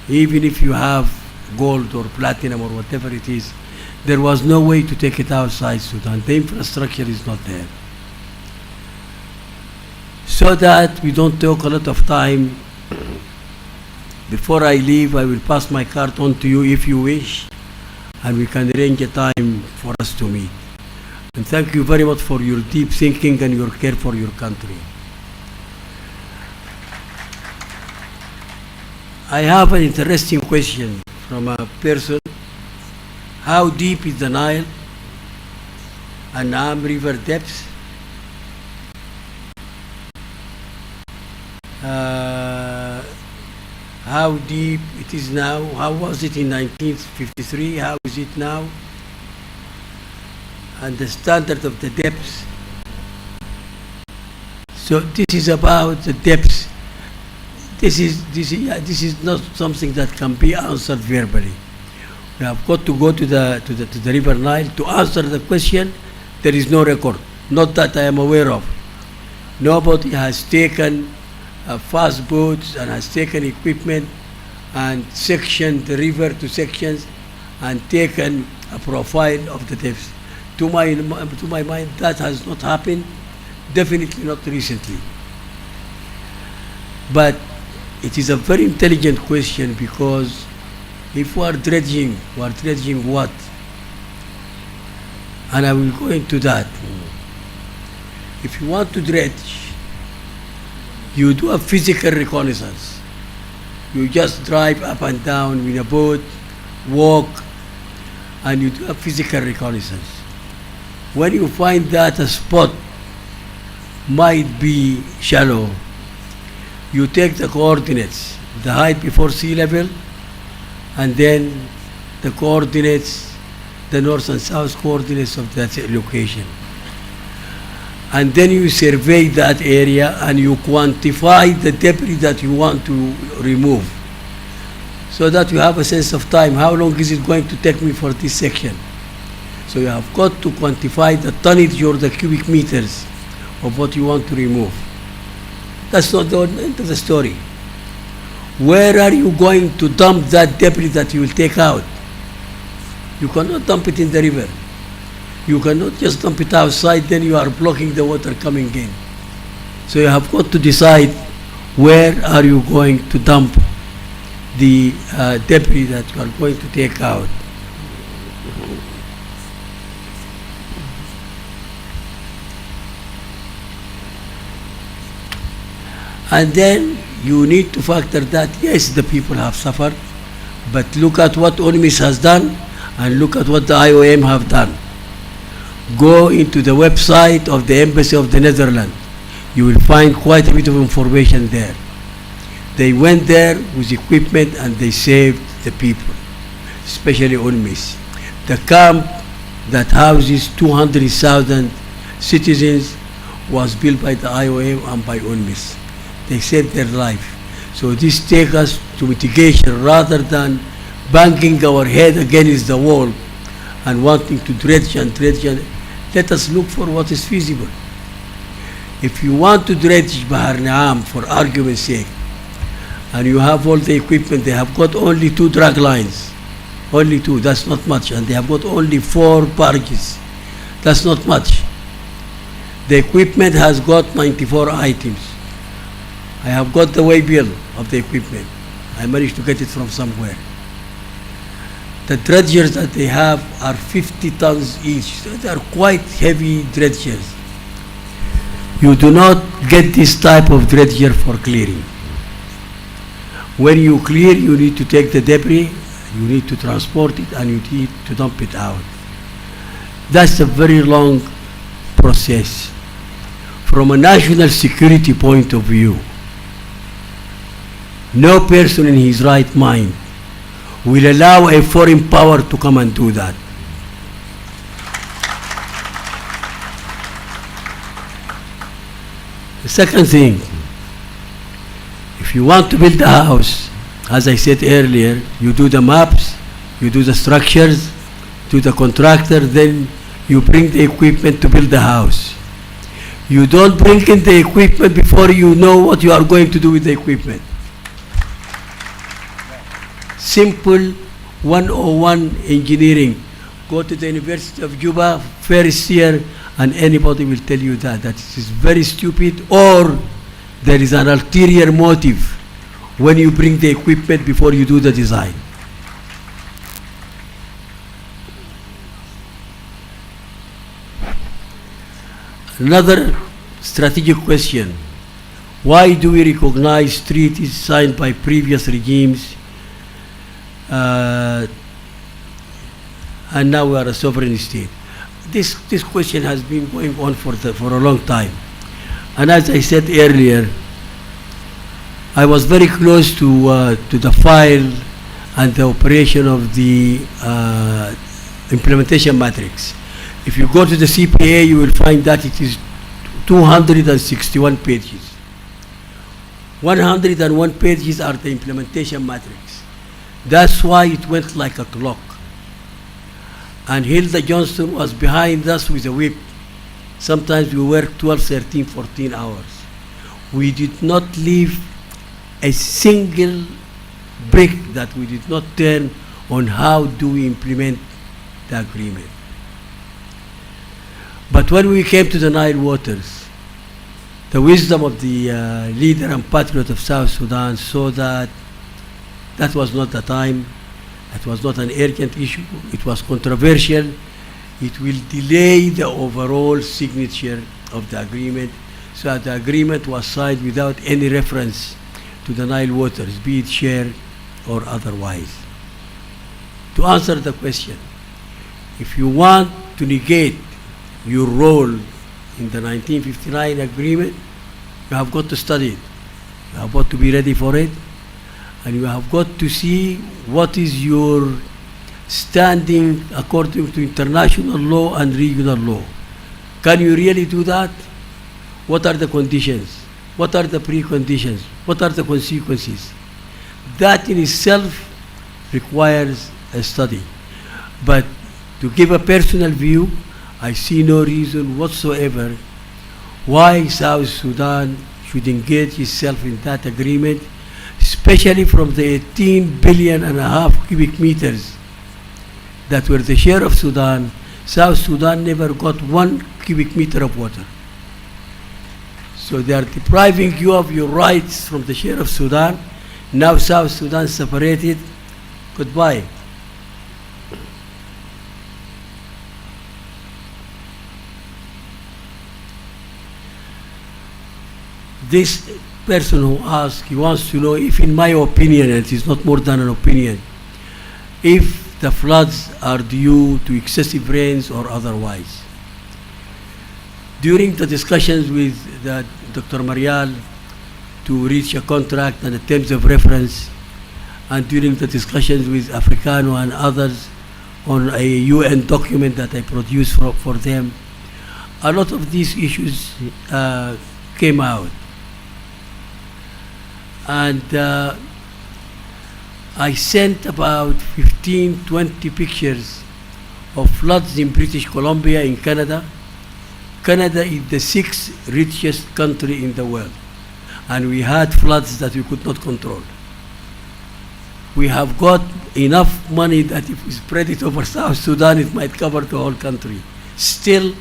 even if you have gold or platinum or whatever it is, there was no way to take it outside Sudan. The infrastructure is not there. So that we don't take a lot of time, before I leave, I will pass my card on to you if you wish, and we can arrange a time for us to meet. And thank you very much for your deep thinking and your care for your country. I have an interesting question from a person. How deep is the Nile and Nam River depths? How deep it is now? How was it in 1953? How is it now? And the standard of the depths. So this is about the depths. This is not something that can be answered verbally. We have got to go to the River Nile to answer the question. There is no record, not that I am aware of. Nobody has taken fast boats and has taken equipment and sectioned the river to sections and taken a profile of the depths. To my mind, that has not happened, definitely not recently. But it is a very intelligent question, because if we are dredging what? And I will go into that. If you want to dredge, you do a physical reconnaissance. You just drive up and down with a boat, walk, and you do a physical reconnaissance. When you find that a spot might be shallow, you take the coordinates, the height before sea level, and then the coordinates, the north and south coordinates of that location. And then you survey that area and you quantify the debris that you want to remove, so that you have a sense of time. How long is it going to take me for this section? So you have got to quantify the tonnage or the cubic meters of what you want to remove. That's not the end of the story. Where are you going to dump that debris that you will take out? You cannot dump it in the river. You cannot just dump it outside, then you are blocking the water coming in. So you have got to decide where are you going to dump the debris that you are going to take out. And then you need to factor that, yes, the people have suffered, but look at what UNMIS has done and look at what the IOM have done. Go into the website of the Embassy of the Netherlands. You will find quite a bit of information there. They went there with equipment and they saved the people, especially UNMIS. The camp that houses 200,000 citizens was built by the IOM and by UNMIS. They saved their life. So this takes us to mitigation rather than banging our head against the wall and wanting to dredge and dredge. And let us look for what is feasible. If you want to dredge Bahar Naam for argument's sake, and you have all the equipment, they have got only 2 drag lines. Only 2, that's not much. And they have got only 4 barges. That's not much. The equipment has got 94 items. I have got the way bill of the equipment. I managed to get it from somewhere. The dredgers that they have are 50 tons each. So they are quite heavy dredgers. You do not get this type of dredger for clearing. When you clear, you need to take the debris, you need to transport it, and you need to dump it out. That's a very long process. From a national security point of view, no person in his right mind will allow a foreign power to come and do that. The second thing, if you want to build a house, as I said earlier, you do the maps, you do the structures, do the contractor, then you bring the equipment to build the house. You don't bring in the equipment before you know what you are going to do with the equipment. Simple 101 engineering. Go to the University of Juba first year and anybody will tell you that it is very stupid, or there is an ulterior motive when you bring the equipment before you do the design. Another strategic question: why do we recognize treaties signed by previous regimes and now we are a sovereign state? This question has been going on for a long time. And as I said earlier, I was very close to the file and the operation of the implementation matrix. If you go to the CPA, you will find that it is 261 pages. 101 pages are the implementation matrix. That's why it went like a clock. And Hilda Johnston was behind us with a whip. Sometimes we worked 12, 13, 14 hours. We did not leave a single brick that we did not turn on how do we implement the agreement. But when we came to the Nile waters, the wisdom of the leader and patriot of South Sudan saw that that was not the time, it was not an urgent issue, it was controversial, it will delay the overall signature of the agreement, so the agreement was signed without any reference to the Nile waters, be it shared or otherwise. To answer the question, if you want to negate your role in the 1959 agreement, you have got to study it. You have got to be ready for it. And you have got to see what is your standing according to international law and regional law. Can you really do that? What are the conditions? What are the preconditions? What are the consequences? That in itself requires a study. But to give a personal view, I see no reason whatsoever why South Sudan should engage itself in that agreement, especially from the 18.5 billion cubic meters that were the share of Sudan. South Sudan never got 1 cubic meter of water. So they are depriving you of your rights from the share of Sudan. Now South Sudan separated. Goodbye. This person who asked, he wants to know if, in my opinion, and it is not more than an opinion, if the floods are due to excessive rains or otherwise. During the discussions with Dr. Marial to reach a contract and the terms of reference, and during the discussions with Africano and others on a UN document that I produced for them, a lot of these issues came out. And I sent about 15, 20 pictures of floods in British Columbia in Canada. Canada is the 6th richest country in the world, and we had floods that we could not control. We have got enough money that if we spread it over South Sudan, it might cover the whole country. Still,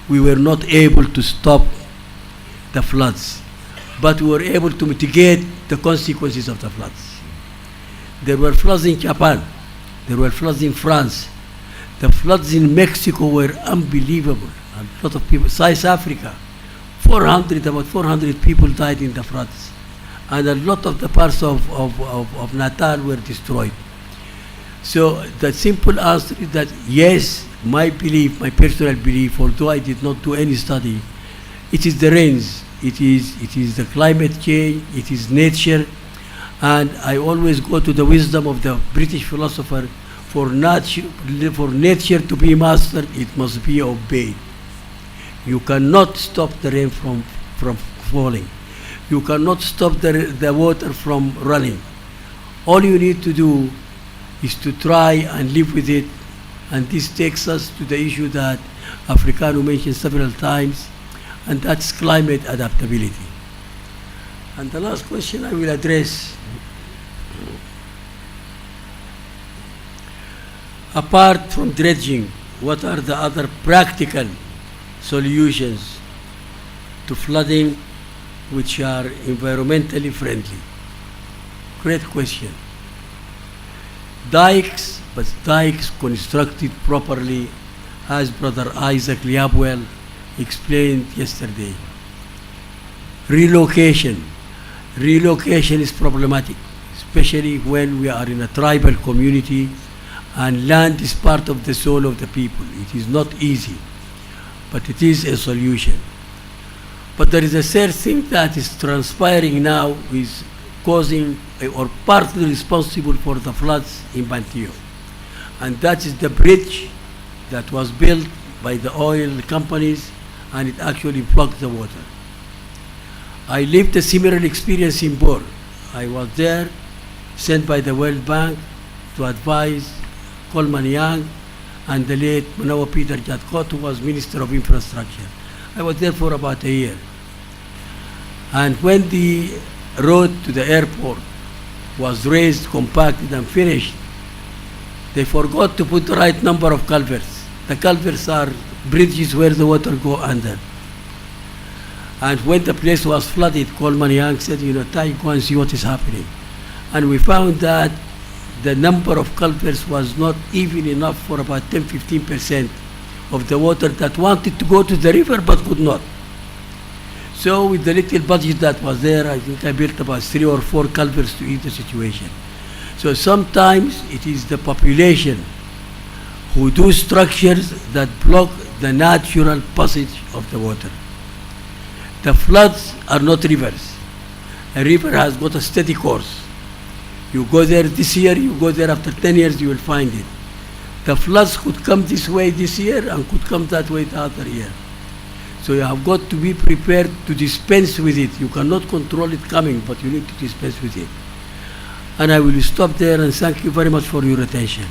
we were not able to stop the floods, but we were able to mitigate the consequences of the floods. There were floods in Japan. There were floods in France. The floods in Mexico were unbelievable. A lot of people, South Africa, about 400 people died in the floods. And a lot of the parts of Natal were destroyed. So the simple answer is that yes, my belief, my personal belief, although I did not do any study, it is the rains, it is the climate change, it is nature, and I always go to the wisdom of the British philosopher, for nature to be mastered, it must be obeyed. You cannot stop the rain from falling. You cannot stop the water from running. All you need to do is to try and live with it, and this takes us to the issue that Africano mentioned several times, and that's climate adaptability. And the last question I will address, apart from dredging, what are the other practical solutions to flooding which are environmentally friendly? Great question. Dikes, but dikes constructed properly, as Brother Isaac Liabwell explained yesterday. Relocation. Relocation is problematic, especially when we are in a tribal community and land is part of the soul of the people. It is not easy, but it is a solution. But there is a third thing that is transpiring now, is causing or partly responsible for the floods in Bantillo. And that is the bridge that was built by the oil companies, and it actually blocked the water. I lived a similar experience in Bor. I was there, sent by the World Bank to advise Coleman Young and the late Manawa Peter Jatkot, who was Minister of Infrastructure. I was there for about a year. And when the road to the airport was raised, compacted, and finished, they forgot to put the right number of culverts. The culverts are bridges where the water go under. And when the place was flooded, Coleman Young said, Tai, go and see what is happening. And we found that the number of culverts was not even enough for about 10–15% of the water that wanted to go to the river but could not. So with the little budget that was there, I think I built about 3 or 4 culverts to ease the situation. So sometimes it is the population who do structures that block the natural passage of the water. The floods are not rivers. A river has got a steady course. You go there this year, you go there after 10 years, you will find it. The floods could come this way this year and could come that way the other year. So you have got to be prepared to dispense with it. You cannot control it coming, but you need to dispense with it. And I will stop there and thank you very much for your attention.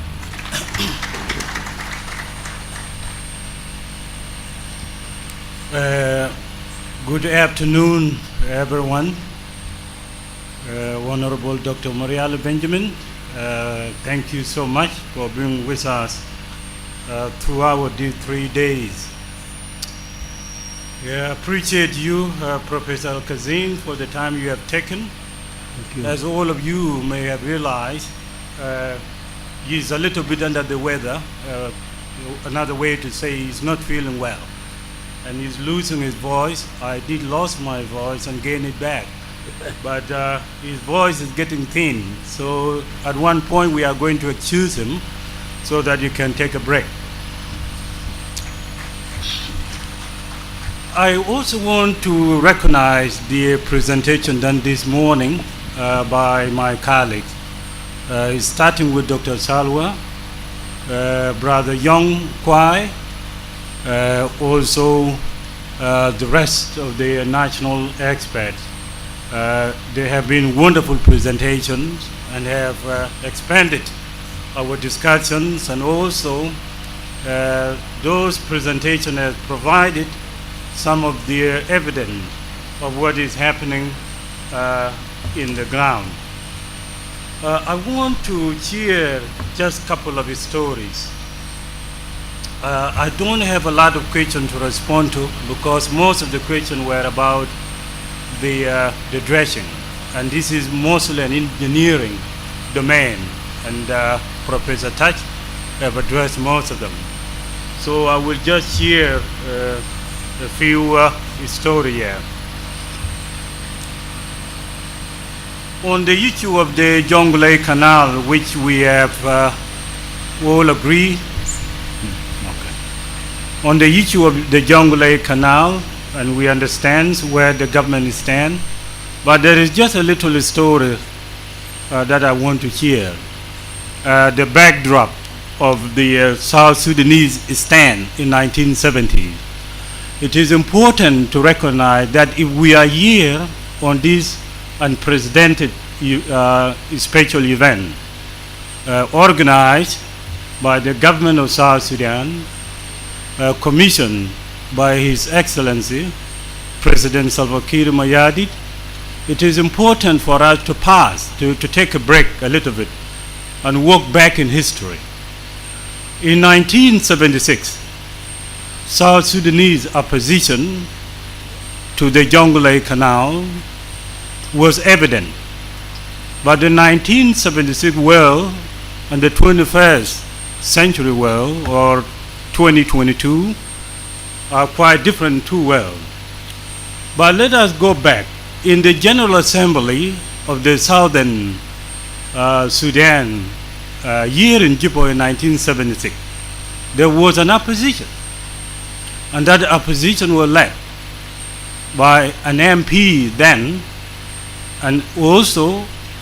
Good afternoon, everyone. Honorable Dr. Mariala Benjamin, thank you so much for being with us throughout these 3 days. I appreciate you, Professor Al-Kazim, for the time you have taken. As all of you may have realized, he's a little bit under the weather. Another way to say he's not feeling well. And he's losing his voice. I did lose my voice and gain it back. But his voice is getting thin. So at one point we are going to excuse him so that you can take a break. I also want to recognize the presentation done this morning by my colleagues, starting with Dr. Salwa, Brother Young Kwai, also the rest of the national experts. They have been wonderful presentations and have expanded our discussions, and also those presentations have provided some of the evidence of what is happening in the ground. I want to share just a couple of stories. I don't have a lot of questions to respond to because most of the questions were about the dredging, and this is mostly an engineering domain, and Professor Touch have addressed most of them. So I will just share a few stories here. On the issue of the Jonglei Canal, which we have all agreed, on the issue of the Jonglei Canal, and we understand where the government stands, but there is just a little story that I want to share. The backdrop of the South Sudanese stand in 1970. It is important to recognize that if we are here on this unprecedented special event organized by the government of South Sudan, commissioned by His Excellency President Salva Kiir Mayardit, it is important for us to pause, to take a break a little bit and walk back in history. In 1976, South Sudanese opposition to the Jonglei Canal was evident, but the 1976 world and the 21st century world, or 2022, are quite different two worlds. But let us go back. In the General Assembly of the Southern Sudan, here in Juba in 1976, there was an opposition. And that opposition was led by an MP then, and also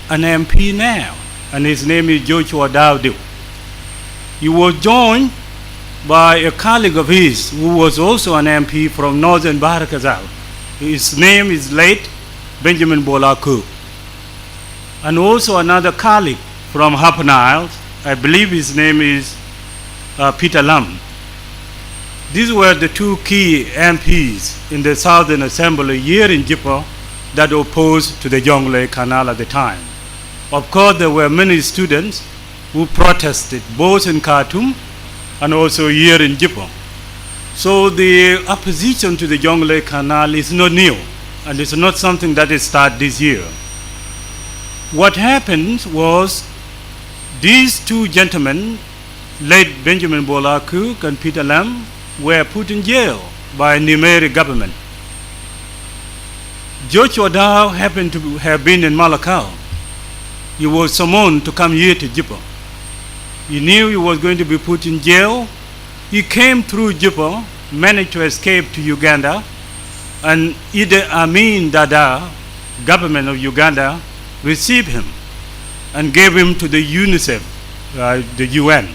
an MP now, and his name is Joshua Dawdu. He was joined by a colleague of his who was also an MP from Northern Bahr el Ghazal. His name is late Benjamin Bolaku. And also another colleague from Upper Nile, I believe his name is Peter Lam. These were the two key MPs in the Southern Assembly here in Juba that opposed to the Jonglei Canal at the time. Of course, there were many students who protested both in Khartoum and also here in Juba. So the opposition to the Jonglei Canal is not new, and it's not something that is started this year. What happened was these two gentlemen, late Benjamin Bolaku and Peter Lam, were put in jail by Numeri government. Joshua Dow happened to have been in Malakal. He was summoned to come here to Juba. He knew he was going to be put in jail. He came through Juba, managed to escape to Uganda, and Idi Amin Dada, government of Uganda, received him and gave him to the UNICEF, the UN.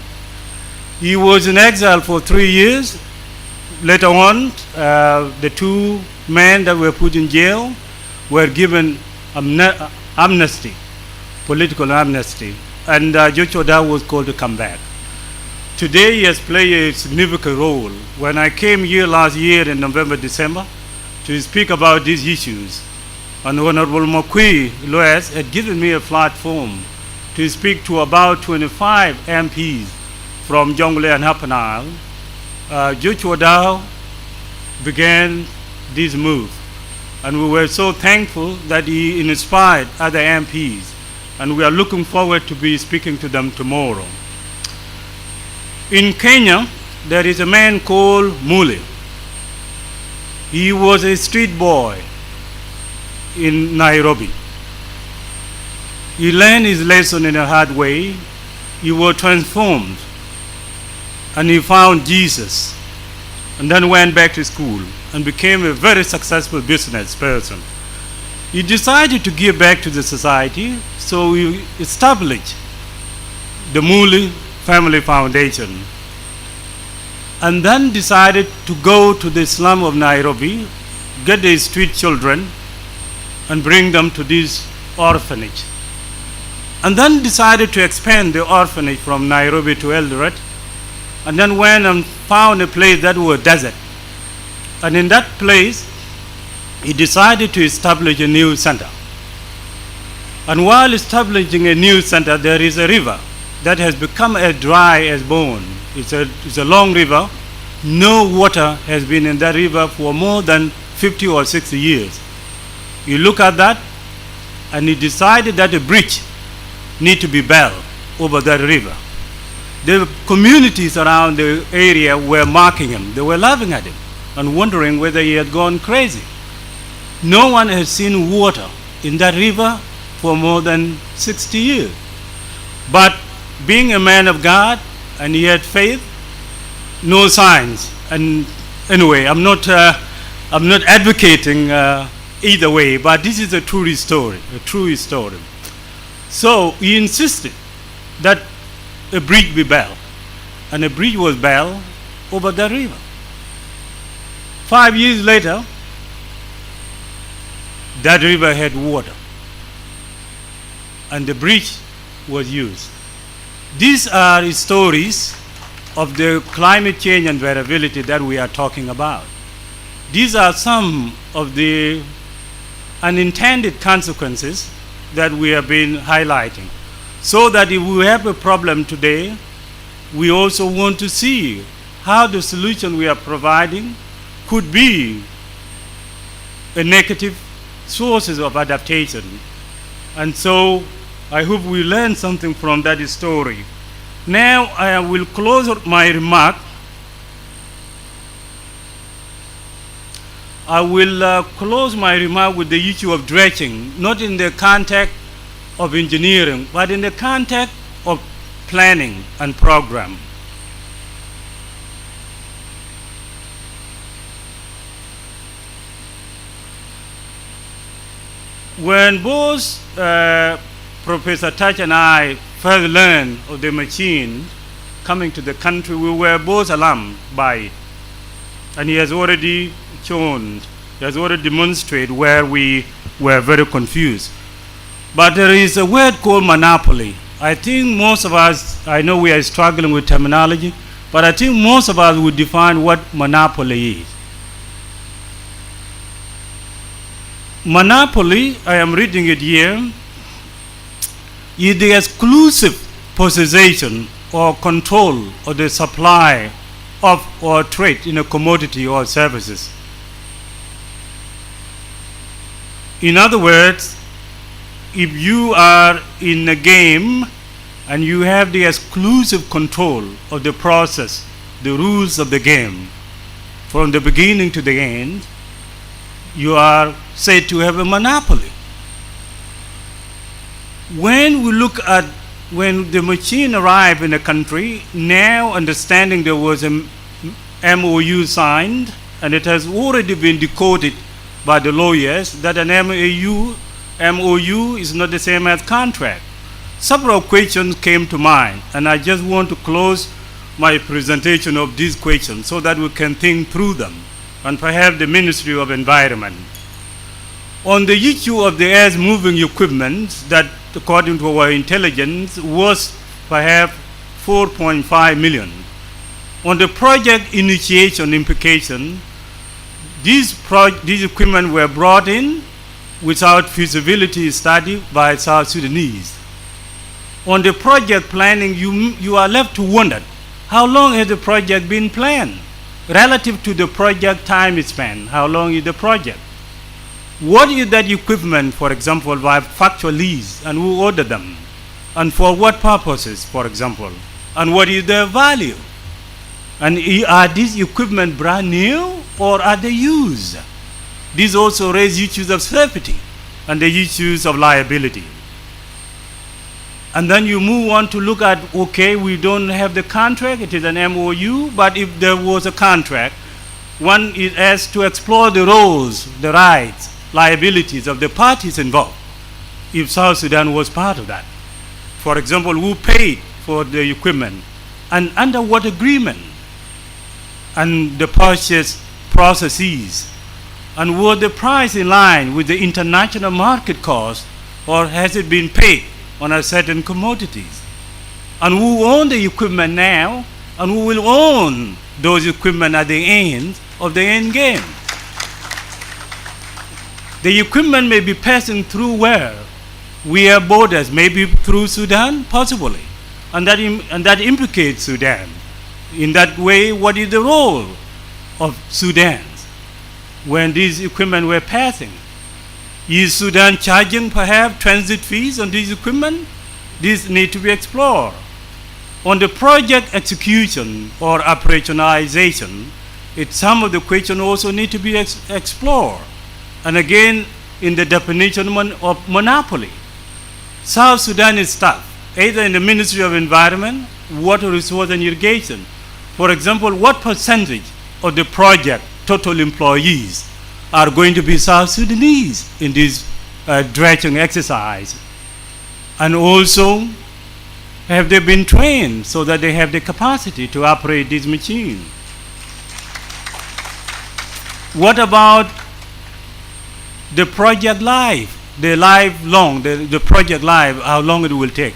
He was in exile for 3 years. Later on, the two men that were put in jail were given amnesty, political amnesty, and Joshua Dow was called to come back. Today he has played a significant role. When I came here last year in November, December, to speak about these issues, and Honorable Makui Loes had given me a platform to speak to about 25 MPs from Jonglei and Upper Nile, Joshua Dow began this move. And we were so thankful that he inspired other MPs. And we are looking forward to be speaking to them tomorrow. In Kenya, there is a man called Mule. He was a street boy in Nairobi. He learned his lesson in a hard way. He was transformed. And he found Jesus. And then went back to school and became a very successful business person. He decided to give back to the society, so he established the Mule Family Foundation. And then decided to go to the slum of Nairobi, get the street children, and bring them to this orphanage. And then decided to expand the orphanage from Nairobi to Eldoret, and then went and found a place that was desert. And in that place, he decided to establish a new center. And while establishing a new center, there is a river that has become as dry as bone. It's a long river. No water has been in that river for more than 50 or 60 years. You look at that, and he decided that a bridge need to be built over that river. The communities around the area were mocking him. They were laughing at him and wondering whether he had gone crazy. No one has seen water in that river for more than 60 years. But being a man of God, and he had faith, no signs. And anyway, I'm not advocating either way, but this is a true story, So he insisted that a bridge be built, and a bridge was built over the river. 5 years later, that river had water, and the bridge was used. These are stories of the climate change and variability that we are talking about. These are some of the unintended consequences that we have been highlighting. So that if we have a problem today, we also want to see how the solution we are providing could be a negative sources of adaptation. And so I hope we learn something from that story. Now I will close my remark. I will close my remark with the issue of dredging, not in the context of engineering, but in the context of planning and program. When both Professor Touch and I first learned of the machine coming to the country, we were both alarmed by it. And he has already shown, he has already demonstrated where we were very confused. But there is a word called monopoly. I think most of us, I know we are struggling with terminology, but I think most of us would define what monopoly is. Monopoly, I am reading it here, is the exclusive possession or control of the supply of or trade in a commodity or services. In other words, if you are in a game and you have the exclusive control of the process, the rules of the game, from the beginning to the end, you are said to have a monopoly. When we look at when the machine arrived in a country, now understanding there was a MOU signed, and it has already been decoded by the lawyers that an MOU is not the same as contract. Several questions came to mind, and I just want to close my presentation of these questions so that we can think through them, and perhaps the Ministry of Environment. On the issue of the earth-moving equipment that, according to our intelligence, was perhaps 4.5 million. On the project initiation implication, these equipment were brought in without feasibility study by South Sudanese. On the project planning, you are left to wonder How long has the project been planned? Relative to the project time spent, how long is the project? What is that equipment, for example, by factual lease, and who ordered them? And for what purposes, for example? And what is their value? And are these equipment brand new or are they used? These also raise issues of safety and the issues of liability. And then you move on to look at, okay, we don't have the contract, it is an MOU, but if there was a contract, one is asked to explore the roles, the rights, liabilities of the parties involved, if South Sudan was part of that. For example, who paid for the equipment, and under what agreement, and the purchase processes, and was the price in line with the international market cost, or has it been paid on a certain commodities? And who own the equipment now, and who will own those equipment at the end of the end game? The equipment may be passing through where? We have borders, maybe through Sudan, possibly. And that implicates Sudan. In that way, what is the role of Sudan when these equipment were passing? Is Sudan charging perhaps transit fees on these equipment? These need to be explored. On the project execution or operationalization, some of the questions also need to be explored. And again, in the definition of monopoly, South Sudan is stuck, either in the Ministry of Environment, Water Resource and Irrigation. For example, what percentage of the project total employees are going to be South Sudanese in this dredging exercise? And also, have they been trained so that they have the capacity to operate this machine? What about the project life, the project life, how long it will take?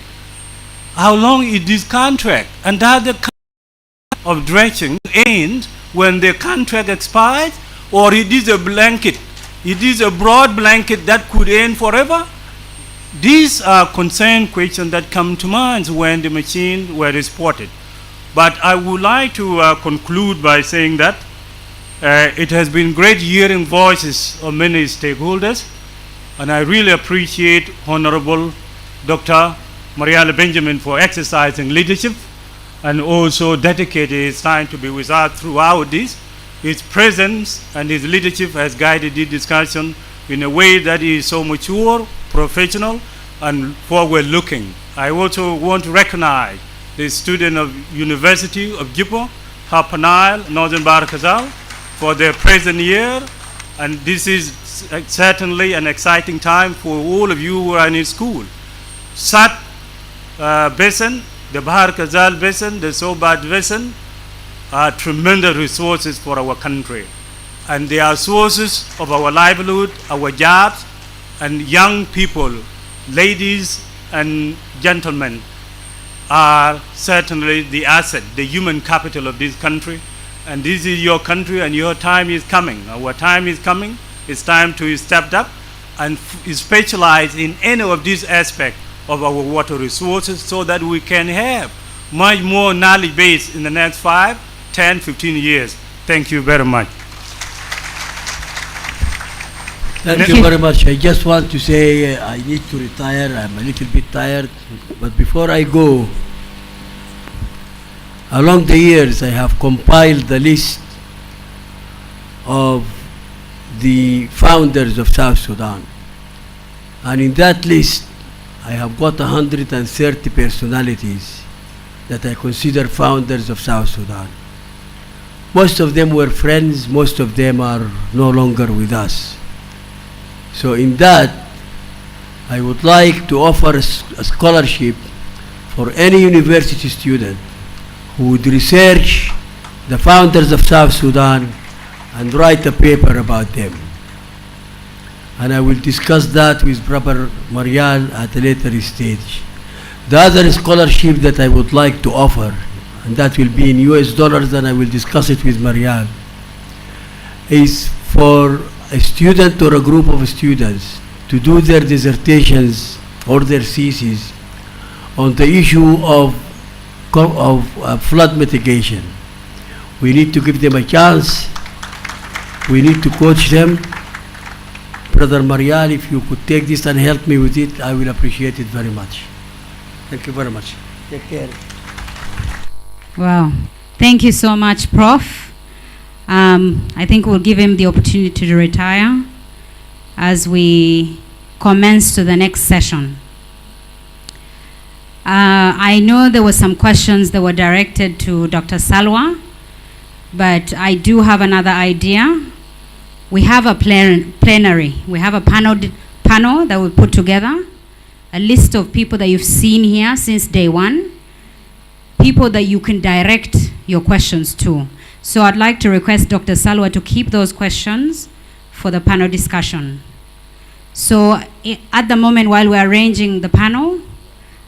How long is this contract? And does the contract of dredging end when the contract expires, or it is a blanket? It is a broad blanket that could end forever? These are concern questions that come to mind when the machines were exported. But I would like to conclude by saying that it has been great hearing voices of many stakeholders, and I really appreciate Honorable Dr. Mariala Benjamin for exercising leadership and also dedicated his time to be with us throughout this. His presence and his leadership has guided this discussion in a way that is so mature, professional, and forward-looking. I also want to recognize the student of University of Juba, Upper Nile, Northern Bahr-el-Ghazal, for their present year, and this is certainly an exciting time for all of you who are in school. Sat Basin, the Bahr-el-Ghazal Basin, the Sobat Basin are tremendous resources for our country, and they are sources of our livelihood, our jobs, and young people, ladies and gentlemen, are certainly the asset, the human capital of this country. And this is your country, and your time is coming. Our time is coming. It's time to step up and specialize in any of these aspects of our water resources so that we can have much more knowledge base in the next 5, 10, 15 years. Thank you very much. Thank you very much. I just want to say I need to retire. I'm a little bit tired. But before I go, along the years, I have compiled the list of the founders of South Sudan. And in that list, I have got 130 personalities that I consider founders of South Sudan. Most of them were friends, most of them are no longer with us. So in that, I would like to offer a scholarship for any university student who would research the founders of South Sudan and write a paper about them. And I will discuss that with Brother Marial at a later stage. The other scholarship that I would like to offer, and that will be in US dollars, and I will discuss it with Marial, is for a student or a group of students to do their dissertations or their theses on the issue of flood mitigation. We need to give them a chance. We need to coach them. Brother Marial, if you could take this and help me with it, I will appreciate it very much. Thank you very much. Take care. Wow. Thank you so much, Prof. I think we'll give him the opportunity to retire as we commence to the next session. I know there were some questions that were directed to Dr. Salwa, but I do have another idea. We have a plenary. We have a panel that we put together, a list of people that you've seen here since day one, people that you can direct your questions to. So I'd like to request Dr. Salwa to keep those questions for the panel discussion. So at the moment while we're arranging the panel,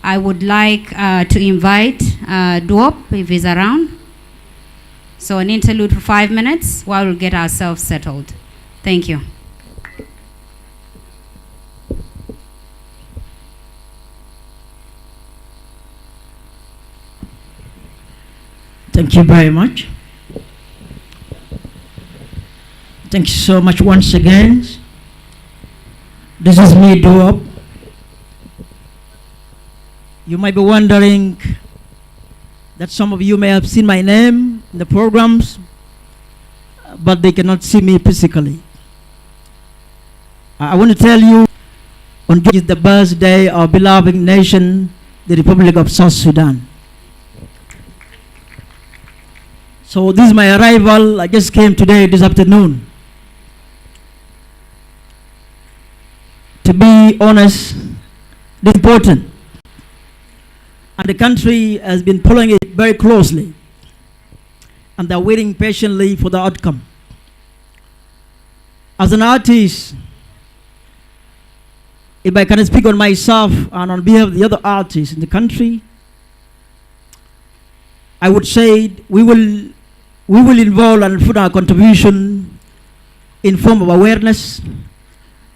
I would like to invite Duop, if he's around. So an interlude for 5 minutes while we get ourselves settled. Thank you. Thank you very much. Thank you so much once again. This is me, Duop. You might be wondering that some of you may have seen my name in the programs, but they cannot see me physically. I want to tell you, on June is the birthday of our beloved nation, the Republic of South Sudan. So this is my arrival. I just came today, this afternoon. To be honest, it's important. And the country has been following it very closely. And they're waiting patiently for the outcome. As an artist, if I can speak on myself and on behalf of the other artists in the country, I would say we will involve and put our contribution in form of awareness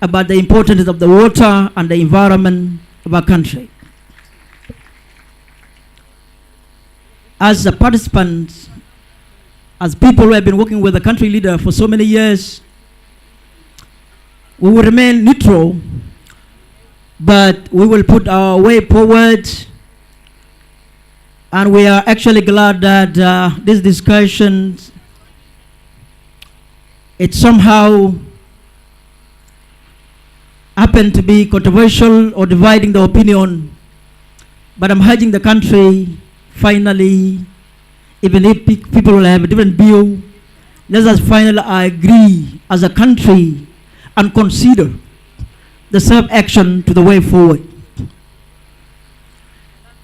about the importance of the water and the environment of our country. As the participants, as people who have been working with the country leader for so many years, we will remain neutral, but we will put our way forward. And we are actually glad that this discussion, it somehow happened to be controversial or dividing the opinion. But I'm urging the country, finally, even if people will have a different view, let us finally agree as a country and consider the self-action to the way forward.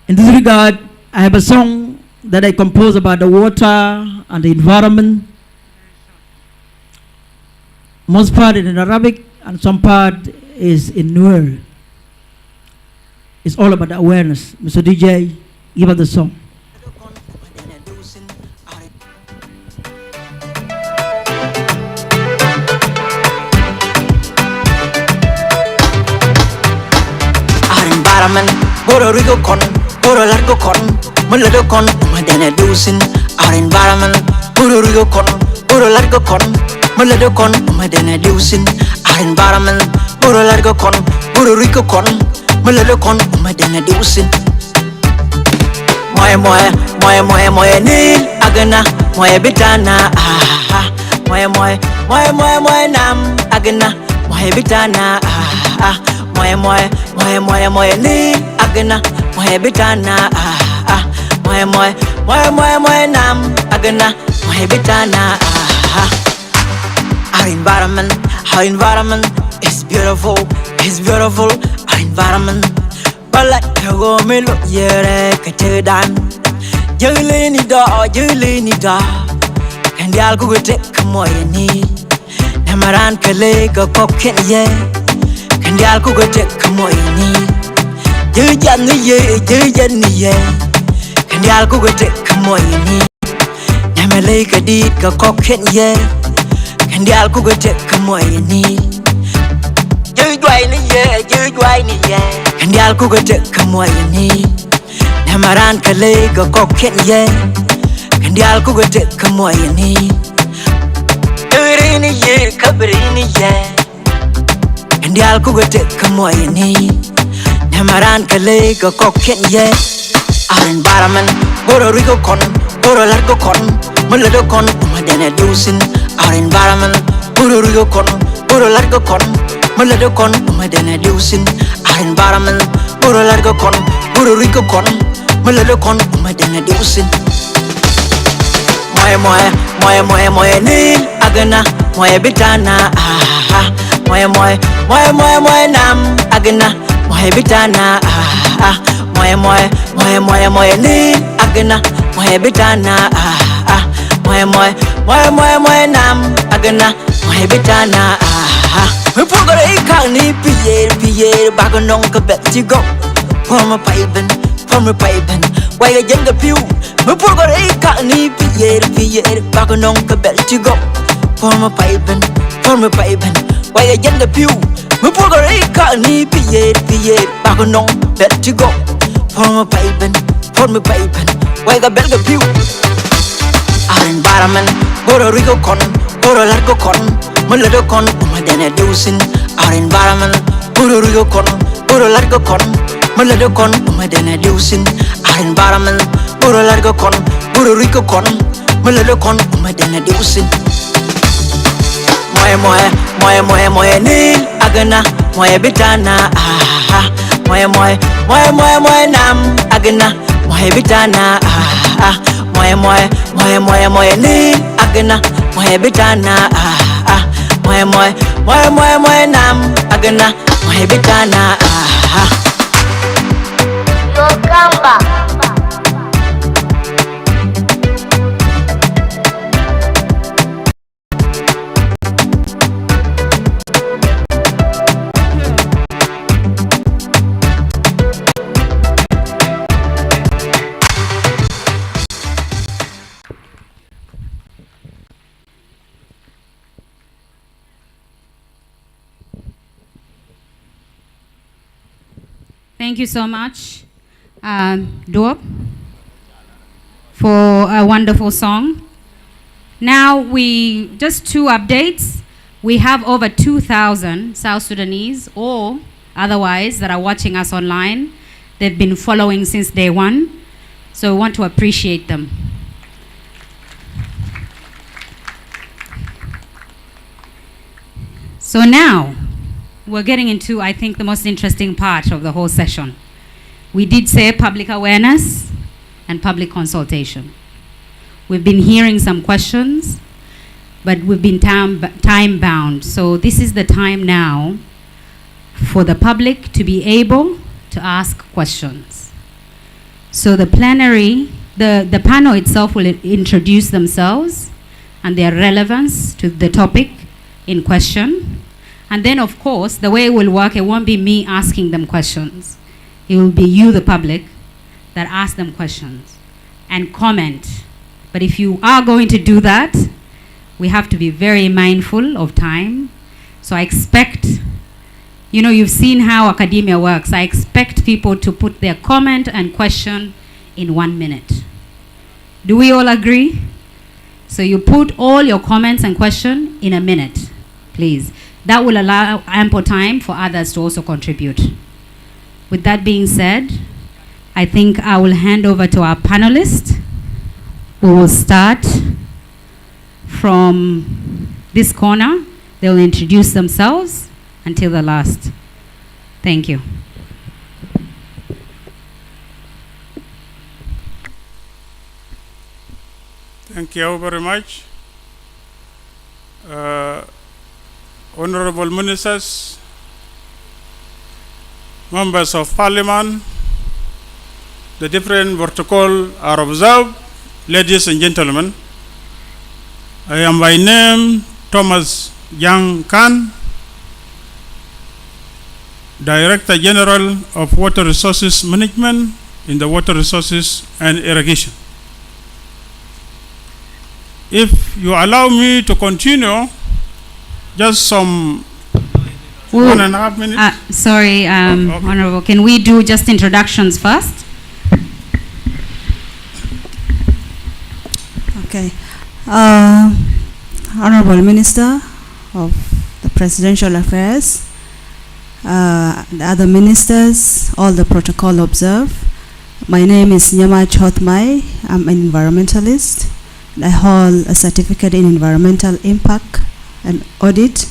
In this regard, I have a song that I composed about the water and the environment. Most part is in Arabic and some part is in Nuer. It's all about the awareness. Mr. DJ, give us the song. Environment, Puerto Rico con, Puerto Largo con, Mulado con, Madena Dusin. Our environment, Puerto Rico con, Puerto Largo con, Mulado con, Madena Dusin. Our environment, Puerto Largo con, Puerto Rico con, Mulado con, Madena Dusin. Moye nil agana, moye bitana, moye nam agana, moye bitana, moye ni agana, moye bitana, moye nam agana, moye bitana. Our environment is beautiful, our environment. Bala go melo yere katedan. Juli ni da, and the algo take moye ni. Namaran kale go koken ye. And y'all go take moye ni. Jujan ni ye. And y'all go take moye ni. Namale kadit go koken ye. And y'all go take moye ni. Jujan ni ye. And y'all go take moye ni. Namaran kale go koket ye Kandial ko gote kamoy ni Durini ye kabrini ye Kandial ko gote kamoy ni Namaran kale go koket ye Arin baraman Goro rigo kon Goro largo kon Mulado kon Umadene dusin Arin baraman Goro rigo kon Goro largo kon Mulado kon Umadene dusin Arin baraman Goro largo kon Goro rigo kon Mulado kon Umadene dusin Moye nil Agana Moye bitana Moye nam Agana Moye bitana Moye nil Agana Moye bitana Moye nam Agana Moye bitana We pugare ikani piyer Bagonong kabeti go Forma paiben Waya jenga piu We pugare ikani piyer Bagonong kabeti go Forma paiben Waya jenga piu We pugare ikani piyer Bagonong beti go Forma paiben Waya belga piu Arin baraman Goro rigo kon Goro largo kon Mulado kon Umadene dusin Arin baraman Goro rigo kon Goro largo kon Mulado kon Umadene dusin Arin baraman Goro largo kon Goro rigo kon Mulado kon Umadene dusin Moye nil Agana Moye bitana Moye nam Agana Moye bitana Moye nil Agana Moye bitana Moye nam Agana Moye bitana Yokamba Thank you so much, Dorp, for a wonderful song. Now just two updates. We have over 2,000 South Sudanese or otherwise that are watching us online. They've been following since day one. So we want to appreciate them. So now, we're getting into, I think, the most interesting part of the whole session. We did say public awareness and public consultation. We've been hearing some questions, but we've been time bound. So this is the time now for the public to be able to ask questions. So the plenary, the panel itself will introduce themselves and their relevance to the topic in question. And then, of course, the way it will work, it won't be me asking them questions. It will be you, the public, that ask them questions and comment. But if you are going to do that, we have to be very mindful of time. So I expect, you've seen how academia works. I expect people to put their comment and question in 1 minute. Do we all agree? So you put all your comments and question in a minute, please. That will allow ample time for others to also contribute. With that being said, I think I will hand over to our panelists. We will start from this corner. They will introduce themselves until the last. Thank you. Thank you very much. Honorable Ministers, Members of Parliament, the different protocols are observed. Ladies and gentlemen, I am by name Thomas Yang Khan, Director General of Water Resources Management in the Water Resources and Irrigation. If you allow me to continue, just some 1.5 minutes. Sorry, Honorable, can we do just introductions first? Okay. Honorable Minister of the Presidential Affairs, the other ministers, all the protocol observed. My name is Nyama Chotmai. I'm an environmentalist. I hold a certificate in environmental impact and audit,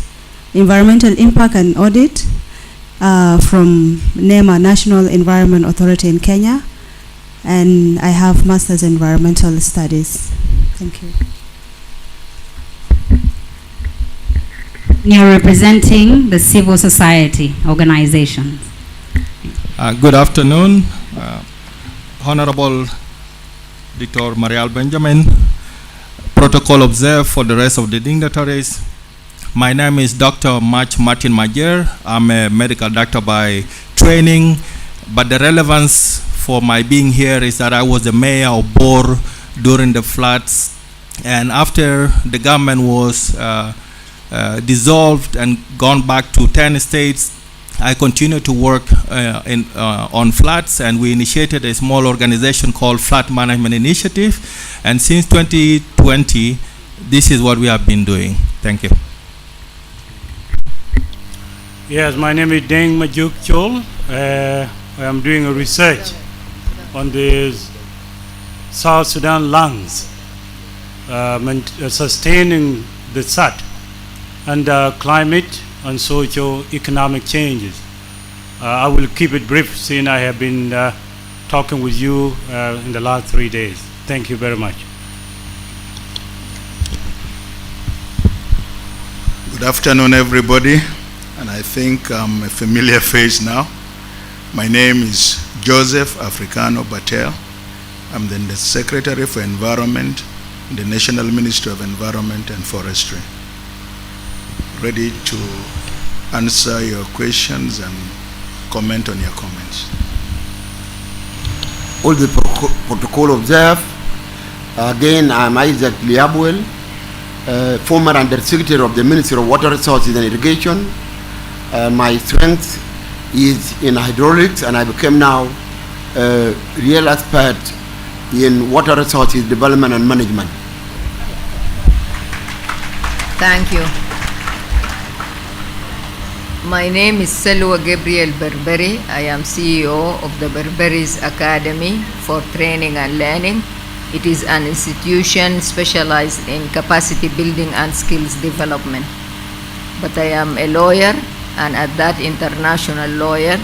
from NEMA, National Environment Authority in Kenya, and I have Master's in Environmental Studies. Thank you. You're representing the civil society organization. Good afternoon, Honorable Dr. Marial Benjamin. Protocol observed for the rest of the dignitaries. My name is Dr. Martin Majer. I'm a medical doctor by training, but the relevance for my being here is that I was the mayor of Bor during the floods, and after the government was dissolved and gone back to 10 states, I continued to work on floods, and we initiated a small organization called Flood Management Initiative, and since 2020, this is what we have been doing. Thank you. Yes, my name is Deng Majuk Chol. I am doing a research on the South Sudan lungs, sustaining the SAT and climate and socio-economic changes. I will keep it brief since I have been talking with you in the last 3 days. Thank you very much. Good afternoon, everybody. And I think I'm a familiar face now. My name is Joseph Africano Batel. I'm the Secretary for Environment in the National Ministry of Environment and Forestry. Ready to answer your questions and comment on your comments. All the protocol observed. Again, I'm Isaac Liabwell, former Undersecretary of the Ministry of Water Resources and Irrigation. My strength is in hydraulics, and I became now a real expert in water resources development and management. Thank you. My name is Selwa Gabriel Berberi. I am CEO of the Berberis Academy for Training and Learning. It is an institution specialized in capacity building and skills development. But I am a lawyer, and at that international lawyer,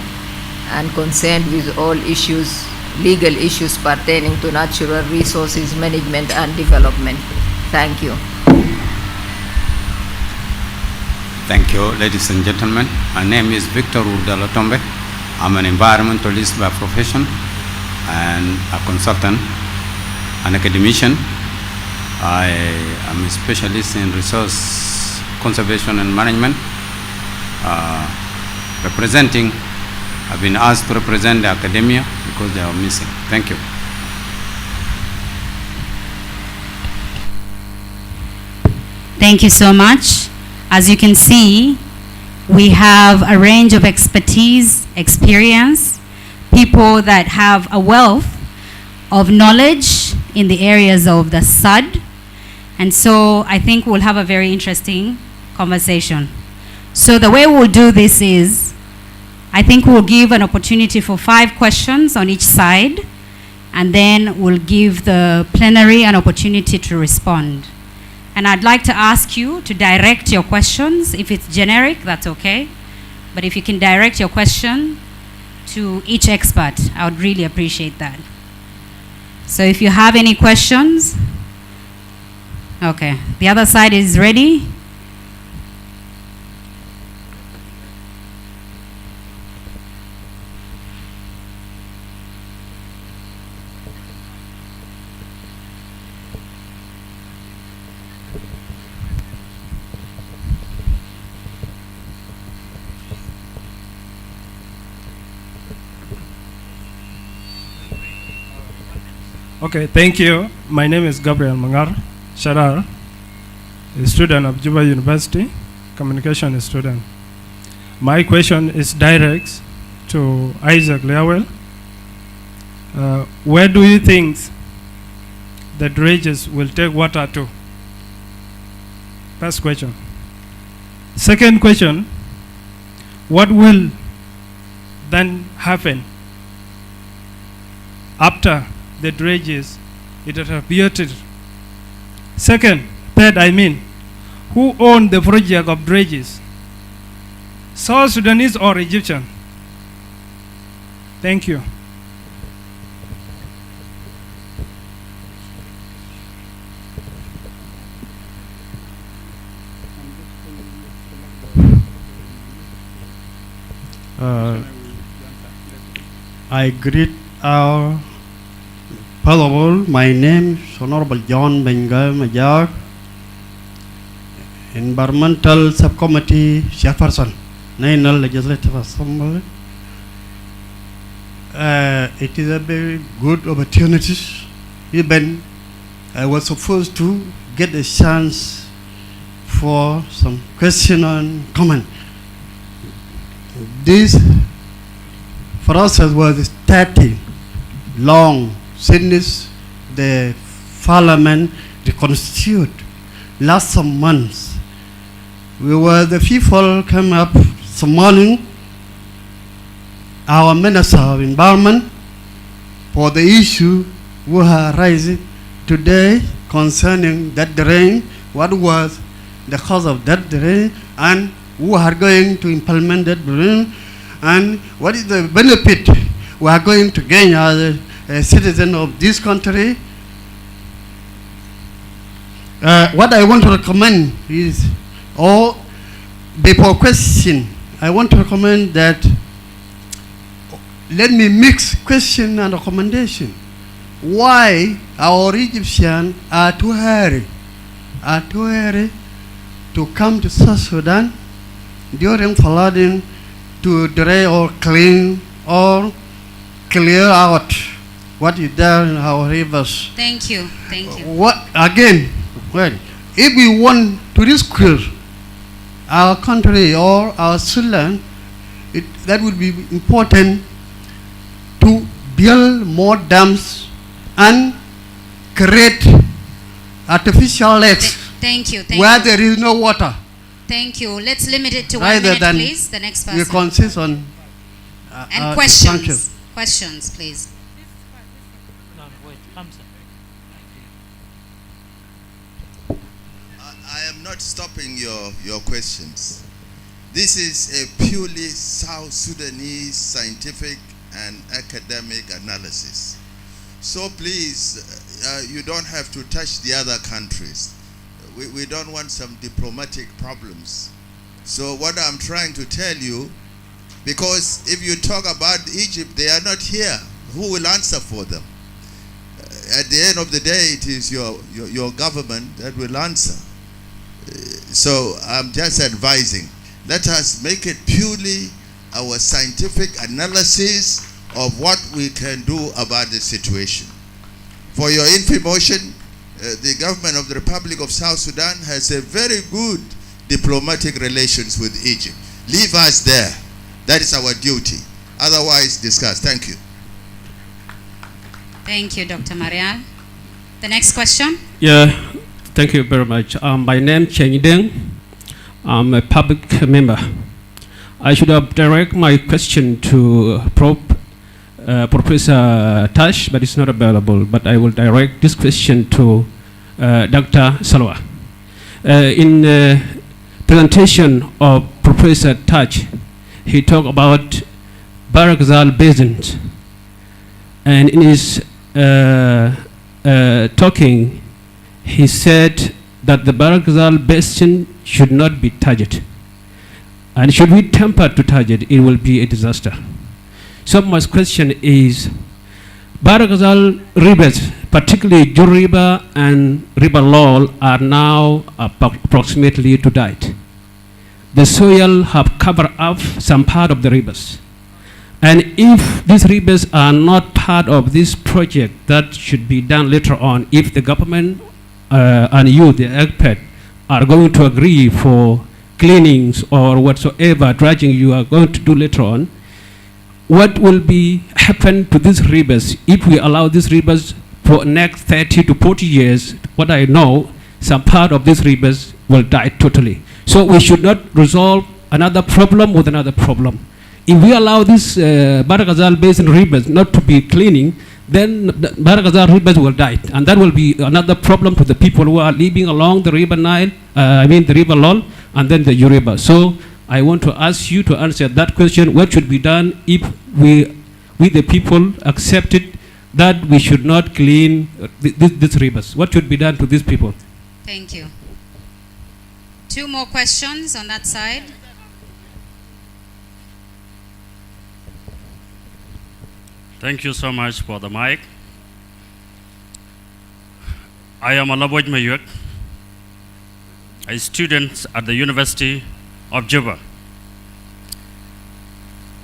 and concerned with all issues, legal issues pertaining to natural resources management and development. Thank you. Thank you, ladies and gentlemen. My name is Victor Urdalatombe. I'm an environmentalist by profession and a consultant, an academician. I am a specialist in resource conservation and management. I've been asked to represent the academia because they are missing. Thank you. Thank you so much. As you can see, we have a range of expertise, experience, people that have a wealth of knowledge in the areas of the SUD. And so I think we'll have a very interesting conversation. So the way we'll do this is, I think we'll give an opportunity for 5 questions on each side, and then we'll give the plenary an opportunity to respond. And I'd like to ask you to direct your questions. If it's generic, that's okay. But if you can direct your question to each expert, I would really appreciate that. So if you have any questions, okay. The other side is ready. Okay, thank you. My name is Gabriel Mangar Sharar, a student of Juba University, communication student. My question is direct to Isaac Liawel. Where do you think the dredges will take water to? First question. Second question, what will then happen after the dredges it are built? Third, who own the project of dredges? South Sudanese or Egyptian? Thank you. I greet our Honorable. My name is Honorable John Bengal Major, Environmental Subcommittee Chairperson, National Legislative Assembly. It is a very good opportunity. Even I was supposed to get a chance for some question and comment. This process was starting long since the parliament reconstituted last month. We were the people came up some morning, our Minister of Environment, for the issue we are raising today concerning that drain, what was the cause of that drain, and who are going to implement that drain, and what is the benefit we are going to gain as a citizen of this country. What I want to recommend is, or before question, I want to recommend that let me mix question and recommendation. Why our Egyptians are too hurry to come to South Sudan during flooding to drain or clean or clear out what is there in our rivers. Thank you. What again? Well, if we want to rescue our country or our children, that would be important to build more dams and create artificial lakes Thank you. where there is no water. Thank you. Let's limit it to 1 Rather minute, than please. The next we person. consist on And thank you. questions, please. I am not stopping your questions. This is a purely South Sudanese scientific and academic analysis. So please, you don't have to touch the other countries. We don't want some diplomatic problems. So what I'm trying to tell you, because if you talk about Egypt, they are not here. Who will answer for them? At the end of the day, it is your government that will answer. So I'm just advising, let us make it purely our scientific analysis of what we can do about the situation. For your information, the government of the Republic of South Sudan has a very good diplomatic relations with Egypt. Leave us there. That is our duty. Otherwise, discuss. Thank you. Thank you, Dr. Marial. The next question. Yeah, thank you very much. My name is Cheng Deng. I'm a public member. I should have direct my question to Professor Tash, but it's not available. But I will direct this question to Dr. Salwa. In the presentation of Professor Tash, he talked about Barakzal Basin, and in his talking, he said that the Barakzal Basin should not be touched, and should we temper to touch it, it will be a disaster. So my question is, Barakzal rivers, particularly Jur River and River Lol, are now approximately to die. The soil have covered up some part of the rivers. And if these rivers are not part of this project that should be done later on, if the government and you, the expert, are going to agree for cleanings or whatsoever dredging you are going to do later on, what will be happen to these rivers if we allow these rivers for next 30 to 40 years, what I know, some part of these rivers will die totally. So we should not resolve another problem with another problem. If we allow these Baragazal basin rivers not to be cleaning, then the Baragazal rivers will die. And that will be another problem to the people who are living along the river Nile, the river Lol, and then the Yoruba. So I want to ask you to answer that question. What should be done if we the people accepted that we should not clean these rivers? What should be done to these people? Thank you. 2 more questions on that side. Thank you so much for the mic. I am Alaboj Mayuk, a student at the University of Juba,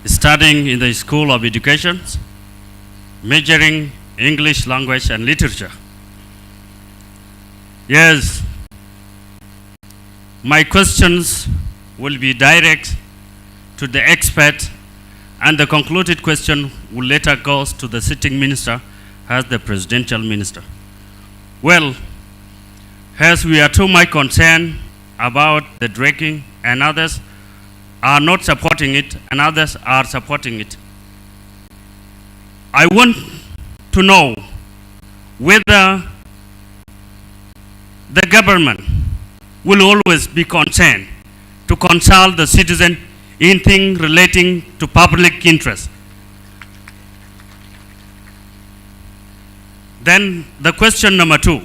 studying in the School of Education, majoring English language and literature. Yes, my questions will be direct to the expert, and the concluded question will later go to the sitting minister as the presidential minister. Well, as we are too much concerned about the dredging, and others are not supporting it, and others are supporting it, I want to know whether the government will always be concerned to consult the citizen in things relating to public interest. Then the question number 2,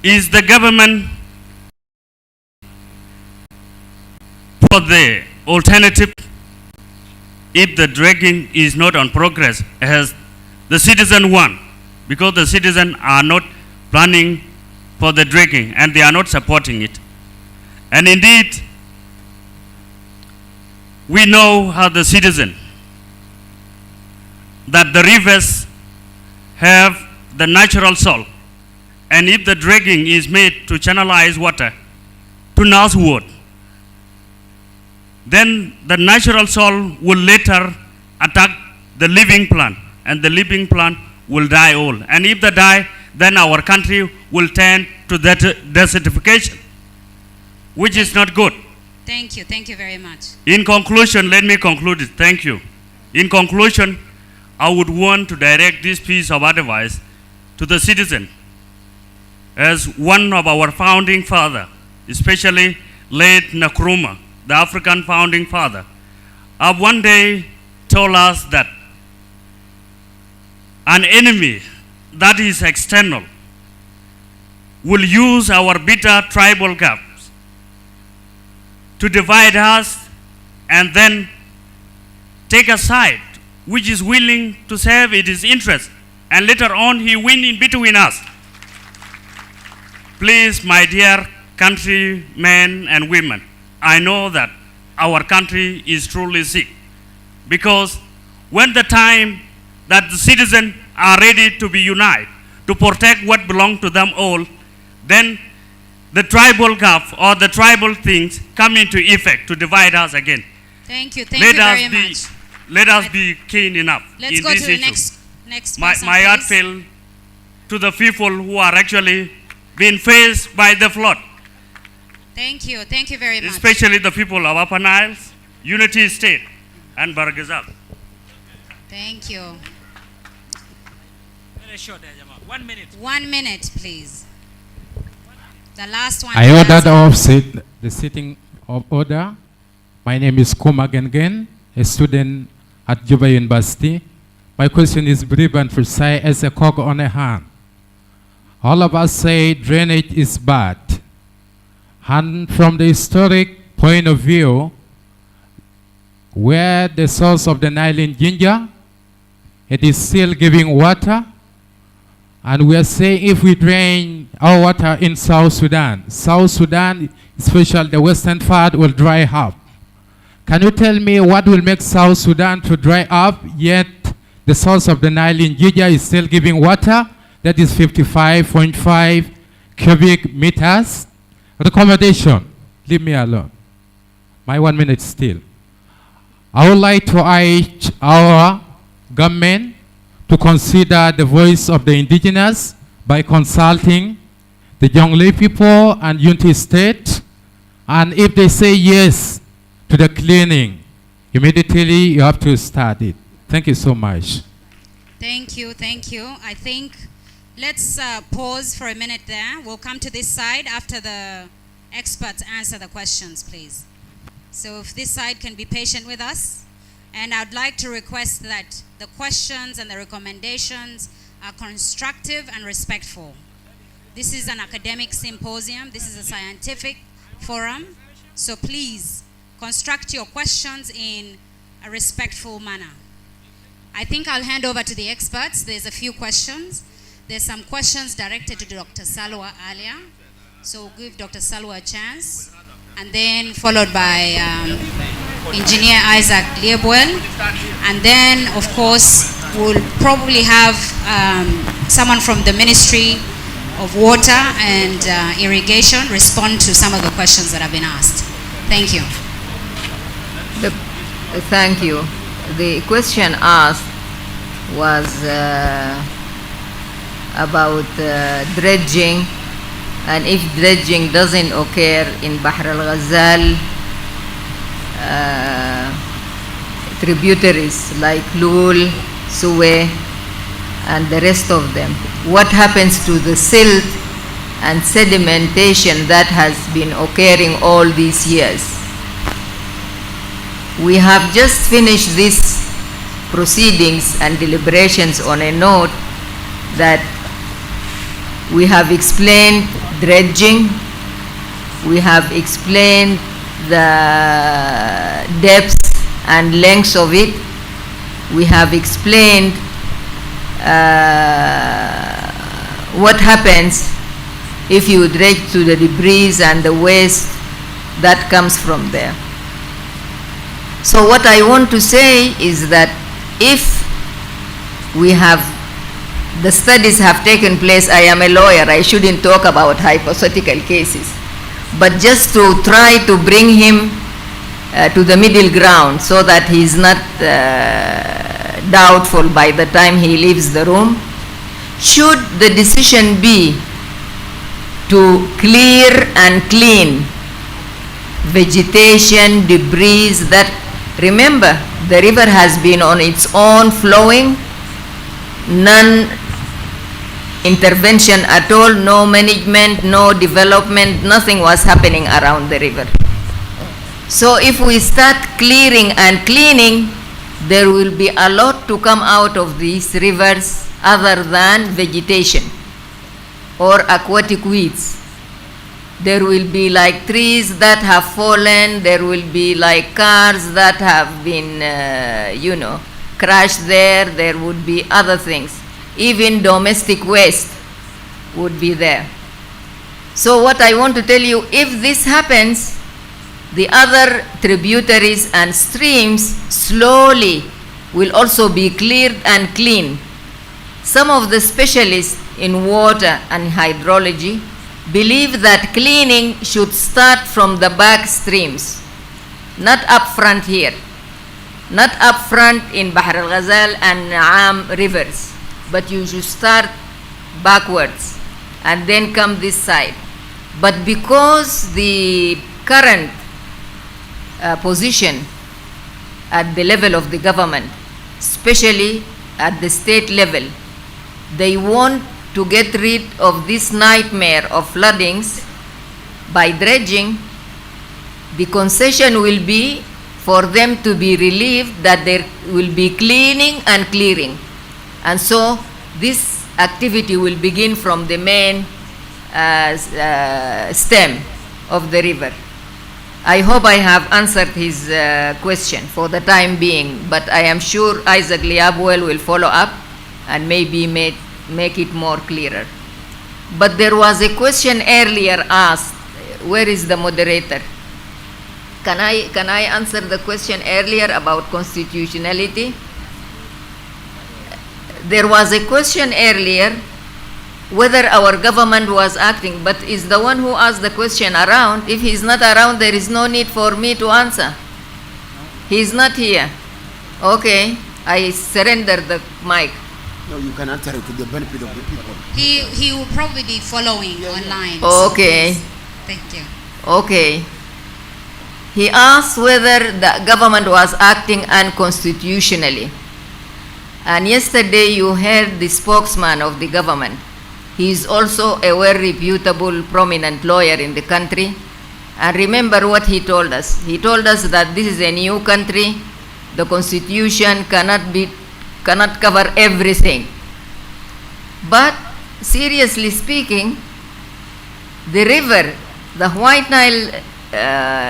is the government for the alternative if the dredging is not on progress as the citizen want, because the citizens are not planning for the dredging and they are not supporting it. And indeed, we know how the citizen that the rivers have the natural salt, and if the dredging is made to channelize water to northward, then the natural salt will later attack the living plant, and the living plant will die all. And if they die, then our country will turn to desertification, which is not good. Thank you. Thank you very much. In conclusion, let me conclude it. Thank you. In conclusion, I would want to direct this piece of advice to the citizen. As one of our founding fathers, especially late Nkrumah, the African founding father, one day told us that an enemy that is external will use our bitter tribal gaps to divide us and then take a side which is willing to serve its interest, and later on he win in between us. Please, my dear countrymen and women, I know that our country is truly sick, because when the time that the citizens are ready to be united to protect what belongs to them all, then the tribal gap or the tribal things come into effect to divide us again. Thank you. Thank you very much. Let us be keen enough Let's in go this to the issue. next My person, heart please. fell to the people who are actually being faced by the flood, Thank you. Thank you very much. especially the people of Upper Nile, Unity State, and Baragazal. Thank you. Very short, Jama. 1 minute. 1 minute, please. The last one. I ordered off the sitting of order. My name is Kuma Gengen, a student at Juba University. My question is brief and precise as a cock on a hand. All of us say drainage is bad. And from the historic point of view, where the source of the Nile in Jinja, it is still giving water. And we are saying if we drain our water in South Sudan, especially the western part, will dry up. Can you tell me what will make South Sudan to dry up, yet the source of the Nile in Jinja is still giving water? That is 55.5 cubic meters. Recommendation, leave me alone. My 1 minute still. I would like to urge our government to consider the voice of the indigenous by consulting the Jonglei people and Unity State. And if they say yes to the cleaning, immediately you have to start it. Thank you so much. Thank you, thank you. I think let's pause for a minute there. We'll come to this side after the experts answer the questions, please. So if this side can be patient with us. And I'd like to request that the questions and the recommendations are constructive and respectful. This is an academic symposium. This is a scientific forum. So please construct your questions in a respectful manner. I think I'll hand over to the experts. There's a few questions. There's some questions directed to Dr. Salwa earlier. So we'll give Dr. Salwa a chance. And then followed by Engineer Isaac Liebuel. And then, of course, we'll probably have someone from the Ministry of Water and Irrigation respond to some of the questions that have been asked. Thank you. Thank you. The question asked was about dredging, and if dredging doesn't occur in Bahr al-Ghazal tributaries like Lul, Suwe, and the rest of them, what happens to the silt and sedimentation that has been occurring all these years? We have just finished these proceedings and deliberations on a note that we have explained dredging, we have explained the depth and length of it, we have explained what happens if you dredge to the debris and the waste that comes from there. So what I want to say is that if we have, the studies have taken place, I am a lawyer, I shouldn't talk about hypothetical cases, but just to try to bring him to the middle ground so that he is not doubtful by the time he leaves the room. Should the decision be to clear and clean vegetation, debris that, remember, the river has been on its own flowing, none intervention at all, no management, no development, nothing was happening around the river. So if we start clearing and cleaning, there will be a lot to come out of these rivers other than vegetation or aquatic weeds. There will be like trees that have fallen, there will be like cars that have been, crashed there, there would be other things. Even domestic waste would be there. So what I want to tell you, if this happens, the other tributaries and streams slowly will also be cleared and cleaned. Some of the specialists in water and hydrology believe that cleaning should start from the back streams, not up front here, not up front in Bahr al-Ghazal and Naam rivers, but you should start backwards and then come this side. But because the current position at the level of the government, especially at the state level, they want to get rid of this nightmare of floodings by dredging, the concession will be for them to be relieved that there will be cleaning and clearing. And so this activity will begin from the main stem of the river. I hope I have answered his question for the time being, but I am sure Isaac Liabuel will follow up and maybe make it more clearer. But there was a question earlier asked, where is the moderator? Can I answer the question earlier about constitutionality? There was a question earlier whether our government was acting, but is the one who asked the question around? If he is not around, there is no need for me to answer. He is not here. Okay, I surrender the mic. No, you can answer it to the benefit of the people. He will probably be following online. Okay. So thank you. Okay. He asked whether the government was acting unconstitutionally. And yesterday you heard the spokesman of the government. He is also a well-reputable, prominent lawyer in the country. And remember what he told us. He told us that this is a new country. The constitution cannot cover everything. But seriously speaking, the river, the White Nile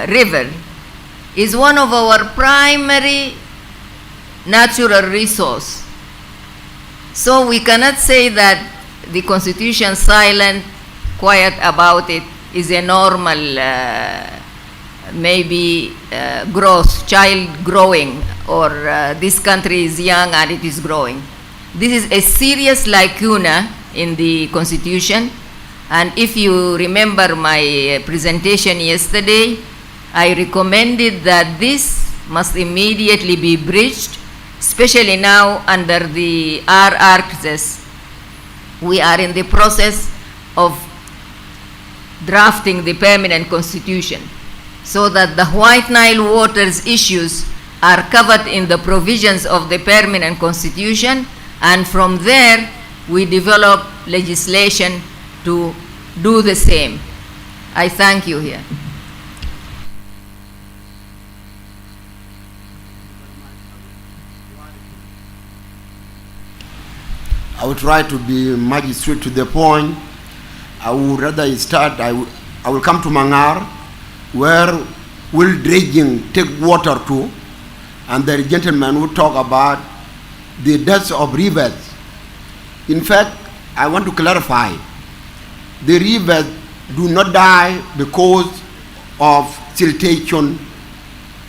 River, is one of our primary natural resource. So we cannot say that the constitution silent, quiet about it is a normal maybe growth, child growing, or this country is young and it is growing. This is a serious lacuna in the constitution, and if you remember my presentation yesterday, I recommended that this must immediately be breached, especially now under the RRCS. We are in the process of drafting the permanent constitution so that the White Nile waters issues are covered in the provisions of the permanent constitution, and from there we develop legislation to do the same. I thank you here. I will try to be much straight to the point. I would rather start, I will come to Mangar, where will dredging take water to, and the gentleman will talk about the deaths of rivers. In fact, I want to clarify, the rivers do not die because of siltation.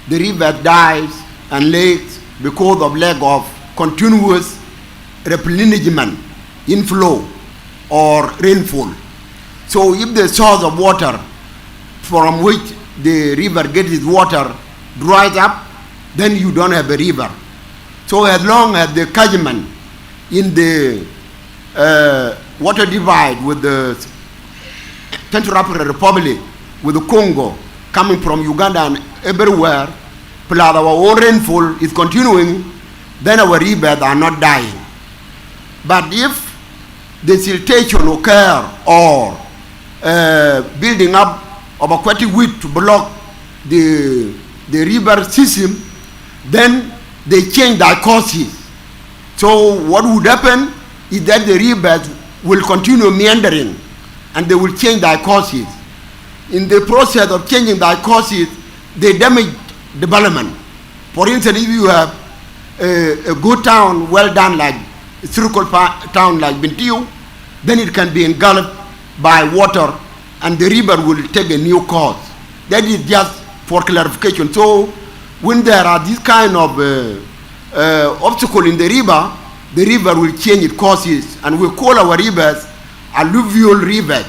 The river dies and lakes because of lack of continuous replenishment, inflow or rainfall. So if the source of water from which the river gets its water dries up, then you don't have a river. So as long as the catchment in the water divide with the Central African Republic, with the Congo, coming from Uganda and everywhere, plus our own rainfall is continuing, then our rivers are not dying. But if the siltation occur or building up of aquatic weed to block the river system, then they change their courses. So what would happen is that the rivers will continue meandering and they will change their courses. In the process of changing their courses, they damage development. For instance, if you have a good town, well done, like a circle town like Bentiu, then it can be engulfed by water and the river will take a new course. That is just for clarification. So when there are this kind of obstacle in the river will change its courses, and we call our rivers alluvial rivers.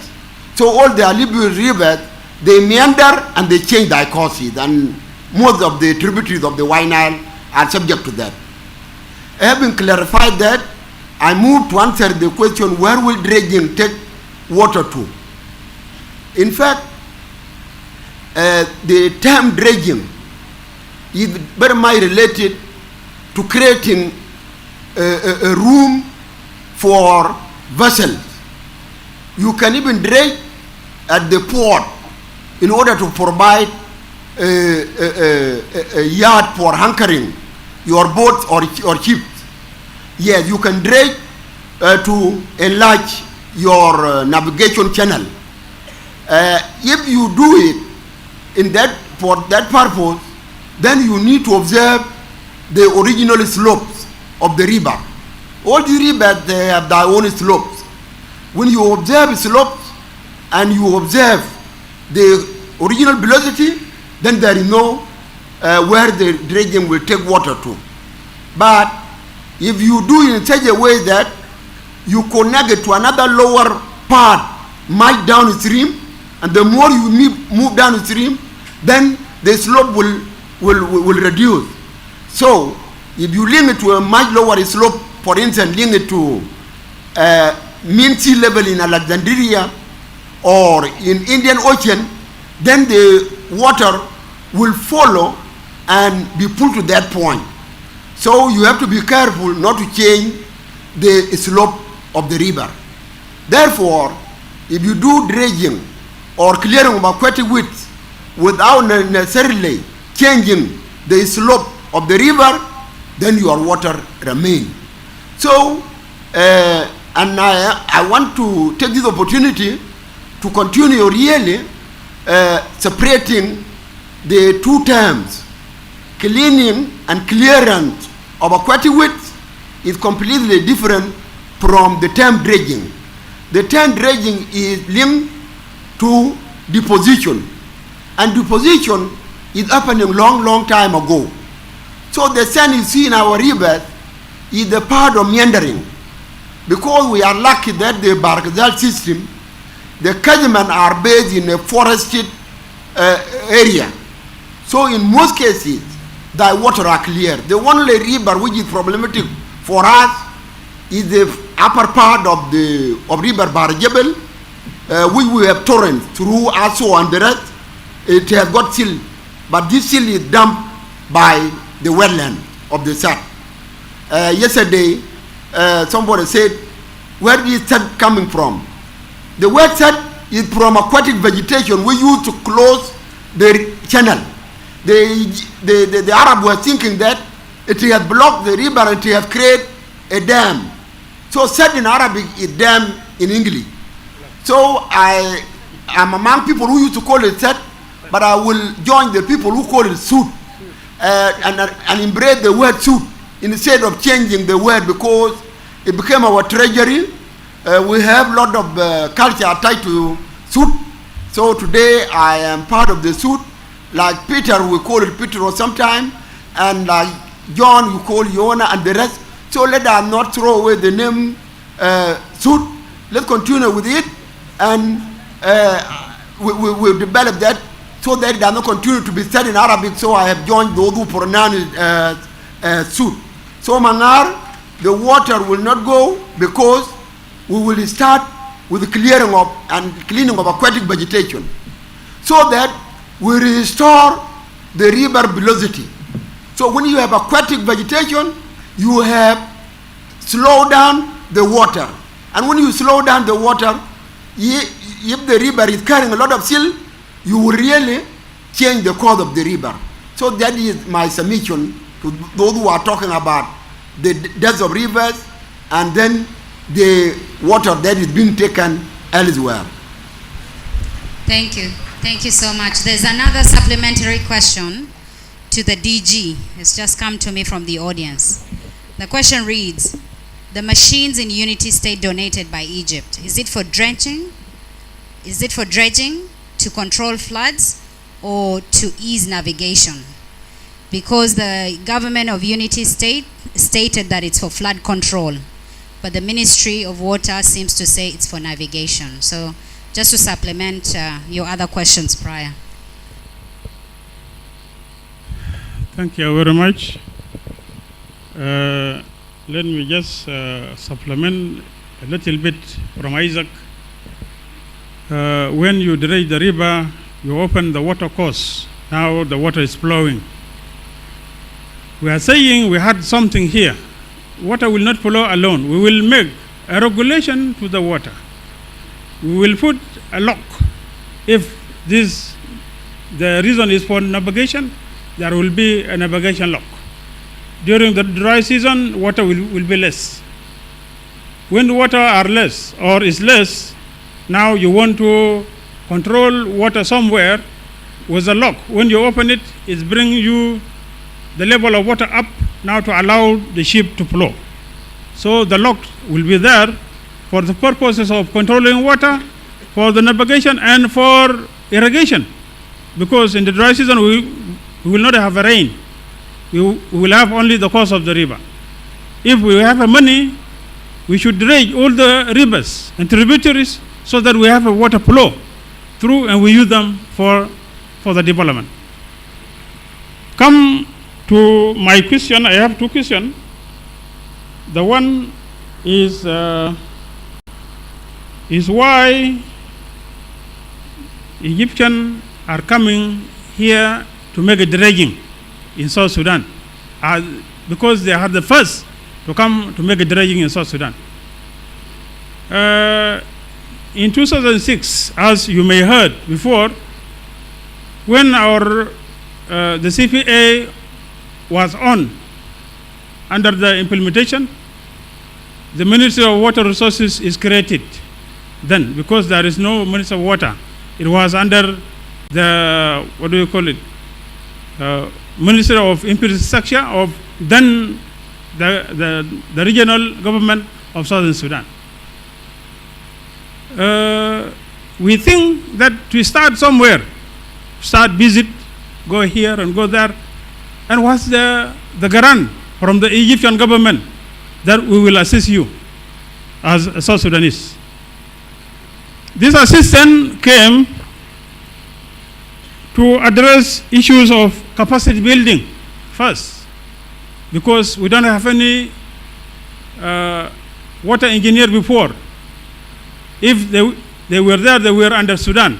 So all the alluvial rivers, they meander and they change their courses, and most of the tributaries of the White Nile are subject to that. Having clarified that, I move to answer the question, where will dredging take water to? In fact, the term dredging is very much related to creating a room for vessels. You can even dredge at the port in order to provide a yard for anchoring your boats or ships. Yes, you can dredge to enlarge your navigation channel. If you do it for that purpose, then you need to observe the original slopes of the river. All the rivers, they have their own slopes. When you observe slopes and you observe the original velocity, then there is no where the dredging will take water to. But if you do it in such a way that you connect it to another lower part much downstream, and the more you move downstream, then the slope will reduce. So if you link it to a much lower slope for instance, link it to mean sea level in Alexandria or in Indian Ocean, then the water will follow and be pulled to that point. So you have to be careful not to change the slope of the river. Therefore, if you do dredging or clearing of aquatic widths without necessarily changing the slope of the river, then your water remain. So, and I want to take this opportunity to continue really separating the two terms. Cleaning and clearance of aquatic widths is completely different from the term dredging. The term dredging is linked to deposition, and deposition is happening long time ago. So the sand you see in our rivers is the part of meandering. Because we are lucky that the Barkazal system, the catchments are based in a forested area. So in most cases, the water are clear. The only river which is problematic for us is the upper part of the river Barjebel, which we have torrents through Aso and the rest. It has got silt, but this silt is dumped by the wetland of the south. Yesterday, somebody said, where is silt coming from? The wet silt is from aquatic vegetation we use to close the channel. The Arab were thinking that it has blocked the river and it has created a dam. So silt in Arabic is dam in English. So I am among people who used to call it silt, but I will join the people who call it suit and embrace the word suit instead of changing the word, because it became our treasury. We have a lot of culture tied to suit. So today I am part of the suit. Like Peter, we call it Peter sometime, and like John, you call Yona and the rest. So let us not throw away the name suit. Let's continue with it, and we'll develop that so that it does not continue to be said in Arabic. So I have joined those who pronounce it suit. So Mangar, the water will not go because we will start with the clearing of and cleaning of aquatic vegetation, so that we restore the river velocity. So when you have aquatic vegetation, you have slow down the water. And when you slow down the water, if the river is carrying a lot of silt, you will really change the course of the river. So that is my submission to those who are talking about the deaths of rivers and then the water that is being taken elsewhere. Thank you. Thank you so much. There's another supplementary question to the DG. It's just come to me from the audience. The question reads, the machines in Unity State donated by Egypt, is it for dredging? Is it for dredging to control floods or to ease navigation? Because the government of Unity State stated that it's for flood control, but the Ministry of Water seems to say it's for navigation. So just to supplement your other questions prior. Thank you very much. Let me just supplement a little bit from Isaac. When you dredge the river, you open the water course. Now the water is flowing. We are saying we had something here. Water will not flow alone. We will make a regulation to the water. We will put a lock. If the reason is for navigation, there will be a navigation lock. During the dry season, water will be less. When the water are less or is less, now you want to control water somewhere with a lock. When you open it, it's bringing you the level of water up now to allow the ship to flow. So the lock will be there for the purposes of controlling water, for the navigation and for irrigation. Because in the dry season we will not have rain. We will have only the course of the river. If we have money, we should dredge all the rivers and tributaries so that we have a water flow through and we use them for the development. Come to my question. I have two questions. The one is why Egyptians are coming here to make a dredging in South Sudan, because they are the first to come to make a dredging in South Sudan. In 2006, as you may heard before, when the CPA was on under the implementation, the Ministry of Water Resources is created then, because there is no Ministry of Water. It was under the, what do you call it, Ministry of Infrastructure of then the regional government of Southern Sudan. We think that to start somewhere, start visit, go here and go there, and what's the guarantee from the Egyptian government that we will assist you as South Sudanese. This assistance came to address issues of capacity building first, because we don't have any water engineer before. If they were there, they were under Sudan.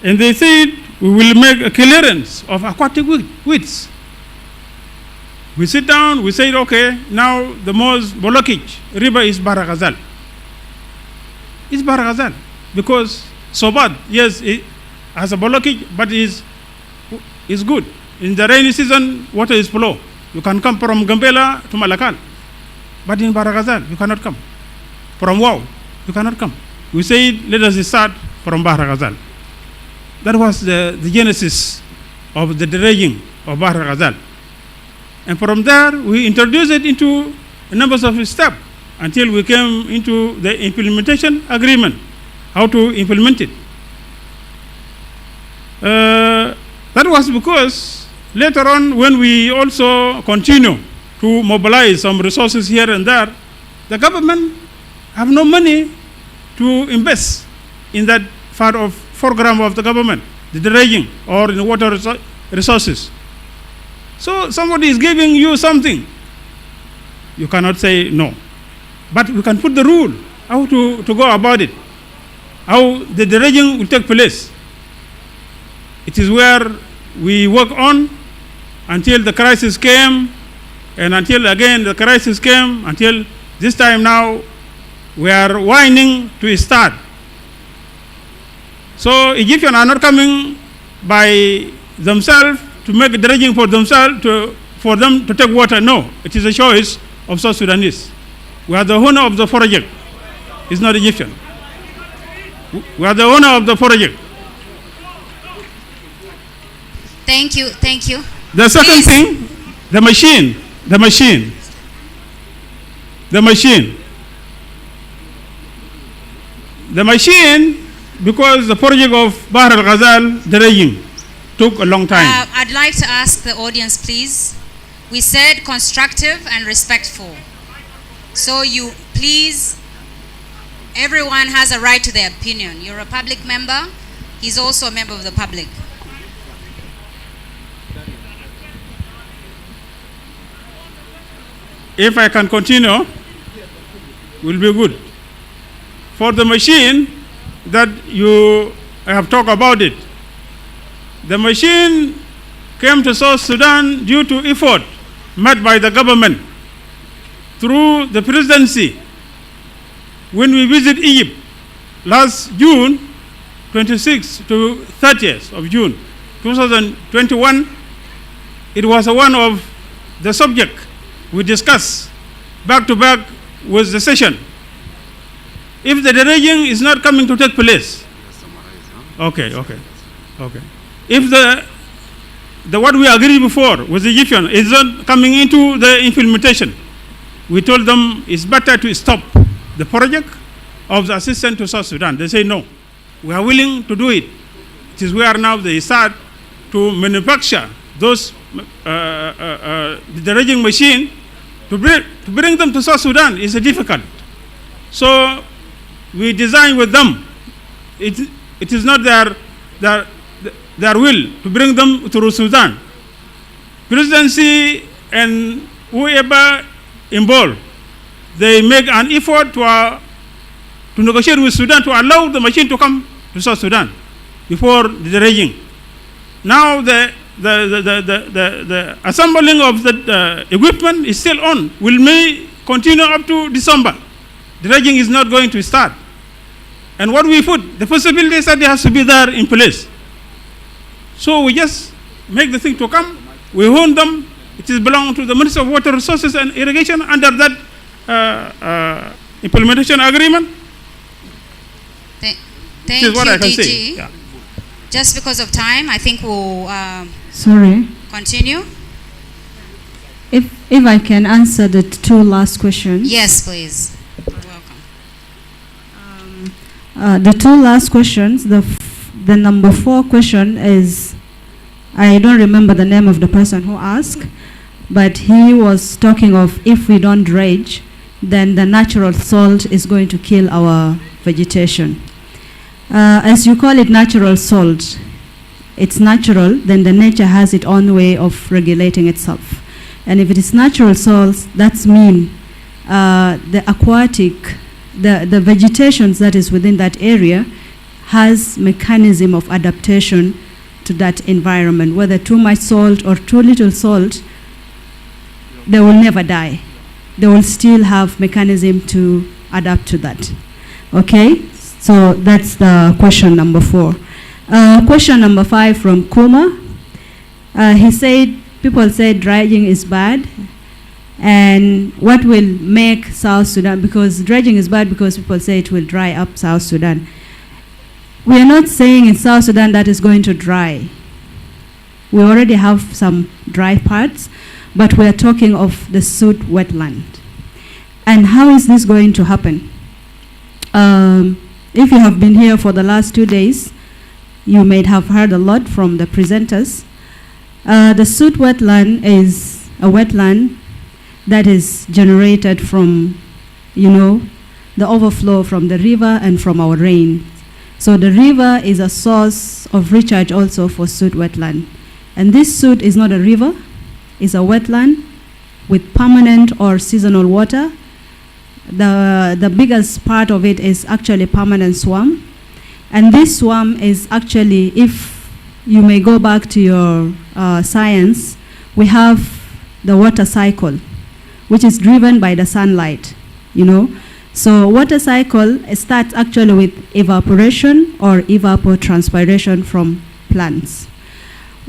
And they said, we will make a clearance of aquatic weeds. We sit down, we said, okay, now the most blockage river is Baragazal. It's Baragazal, because so bad, yes, it has a blockage, but it's good. In the rainy season, water is flow. You can come from Gambela to Malakal. But in Baragazal, you cannot come. From Wow, you cannot come. We said, let us start from Baragazal. That was the genesis of the dredging of Baragazal. And from there, we introduced it into a number of steps until we came into the implementation agreement, how to implement it. That was because later on, when we also continue to mobilize some resources here and there, the government have no money to invest in that part of program of the government, the dredging or in water resources. So somebody is giving you something, you cannot say no. But we can put the rule, how to go about it, how the dredging will take place. It is where we work on until the crisis came, and until again the crisis came, until this time now we are whining to start. So Egyptians are not coming by themselves to make dredging for themselves, for them to take water. No, it is a choice of South Sudanese. We are the owner of the project. It's not Egyptian. We are the owner of the project. Thank you, thank you. The second thing, the machine, because the project of Bahr al-Ghazal dredging took a long time. I'd like to ask the audience, please. We said constructive and respectful. So you, please, everyone has a right to their opinion. You're a public member. He's also a member of the public. If I can continue, will be good. For the machine that you have talked about it, the machine came to South Sudan due to effort made by the government through the presidency. When we visit Egypt last June 26th to 30th of June 2021, it was one of the subject we discussed back to back with the session. If the dredging is not coming to take place, okay. If the what we agreed before with the Egyptian is not coming into the implementation, we told them it's better to stop the project of the assistance to South Sudan. They say no, we are willing to do it. It is where now they start to manufacture those the dredging machine to bring them to South Sudan is difficult. So we design with them. It is not their will to bring them to Sudan. Presidency and whoever involved. They make an effort to negotiate with Sudan to allow the machine to come to South Sudan before the dredging. Now the assembling of the equipment is still on. May continue up to December. The dredging is not going to start. And what we put, the possibility is that it has to be there in place. So we just make the thing to come. We own them. It is belong to the Minister of Water Resources and Irrigation under that implementation agreement. Thank is what you, I can DG. say. Yeah. Just because of time, I think we'll Sorry. continue. If I can answer the two last questions. Yes, please. The two last questions, the number 4 question is, I don't remember the name of the person who asked, but he was talking of if we don't dredge, then the natural salt is going to kill our vegetation. As you call it natural salt, it's natural, then the nature has its own way of regulating itself. And if it is natural salts, that's mean the aquatic, the vegetations that is within that area has mechanism of adaptation to that environment. Whether too much salt or too little salt, they will never die. They will still have mechanism to adapt to that. Okay? So that's the question number 4. Question number 5 from Kuma. He said, people say dredging is bad. And what will make South Sudan, because dredging is bad because people say it will dry up South Sudan. We are not saying in South Sudan that is going to dry. We already have some dry parts, but we are talking of the Sud wetland. And how is this going to happen? If you have been here for the last 2 days, you may have heard a lot from the presenters. The Sud wetland is a wetland that is generated from, the overflow from the river and from our rain. So the river is a source of recharge also for Sud wetland. And this Sud is not a river, it's a wetland with permanent or seasonal water. The biggest part of it is actually permanent swamp. And this swamp is actually, if you may go back to your science, we have the water cycle, which is driven by the sunlight, So water cycle starts actually with evaporation or evapotranspiration from plants.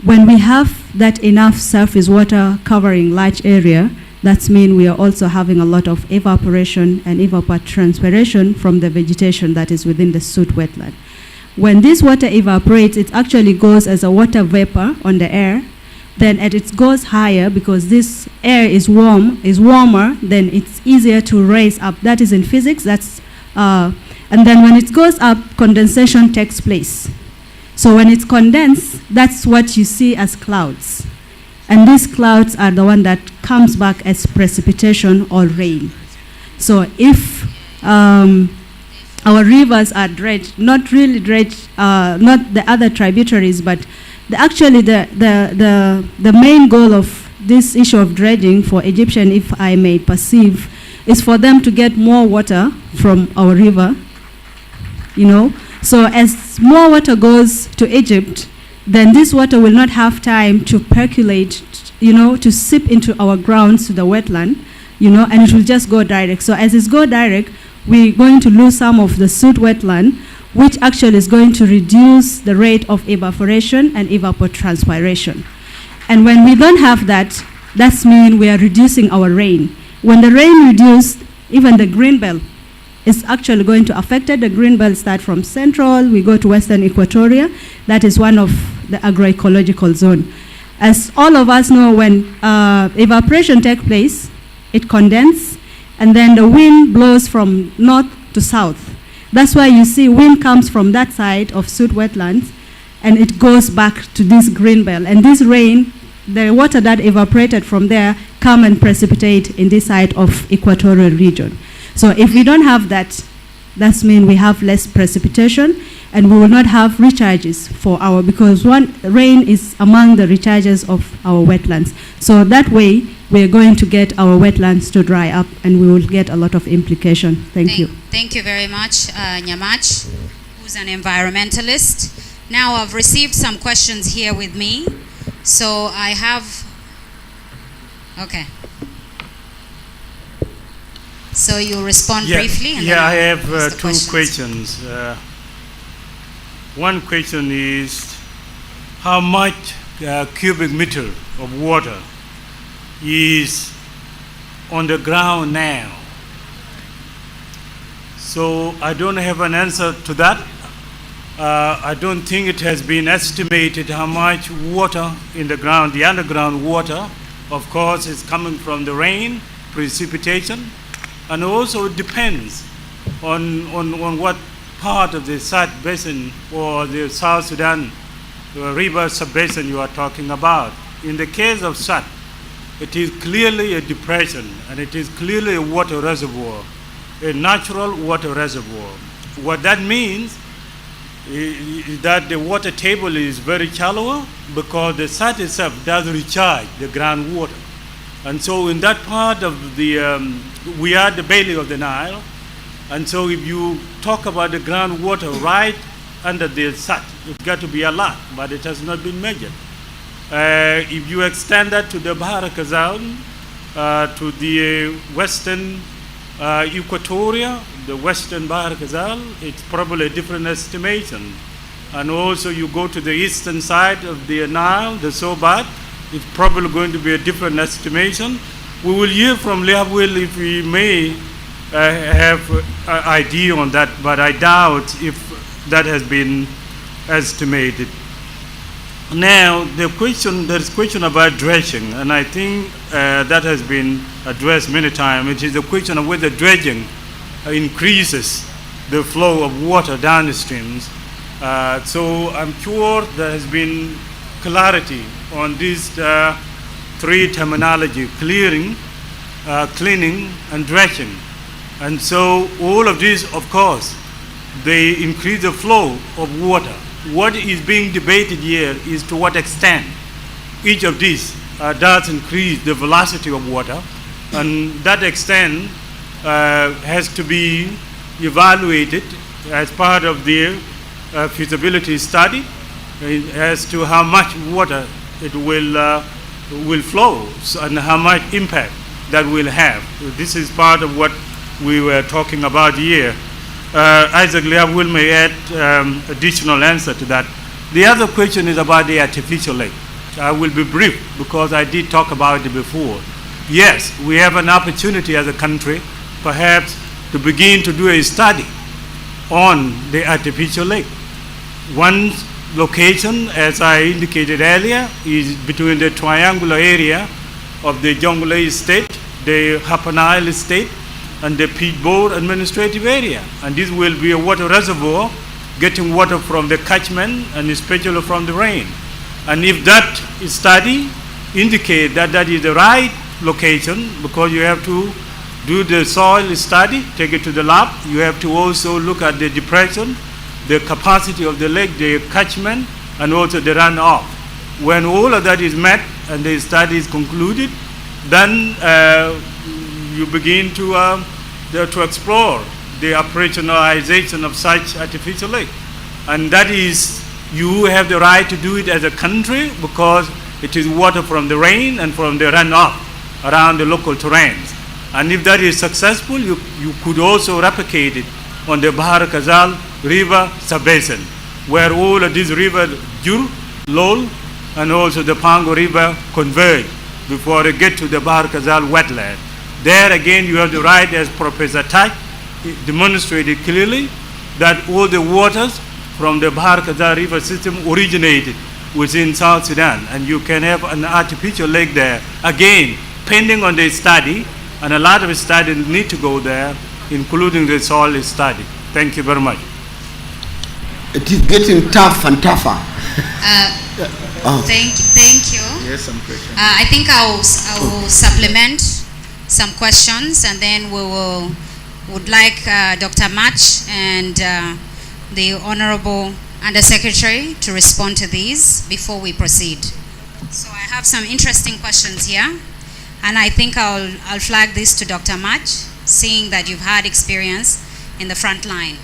When we have that enough surface water covering large area, that means we are also having a lot of evaporation and evapotranspiration from the vegetation that is within the Sud wetland. When this water evaporates, it actually goes as a water vapor on the air. Then as it goes higher, because this air is warmer, then it's easier to raise up. That is in physics. And then when it goes up, condensation takes place. So when it's condensed, that's what you see as clouds. And these clouds are the one that comes back as precipitation or rain. So if our rivers are dredged, not really dredged, not the other tributaries, but actually the main goal of this issue of dredging for Egyptian, if I may perceive, is for them to get more water from our river, So as more water goes to Egypt, then this water will not have time to percolate, to seep into our grounds, to the wetland, and it will just go direct. So as it goes direct, we're going to lose some of the Sud wetland, which actually is going to reduce the rate of evaporation and evapotranspiration. And when we don't have that, that means we are reducing our rain. When the rain reduced, even the green belt is actually going to affect it. The green belt starts from central, we go to western Equatoria. That is one of the agroecological zone. As all of us know, when evaporation takes place, it condenses, and then the wind blows from north to south. That's why you see wind comes from that side of Sud wetlands, and it goes back to this green belt. And this rain, the water that evaporated from there, come and precipitate in this side of equatorial region. So if we don't have that, that means we have less precipitation, and we will not have recharges for our, because rain is among the recharges of our wetlands. So that way, we are going to get our wetlands to dry up, and we will get a lot of implication. Thank you. Thank you very much, Nyamach, who's an environmentalist. Now I've received some questions here with me. So I have, okay. So you respond briefly? And then I have two questions. One question is, how much cubic meter of water is on the ground now? So I don't have an answer to that. I don't think it has been estimated how much water in the ground, the underground water, of course, is coming from the rain, precipitation, and also it depends on what part of the Sad Basin or the South Sudan river sub-basin you are talking about. In the case of Sad, it is clearly a depression, and it is clearly a water reservoir, a natural water reservoir. What that means is that the water table is very shallow, because the Sad itself does recharge the groundwater. And so in that part of the, we are the belly of the Nile, and so if you talk about the groundwater right under the Sad, it's got to be a lot, but it has not been measured. If you extend that to the Bahar Kazal, to the western Equatoria, the western Bahar Kazal, it's probably a different estimation. And also you go to the eastern side of the Nile, the Sobat, it's probably going to be a different estimation. We will hear from Lihabwil if we may have an idea on that, but I doubt if that has been estimated. Now, there is question about dredging, and I think that has been addressed many times. It is a question of whether dredging increases the flow of water downstreams. So I'm sure there has been clarity on these three terminology: clearing, cleaning, and dredging. And so all of these, of course, they increase the flow of water. What is being debated here is to what extent each of these does increase the velocity of water, and that extent has to be evaluated as part of the feasibility study as to how much water it will flow and how much impact that will have. This is part of what we were talking about here. Isaac Lihabwil may add additional answer to that. The other question is about the artificial lake. I will be brief because I did talk about it before. Yes, we have an opportunity as a country perhaps to begin to do a study on the artificial lake. One location, as I indicated earlier, is between the triangular area of the Jonglei state, the Upper Nile state, and the Pidbor administrative area. And this will be a water reservoir getting water from the catchment and especially from the rain. And if that study indicates that that is the right location, because you have to do the soil study, take it to the lab, you have to also look at the depression, the capacity of the lake, the catchment, and also the runoff. When all of that is met and the study is concluded, then you begin to explore the operationalization of such artificial lake. And that is, you have the right to do it as a country because it is water from the rain and from the runoff around the local terrains. And if that is successful, you could also replicate it on the Bahar Kazal river sub-basin, where all of these rivers, Jur, Lol, and also the Pango river converge before they get to the Bahar Kazal wetland. There again, you have the right, as Professor Taj demonstrated clearly, that all the waters from the Bahar Kazal river system originated within South Sudan, and you can have an artificial lake there. Again, pending on the study, and a lot of studies need to go there, including the soil study. Thank you very much. It is getting tough and tougher. Thank you. Yes, some questions. I think I will supplement some questions, and then we would like Dr. Match and the Honorable Undersecretary to respond to these before we proceed. So I have some interesting questions here, and I think I'll flag this to Dr. Mach, seeing that you've had experience in the front line.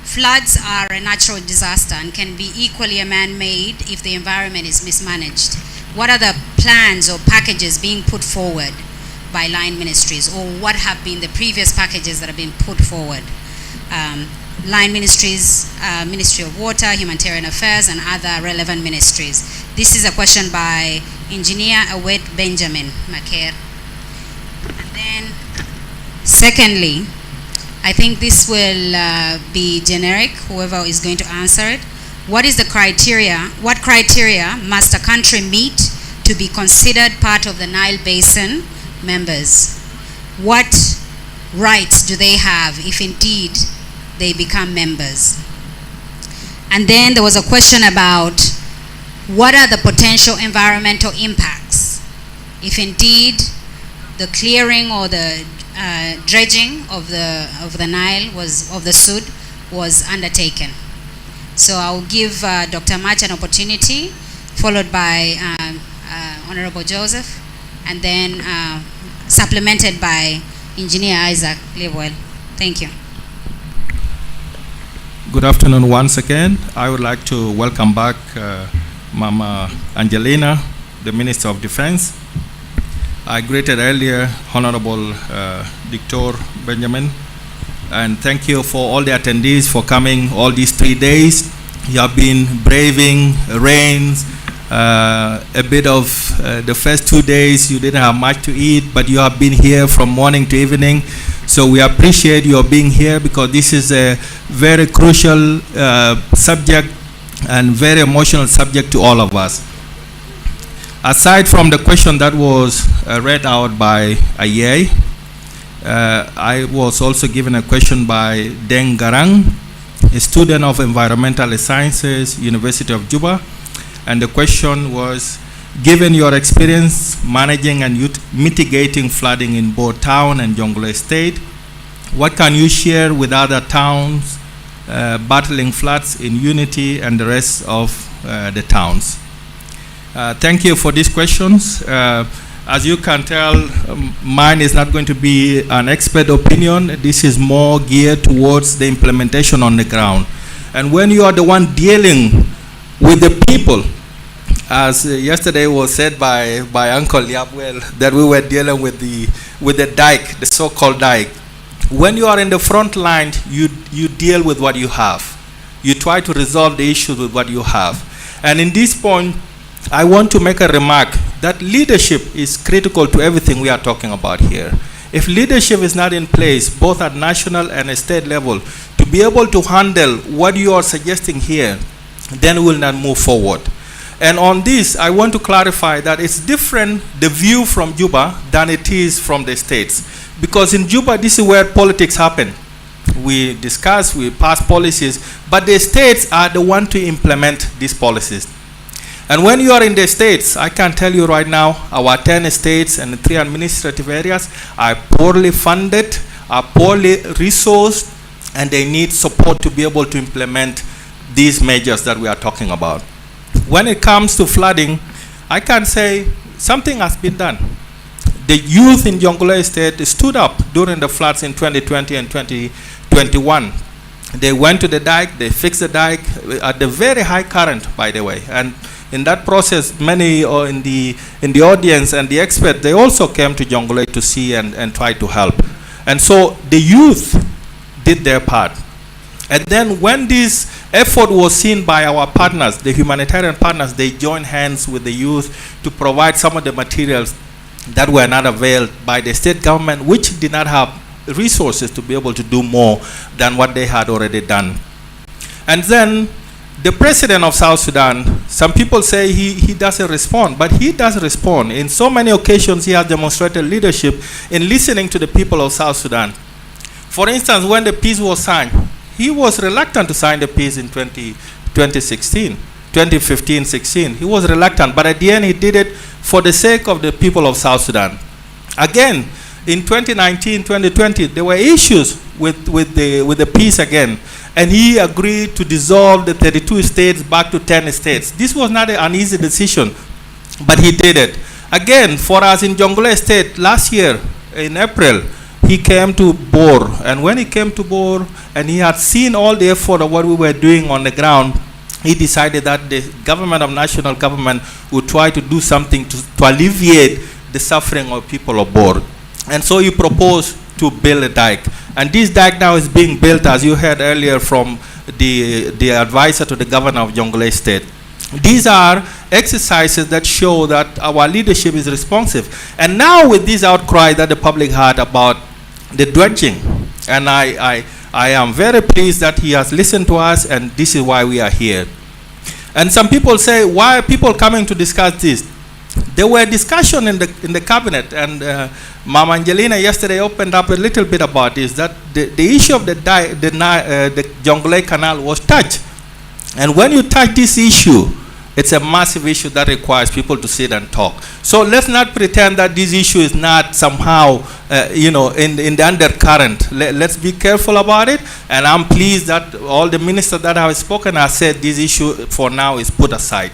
Floods are a natural disaster and can be equally a man-made if the environment is mismanaged. What are the plans or packages being put forward by line ministries, or what have been the previous packages that have been put forward? Line ministries, Ministry of Water, Humanitarian Affairs, and other relevant ministries. This is a question by Engineer Awed Benjamin Maker. And then, secondly, I think this will be generic, whoever is going to answer it. What is the criteria, what criteria must a country meet to be considered part of the Nile Basin members? What rights do they have if indeed they become members? And then there was a question about what are the potential environmental impacts if indeed the clearing or the dredging of the Nile of the Sud was undertaken. So I'll give Dr. Mach an opportunity, followed by Honorable Joseph, and then supplemented by Engineer Isaac Lewell. Thank you. Good afternoon once again. I would like to welcome back Mama Angelina, the Minister of Defense. I greeted earlier Honorable Dr. Benjamin, and thank you for all the attendees for coming all these 3 days. You have been braving rains, a bit of the first 2 days you didn't have much to eat, but you have been here from morning to evening. So we appreciate your being here, because this is a very crucial subject and very emotional subject to all of us. Aside from the question that was read out by Aye, I was also given a question by Deng Garang, a student of environmental sciences, University of Juba. And the question was, given your experience managing and mitigating flooding in both town and Jonglei State, what can you share with other towns battling floods in Unity and the rest of the towns? Thank you for these questions. As you can tell, mine is not going to be an expert opinion. This is more geared towards the implementation on the ground. And when you are the one dealing with the people, as yesterday was said by Uncle Yabwell, that we were dealing with the dike, the so-called dike. When you are in the front line, you deal with what you have. You try to resolve the issues with what you have. And in this point, I want to make a remark that leadership is critical to everything we are talking about here. If leadership is not in place, both at national and state level, to be able to handle what you are suggesting here, then we will not move forward. And on this, I want to clarify that it's different, the view from Juba, than it is from the states. Because in Juba, this is where politics happen. We discuss, we pass policies, but the states are the one to implement these policies. And when you are in the states, I can tell you right now, our 10 states and 3 administrative areas are poorly funded, are poorly resourced, and they need support to be able to implement these measures that we are talking about. When it comes to flooding, I can say something has been done. The youth in Jonglei State stood up during the floods in 2020 and 2021. They went to the dike, they fixed the dike at the very high current, by the way. And in that process, many in the audience and the experts, they also came to Jonglei to see and try to help. And so the youth did their part. And then when this effort was seen by our partners, the humanitarian partners, they joined hands with the youth to provide some of the materials that were not availed by the state government, which did not have resources to be able to do more than what they had already done. And then the president of South Sudan, some people say he doesn't respond, but he does respond. In so many occasions, he has demonstrated leadership in listening to the people of South Sudan. For instance, when the peace was signed, he was reluctant to sign the peace in 2015-16. He was reluctant, but at the end he did it for the sake of the people of South Sudan. Again, in 2019, 2020, there were issues with the peace again. and he agreed to dissolve the 32 states back to 10 states. This was not an easy decision, but he did it. Again, for us in Jonglei State, last year in April, he came to Bor, and when he came to Bor and he had seen all the effort of what we were doing on the ground, he decided that the government of national government would try to do something to alleviate the suffering of people of Bor. And so he proposed to build a dike. And this dike now is being built, as you heard earlier from the advisor to the governor of Jonglei State. These are exercises that show that our leadership is responsive. And now with this outcry that the public had about the dredging, and I am very pleased that he has listened to us, and this is why we are here. And some people say, why are people coming to discuss this? There were discussion in the cabinet, and Mama Angelina yesterday opened up a little bit about this, that the issue of the Jonglei Canal was touched. And when you touch this issue, it's a massive issue that requires people to sit and talk. So let's not pretend that this issue is not somehow, in the undercurrent. Let's be careful about it. And I'm pleased that all the ministers that have spoken have said this issue for now is put aside.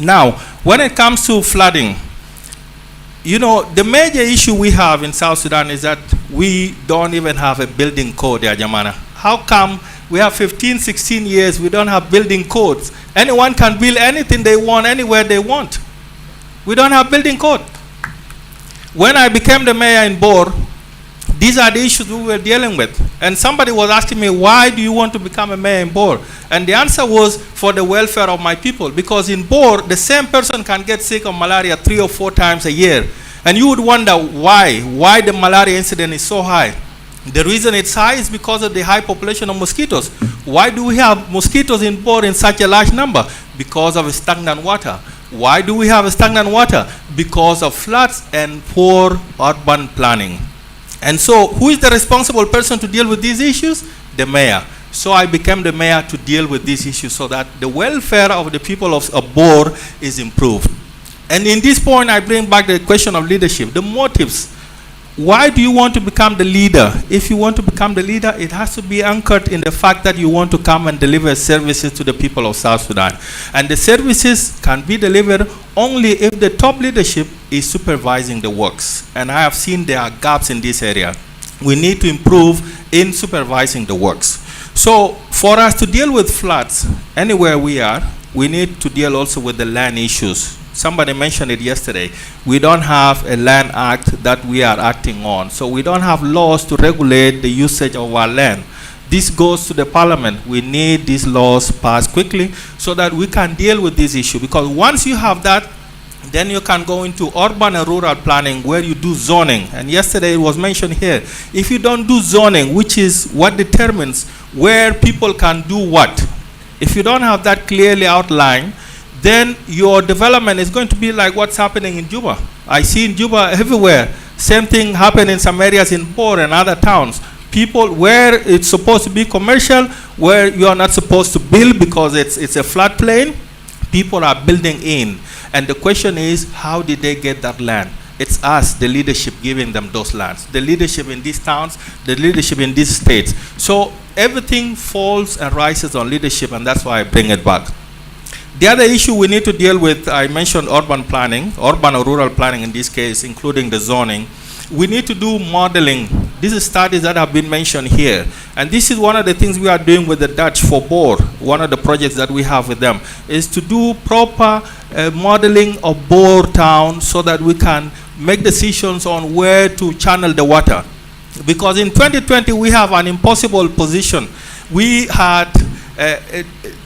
Now, when it comes to flooding, the major issue we have in South Sudan is that we don't even have a building code, Yajamana. How come we have 15, 16 years, we don't have building codes? Anyone can build anything they want, anywhere they want. We don't have building code. When I became the mayor in Bor, these are the issues we were dealing with. And somebody was asking me, why do you want to become a mayor in Bor? And the answer was for the welfare of my people. Because in Bor, the same person can get sick of malaria 3 or 4 times a year. And you would wonder why the malaria incident is so high. The reason it's high is because of the high population of mosquitoes. Why do we have mosquitoes in Bor in such a large number? Because of stagnant water. Why do we have stagnant water? Because of floods and poor urban planning. And so who is the responsible person to deal with these issues? The mayor. So I became the mayor to deal with these issues so that the welfare of the people of Bor is improved. And in this point, I bring back the question of leadership, the motives. Why do you want to become the leader? If you want to become the leader, it has to be anchored in the fact that you want to come and deliver services to the people of South Sudan. And the services can be delivered only if the top leadership is supervising the works. And I have seen there are gaps in this area. We need to improve in supervising the works. So for us to deal with floods anywhere we are, we need to deal also with the land issues. Somebody mentioned it yesterday. We don't have a land act that we are acting on. So we don't have laws to regulate the usage of our land. This goes to the parliament. We need these laws passed quickly so that we can deal with this issue. Because once you have that, then you can go into urban and rural planning where you do zoning. And yesterday it was mentioned here. If you don't do zoning, which is what determines where people can do what, if you don't have that clearly outlined, then your development is going to be like what's happening in Juba. I see in Juba everywhere. Same thing happened in some areas in Bor and other towns. People, where it's supposed to be commercial, where you are not supposed to build because it's a floodplain, people are building in. And the question is, how did they get that land? It's us, the leadership, giving them those lands. The leadership in these towns, the leadership in these states. So everything falls and rises on leadership, and that's why I bring it back. The other issue we need to deal with, I mentioned urban planning, urban or rural planning in this case, including the zoning. We need to do modeling. These are studies that have been mentioned here. And this is one of the things we are doing with the Dutch for Bor. One of the projects that we have with them is to do proper modeling of Bor town so that we can make decisions on where to channel the water. Because in 2020, we have an impossible position. We had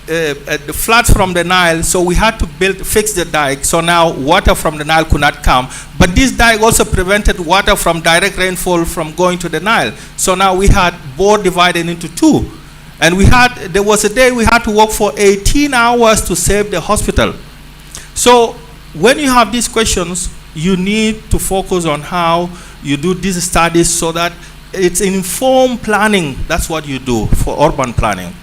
the floods from the Nile, so we had to fix the dike. So now water from the Nile could not come. But this dike also prevented water from direct rainfall from going to the Nile. So now we had Bor divided into two. And there was a day we had to work for 18 hours to save the hospital. So when you have these questions, you need to focus on how you do these studies so that it's informed planning. That's what you do for urban planning.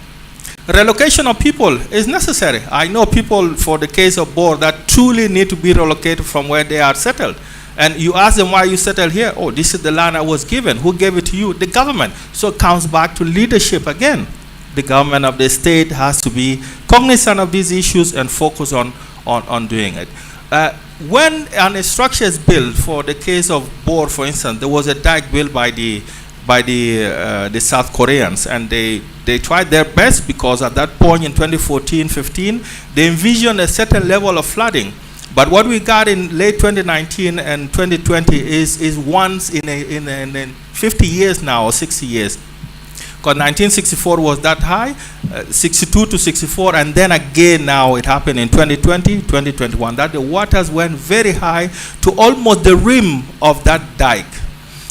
Relocation of people is necessary. I know people, for the case of Bor, that truly need to be relocated from where they are settled. And you ask them why you settled here. Oh, this is the land I was given. Who gave it to you? The government. So it comes back to leadership again. the government of the state has to be cognizant of these issues and focus on doing it. When an structure is built, for the case of Bor, for instance, there was a dike built by the South Koreans, and they tried their best, because at that point in 2014-15, they envisioned a certain level of flooding. But what we got in late 2019 and 2020 is once in 50 years now, or 60 years. Because 1964 was that high, 62 to 64, and then again now it happened in 2020, 2021, that the waters went very high to almost the rim of that dike.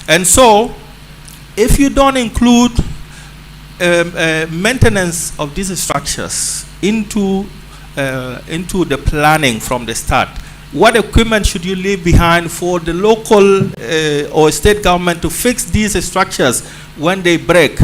And so, if you don't include maintenance of these structures into the planning from the start, what equipment should you leave behind for the local or state government to fix these structures when they break?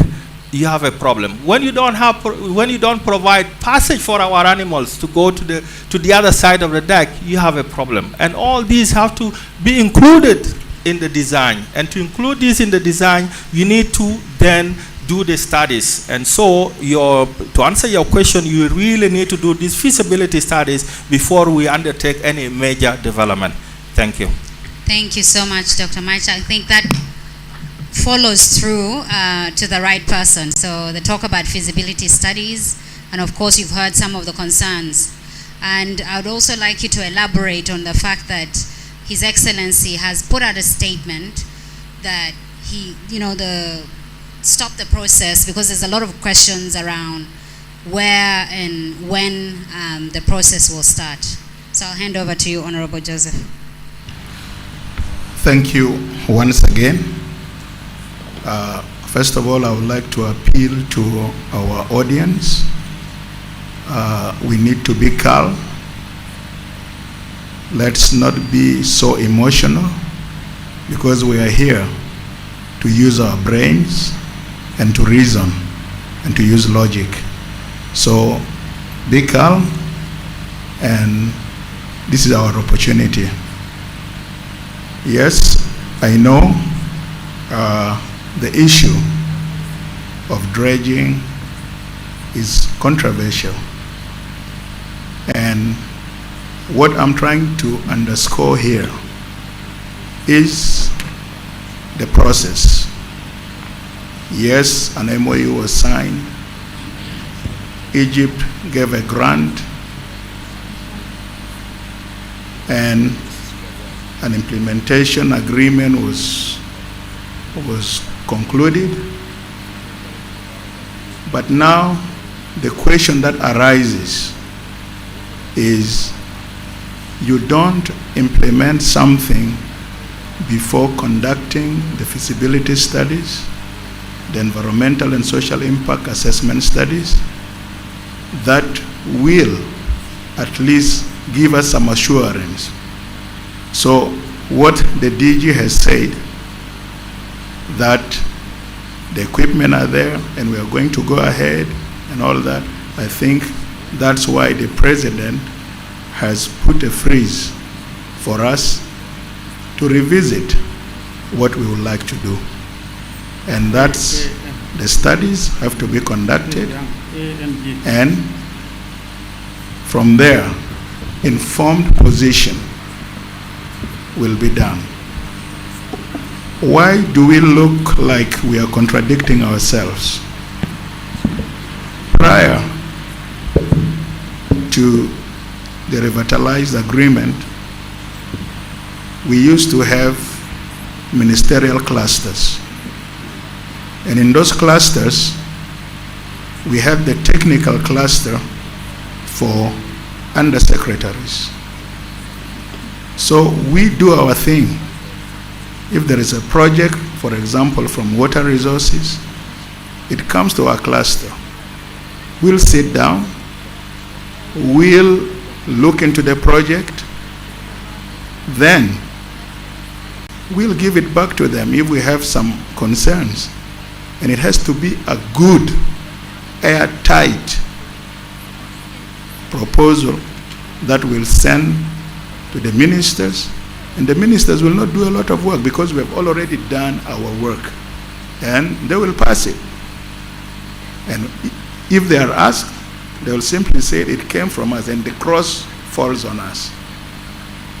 You have a problem. When you don't provide passage for our animals to go to the other side of the dike, you have a problem. And all these have to be included in the design. And to include this in the design, you need to then do the studies. And so to answer your question, you really need to do these feasibility studies before we undertake any major development. Thank you. Thank you so much, Dr. Mach. I think that follows through to the right person. So the talk about feasibility studies, and of course you've heard some of the concerns. And I would also like you to elaborate on the fact that His Excellency has put out a statement that he, stop the process, because there's a lot of questions around where and when the process will start. So I'll hand over to you, Honorable Joseph. Thank you once again. First of all, I would like to appeal to our audience. We need to be calm. Let's not be so emotional, because we are here to use our brains and to reason and to use logic. So be calm, and this is our opportunity. Yes, I know the issue of dredging is controversial, and what I'm trying to underscore here is the process. Yes, an MOU was signed. Egypt gave a grant, and an implementation agreement was concluded. But now the question that arises is, you don't implement something before conducting the feasibility studies, the environmental and social impact assessment studies, that will at least give us some assurance. So what the DG has said, that the equipment are there and we are going to go ahead and all that, I think that's why the President has put a freeze for us to revisit what we would like to do. And that's, the studies have to be conducted, and from there, informed position will be done. Why do we look like we are contradicting ourselves? Prior to the revitalized agreement, we used to have ministerial clusters. And in those clusters, we had the technical cluster for undersecretaries. So we do our thing. If there is a project, for example, from water resources, it comes to our cluster. We'll sit down, we'll look into the project, then we'll give it back to them if we have some concerns. And it has to be a good, airtight proposal that we'll send to the ministers, and the ministers will not do a lot of work because we have already done our work, and they will pass it. And If they are asked, they will simply say it came from us and the cross falls on us.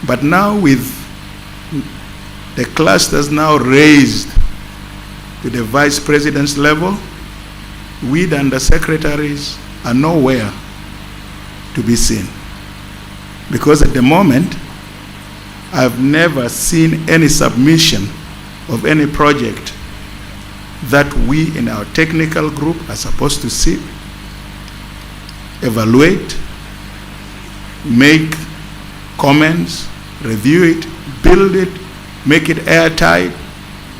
But now with the clusters now raised to the vice president's level, we the undersecretaries are nowhere to be seen. Because at the moment, I've never seen any submission of any project that we in our technical group are supposed to see, evaluate, make comments, review it, build it, make it airtight,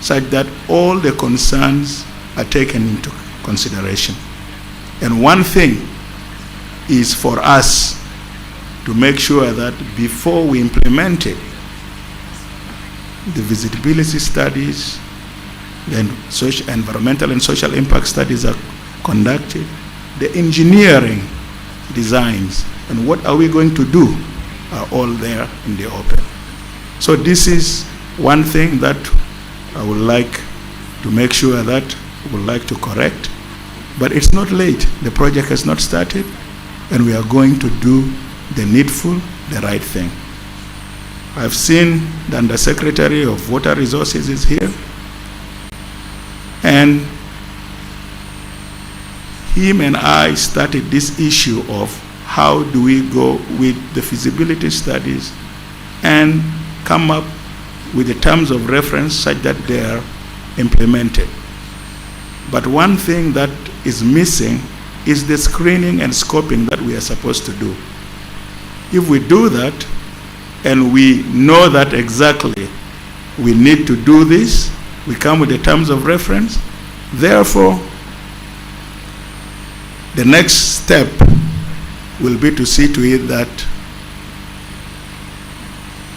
such that all the concerns are taken into consideration. And one thing is for us to make sure that before we implement it, the visibility studies, then environmental and social impact studies are conducted, the engineering designs, and what are we going to do are all there in the open. So this is one thing that I would like to make sure that we would like to correct. But it's not late. The project has not started, and we are going to do the needful, the right thing. I've seen the Undersecretary of Water Resources is here, and him and I started this issue of how do we go with the feasibility studies and come up with the terms of reference such that they are implemented. But one thing that is missing is the screening and scoping that we are supposed to do. If we do that, and we know that exactly we need to do this, we come with the terms of reference. Therefore, the next step will be to see to it that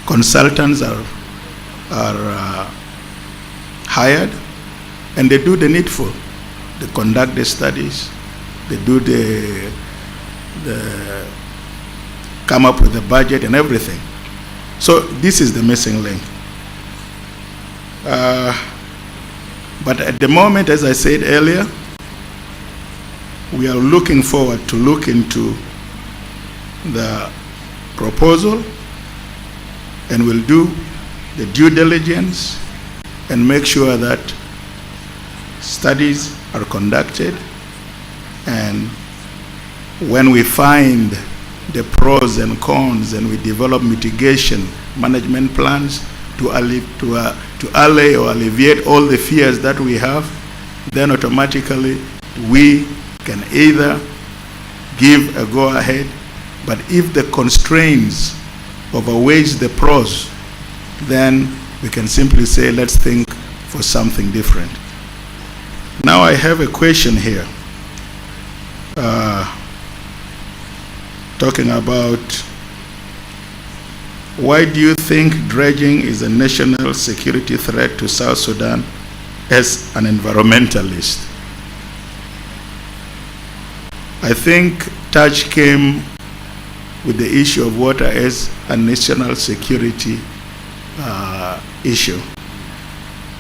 consultants are hired, and they do the needful. They conduct the studies, they do the come up with the budget and everything. So this is the missing link. But at the moment, as I said earlier, we are looking forward to look into the proposal, and we'll do the due diligence and make sure that studies are conducted, and when we find the pros and cons and we develop mitigation management plans to allay or alleviate all the fears that we have, then automatically we can either give a go-ahead, but if the constraints overweighs the pros, then we can simply say let's think for something different. Now I have a question here talking about why do you think dredging is a national security threat to South Sudan as an environmentalist? I think Taj came with the issue of water as a national security issue,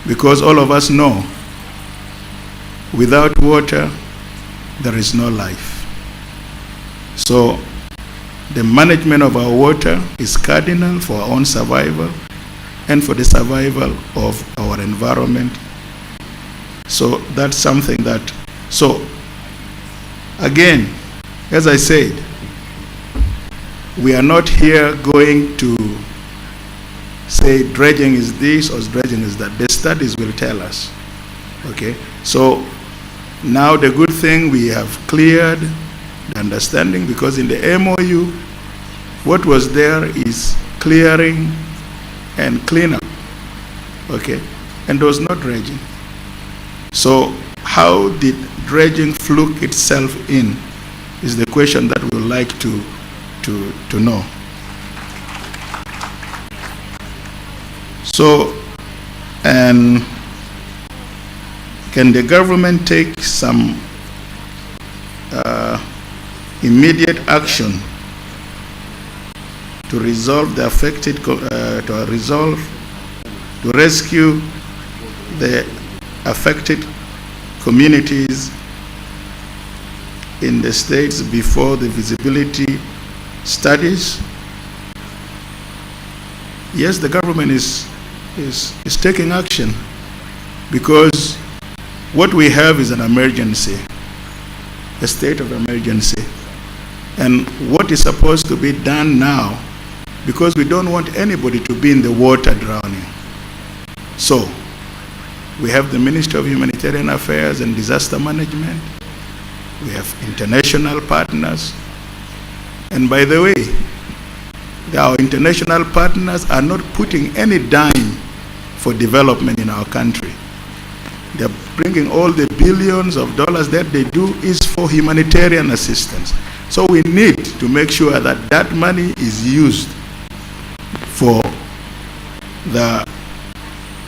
because all of us know without water there is no life. So the management of our water is cardinal for our own survival and for the survival of our environment. So that's something that, so again, as I said, we are not here going to say dredging is this or dredging is that. The studies will tell us. Okay, so now the good thing, we have cleared the understanding, because in the MOU, what was there is clearing and cleanup. Okay, and there was no dredging. So how did dredging fluke itself in is the question that we would like to know. So, and can the government take some immediate action to resolve the affected, to rescue the affected communities in the states before the feasibility studies. Yes, the government is taking action, because what we have is an emergency, a state of emergency. And what is supposed to be done now, because we don't want anybody to be in the water drowning. So, we have the Ministry of Humanitarian Affairs and Disaster Management. We have international partners. And by the way, our international partners are not putting any dime for development in our country. They're bringing all the billions of dollars that they do is for humanitarian assistance. So we need to make sure that that money is used for the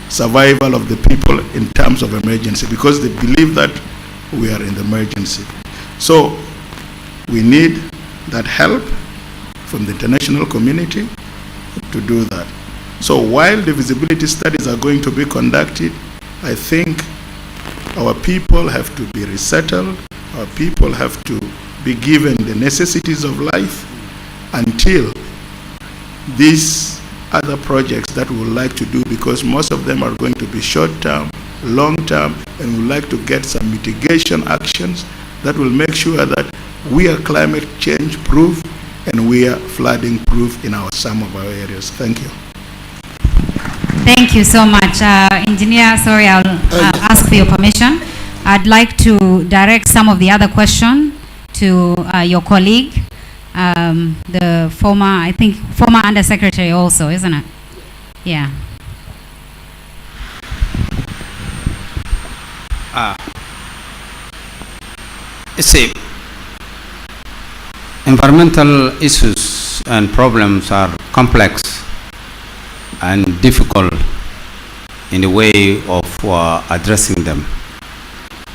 survival of the people in terms of emergency, because they believe that we are in the emergency. So we need that help from the international community to do that. So while the feasibility studies are going to be conducted, I think our people have to be resettled, our people have to be given the necessities of life until these other projects that we would like to do, because most of them are going to be short-term, long-term, and we would like to get some mitigation actions that will make sure that we are climate change proof and we are flooding proof in some of our areas. Thank you. Thank you so much. Engineer, sorry, I'll ask for your permission. I'd like to direct some of the other questions to your colleague, the former Undersecretary also, isn't it? Yeah. See, environmental issues and problems are complex and difficult in the way of addressing them.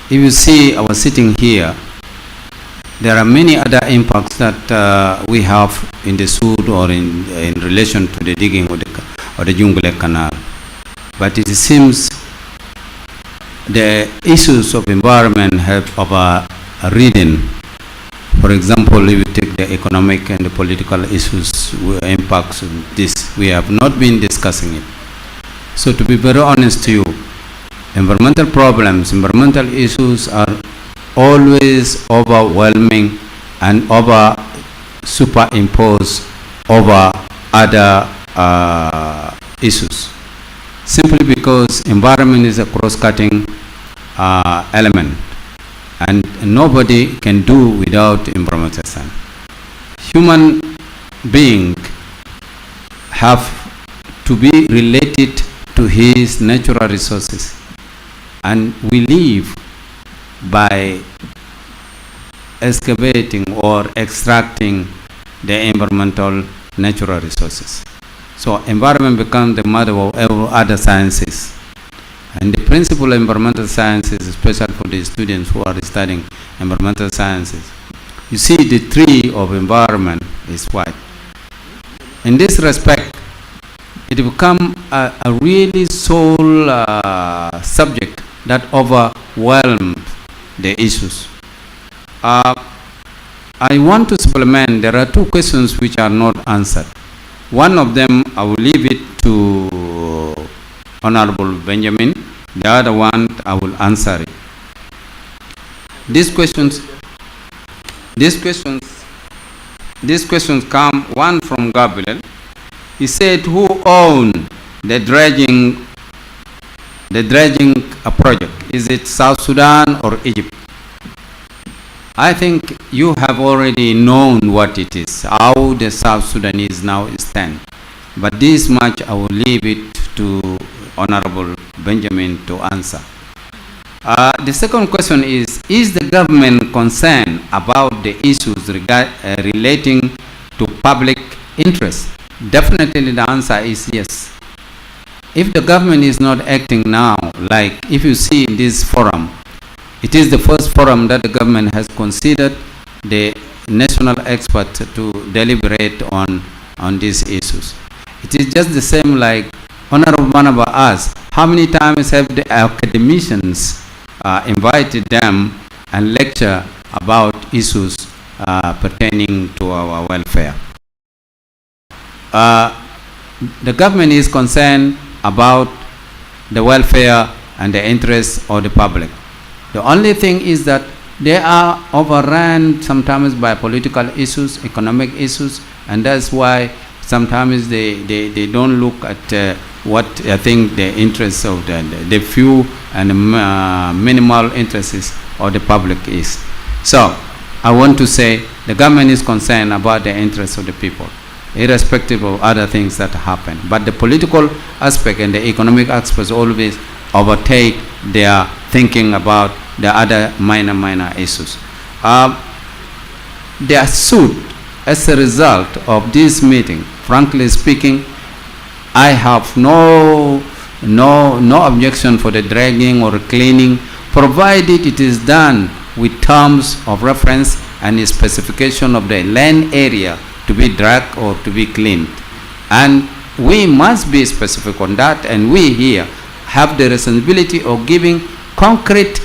If you see our sitting here, there are many other impacts that we have in the Sud or in relation to the digging of the Jungle Canal. But it seems the issues of environment have overridden. For example, if you take the economic and the political issues, impacts of this, we have not been discussing it. So to be very honest to you, environmental problems, environmental issues are always overwhelming and superimposed over other issues, simply because environment is a cross-cutting element, and nobody can do without environmental science. Human beings have to be related to his natural resources, and we live by excavating or extracting the environmental natural resources. So environment becomes the mother of other sciences. And the principle of environmental sciences, especially for the students who are studying environmental sciences, you see the tree of environment is white. In this respect, it becomes a really sole subject that overwhelms the issues. I want to supplement, there are two questions which are not answered. One of them, I will leave it to Honorable Benjamin. The other one, I will answer it. These questions come, one from Gabriel. He said, who owned the dredging project? Is it South Sudan or Egypt? I think you have already known what it is, how the South Sudanese now stand. But this much I will leave it to Honorable Benjamin to answer. The second question is the government concerned about the issues relating to public interest? Definitely the answer is yes. If the government is not acting now, like if you see in this forum, it is the first forum that the government has considered the national expert to deliberate on these issues. It is just the same like Honorable Manaba asked, how many times have the academicians invited them and lecture about issues pertaining to our welfare. The government is concerned about the welfare and the interests of the public. The only thing is that they are overrun sometimes by political issues, economic issues, and that's why sometimes they don't look at what I think the interests of the few and minimal interests of the public is. So I want to say the government is concerned about the interests of the people, irrespective of other things that happen. But the political aspect and the economic aspects always overtake their thinking about the other minor issues. They are sued as a result of this meeting. Frankly speaking, I have no objection for the dragging or cleaning, provided it is done with terms of reference and a specification of the land area to be dragged or to be cleaned. And we must be specific on that, and we here have the responsibility of giving concrete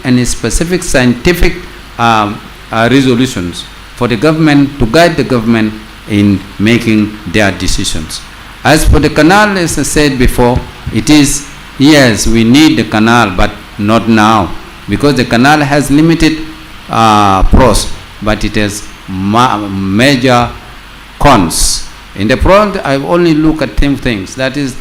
and specific scientific resolutions for the government, to guide the government in making their decisions. As for the canal, as I said before, it is, yes, we need the canal, but not now, because the canal has limited pros, but it has major cons. In the front, I only look at 10 things, that is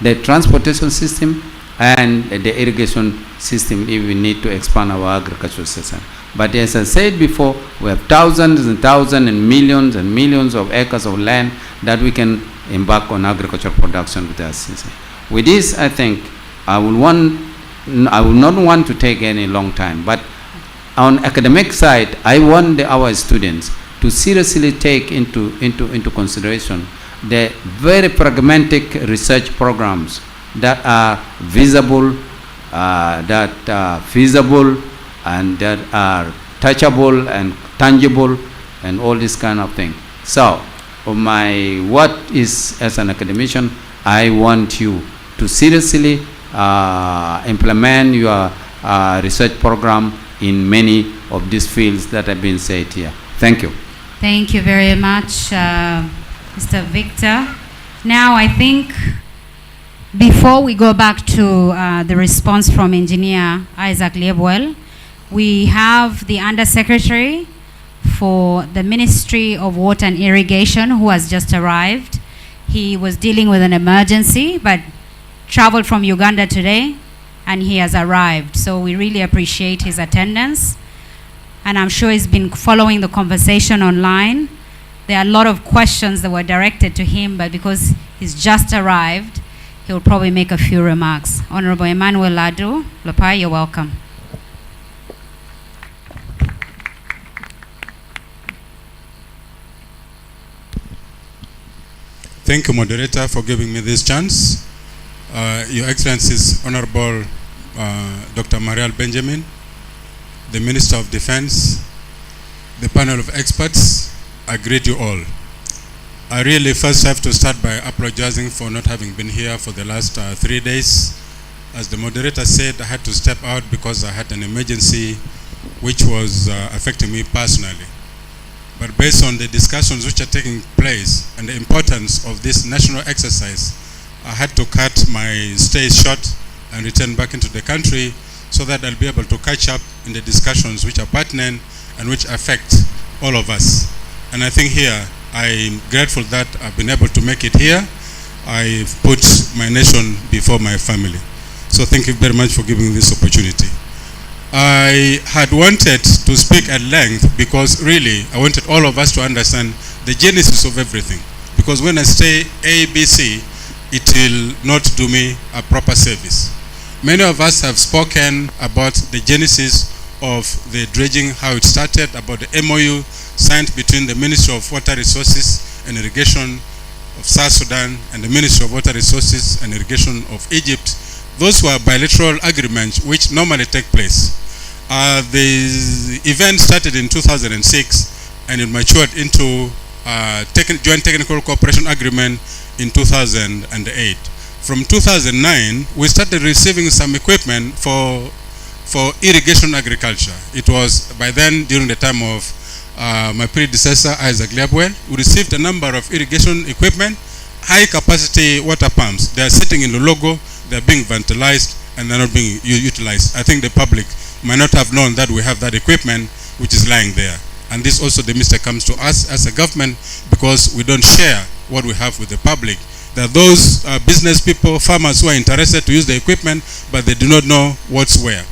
the transportation system and the irrigation system, if we need to expand our agricultural system. But as I said before, we have thousands and thousands and millions of acres of land that we can embark on agricultural production with our system. With this, I think I will not want to take any long time, but on academic side, I want our students to seriously take into consideration the very pragmatic research programs that are visible, that are feasible, and that are touchable and tangible, and all this kind of thing. So, what is, as an academician, I want you to seriously implement your research program in many of these fields that have been said here. Thank you. Thank you very much, Mr. Victor. Now, I think before we go back to the response from Engineer Isaac Liebwell, we have the Undersecretary for the Ministry of Water and Irrigation who has just arrived. He was dealing with an emergency but traveled from Uganda today, and he has arrived. So we really appreciate his attendance. And I'm sure he's been following the conversation online. There are a lot of questions that were directed to him, but because he's just arrived, he'll probably make a few remarks. Honorable Emmanuel Ladu Lopai, you're welcome. Thank you, moderator, for giving me this chance. Your Excellencies, Honorable Dr. Marial Benjamin, the Minister of Defense, the panel of experts, I greet you all. I really first have to start by apologizing for not having been here for the last 3 days. As the moderator said, I had to step out because I had an emergency which was affecting me personally. But based on the discussions which are taking place and the importance of this national exercise, I had to cut my stay short and return back into the country so that I'll be able to catch up in the discussions which are pertinent and which affect all of us. And I think here, I'm grateful that I've been able to make it here. I've put my nation before my family. So thank you very much for giving me this opportunity. I had wanted to speak at length because really I wanted all of us to understand the genesis of everything. Because when I say ABC, it will not do me a proper service. Many of us have spoken about the genesis of the dredging, how it started, about the MOU signed between the Ministry of Water Resources and Irrigation of South Sudan and the Ministry of Water Resources and Irrigation of Egypt. Those were bilateral agreements which normally take place. The event started in 2006 and it matured into joint technical cooperation agreement in 2008. From 2009, we started receiving some equipment for for irrigation agriculture. It was by then during the time of my predecessor, Isaac Liabwell. We received a number of irrigation equipment, high capacity water pumps. They are sitting in the logo, they are being vandalized, and they're not being utilized. I think the public might not have known that we have that equipment which is lying there. And this also the mistake comes to us as a government because we don't share what we have with the public. There are those business people, farmers who are interested to use the equipment, but they do not know what's where.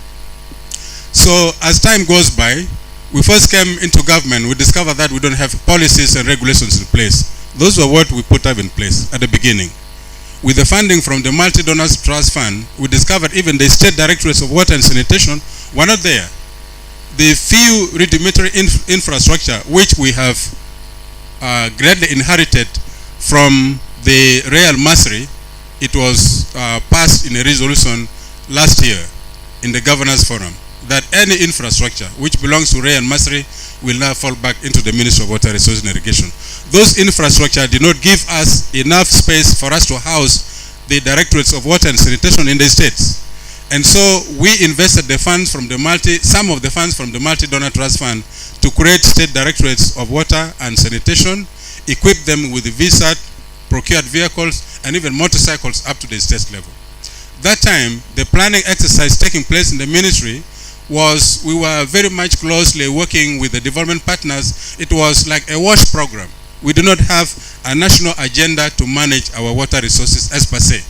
So as time goes by, we first came into government, we discovered that we don't have policies and regulations in place. Those were what we put up in place at the beginning. With the funding from the Multi-Donors Trust Fund, we discovered even the state directorates of water and sanitation were not there. The few rudimentary infrastructure which we have gladly inherited from the Real Masri, it was passed in a resolution last year in the Governors Forum that any infrastructure which belongs to Real Masri will now fall back into the Ministry of Water Resources and Irrigation. Those infrastructure did not give us enough space for us to house the directorates of water and sanitation in the states. And so we invested the funds from the some of the funds from the Multi-Donor Trust Fund to create state directorates of water and sanitation, equip them with the VSAT, procured vehicles, and even motorcycles up to the state level. That time, the planning exercise taking place in the ministry was, we were very much closely working with the development partners. It was like a wash program. We do not have a national agenda to manage our water resources as per se.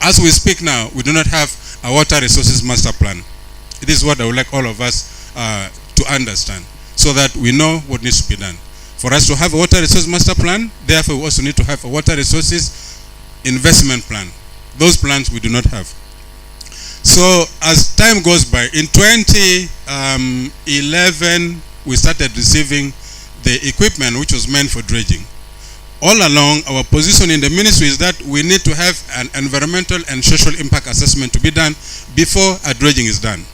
As we speak now, we do not have a water resources master plan. This is what I would like all of us to understand, so that we know what needs to be done. For us to have a water resource master plan, therefore we also need to have a water resources investment plan. Those plans we do not have. So as time goes by, in 2011, we started receiving the equipment which was meant for dredging. All along, our position in the ministry is that we need to have an environmental and social impact assessment to be done before a dredging is done.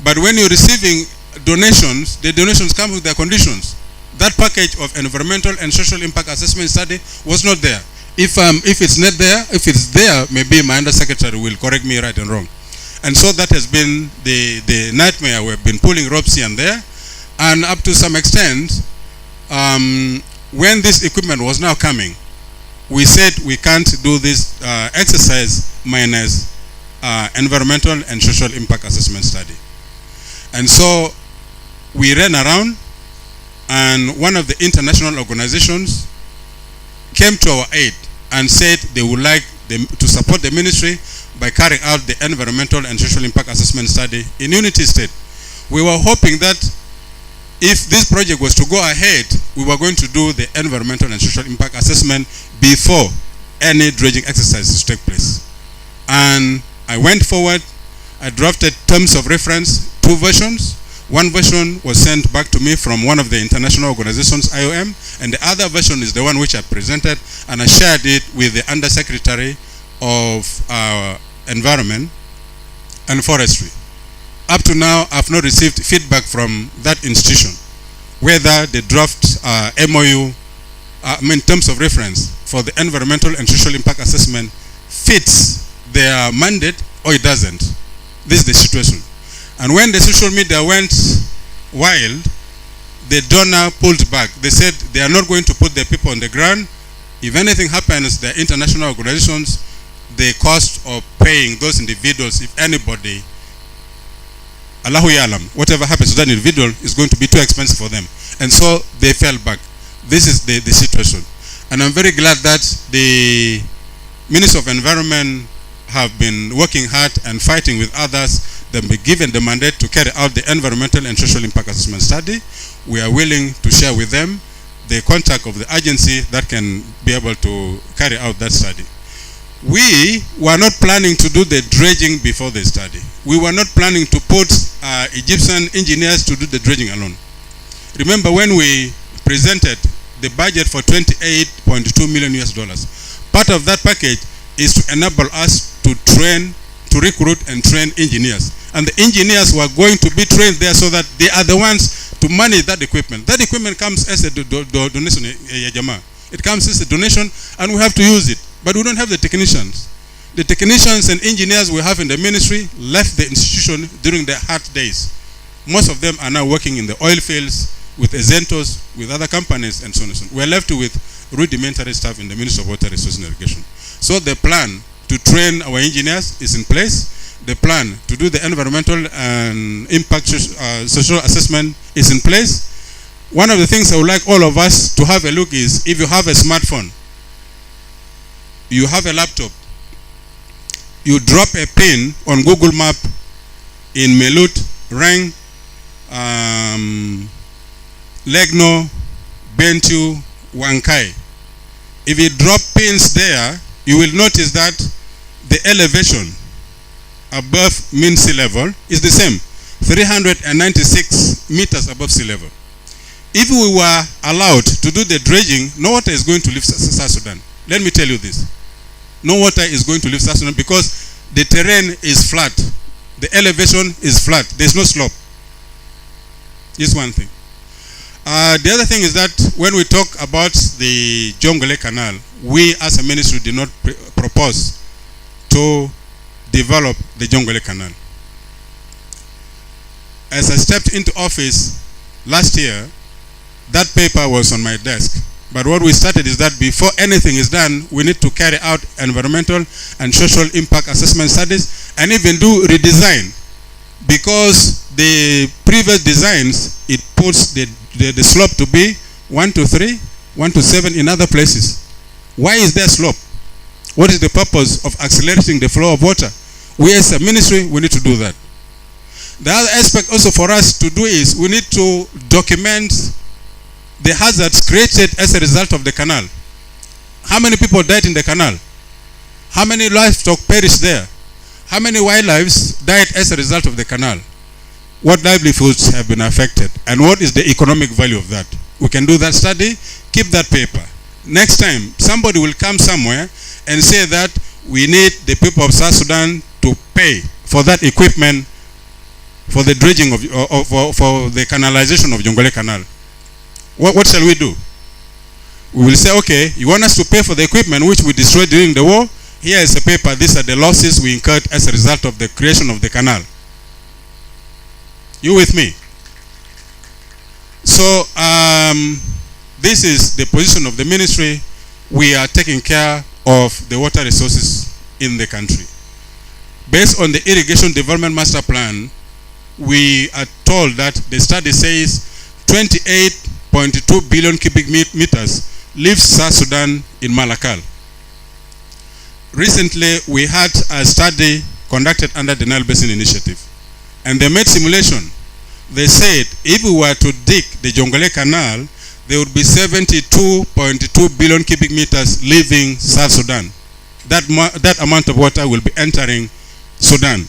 But when you're receiving donations, the donations come with their conditions. That package of environmental and social impact assessment study was not there. If it's not there, if it's there, maybe my undersecretary will correct me right and wrong. And so that has been the nightmare. We've been pulling ropes here and there. And up to some extent, when this equipment was now coming, we said we can't do this exercise minus environmental and social impact assessment study. And so we ran around, and one of the international organizations came to our aid and said they would like to support the ministry by carrying out the environmental and social impact assessment study in Unity State. We were hoping that if this project was to go ahead, we were going to do the environmental and social impact assessment before any dredging exercises take place. And I went forward, I drafted terms of reference, 2 versions. One version was sent back to me from one of the international organizations, IOM, and the other version is the one which I presented, and I shared it with the Undersecretary of Environment and Forestry. Up to now, I've not received feedback from that institution, whether the draft MOU, in terms of reference for the environmental and social impact assessment fits their mandate or it doesn't. This is the situation. And when the social media went wild, the donor pulled back. They said they are not going to put their people on the ground. If anything happens, the international organizations, the cost of paying those individuals, if anybody, Allahu Ya'lam, whatever happens to that individual is going to be too expensive for them. And so they fell back. This is the situation. And I'm very glad that the Minister of Environment have been working hard and fighting with others. They've been given the mandate to carry out the environmental and social impact assessment study. We are willing to share with them the contact of the agency that can be able to carry out that study. We were not planning to do the dredging before the study. We were not planning to put Egyptian engineers to do the dredging alone. Remember when we presented the budget for $28.2 million US. Part of that package is to enable us to train, to recruit and train engineers. And the engineers were going to be trained there so that they are the ones to manage that equipment. That equipment comes as a donation. It comes as a donation and we have to use it. But we don't have the technicians. The technicians and engineers we have in the ministry left the institution during the hard days. Most of them are now working in the oil fields with Ezentos, with other companies, and so on and so on. We are left with rudimentary staff in the Ministry of Water Resources and Irrigation. So the plan to train our engineers is in place. The plan to do the environmental and impact social assessment is in place. One of the things I would like all of us to have a look is, if you have a smartphone, you have a laptop, you drop a pin on Google Map in Melut, Reng, Legno, Bentu, Wankai. If you drop pins there, you will notice that the elevation above mean sea level is the same, 396 meters above sea level. If we were allowed to do the dredging, no water is going to leave South Sudan. Let me tell you this. No water is going to leave South Sudan because the terrain is flat. The elevation is flat. There's no slope. Just one thing. The other thing is that when we talk about the Jonglei Canal, we as a ministry did not propose to develop the Jonglei Canal. As I stepped into office last year, that paper was on my desk. But what we started is that before anything is done, we need to carry out environmental and social impact assessment studies and even do redesign. Because the previous designs, it puts the slope to be 1 to 3, 1 to 7 in other places. Why is there slope? What is the purpose of accelerating the flow of water? We as a ministry, we need to do that. The other aspect also for us to do is we need to document the hazards created as a result of the canal. How many people died in the canal? How many livestock perished there? How many wildlife died as a result of the canal? What livelihoods have been affected? And what is the economic value of that? We can do that study, keep that paper. Next time, somebody will come somewhere and say that we need the people of South Sudan to pay for that equipment for the dredging of for the canalization of Jonglei Canal. What shall we do? We will say, okay, you want us to pay for the equipment which we destroyed during the war? Here is a paper. These are the losses we incurred as a result of the creation of the canal. You with me? So, this is the position of the ministry. We are taking care of the water resources in the country. Based on the Irrigation Development Master Plan, we are told that the study says 28.2 billion cubic meters leaves South Sudan in Malakal. Recently, we had a study conducted under the Nile Basin Initiative, and they made simulation. They said if we were to dig the Jonglei Canal, there would be 72.2 billion cubic meters leaving South Sudan. That amount of water will be entering Sudan.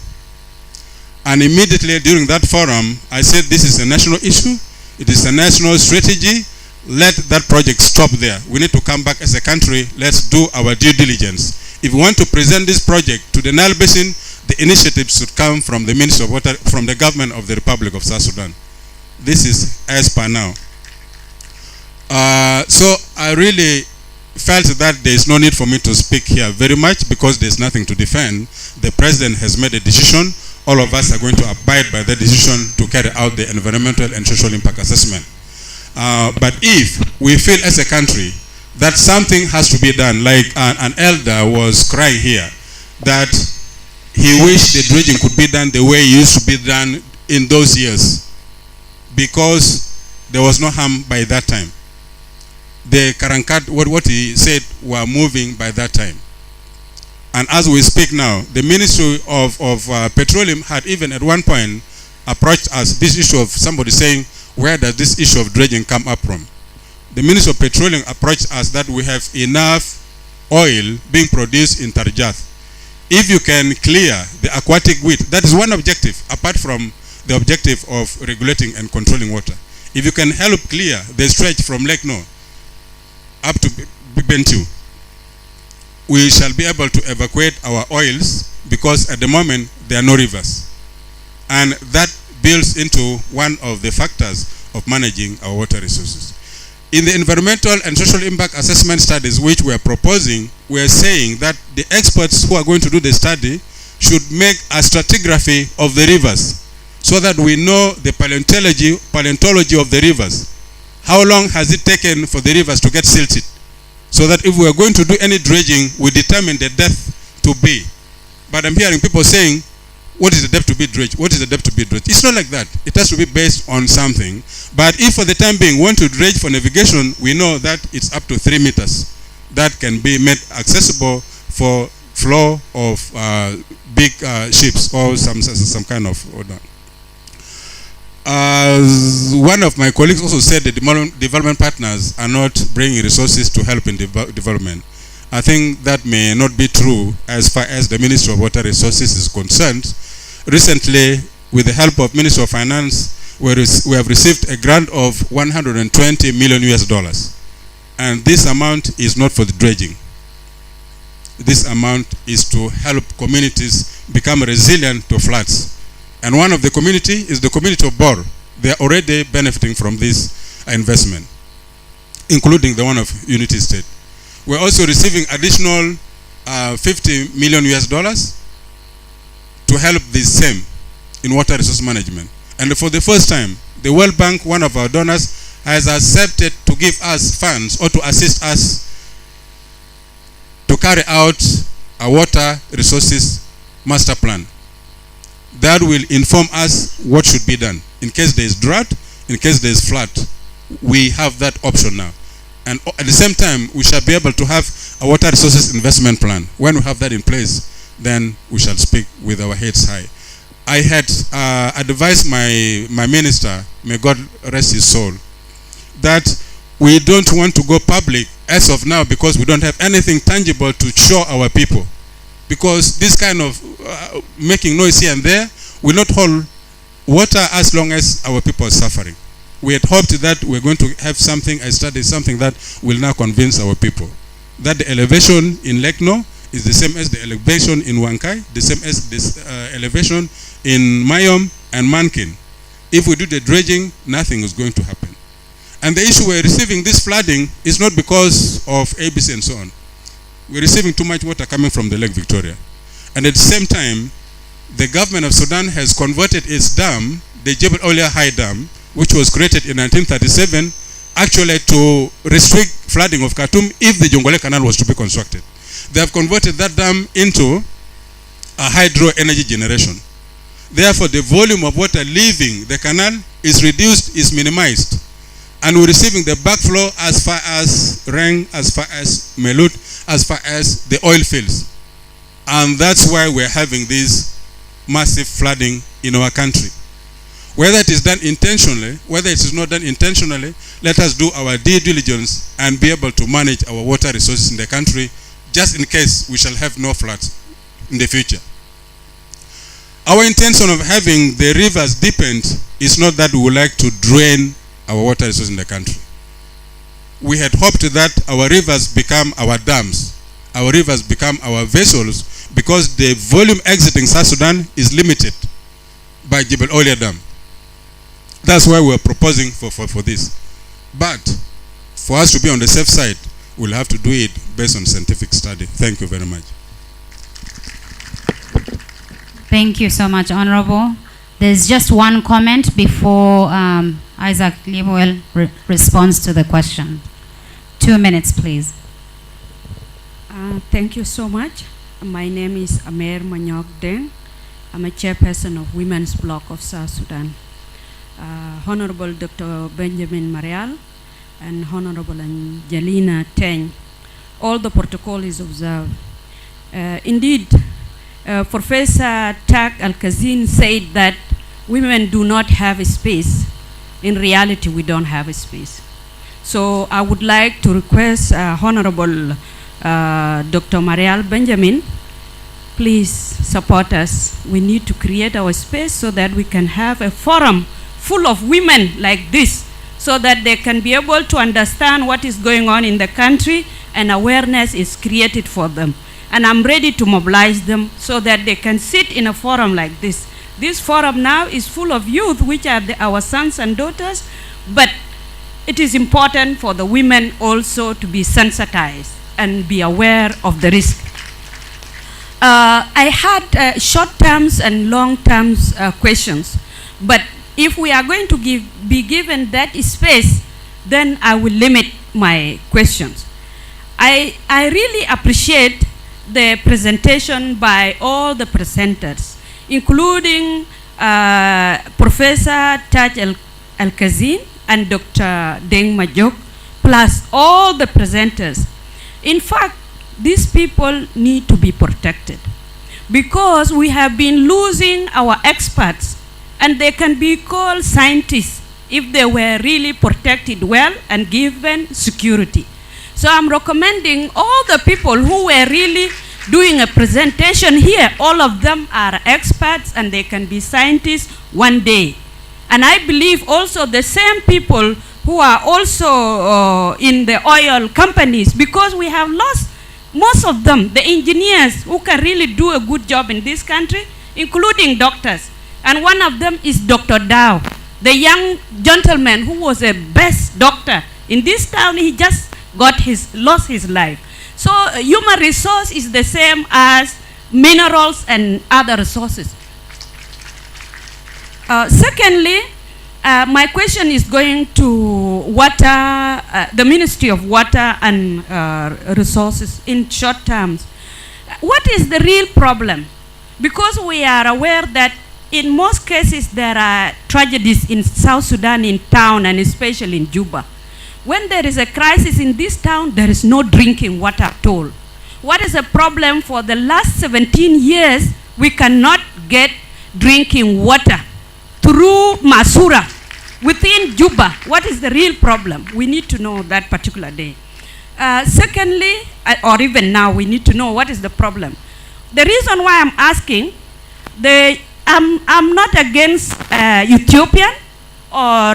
And immediately during that forum, I said this is a national issue. It is a national strategy. Let that project stop there. We need to come back as a country. Let's do our due diligence. If we want to present this project to the Nile Basin, the initiative should come from the Ministry of Water, from the government of the Republic of South Sudan. This is as per now. So I really felt that there is no need for me to speak here very much because there is nothing to defend. The President has made a decision. All of us are going to abide by that decision to carry out the environmental and social impact assessment. But if we feel as a country that something has to be done, like an elder was crying here, that he wished the dredging could be done the way it used to be done in those years, because there was no harm by that time. The Karankat, what he said, were moving by that time. And as we speak now, the Ministry of Petroleum had even at one point approached us, this issue of somebody saying, where does this issue of dredging come up from? The Ministry of Petroleum approached us that we have enough oil being produced in Tarjat. If you can clear the aquatic weed, that is one objective, apart from the objective of regulating and controlling water. If you can help clear the stretch from Lake No up to Bentu, we shall be able to evacuate our oils, because at the moment there are no rivers. And that builds into one of the factors of managing our water resources. In the environmental and social impact assessment studies which we are proposing, we are saying that the experts who are going to do the study should make a stratigraphy of the rivers so that we know the paleontology of the rivers. How long has it taken for the rivers to get silted? So that if we are going to do any dredging, we determine the depth to be. But I'm hearing people saying, what is the depth to be dredged? What is the depth to be dredged? It's not like that. It has to be based on something. But if for the time being we want to dredge for navigation, we know that it's up to 3 meters. That can be made accessible for flow of big ships or some kind of order. One of my colleagues also said the development partners are not bringing resources to help in development. I think that may not be true as far as the Ministry of Water Resources is concerned. Recently, with the help of Ministry of Finance, we have received a grant of $120 million US. And this amount is not for the dredging. This amount is to help communities become resilient to floods. And one of the community is the community of Bor. They are already benefiting from this investment, including the one of Unity State. We're also receiving additional $50 million US to help the same in water resource management. And for the first time, the World Bank, one of our donors, has accepted to give us funds or to assist us to carry out a water resources master plan. That will inform us what should be done. In case there is drought, in case there is flood, we have that option now. And at the same time, we shall be able to have a water resources investment plan. When we have that in place, then we shall speak with our heads high. I had advised my minister, may God rest his soul, that we don't want to go public as of now because we don't have anything tangible to show our people. Because this kind of making noise here and there will not hold water as long as our people are suffering. We had hoped that we're going to have something, a study, something that will now convince our people. That the elevation in Lekno is the same as the elevation in Wankai, the same as this elevation in Mayom and Mankin. If we do the dredging, nothing is going to happen. And the issue we're receiving this flooding is not because of ABC and so on. We're receiving too much water coming from the Lake Victoria. And at the same time, the government of Sudan has converted its dam, the Jebel Olia High Dam, which was created in 1937, actually to restrict flooding of Khartoum if the Jongole Canal was to be constructed. They have converted that dam into a hydro energy generation. Therefore, the volume of water leaving the canal is reduced, is minimized. And we're receiving the backflow as far as Reng, as far as Melut, as far as the oil fields. And that's why we're having this massive flooding in our country. Whether it is done intentionally, whether it is not done intentionally, let us do our due diligence and be able to manage our water resources in the country, just in case we shall have no floods in the future. Our intention of having the rivers deepened is not that we would like to drain our water resources in the country. We had hoped that our rivers become our dams, our rivers become our vessels, because the volume exiting South Sudan is limited by Jebel Olia Dam. That's why we're proposing for this. But for us to be on the safe side, we'll have to do it based on scientific study. Thank you very much. Thank you so much, Honorable. There's just one comment before Isaac Lemuel responds to the question. 2 minutes, please. Thank you so much. My name is Amer Manyok Deng. I'm a chairperson of Women's Bloc of South Sudan. Honorable Dr. Benjamin Marial and Honorable Angelina Teng, all the protocol is observed. Indeed, Professor Tak Al-Kazin said that women do not have a space. In reality, we don't have a space. So I would like to request Honorable Dr. Marial Benjamin, please support us. We need to create our space so that we can have a forum full of women like this, so that they can be able to understand what is going on in the country and awareness is created for them. And I'm ready to mobilize them so that they can sit in a forum like this. This forum now is full of youth, which are our sons and daughters, but it is important for the women also to be sensitized and be aware of the risk. I had short-term and long-term questions, but if we are going to be given that space, then I will limit my questions. I really appreciate the presentation by all the presenters, including Professor Taj Al-Kazim and Dr. Deng Majok, plus all the presenters. In fact, these people need to be protected because we have been losing our experts, and they can be called scientists if they were really protected well and given security. So I'm recommending all the people who were really doing a presentation here, all of them are experts and they can be scientists one day. And I believe also the same people who are also in the oil companies, because we have lost most of them, the engineers who can really do a good job in this country, including doctors. And one of them is Dr. Dow, the young gentleman who was a best doctor in this town. He just lost his life. So human resource is the same as minerals and other resources. Secondly, my question is going to water, the Ministry of Water and Resources in short terms. What is the real problem? Because we are aware that in most cases there are tragedies in South Sudan, in town, and especially in Juba. When there is a crisis in this town, there is no drinking water at all. What is the problem? For the last 17 years, we cannot get drinking water through Masura within Juba. What is the real problem? We need to know that particular day. Secondly, or even now, we need to know what is the problem. The reason why I'm asking, I'm not against Ethiopian or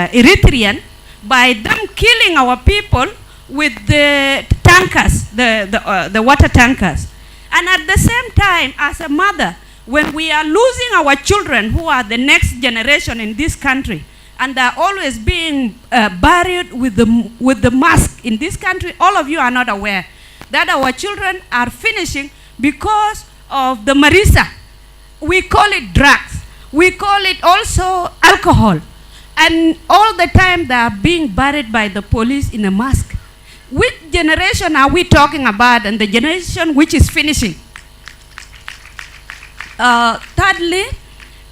Eritrean by them killing our people with the tankers, the water tankers. And at the same time, as a mother, when we are losing our children who are the next generation in this country, and they're always being buried with the mask in this country, all of you are not aware that our children are finishing because of the Marisa. We call it drugs. We call it also alcohol. And all the time they are being buried by the police in a mask. Which generation are we talking about, and the generation which is finishing? Thirdly,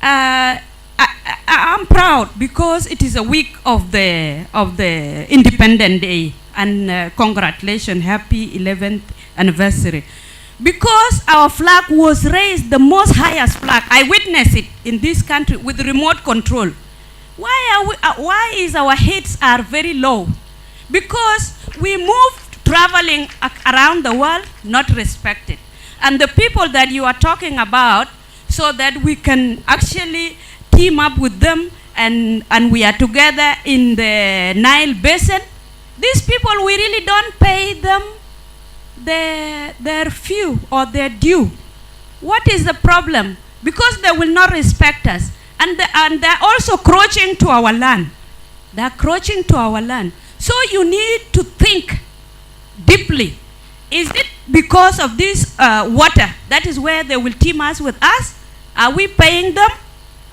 I'm proud because it is a week of the Independence Day, and congratulations, happy 11th anniversary. Because our flag was raised, the most highest flag, I witnessed it in this country with remote control. Why is our heads are very low? Because we move traveling around the world, not respected. And the people that you are talking about, so that we can actually team up with them and we are together in the Nile Basin, these people, we really don't pay them their fee or their due. What is the problem? Because they will not respect us. And they're also crouching to our land. They're crouching to our land. So you need to think deeply. Is it because of this water? That is where they will team us with us? Are we paying them?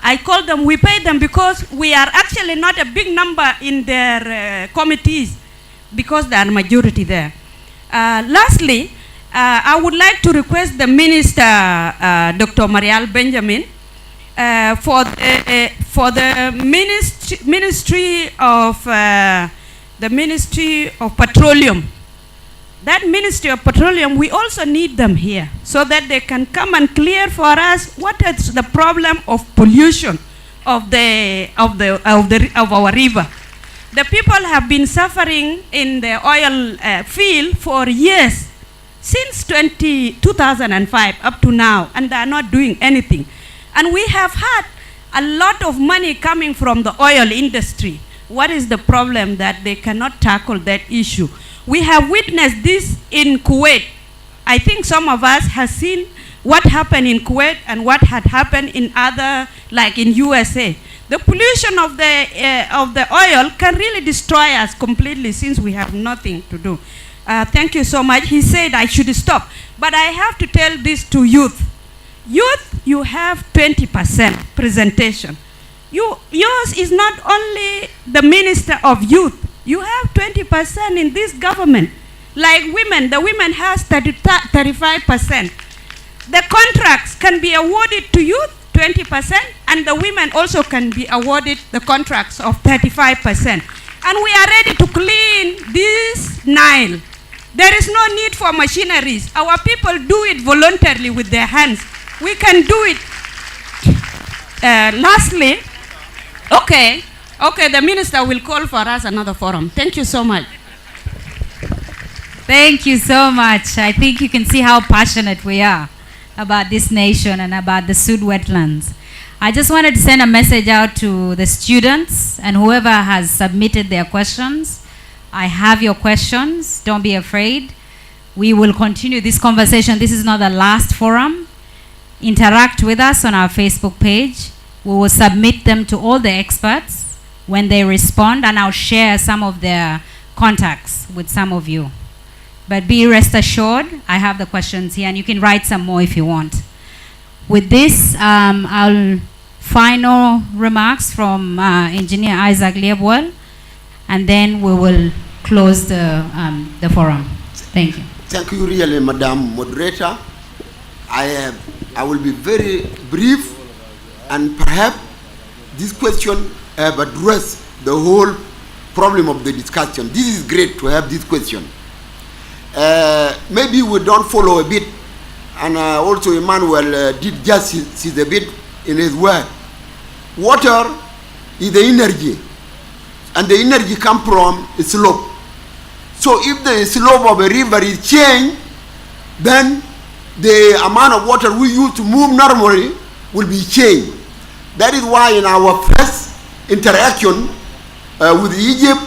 I call them, we pay them because we are actually not a big number in their committees, because they are majority there. Lastly, I would like to request the Minister, Dr. Marial Benjamin, for the Ministry of Petroleum. That Ministry of Petroleum, we also need them here so that they can come and clear for us what is the problem of pollution of our river. The people have been suffering in the oil field for years, since 2005 up to now, and they are not doing anything. And we have had a lot of money coming from the oil industry. What is the problem that they cannot tackle that issue? We have witnessed this in Kuwait. I think some of us have seen what happened in Kuwait and what had happened in other, like in USA. The pollution of the oil can really destroy us completely since we have nothing to do. Thank you so much. He said I should stop. But I have to tell this to youth. Youth, you have 20% presentation. Yours is not only the Minister of Youth. You have 20% in this government. Like women, the women has 35%. The contracts can be awarded to youth, 20%, and the women also can be awarded the contracts of 35%. And we are ready to clean this Nile. There is no need for machineries. Our people do it voluntarily with their hands. We can do it. Lastly, okay, the minister will call for us another forum. Thank you so much. Thank you so much. I think you can see how passionate we are about this nation and about the Sud wetlands. I just wanted to send a message out to the students and whoever has submitted their questions. I have your questions. Don't be afraid. We will continue this conversation. This is not the last forum. Interact with us on our Facebook page. We will submit them to all the experts when they respond, and I'll share some of their contacts with some of you. But be rest assured, I have the questions here, and you can write some more if you want. With this, I'll final remarks from Engineer Isaac Liebwell, and then we will close the forum. Thank you. Thank you really, Madam Moderator. I will be very brief, and perhaps this question have addressed the whole problem of the discussion. This is great to have this question. Maybe we don't follow a bit, and also Emmanuel did justice a bit in his word. Water is the energy, and the energy comes from a slope. So if the slope of a river is changed, then the amount of water we use to move normally will be changed. That is why in our first interaction with Egypt,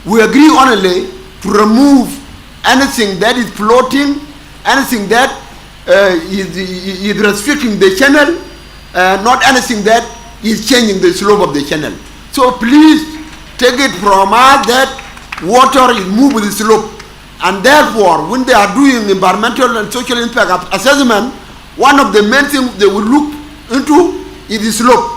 we agree only to remove anything that is floating, anything that is restricting the channel, not anything that is changing the slope of the channel. So please take it from us that water is moved with the slope. And therefore, when they are doing environmental and social impact assessment, one of the main things they will look into is the slope.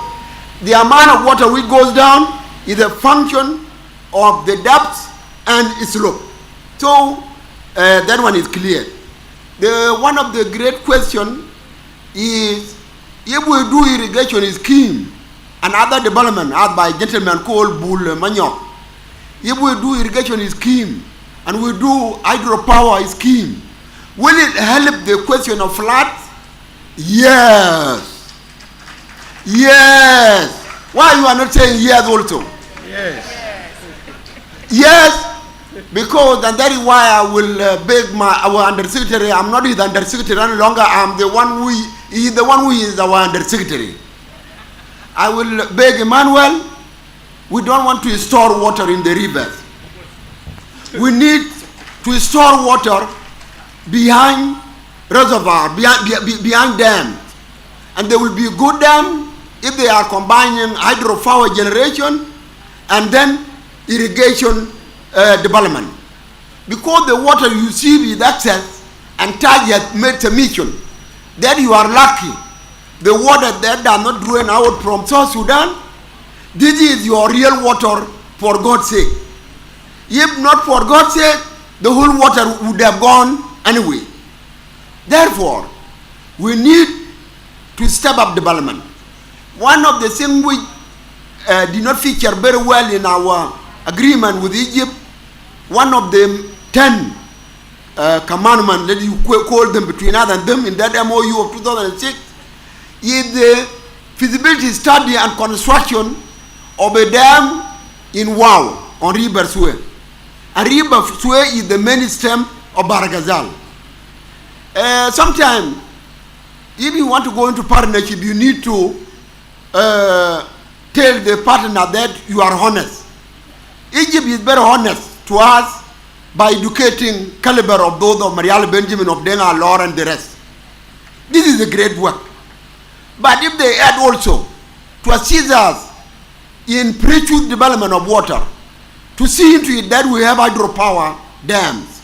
The amount of water which goes down is a function of the depth and its slope. So that one is clear. One of the great questions is if we do irrigation scheme and other development as by gentleman called Bull Manyok, if we do irrigation scheme and we do hydropower scheme, will it help the question of floods? Yes. Yes. Why you are not saying yes also? Yes. Yes, because, and that is why I will beg our undersecretary. I'm not his undersecretary any longer. I'm the one who he is the one who is our undersecretary. I will beg Emmanuel. We don't want to store water in the rivers. We need to store water behind reservoir, behind dams. And there will be a good dam if they are combining hydropower generation and then irrigation development. Because the water you see with access and target made submission, that you are lucky. The water that are not drawn out from South Sudan, this is your real water for God's sake. If not for God's sake, the whole water would have gone anyway. Therefore, we need to step up development. One of the things which did not feature very well in our agreement with Egypt, one of the 10 commandments that you call them between us and them in that MOU of 2006 is the feasibility study and construction of a dam in Wow on River Suez. And River Suez is the main stem of Baragazal. Sometimes, if you want to go into partnership, you need to tell the partner that you are honest. Egypt is very honest to us by educating caliber of those of Marial Benjamin, of Denga, Law, and the rest. This is a great work. But if they add also to assist us in pre-truth development of water, to see into it that we have hydropower dams.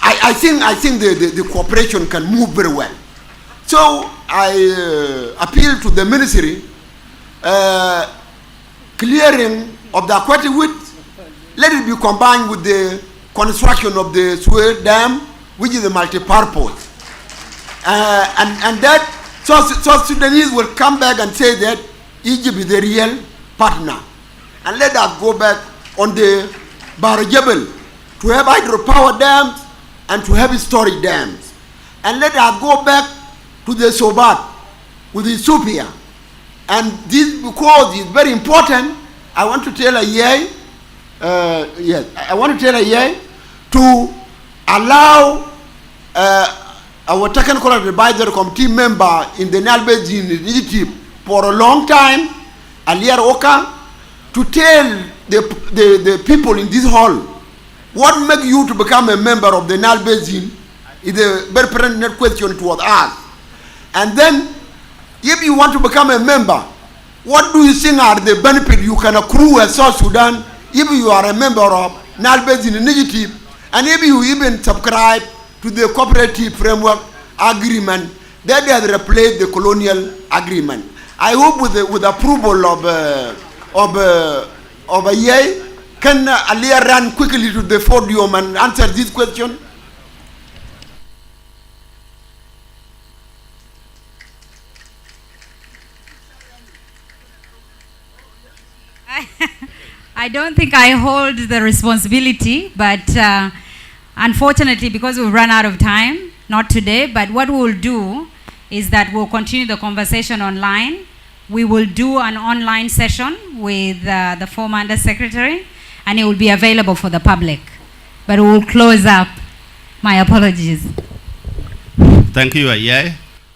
I think the cooperation can move very well. So I appeal to the ministry, clearing of the aquatic width, let it be combined with the construction of the Suez Dam, which is a multi-purpose. And that South Sudanese will come back and say that Egypt is the real partner. And let us go back on the Bahr Jebel to have hydropower dams and to have storage dams. And let us go back to the Sobat with Ethiopia. And this, because it's very important, I want to tell Ayay, to allow our technical advisory committee member in the Nile Basin Initiative for a long time, Aliar Oka, to tell the people in this hall what makes you to become a member of the Nile Basin is a very pertinent question towards us. And then, if you want to become a member, what do you think are the benefits you can accrue as South Sudan if you are a member of Nile Basin Initiative, and if you even subscribe to the cooperative framework agreement that has replaced the colonial agreement? I hope with approval of a yay, can Alia run quickly to the podium and answer this question? I don't think I hold the responsibility, but unfortunately, because we've run out of time, not today, but what we'll do is that we'll continue the conversation online. We will do an online session with the former Undersecretary, and it will be available for the public. But we'll close up. My apologies. Thank you, Ayay.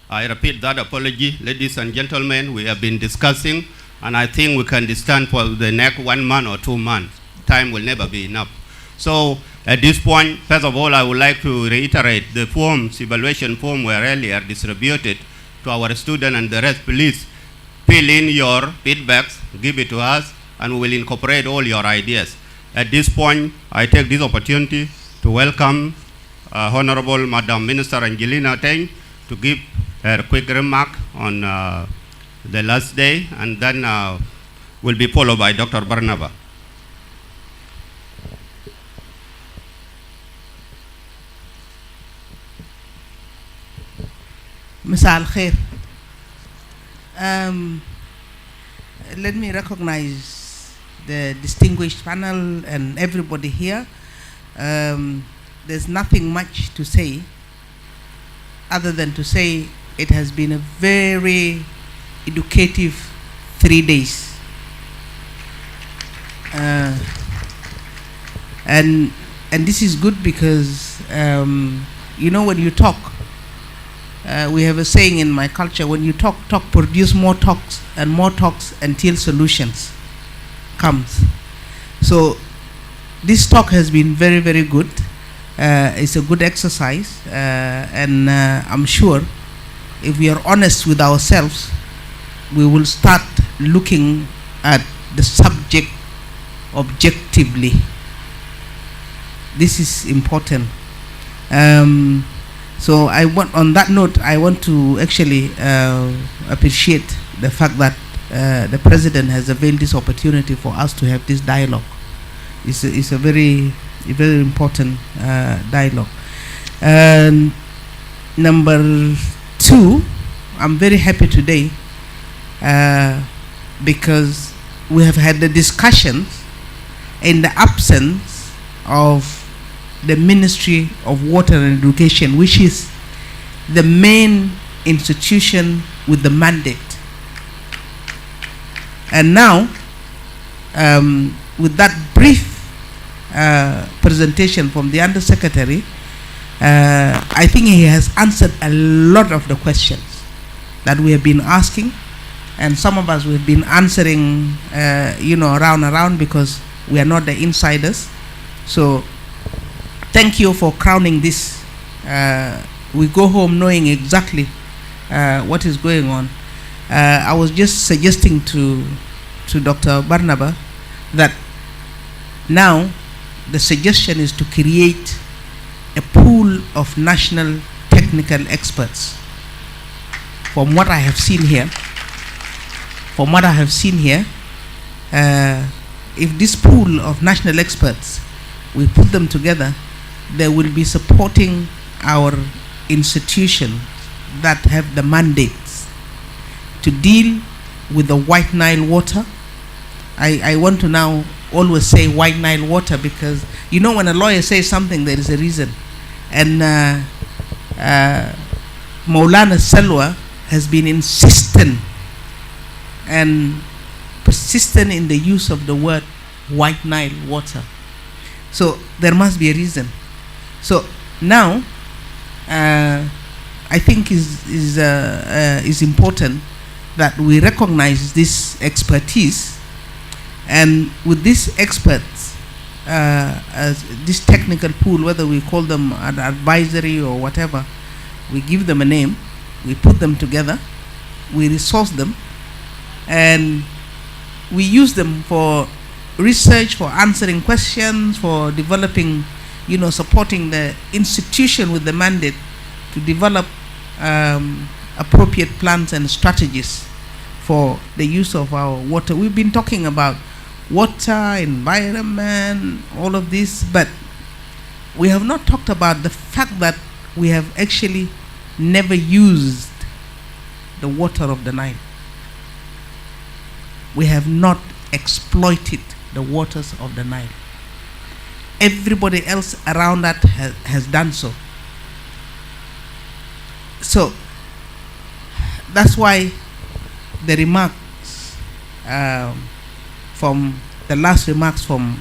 I repeat that apology. Ladies and gentlemen, we have been discussing, and I think we can stand for the next 1 month or 2 months. Time will never be enough. So at this point, first of all, I would like to reiterate the forms, evaluation form were earlier distributed to our students and the rest. Please fill in your feedbacks, give it to us, and we will incorporate all your ideas. At this point, I take this opportunity to welcome Honorable Madam Minister Angelina Teng to give her quick remark on the last day, and then will be followed by Dr. Barnaba. Mr. Al-Khair, let me recognize the distinguished panel and everybody here. There's nothing much to say other than to say it has been a very educative 3 days. And this is good because, you know, when you talk, we have a saying in my culture, when you talk, produce more talks until solutions comes. So this talk has been very, very good. It's a good exercise, and I'm sure if we are honest with ourselves, we will start looking at the subject objectively. This is important. So on that note, I want to actually appreciate the fact that the President has availed this opportunity for us to have this dialogue. It's a very important dialogue. Number 2, I'm very happy today because we have had the discussions in the absence of the Ministry of Water and Education, which is the main institution with the mandate. And now, with that brief presentation from the Undersecretary, I think he has answered a lot of the questions that we have been asking, and some of us have been answering, around because we are not the insiders. So thank you for crowning this. We go home knowing exactly what is going on. I was just suggesting to to Dr. Barnaba that now the suggestion is to create a pool of national technical experts. From what I have seen here, if this pool of national experts, we put them together, they will be supporting our institutions that have the mandates to deal with the White Nile water. I want to now always say White Nile water because you know when a lawyer says something there is a reason. And Maulana Salwa has been insistent and persistent in the use of the word White Nile water. So there must be a reason. So now I think is important that we recognize this expertise, and with these experts, as this technical pool, whether we call them an advisory or whatever, we give them a name, we put them together, we resource them, and we use them for research, for answering questions, for developing, supporting the institution with the mandate to develop appropriate plans and strategies for the use of our water. We've been talking about water, environment, all of this, but we have not talked about the fact that we have actually never used the water of the Nile. We have not exploited the waters of the Nile. Everybody else around that has done so. So that's why the remarks from the last remarks from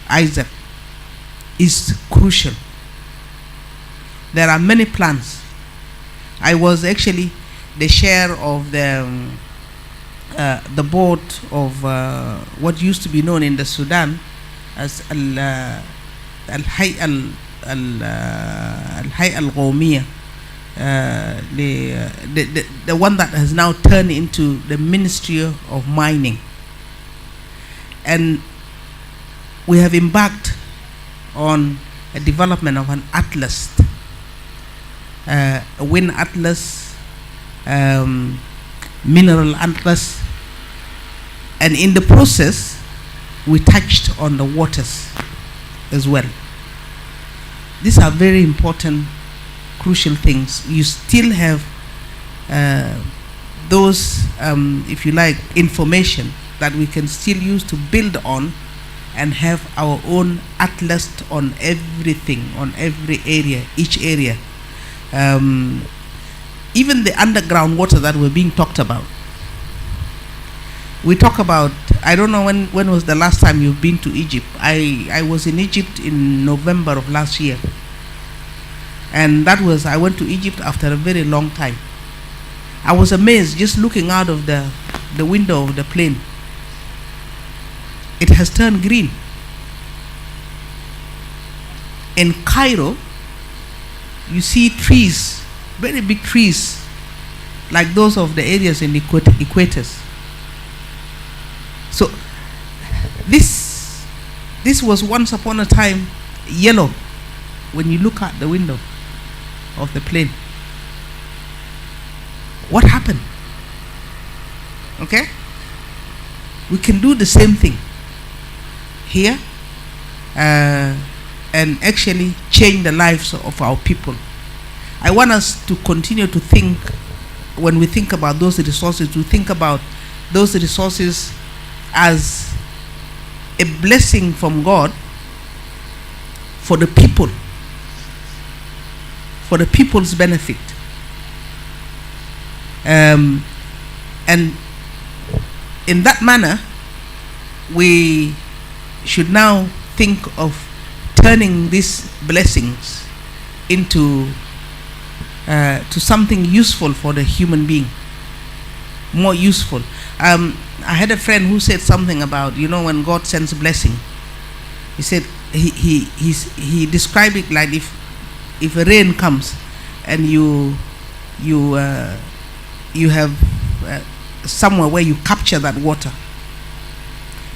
Isaac is crucial. There are many plans. I was actually the chair of the board of what used to be known in the Sudan as Al-Hay'a Al-Qawmiyya, the one that has now turned into the Ministry of Mining. And we have embarked on a development of an atlas, a wind atlas, mineral atlas, and in the process we touched on the waters as well. These are very important, crucial things. You still have those, if you like, information that we can still use to build on and have our own atlas on everything, on every area, each area. Even the underground water that we're being talked about. We talk about, I don't know when was the last time you've been to Egypt. I was in Egypt in November of last year. And that was, I went to Egypt after a very long time. I was amazed just looking out of the window of the plane. It has turned green. In Cairo, you see trees, very big trees, like those of the areas in the equators. So this was once upon a time yellow when you look out the window of the plane. What happened? Okay? We can do the same thing here and actually change the lives of our people. I want us to continue to think, when we think about those resources, to think about those resources as a blessing from God for the people, for the people's benefit. And in that manner, we should now think of turning these blessings into to something useful for the human being, more useful. I had a friend who said something about, when God sends a blessing, he said he described it like if a rain comes and you have somewhere where you capture that water.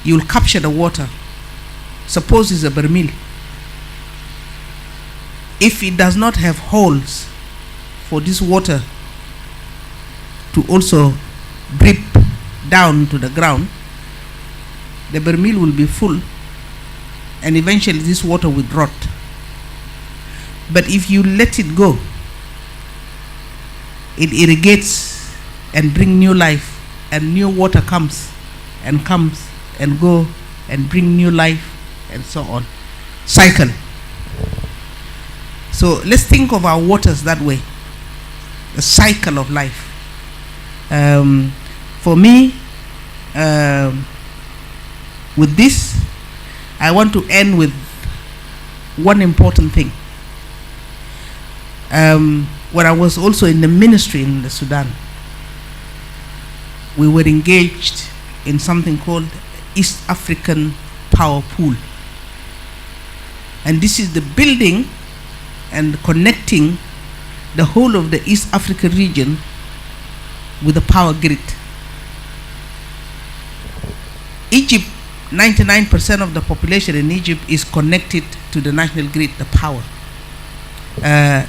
You will capture the water. Suppose it's a barmil. If it does not have holes for this water to also drip down to the ground, the barmil will be full and eventually this water will rot. But if you let it go, it irrigates and brings new life, and new water comes and go and bring new life, and so on. Cycle. So let's think of our waters that way, the cycle of life. For me, with this, I want to end with one important thing. When I was also in the ministry in the Sudan, we were engaged in something called East African Power Pool. And this is the building and connecting the whole of the East Africa region with the power grid. Egypt, 99% of the population in Egypt is connected to the national grid, the power.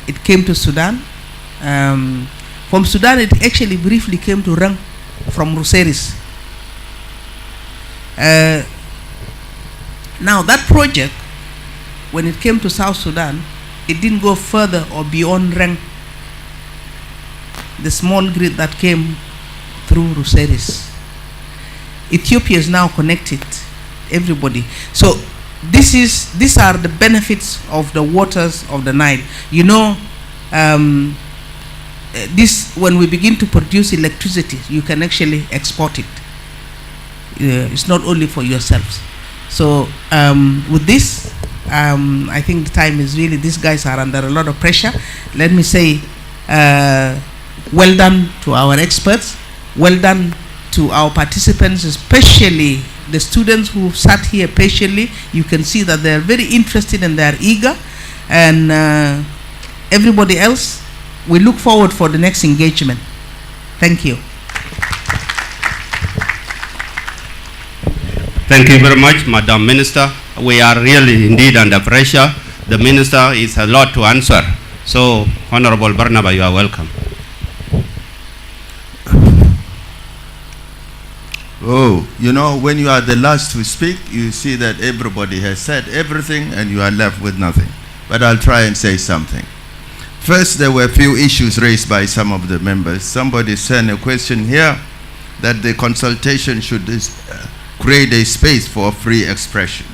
It came to Sudan. From Sudan, it actually briefly came to Rang from Ruseris. Now that project, when it came to South Sudan, it didn't go further or beyond Rang, the small grid that came through Ruseris. Ethiopia is now connected, everybody. So these are the benefits of the waters of the Nile. You know, this, when we begin to produce electricity, you can actually export it. It's not only for yourselves. So with this, I think the time is really, these guys are under a lot of pressure. Let me say, well done to our experts, well done to our participants, especially the students who sat here patiently. You can see that they are very interested and they are eager. And everybody else, we look forward for the next engagement. Thank you. Thank you very much, Madam Minister. We are really indeed under pressure. The Minister is a lot to answer. So, Honorable Barnaba, you are welcome. Oh, you know, when you are the last to speak, you see that everybody has said everything and you are left with nothing. But I'll try and say something. First, there were a few issues raised by some of the members. Somebody sent a question here that the consultation should create a space for free expression.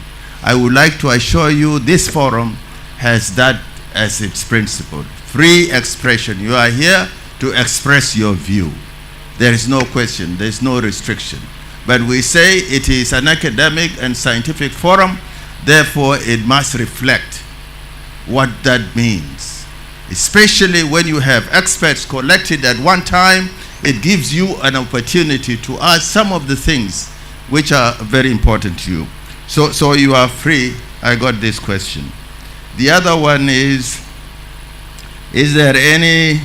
I would like to assure you this forum has that as its principle. Free expression. You are here to express your view. There is no question, there is no restriction. But we say it is an academic and scientific forum, therefore it must reflect what that means. Especially when you have experts collected at one time, it gives you an opportunity to ask some of the things which are very important to you. So you are free. I got this question. The other one is there any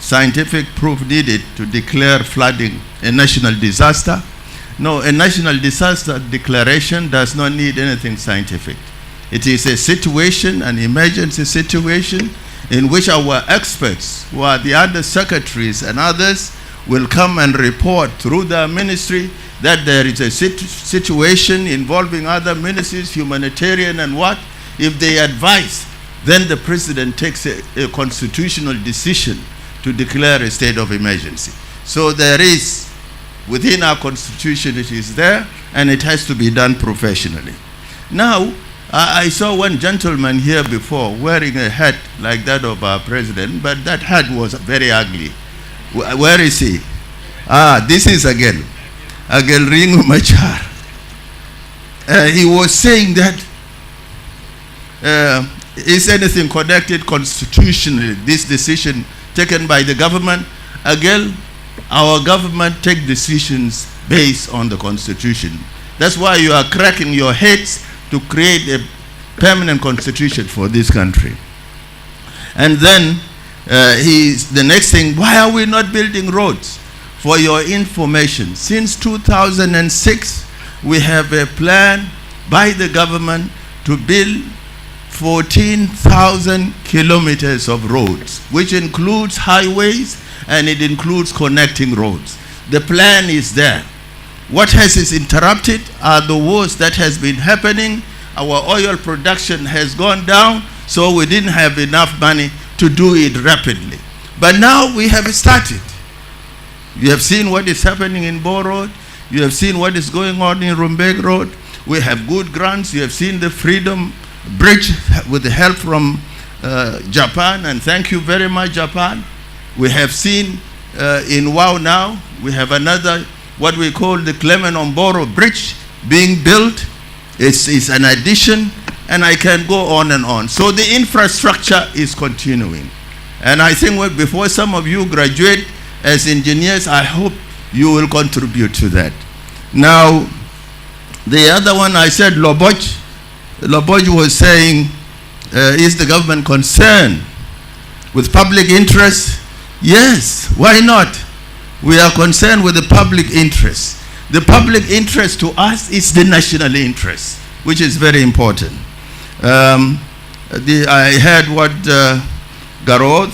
scientific proof needed to declare flooding a national disaster? No, a national disaster declaration does not need anything scientific. It is a situation, an emergency situation, in which our experts, who are the other secretaries and others, will come and report through the ministry that there is a situation involving other ministries, humanitarian and what. If they advise, then the president takes a constitutional decision to declare a state of emergency. So there is, within our constitution, it is there, and it has to be done professionally. Now, I saw one gentleman here before wearing a hat like that of our president, but that hat was very ugly. Where is he? This is Agel Ringu Machar. He was saying that is anything connected constitutionally, this decision taken by the government? Again, our government take decisions based on the constitution. That's why you are cracking your heads to create a permanent constitution for this country. And then the next thing, why are we not building roads? for your information, since 2006, we have a plan by the government to build 14,000 kilometers of roads, which includes highways and it includes connecting roads. The plan is there. What has interrupted are the wars that has been happening. Our oil production has gone down, so we didn't have enough money to do it rapidly. But now we have started. You have seen what is happening in Bo Road. You have seen what is going on in Rumbek Road. We have good grants. You have seen the Freedom Bridge with the help from Japan, and thank you very much, Japan. We have seen in Wow now, we have another, what we call the Clement Omboro Bridge being built. It's an addition, and I can go on and on. So the infrastructure is continuing. And I think before some of you graduate as engineers, I hope you will contribute to that. Now, the other one I said, Loboj. Loboj was saying, is the government concerned with public interest? Yes, why not? We are concerned with the public interest. The public interest to us is the national interest, which is very important. I heard what Garot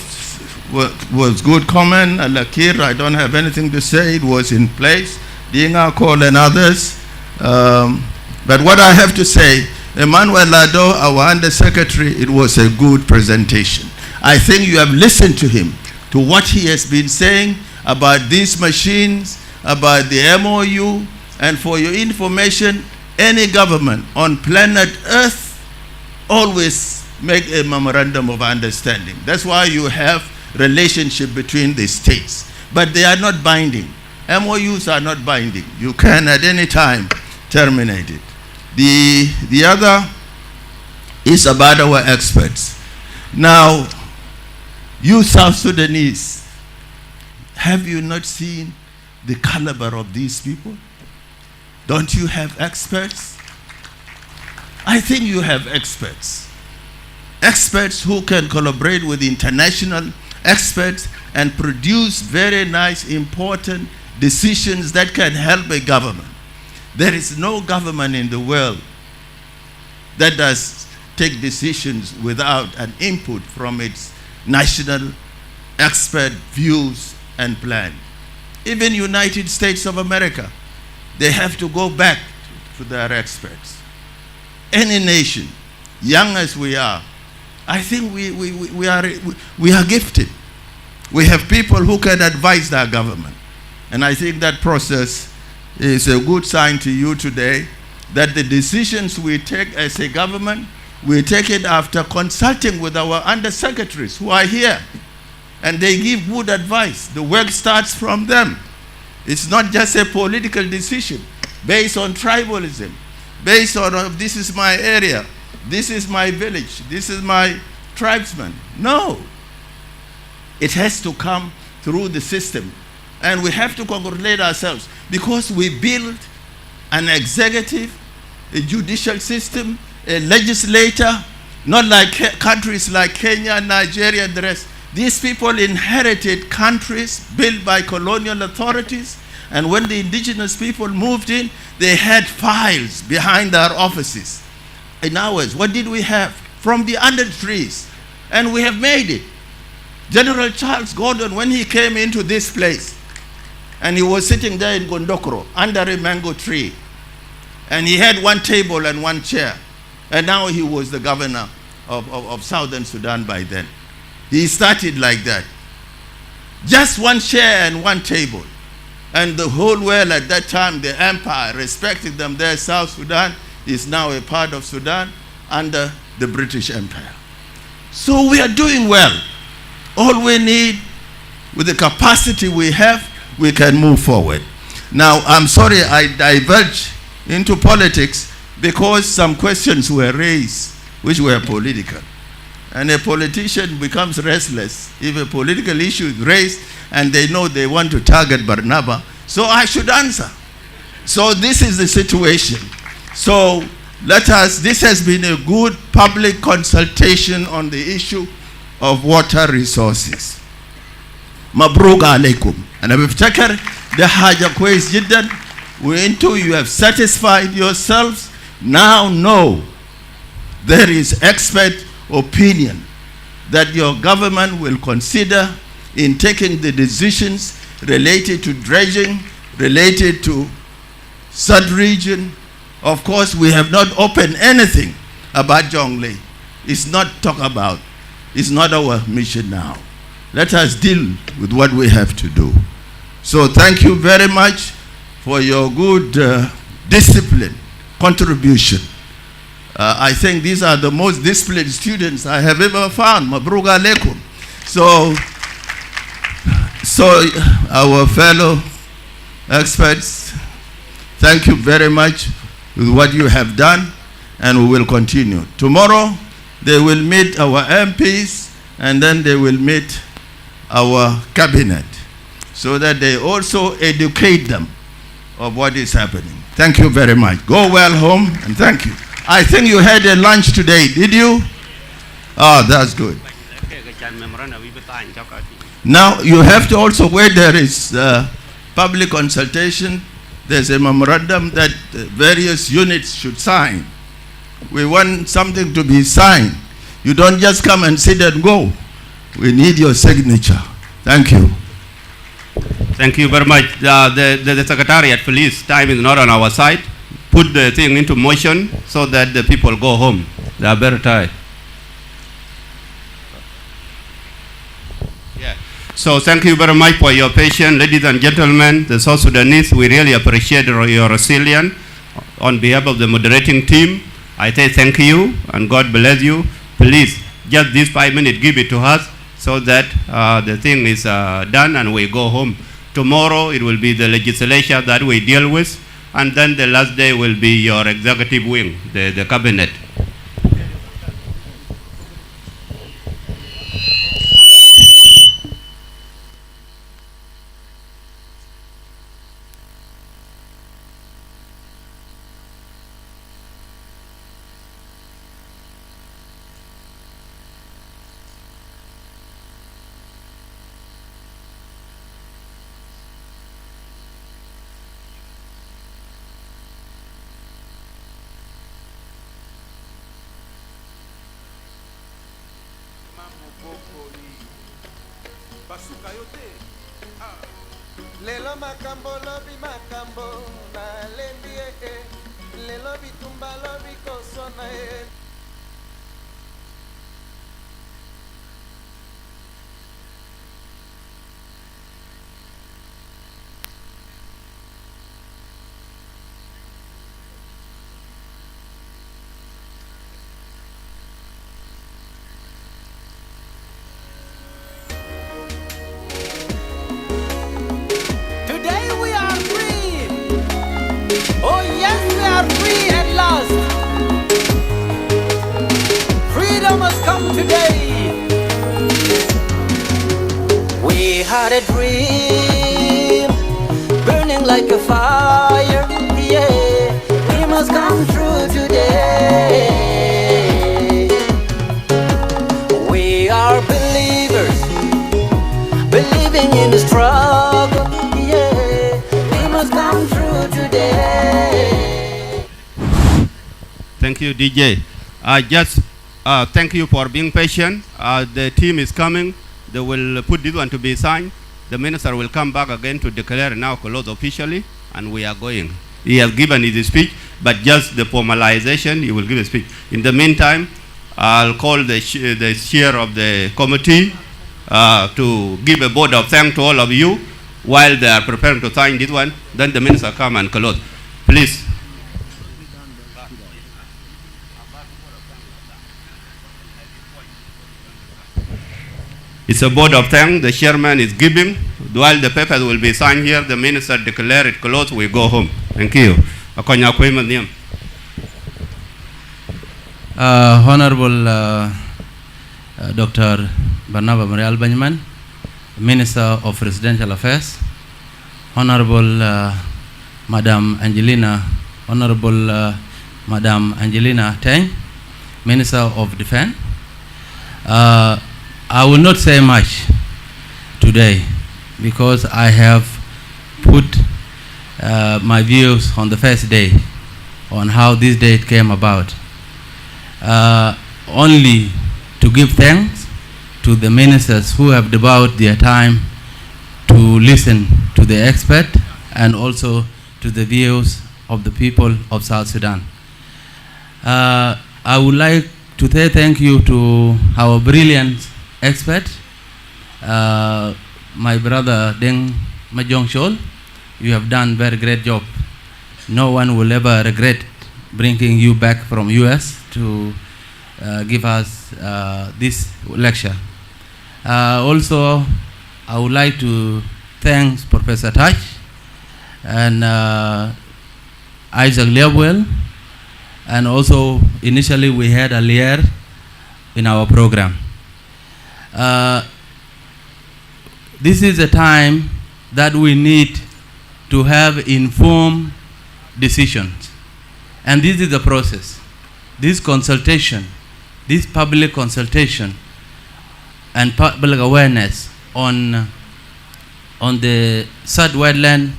was good comment, Alakir, I don't have anything to say, it was in place, Dinga Cole and others. But what I have to say, Emmanuel Lado, our Undersecretary, it was a good presentation. I think you have listened to him, to what he has been saying about these machines, about the MOU, and for your information, any government on planet Earth always make a memorandum of understanding. That's why you have relationship between the states. But they are not binding. MOUs are not binding. You can at any time terminate it. The other is about our experts. Now, you South Sudanese, have you not seen the caliber of these people? Don't you have experts? I think you have experts. Experts who can collaborate with international experts and produce very nice, important decisions that can help a government. There is no government in the world that does take decisions without an input from its national expert views and plan. Even United States of America, they have to go back to their experts. Any nation, young as we are, I think we are gifted. We have people who can advise their government. And I think that process is a good sign to you today that the decisions we take as a government, we take it after consulting with our undersecretaries who are here. And they give good advice. The work starts from them. It's not just a political decision based on tribalism, based on this is my area, this is my village, this is my tribesman. No. It has to come through the system. And we have to congratulate ourselves because we built an executive, a judicial system, a legislator, not like countries like Kenya, Nigeria, and the rest. These people inherited countries built by colonial authorities, and when the indigenous people moved in, they had files behind their offices. In ours, what did we have? From the under trees, and we have made it. General Charles Gordon, when he came into this place, and he was sitting there in Gondokoro under a mango tree, and he had one table and one chair, and now he was the governor of Southern Sudan by then. He started like that. Just one chair and one table. And the whole world at that time, the empire, respected them there. South Sudan is now a part of Sudan under the British Empire. So we are doing well. All we need, with the capacity we have, we can move forward. Now, I'm sorry I diverge into politics because some questions were raised which were political. And a politician becomes restless if a political issue is raised and they know they want to target Barnaba. So I should answer. So this is the situation. So this has been a good public consultation on the issue of water resources. مبروك عليكم. أنا بفتكر ده حاجة كويس جدا وانتو you have satisfied yourselves. Now know there is expert opinion that your government will consider in taking the decisions related to dredging, related to sub-region. Of course, we have not opened anything about Jonglei. It's not talked about. It's not our mission now. Let us deal with what we have to do. So thank you very much for your good discipline contribution. I think these are the most disciplined students I have ever found. Mabruk alaikum. So our fellow experts, thank you very much with what you have done, and we will continue. Tomorrow they will meet our MPs, and then they will meet our cabinet, so that they also educate them of what is happening. Thank you very much. Go well home, and thank you. I think you had a lunch today, did you? Oh, that's good. Now, you have to also, where there is public consultation, there's a memorandum that various units should sign. We want something to be signed. You don't just come and sit and go. We need your signature. Thank you. Thank you very much. The Secretariat, please, time is not on our side. Put the thing into motion so that the people go home. They are very tired. Yeah. So thank you very much for your patience. Ladies and gentlemen, the South Sudanese, we really appreciate your resilience. On behalf of the moderating team, I say thank you and God bless you. Please, just this 5 minutes, give it to us so that the thing is done and we go home. Tomorrow it will be the legislature that we deal with, and then the last day will be your executive wing, the cabinet. Lelo makambo lobi makambo na lembi lelo bitumba lobi kosona today. We had a dream, burning like a fire. Yeah, we must come true today. We are believers, believing in the struggle. Yeah, we must come true today. Thank you, DJ. Thank you for being patient. The team is coming. They will put this one to be signed. The minister will come back again to declare now closed officially, and we are going. He has given his speech, but just the formalization, he will give a speech. In the meantime, I'll call the chair of the committee to give a vote of thanks to all of you while they are preparing to sign this one. Then the minister come and close. Please. It's a vote of thanks. The chairman is giving. While the papers will be signed here, the minister declare it closed, we go home. Thank you. Honorable Dr. Barnaba Marial Benjamin, Minister of Residential Affairs, Honorable Madam Angelina Teng, Minister of Defense. I will not say much today because I have put my views on the first day on how this date came about. Only to give thanks to the ministers who have devoted their time to listen to the expert and also to the views of the people of South Sudan. I would like to say thank you to our brilliant expert, my brother Deng Majong Shol. You have done very great job. No one will ever regret bringing you back from US to give us this lecture. Also, I would like to thank Professor Taj and Isaac Leobuel, and also initially we had a Lier in our program. This is a time that we need to have informed decisions, and this is the process. This consultation, this public consultation and public awareness on the third wetland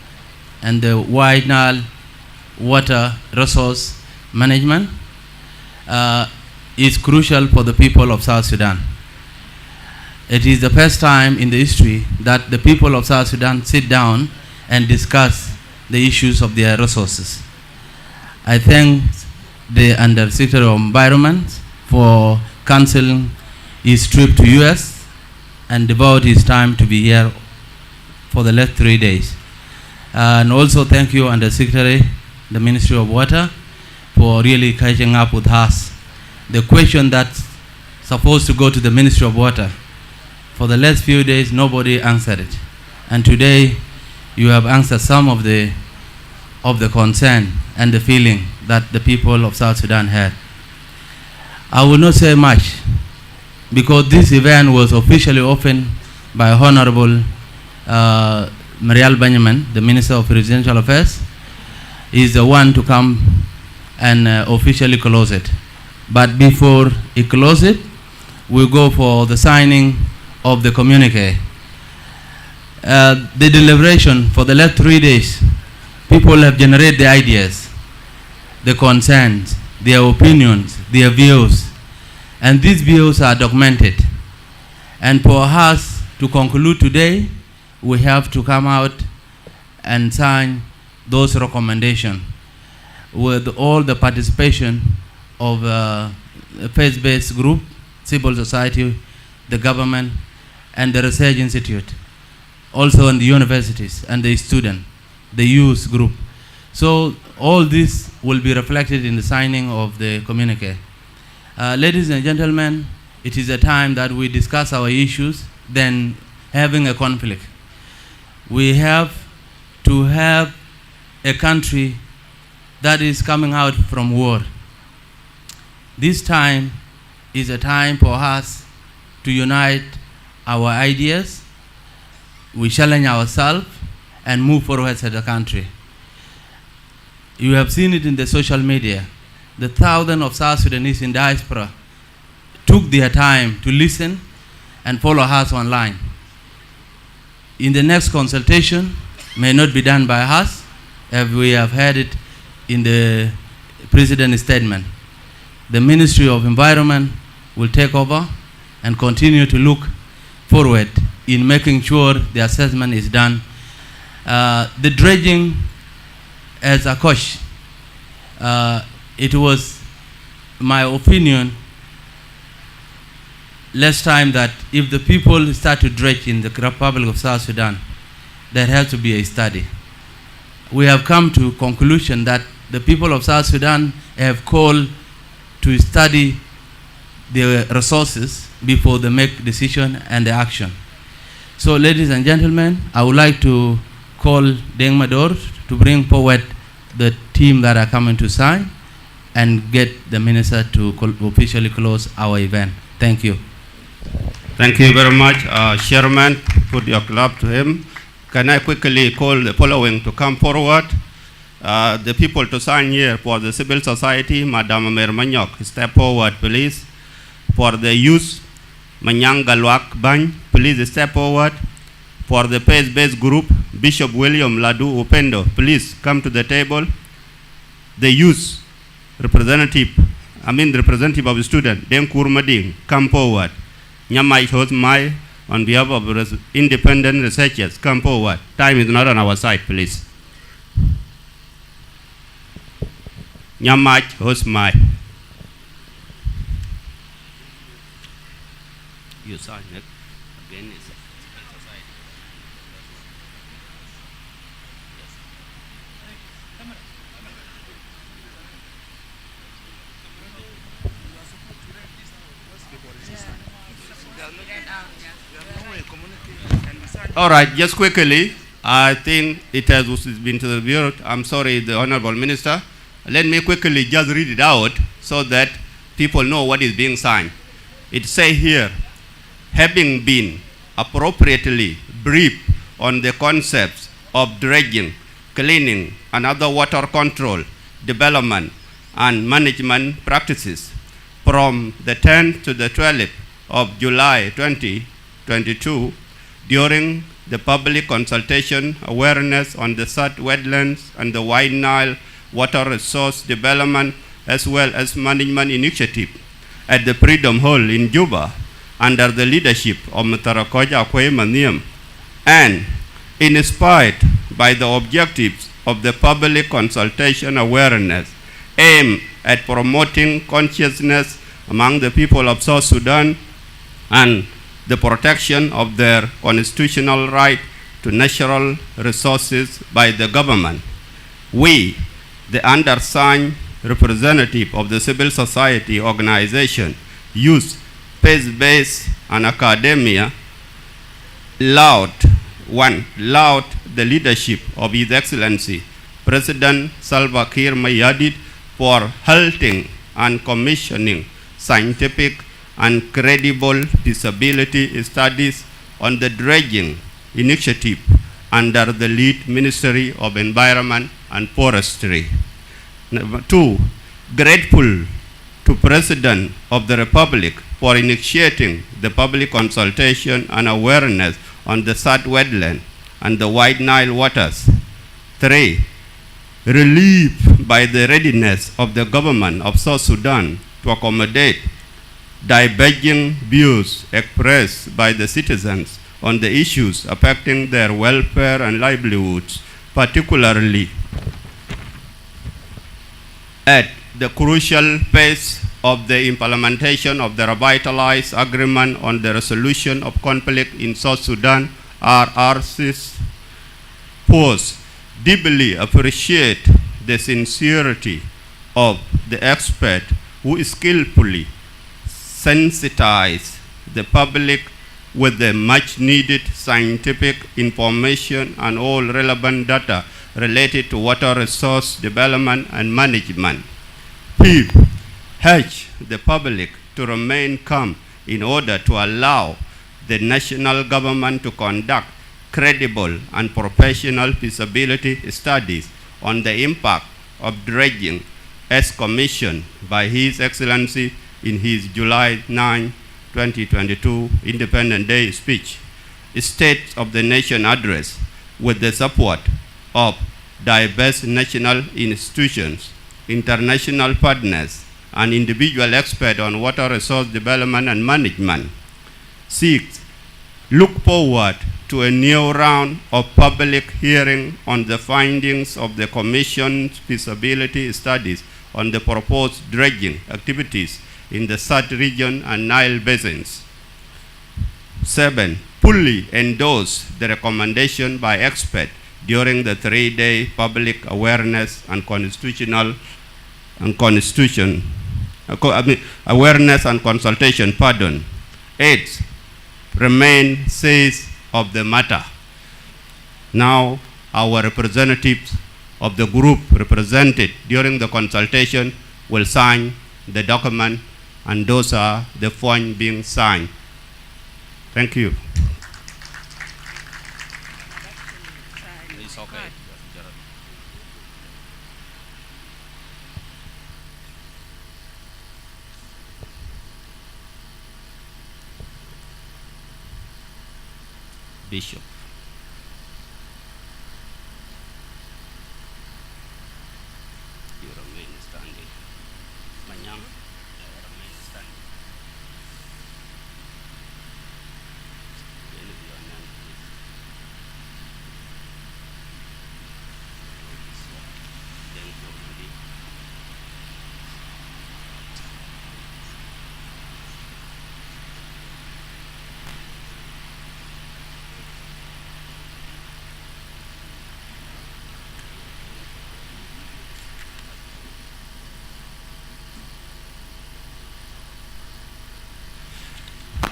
and the White Nile water resource management is crucial for the people of South Sudan. It is the first time in the history that the people of South Sudan sit down and discuss the issues of their resources. I thank the Undersecretary of Environment for canceling his trip to US and devote his time to be here for the last 3 days. And also thank you, Undersecretary, the Ministry of Water, for really catching up with us. The question that's supposed to go to the Ministry of Water, for the last few days, nobody answered it. And today, you have answered some of the concern and the feeling that the people of South Sudan had. I will not say much, because this event was officially opened by Honorable Marial Benjamin, the Minister of Presidential Affairs. He is the one to come and officially close it. But before he closes it, we go for the signing of the communique. The deliberation for the last 3 days, people have generated the ideas, the concerns, their opinions, their views, and these views are documented. And for us to conclude today, we have to come out and sign those recommendations with all the participation of a faith-based group, civil society, the government, and the research institute, also in the universities and the student, the youth group. So all this will be reflected in the signing of the communique. Ladies and gentlemen, it is a time that we discuss our issues than having a conflict. We have to have a country that is coming out from war. This time is a time for us to unite our ideas, we challenge ourselves, and move forward as a country. You have seen it in the social media. The thousands of South Sudanese in diaspora took their time to listen and follow us online. In the next consultation, may not be done by us, as we have heard it in the President's statement. The Ministry of Environment will take over and continue to look forward in making sure the assessment is done. The dredging as a coach, it was my opinion last time that if the people start to dredge in the Republic of South Sudan, there has to be a study. We have come to conclusion that the people of South Sudan have called to study their resources before they make decision and the action. So ladies and gentlemen, I would like to call Deng Mador to bring forward the team that are coming to sign and get the minister to officially close our event. Thank you. Thank you very much, Chairman. Put your clap to him. Can I quickly call the following to come forward? The people to sign here for the civil society, Madam Amer Manyok, step forward, please. For the youth, Manyang Galwak Bany, please step forward. For the faith-based group, Bishop William Ladu Upendo, please come to the table. The youth representative of the student, Den Kurmading, come forward. Nyamai Hosmai, on behalf of independent researchers, come forward. Time is not on our side, please. Nyamai Hosmai. You sign it. Again, it's all right, just quickly, I think it has been to the Bureau. I'm sorry, the Honorable Minister. Let me quickly just read it out so that people know what is being signed. It says here, having been appropriately briefed on the concepts of dredging, cleaning, and other water control, development, and management practices from the 10th to the 12th of July 2022, during the public consultation awareness on the South Wetlands and the White Nile Water Resource Development as well as Management Initiative at the Freedom Hall in Juba under the leadership of Mtarakoja Akwe Maniam, and inspired by the objectives of the public consultation awareness aimed at promoting consciousness among the people of South Sudan and the protection of their constitutional right to natural resources by the government. We, the undersigned representative of the civil society organization, youth, faith-based, and academia, laud the leadership of His Excellency President Salva Kiir Mayardit for halting and commissioning scientific and credible feasibility studies on the dredging initiative under the lead Ministry of Environment and Forestry. Number 2, grateful to President of the Republic for initiating the public consultation and awareness on the South Wetland and the White Nile waters. 3, relieved by the readiness of the government of South Sudan to accommodate diverging views expressed by the citizens on the issues affecting their welfare and livelihoods, particularly at the crucial phase of the implementation of the revitalized agreement on the resolution of conflict in South Sudan, RRC's post deeply appreciate the sincerity of the expert who skillfully sensitize the public with the much needed scientific information and all relevant data related to water resource development and management. Fifth, urge the public to remain calm in order to allow the national government to conduct credible and professional feasibility studies on the impact of dredging as commissioned by His Excellency in his July 9, 2022 Independence Day speech, State of the Nation address, with the support of diverse national institutions, international partners, and individual experts on water resource development and management. 6, look forward to a new round of public hearing on the findings of the Commission's feasibility studies on the proposed dredging activities in the South region and Nile basins. 7, fully endorse the recommendation by experts during the 3-day public awareness and awareness and consultation. 8, remain safe of the matter. Now, our representatives of the group represented during the consultation will sign the document, and those are the forms being signed. Thank you. It's okay. Bishop.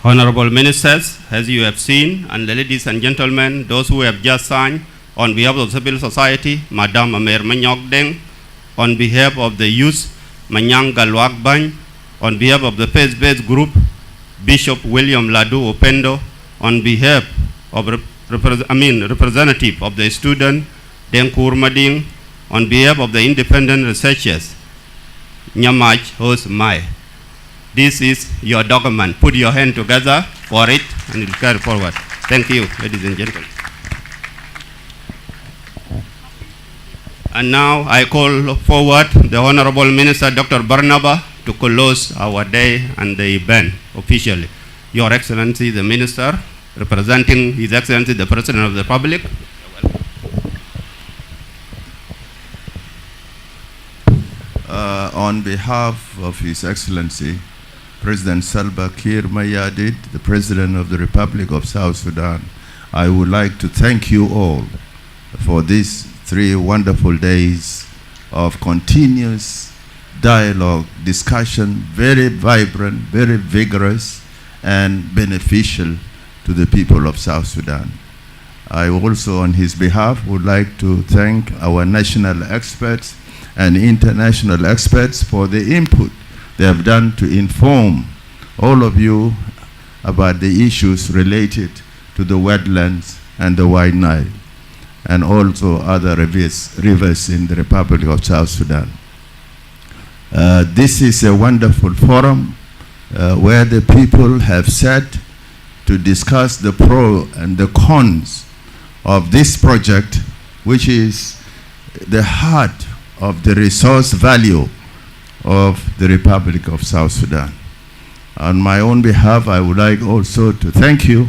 Honorable Ministers, as you have seen, and the ladies and gentlemen, those who have just signed, on behalf of civil society, Madam Amer Manyok Deng, on behalf of the youth, Manyang Galwak Bany, on behalf of the faith-based group, Bishop William Ladu Opendo, on behalf of representative of the student, Deng Kurmading, on behalf of the independent researchers, Nyamach Hos Mai. This is your document. Put your hand together for it and it will carry forward. Thank you, ladies and gentlemen. And now I call forward the Honorable Minister, Dr. Barnaba, to close our day and the event officially. Your Excellency, the Minister, representing His Excellency, the President of the Republic. On behalf of His Excellency, President Salva Kiir Mayardit, the President of the Republic of South Sudan, I would like to thank you all for these 3 wonderful days of continuous dialogue, discussion, very vibrant, very vigorous, and beneficial to the people of South Sudan. I also, on his behalf, would like to thank our national experts and international experts for the input they have done to inform all of you about the issues related to the wetlands and the White Nile, and also other rivers in the Republic of South Sudan. This is a wonderful forum where the people have sat to discuss the pros and the cons of this project, which is the heart of the resource value of the Republic of South Sudan. On my own behalf, I would like also to thank you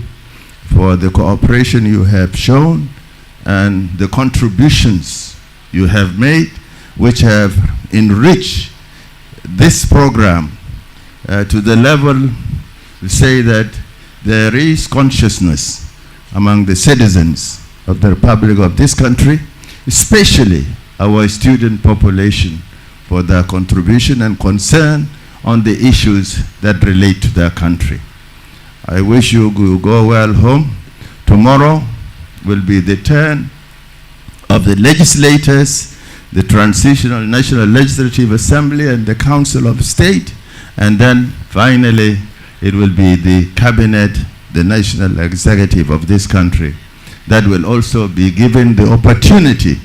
for the cooperation you have shown and the contributions you have made, which have enriched this program to the level to say that there is consciousness among the citizens of the Republic of this country, especially our student population, for their contribution and concern on the issues that relate to their country. I wish you go well home. Tomorrow will be the turn of the legislators, the Transitional National Legislative Assembly and the Council of State, and then finally it will be the cabinet, the national executive of this country, that will also be given the opportunity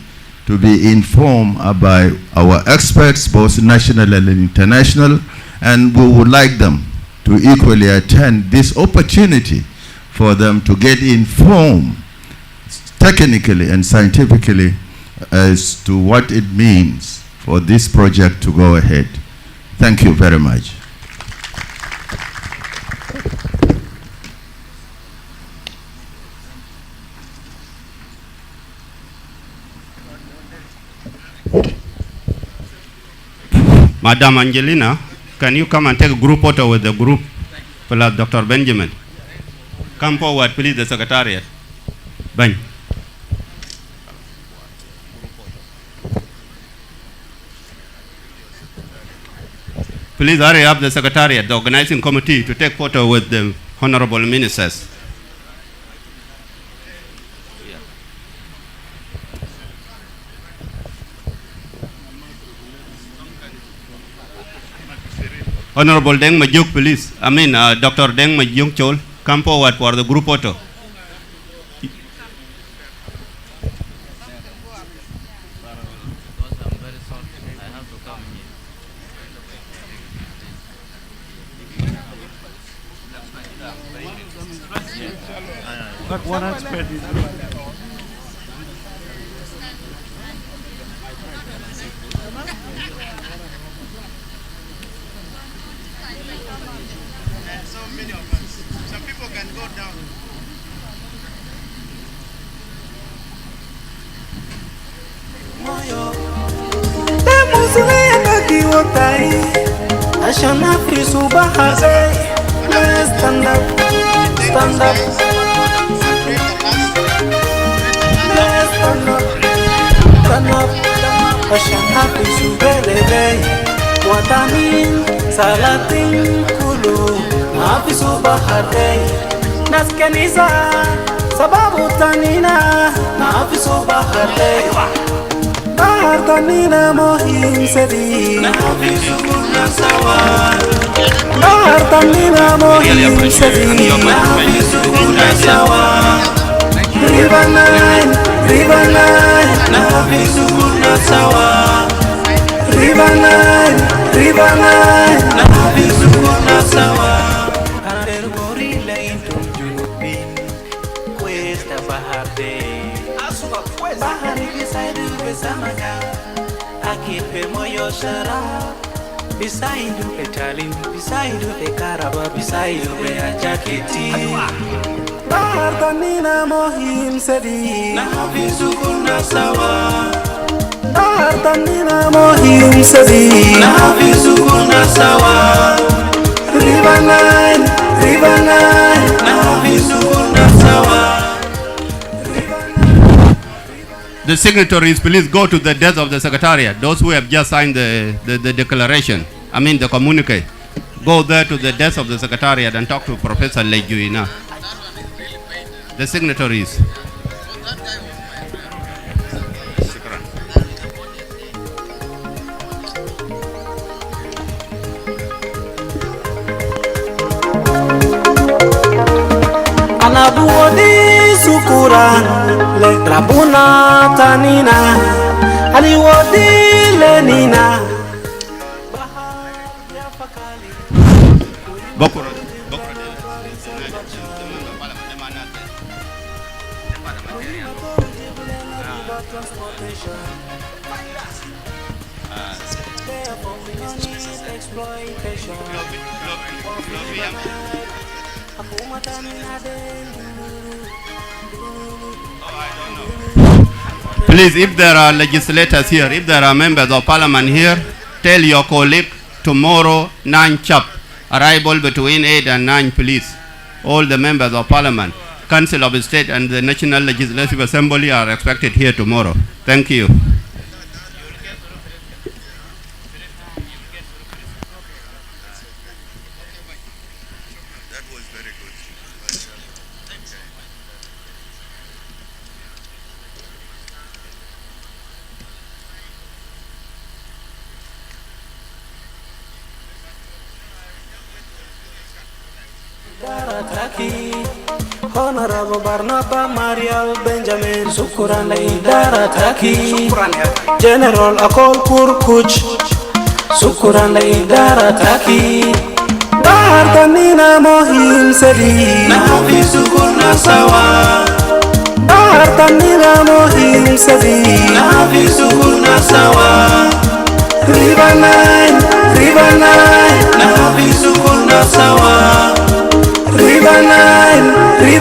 to be informed by our experts, both national and international, and we would like them to equally attend this opportunity for them to get informed technically and scientifically as to what it means for this project to go ahead. Thank you very much. Madam Angelina, can you come and take a group photo with the group plus Dr. Benjamin? Come forward, please, the Secretariat. Bang. Please hurry up the Secretariat, the organizing committee, to take photo with the Honorable Ministers. Honorable Deng Majuk, please. Dr. Deng Majuk Chol, come forward for the group photo. But one expert is so many of us. Some people can go down. Stand up, stand up. Stand up, عشان حافظوا بلدي وطنين سلاطين كله hafizu bahari naskeniza sababu tanina na hafizu bahari bahar tanina mohim sedi na hafizu kuna sawa bahar tanina mohim sedi na hafizu kuna sawa River Nile na hafizu kuna sawa River Nile na hafizu kuna sawa Kader gorilla intum junubin Questa baharte Bahari bisaidu besamaga Akipe moyo shara Bisaidu betalim Bisaidu bekaraba Bisaidu beajaketi Bahar tanina mohim sedi na hafizu kuna sawa Bahar tanina mohim sedi na hafizu kuna sawa River Nile na hafizu kuna sawa The signatories, please go to the desk of the Secretariat. Those who have just signed the declaration, I mean the communique. Go there to the desk of the Secretariat and talk to Professor Lejuina. The signatories. Anabuodi sukuran le trabuna tanina aliwodi lenina Bokura. Please, if there are legislators here, if there are members of parliament here, tell your colleague tomorrow 9 sharp. Arrival between 8 and 9, please. All the members of parliament, Council of State and the National Legislative Assembly are expected here tomorrow. Thank you. Honorable Barnaba Marial Benjamin Sukuran Idara Taki General Akol Kurkuch Sukuran Idara Taki Bahar tanina mohim sedi na hafizu kuna sawa Bahar tanina mohim sedi na hafizu kuna sawa River Nile na hafizu kuna sawa River Nile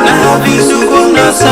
na hafizu kuna sawa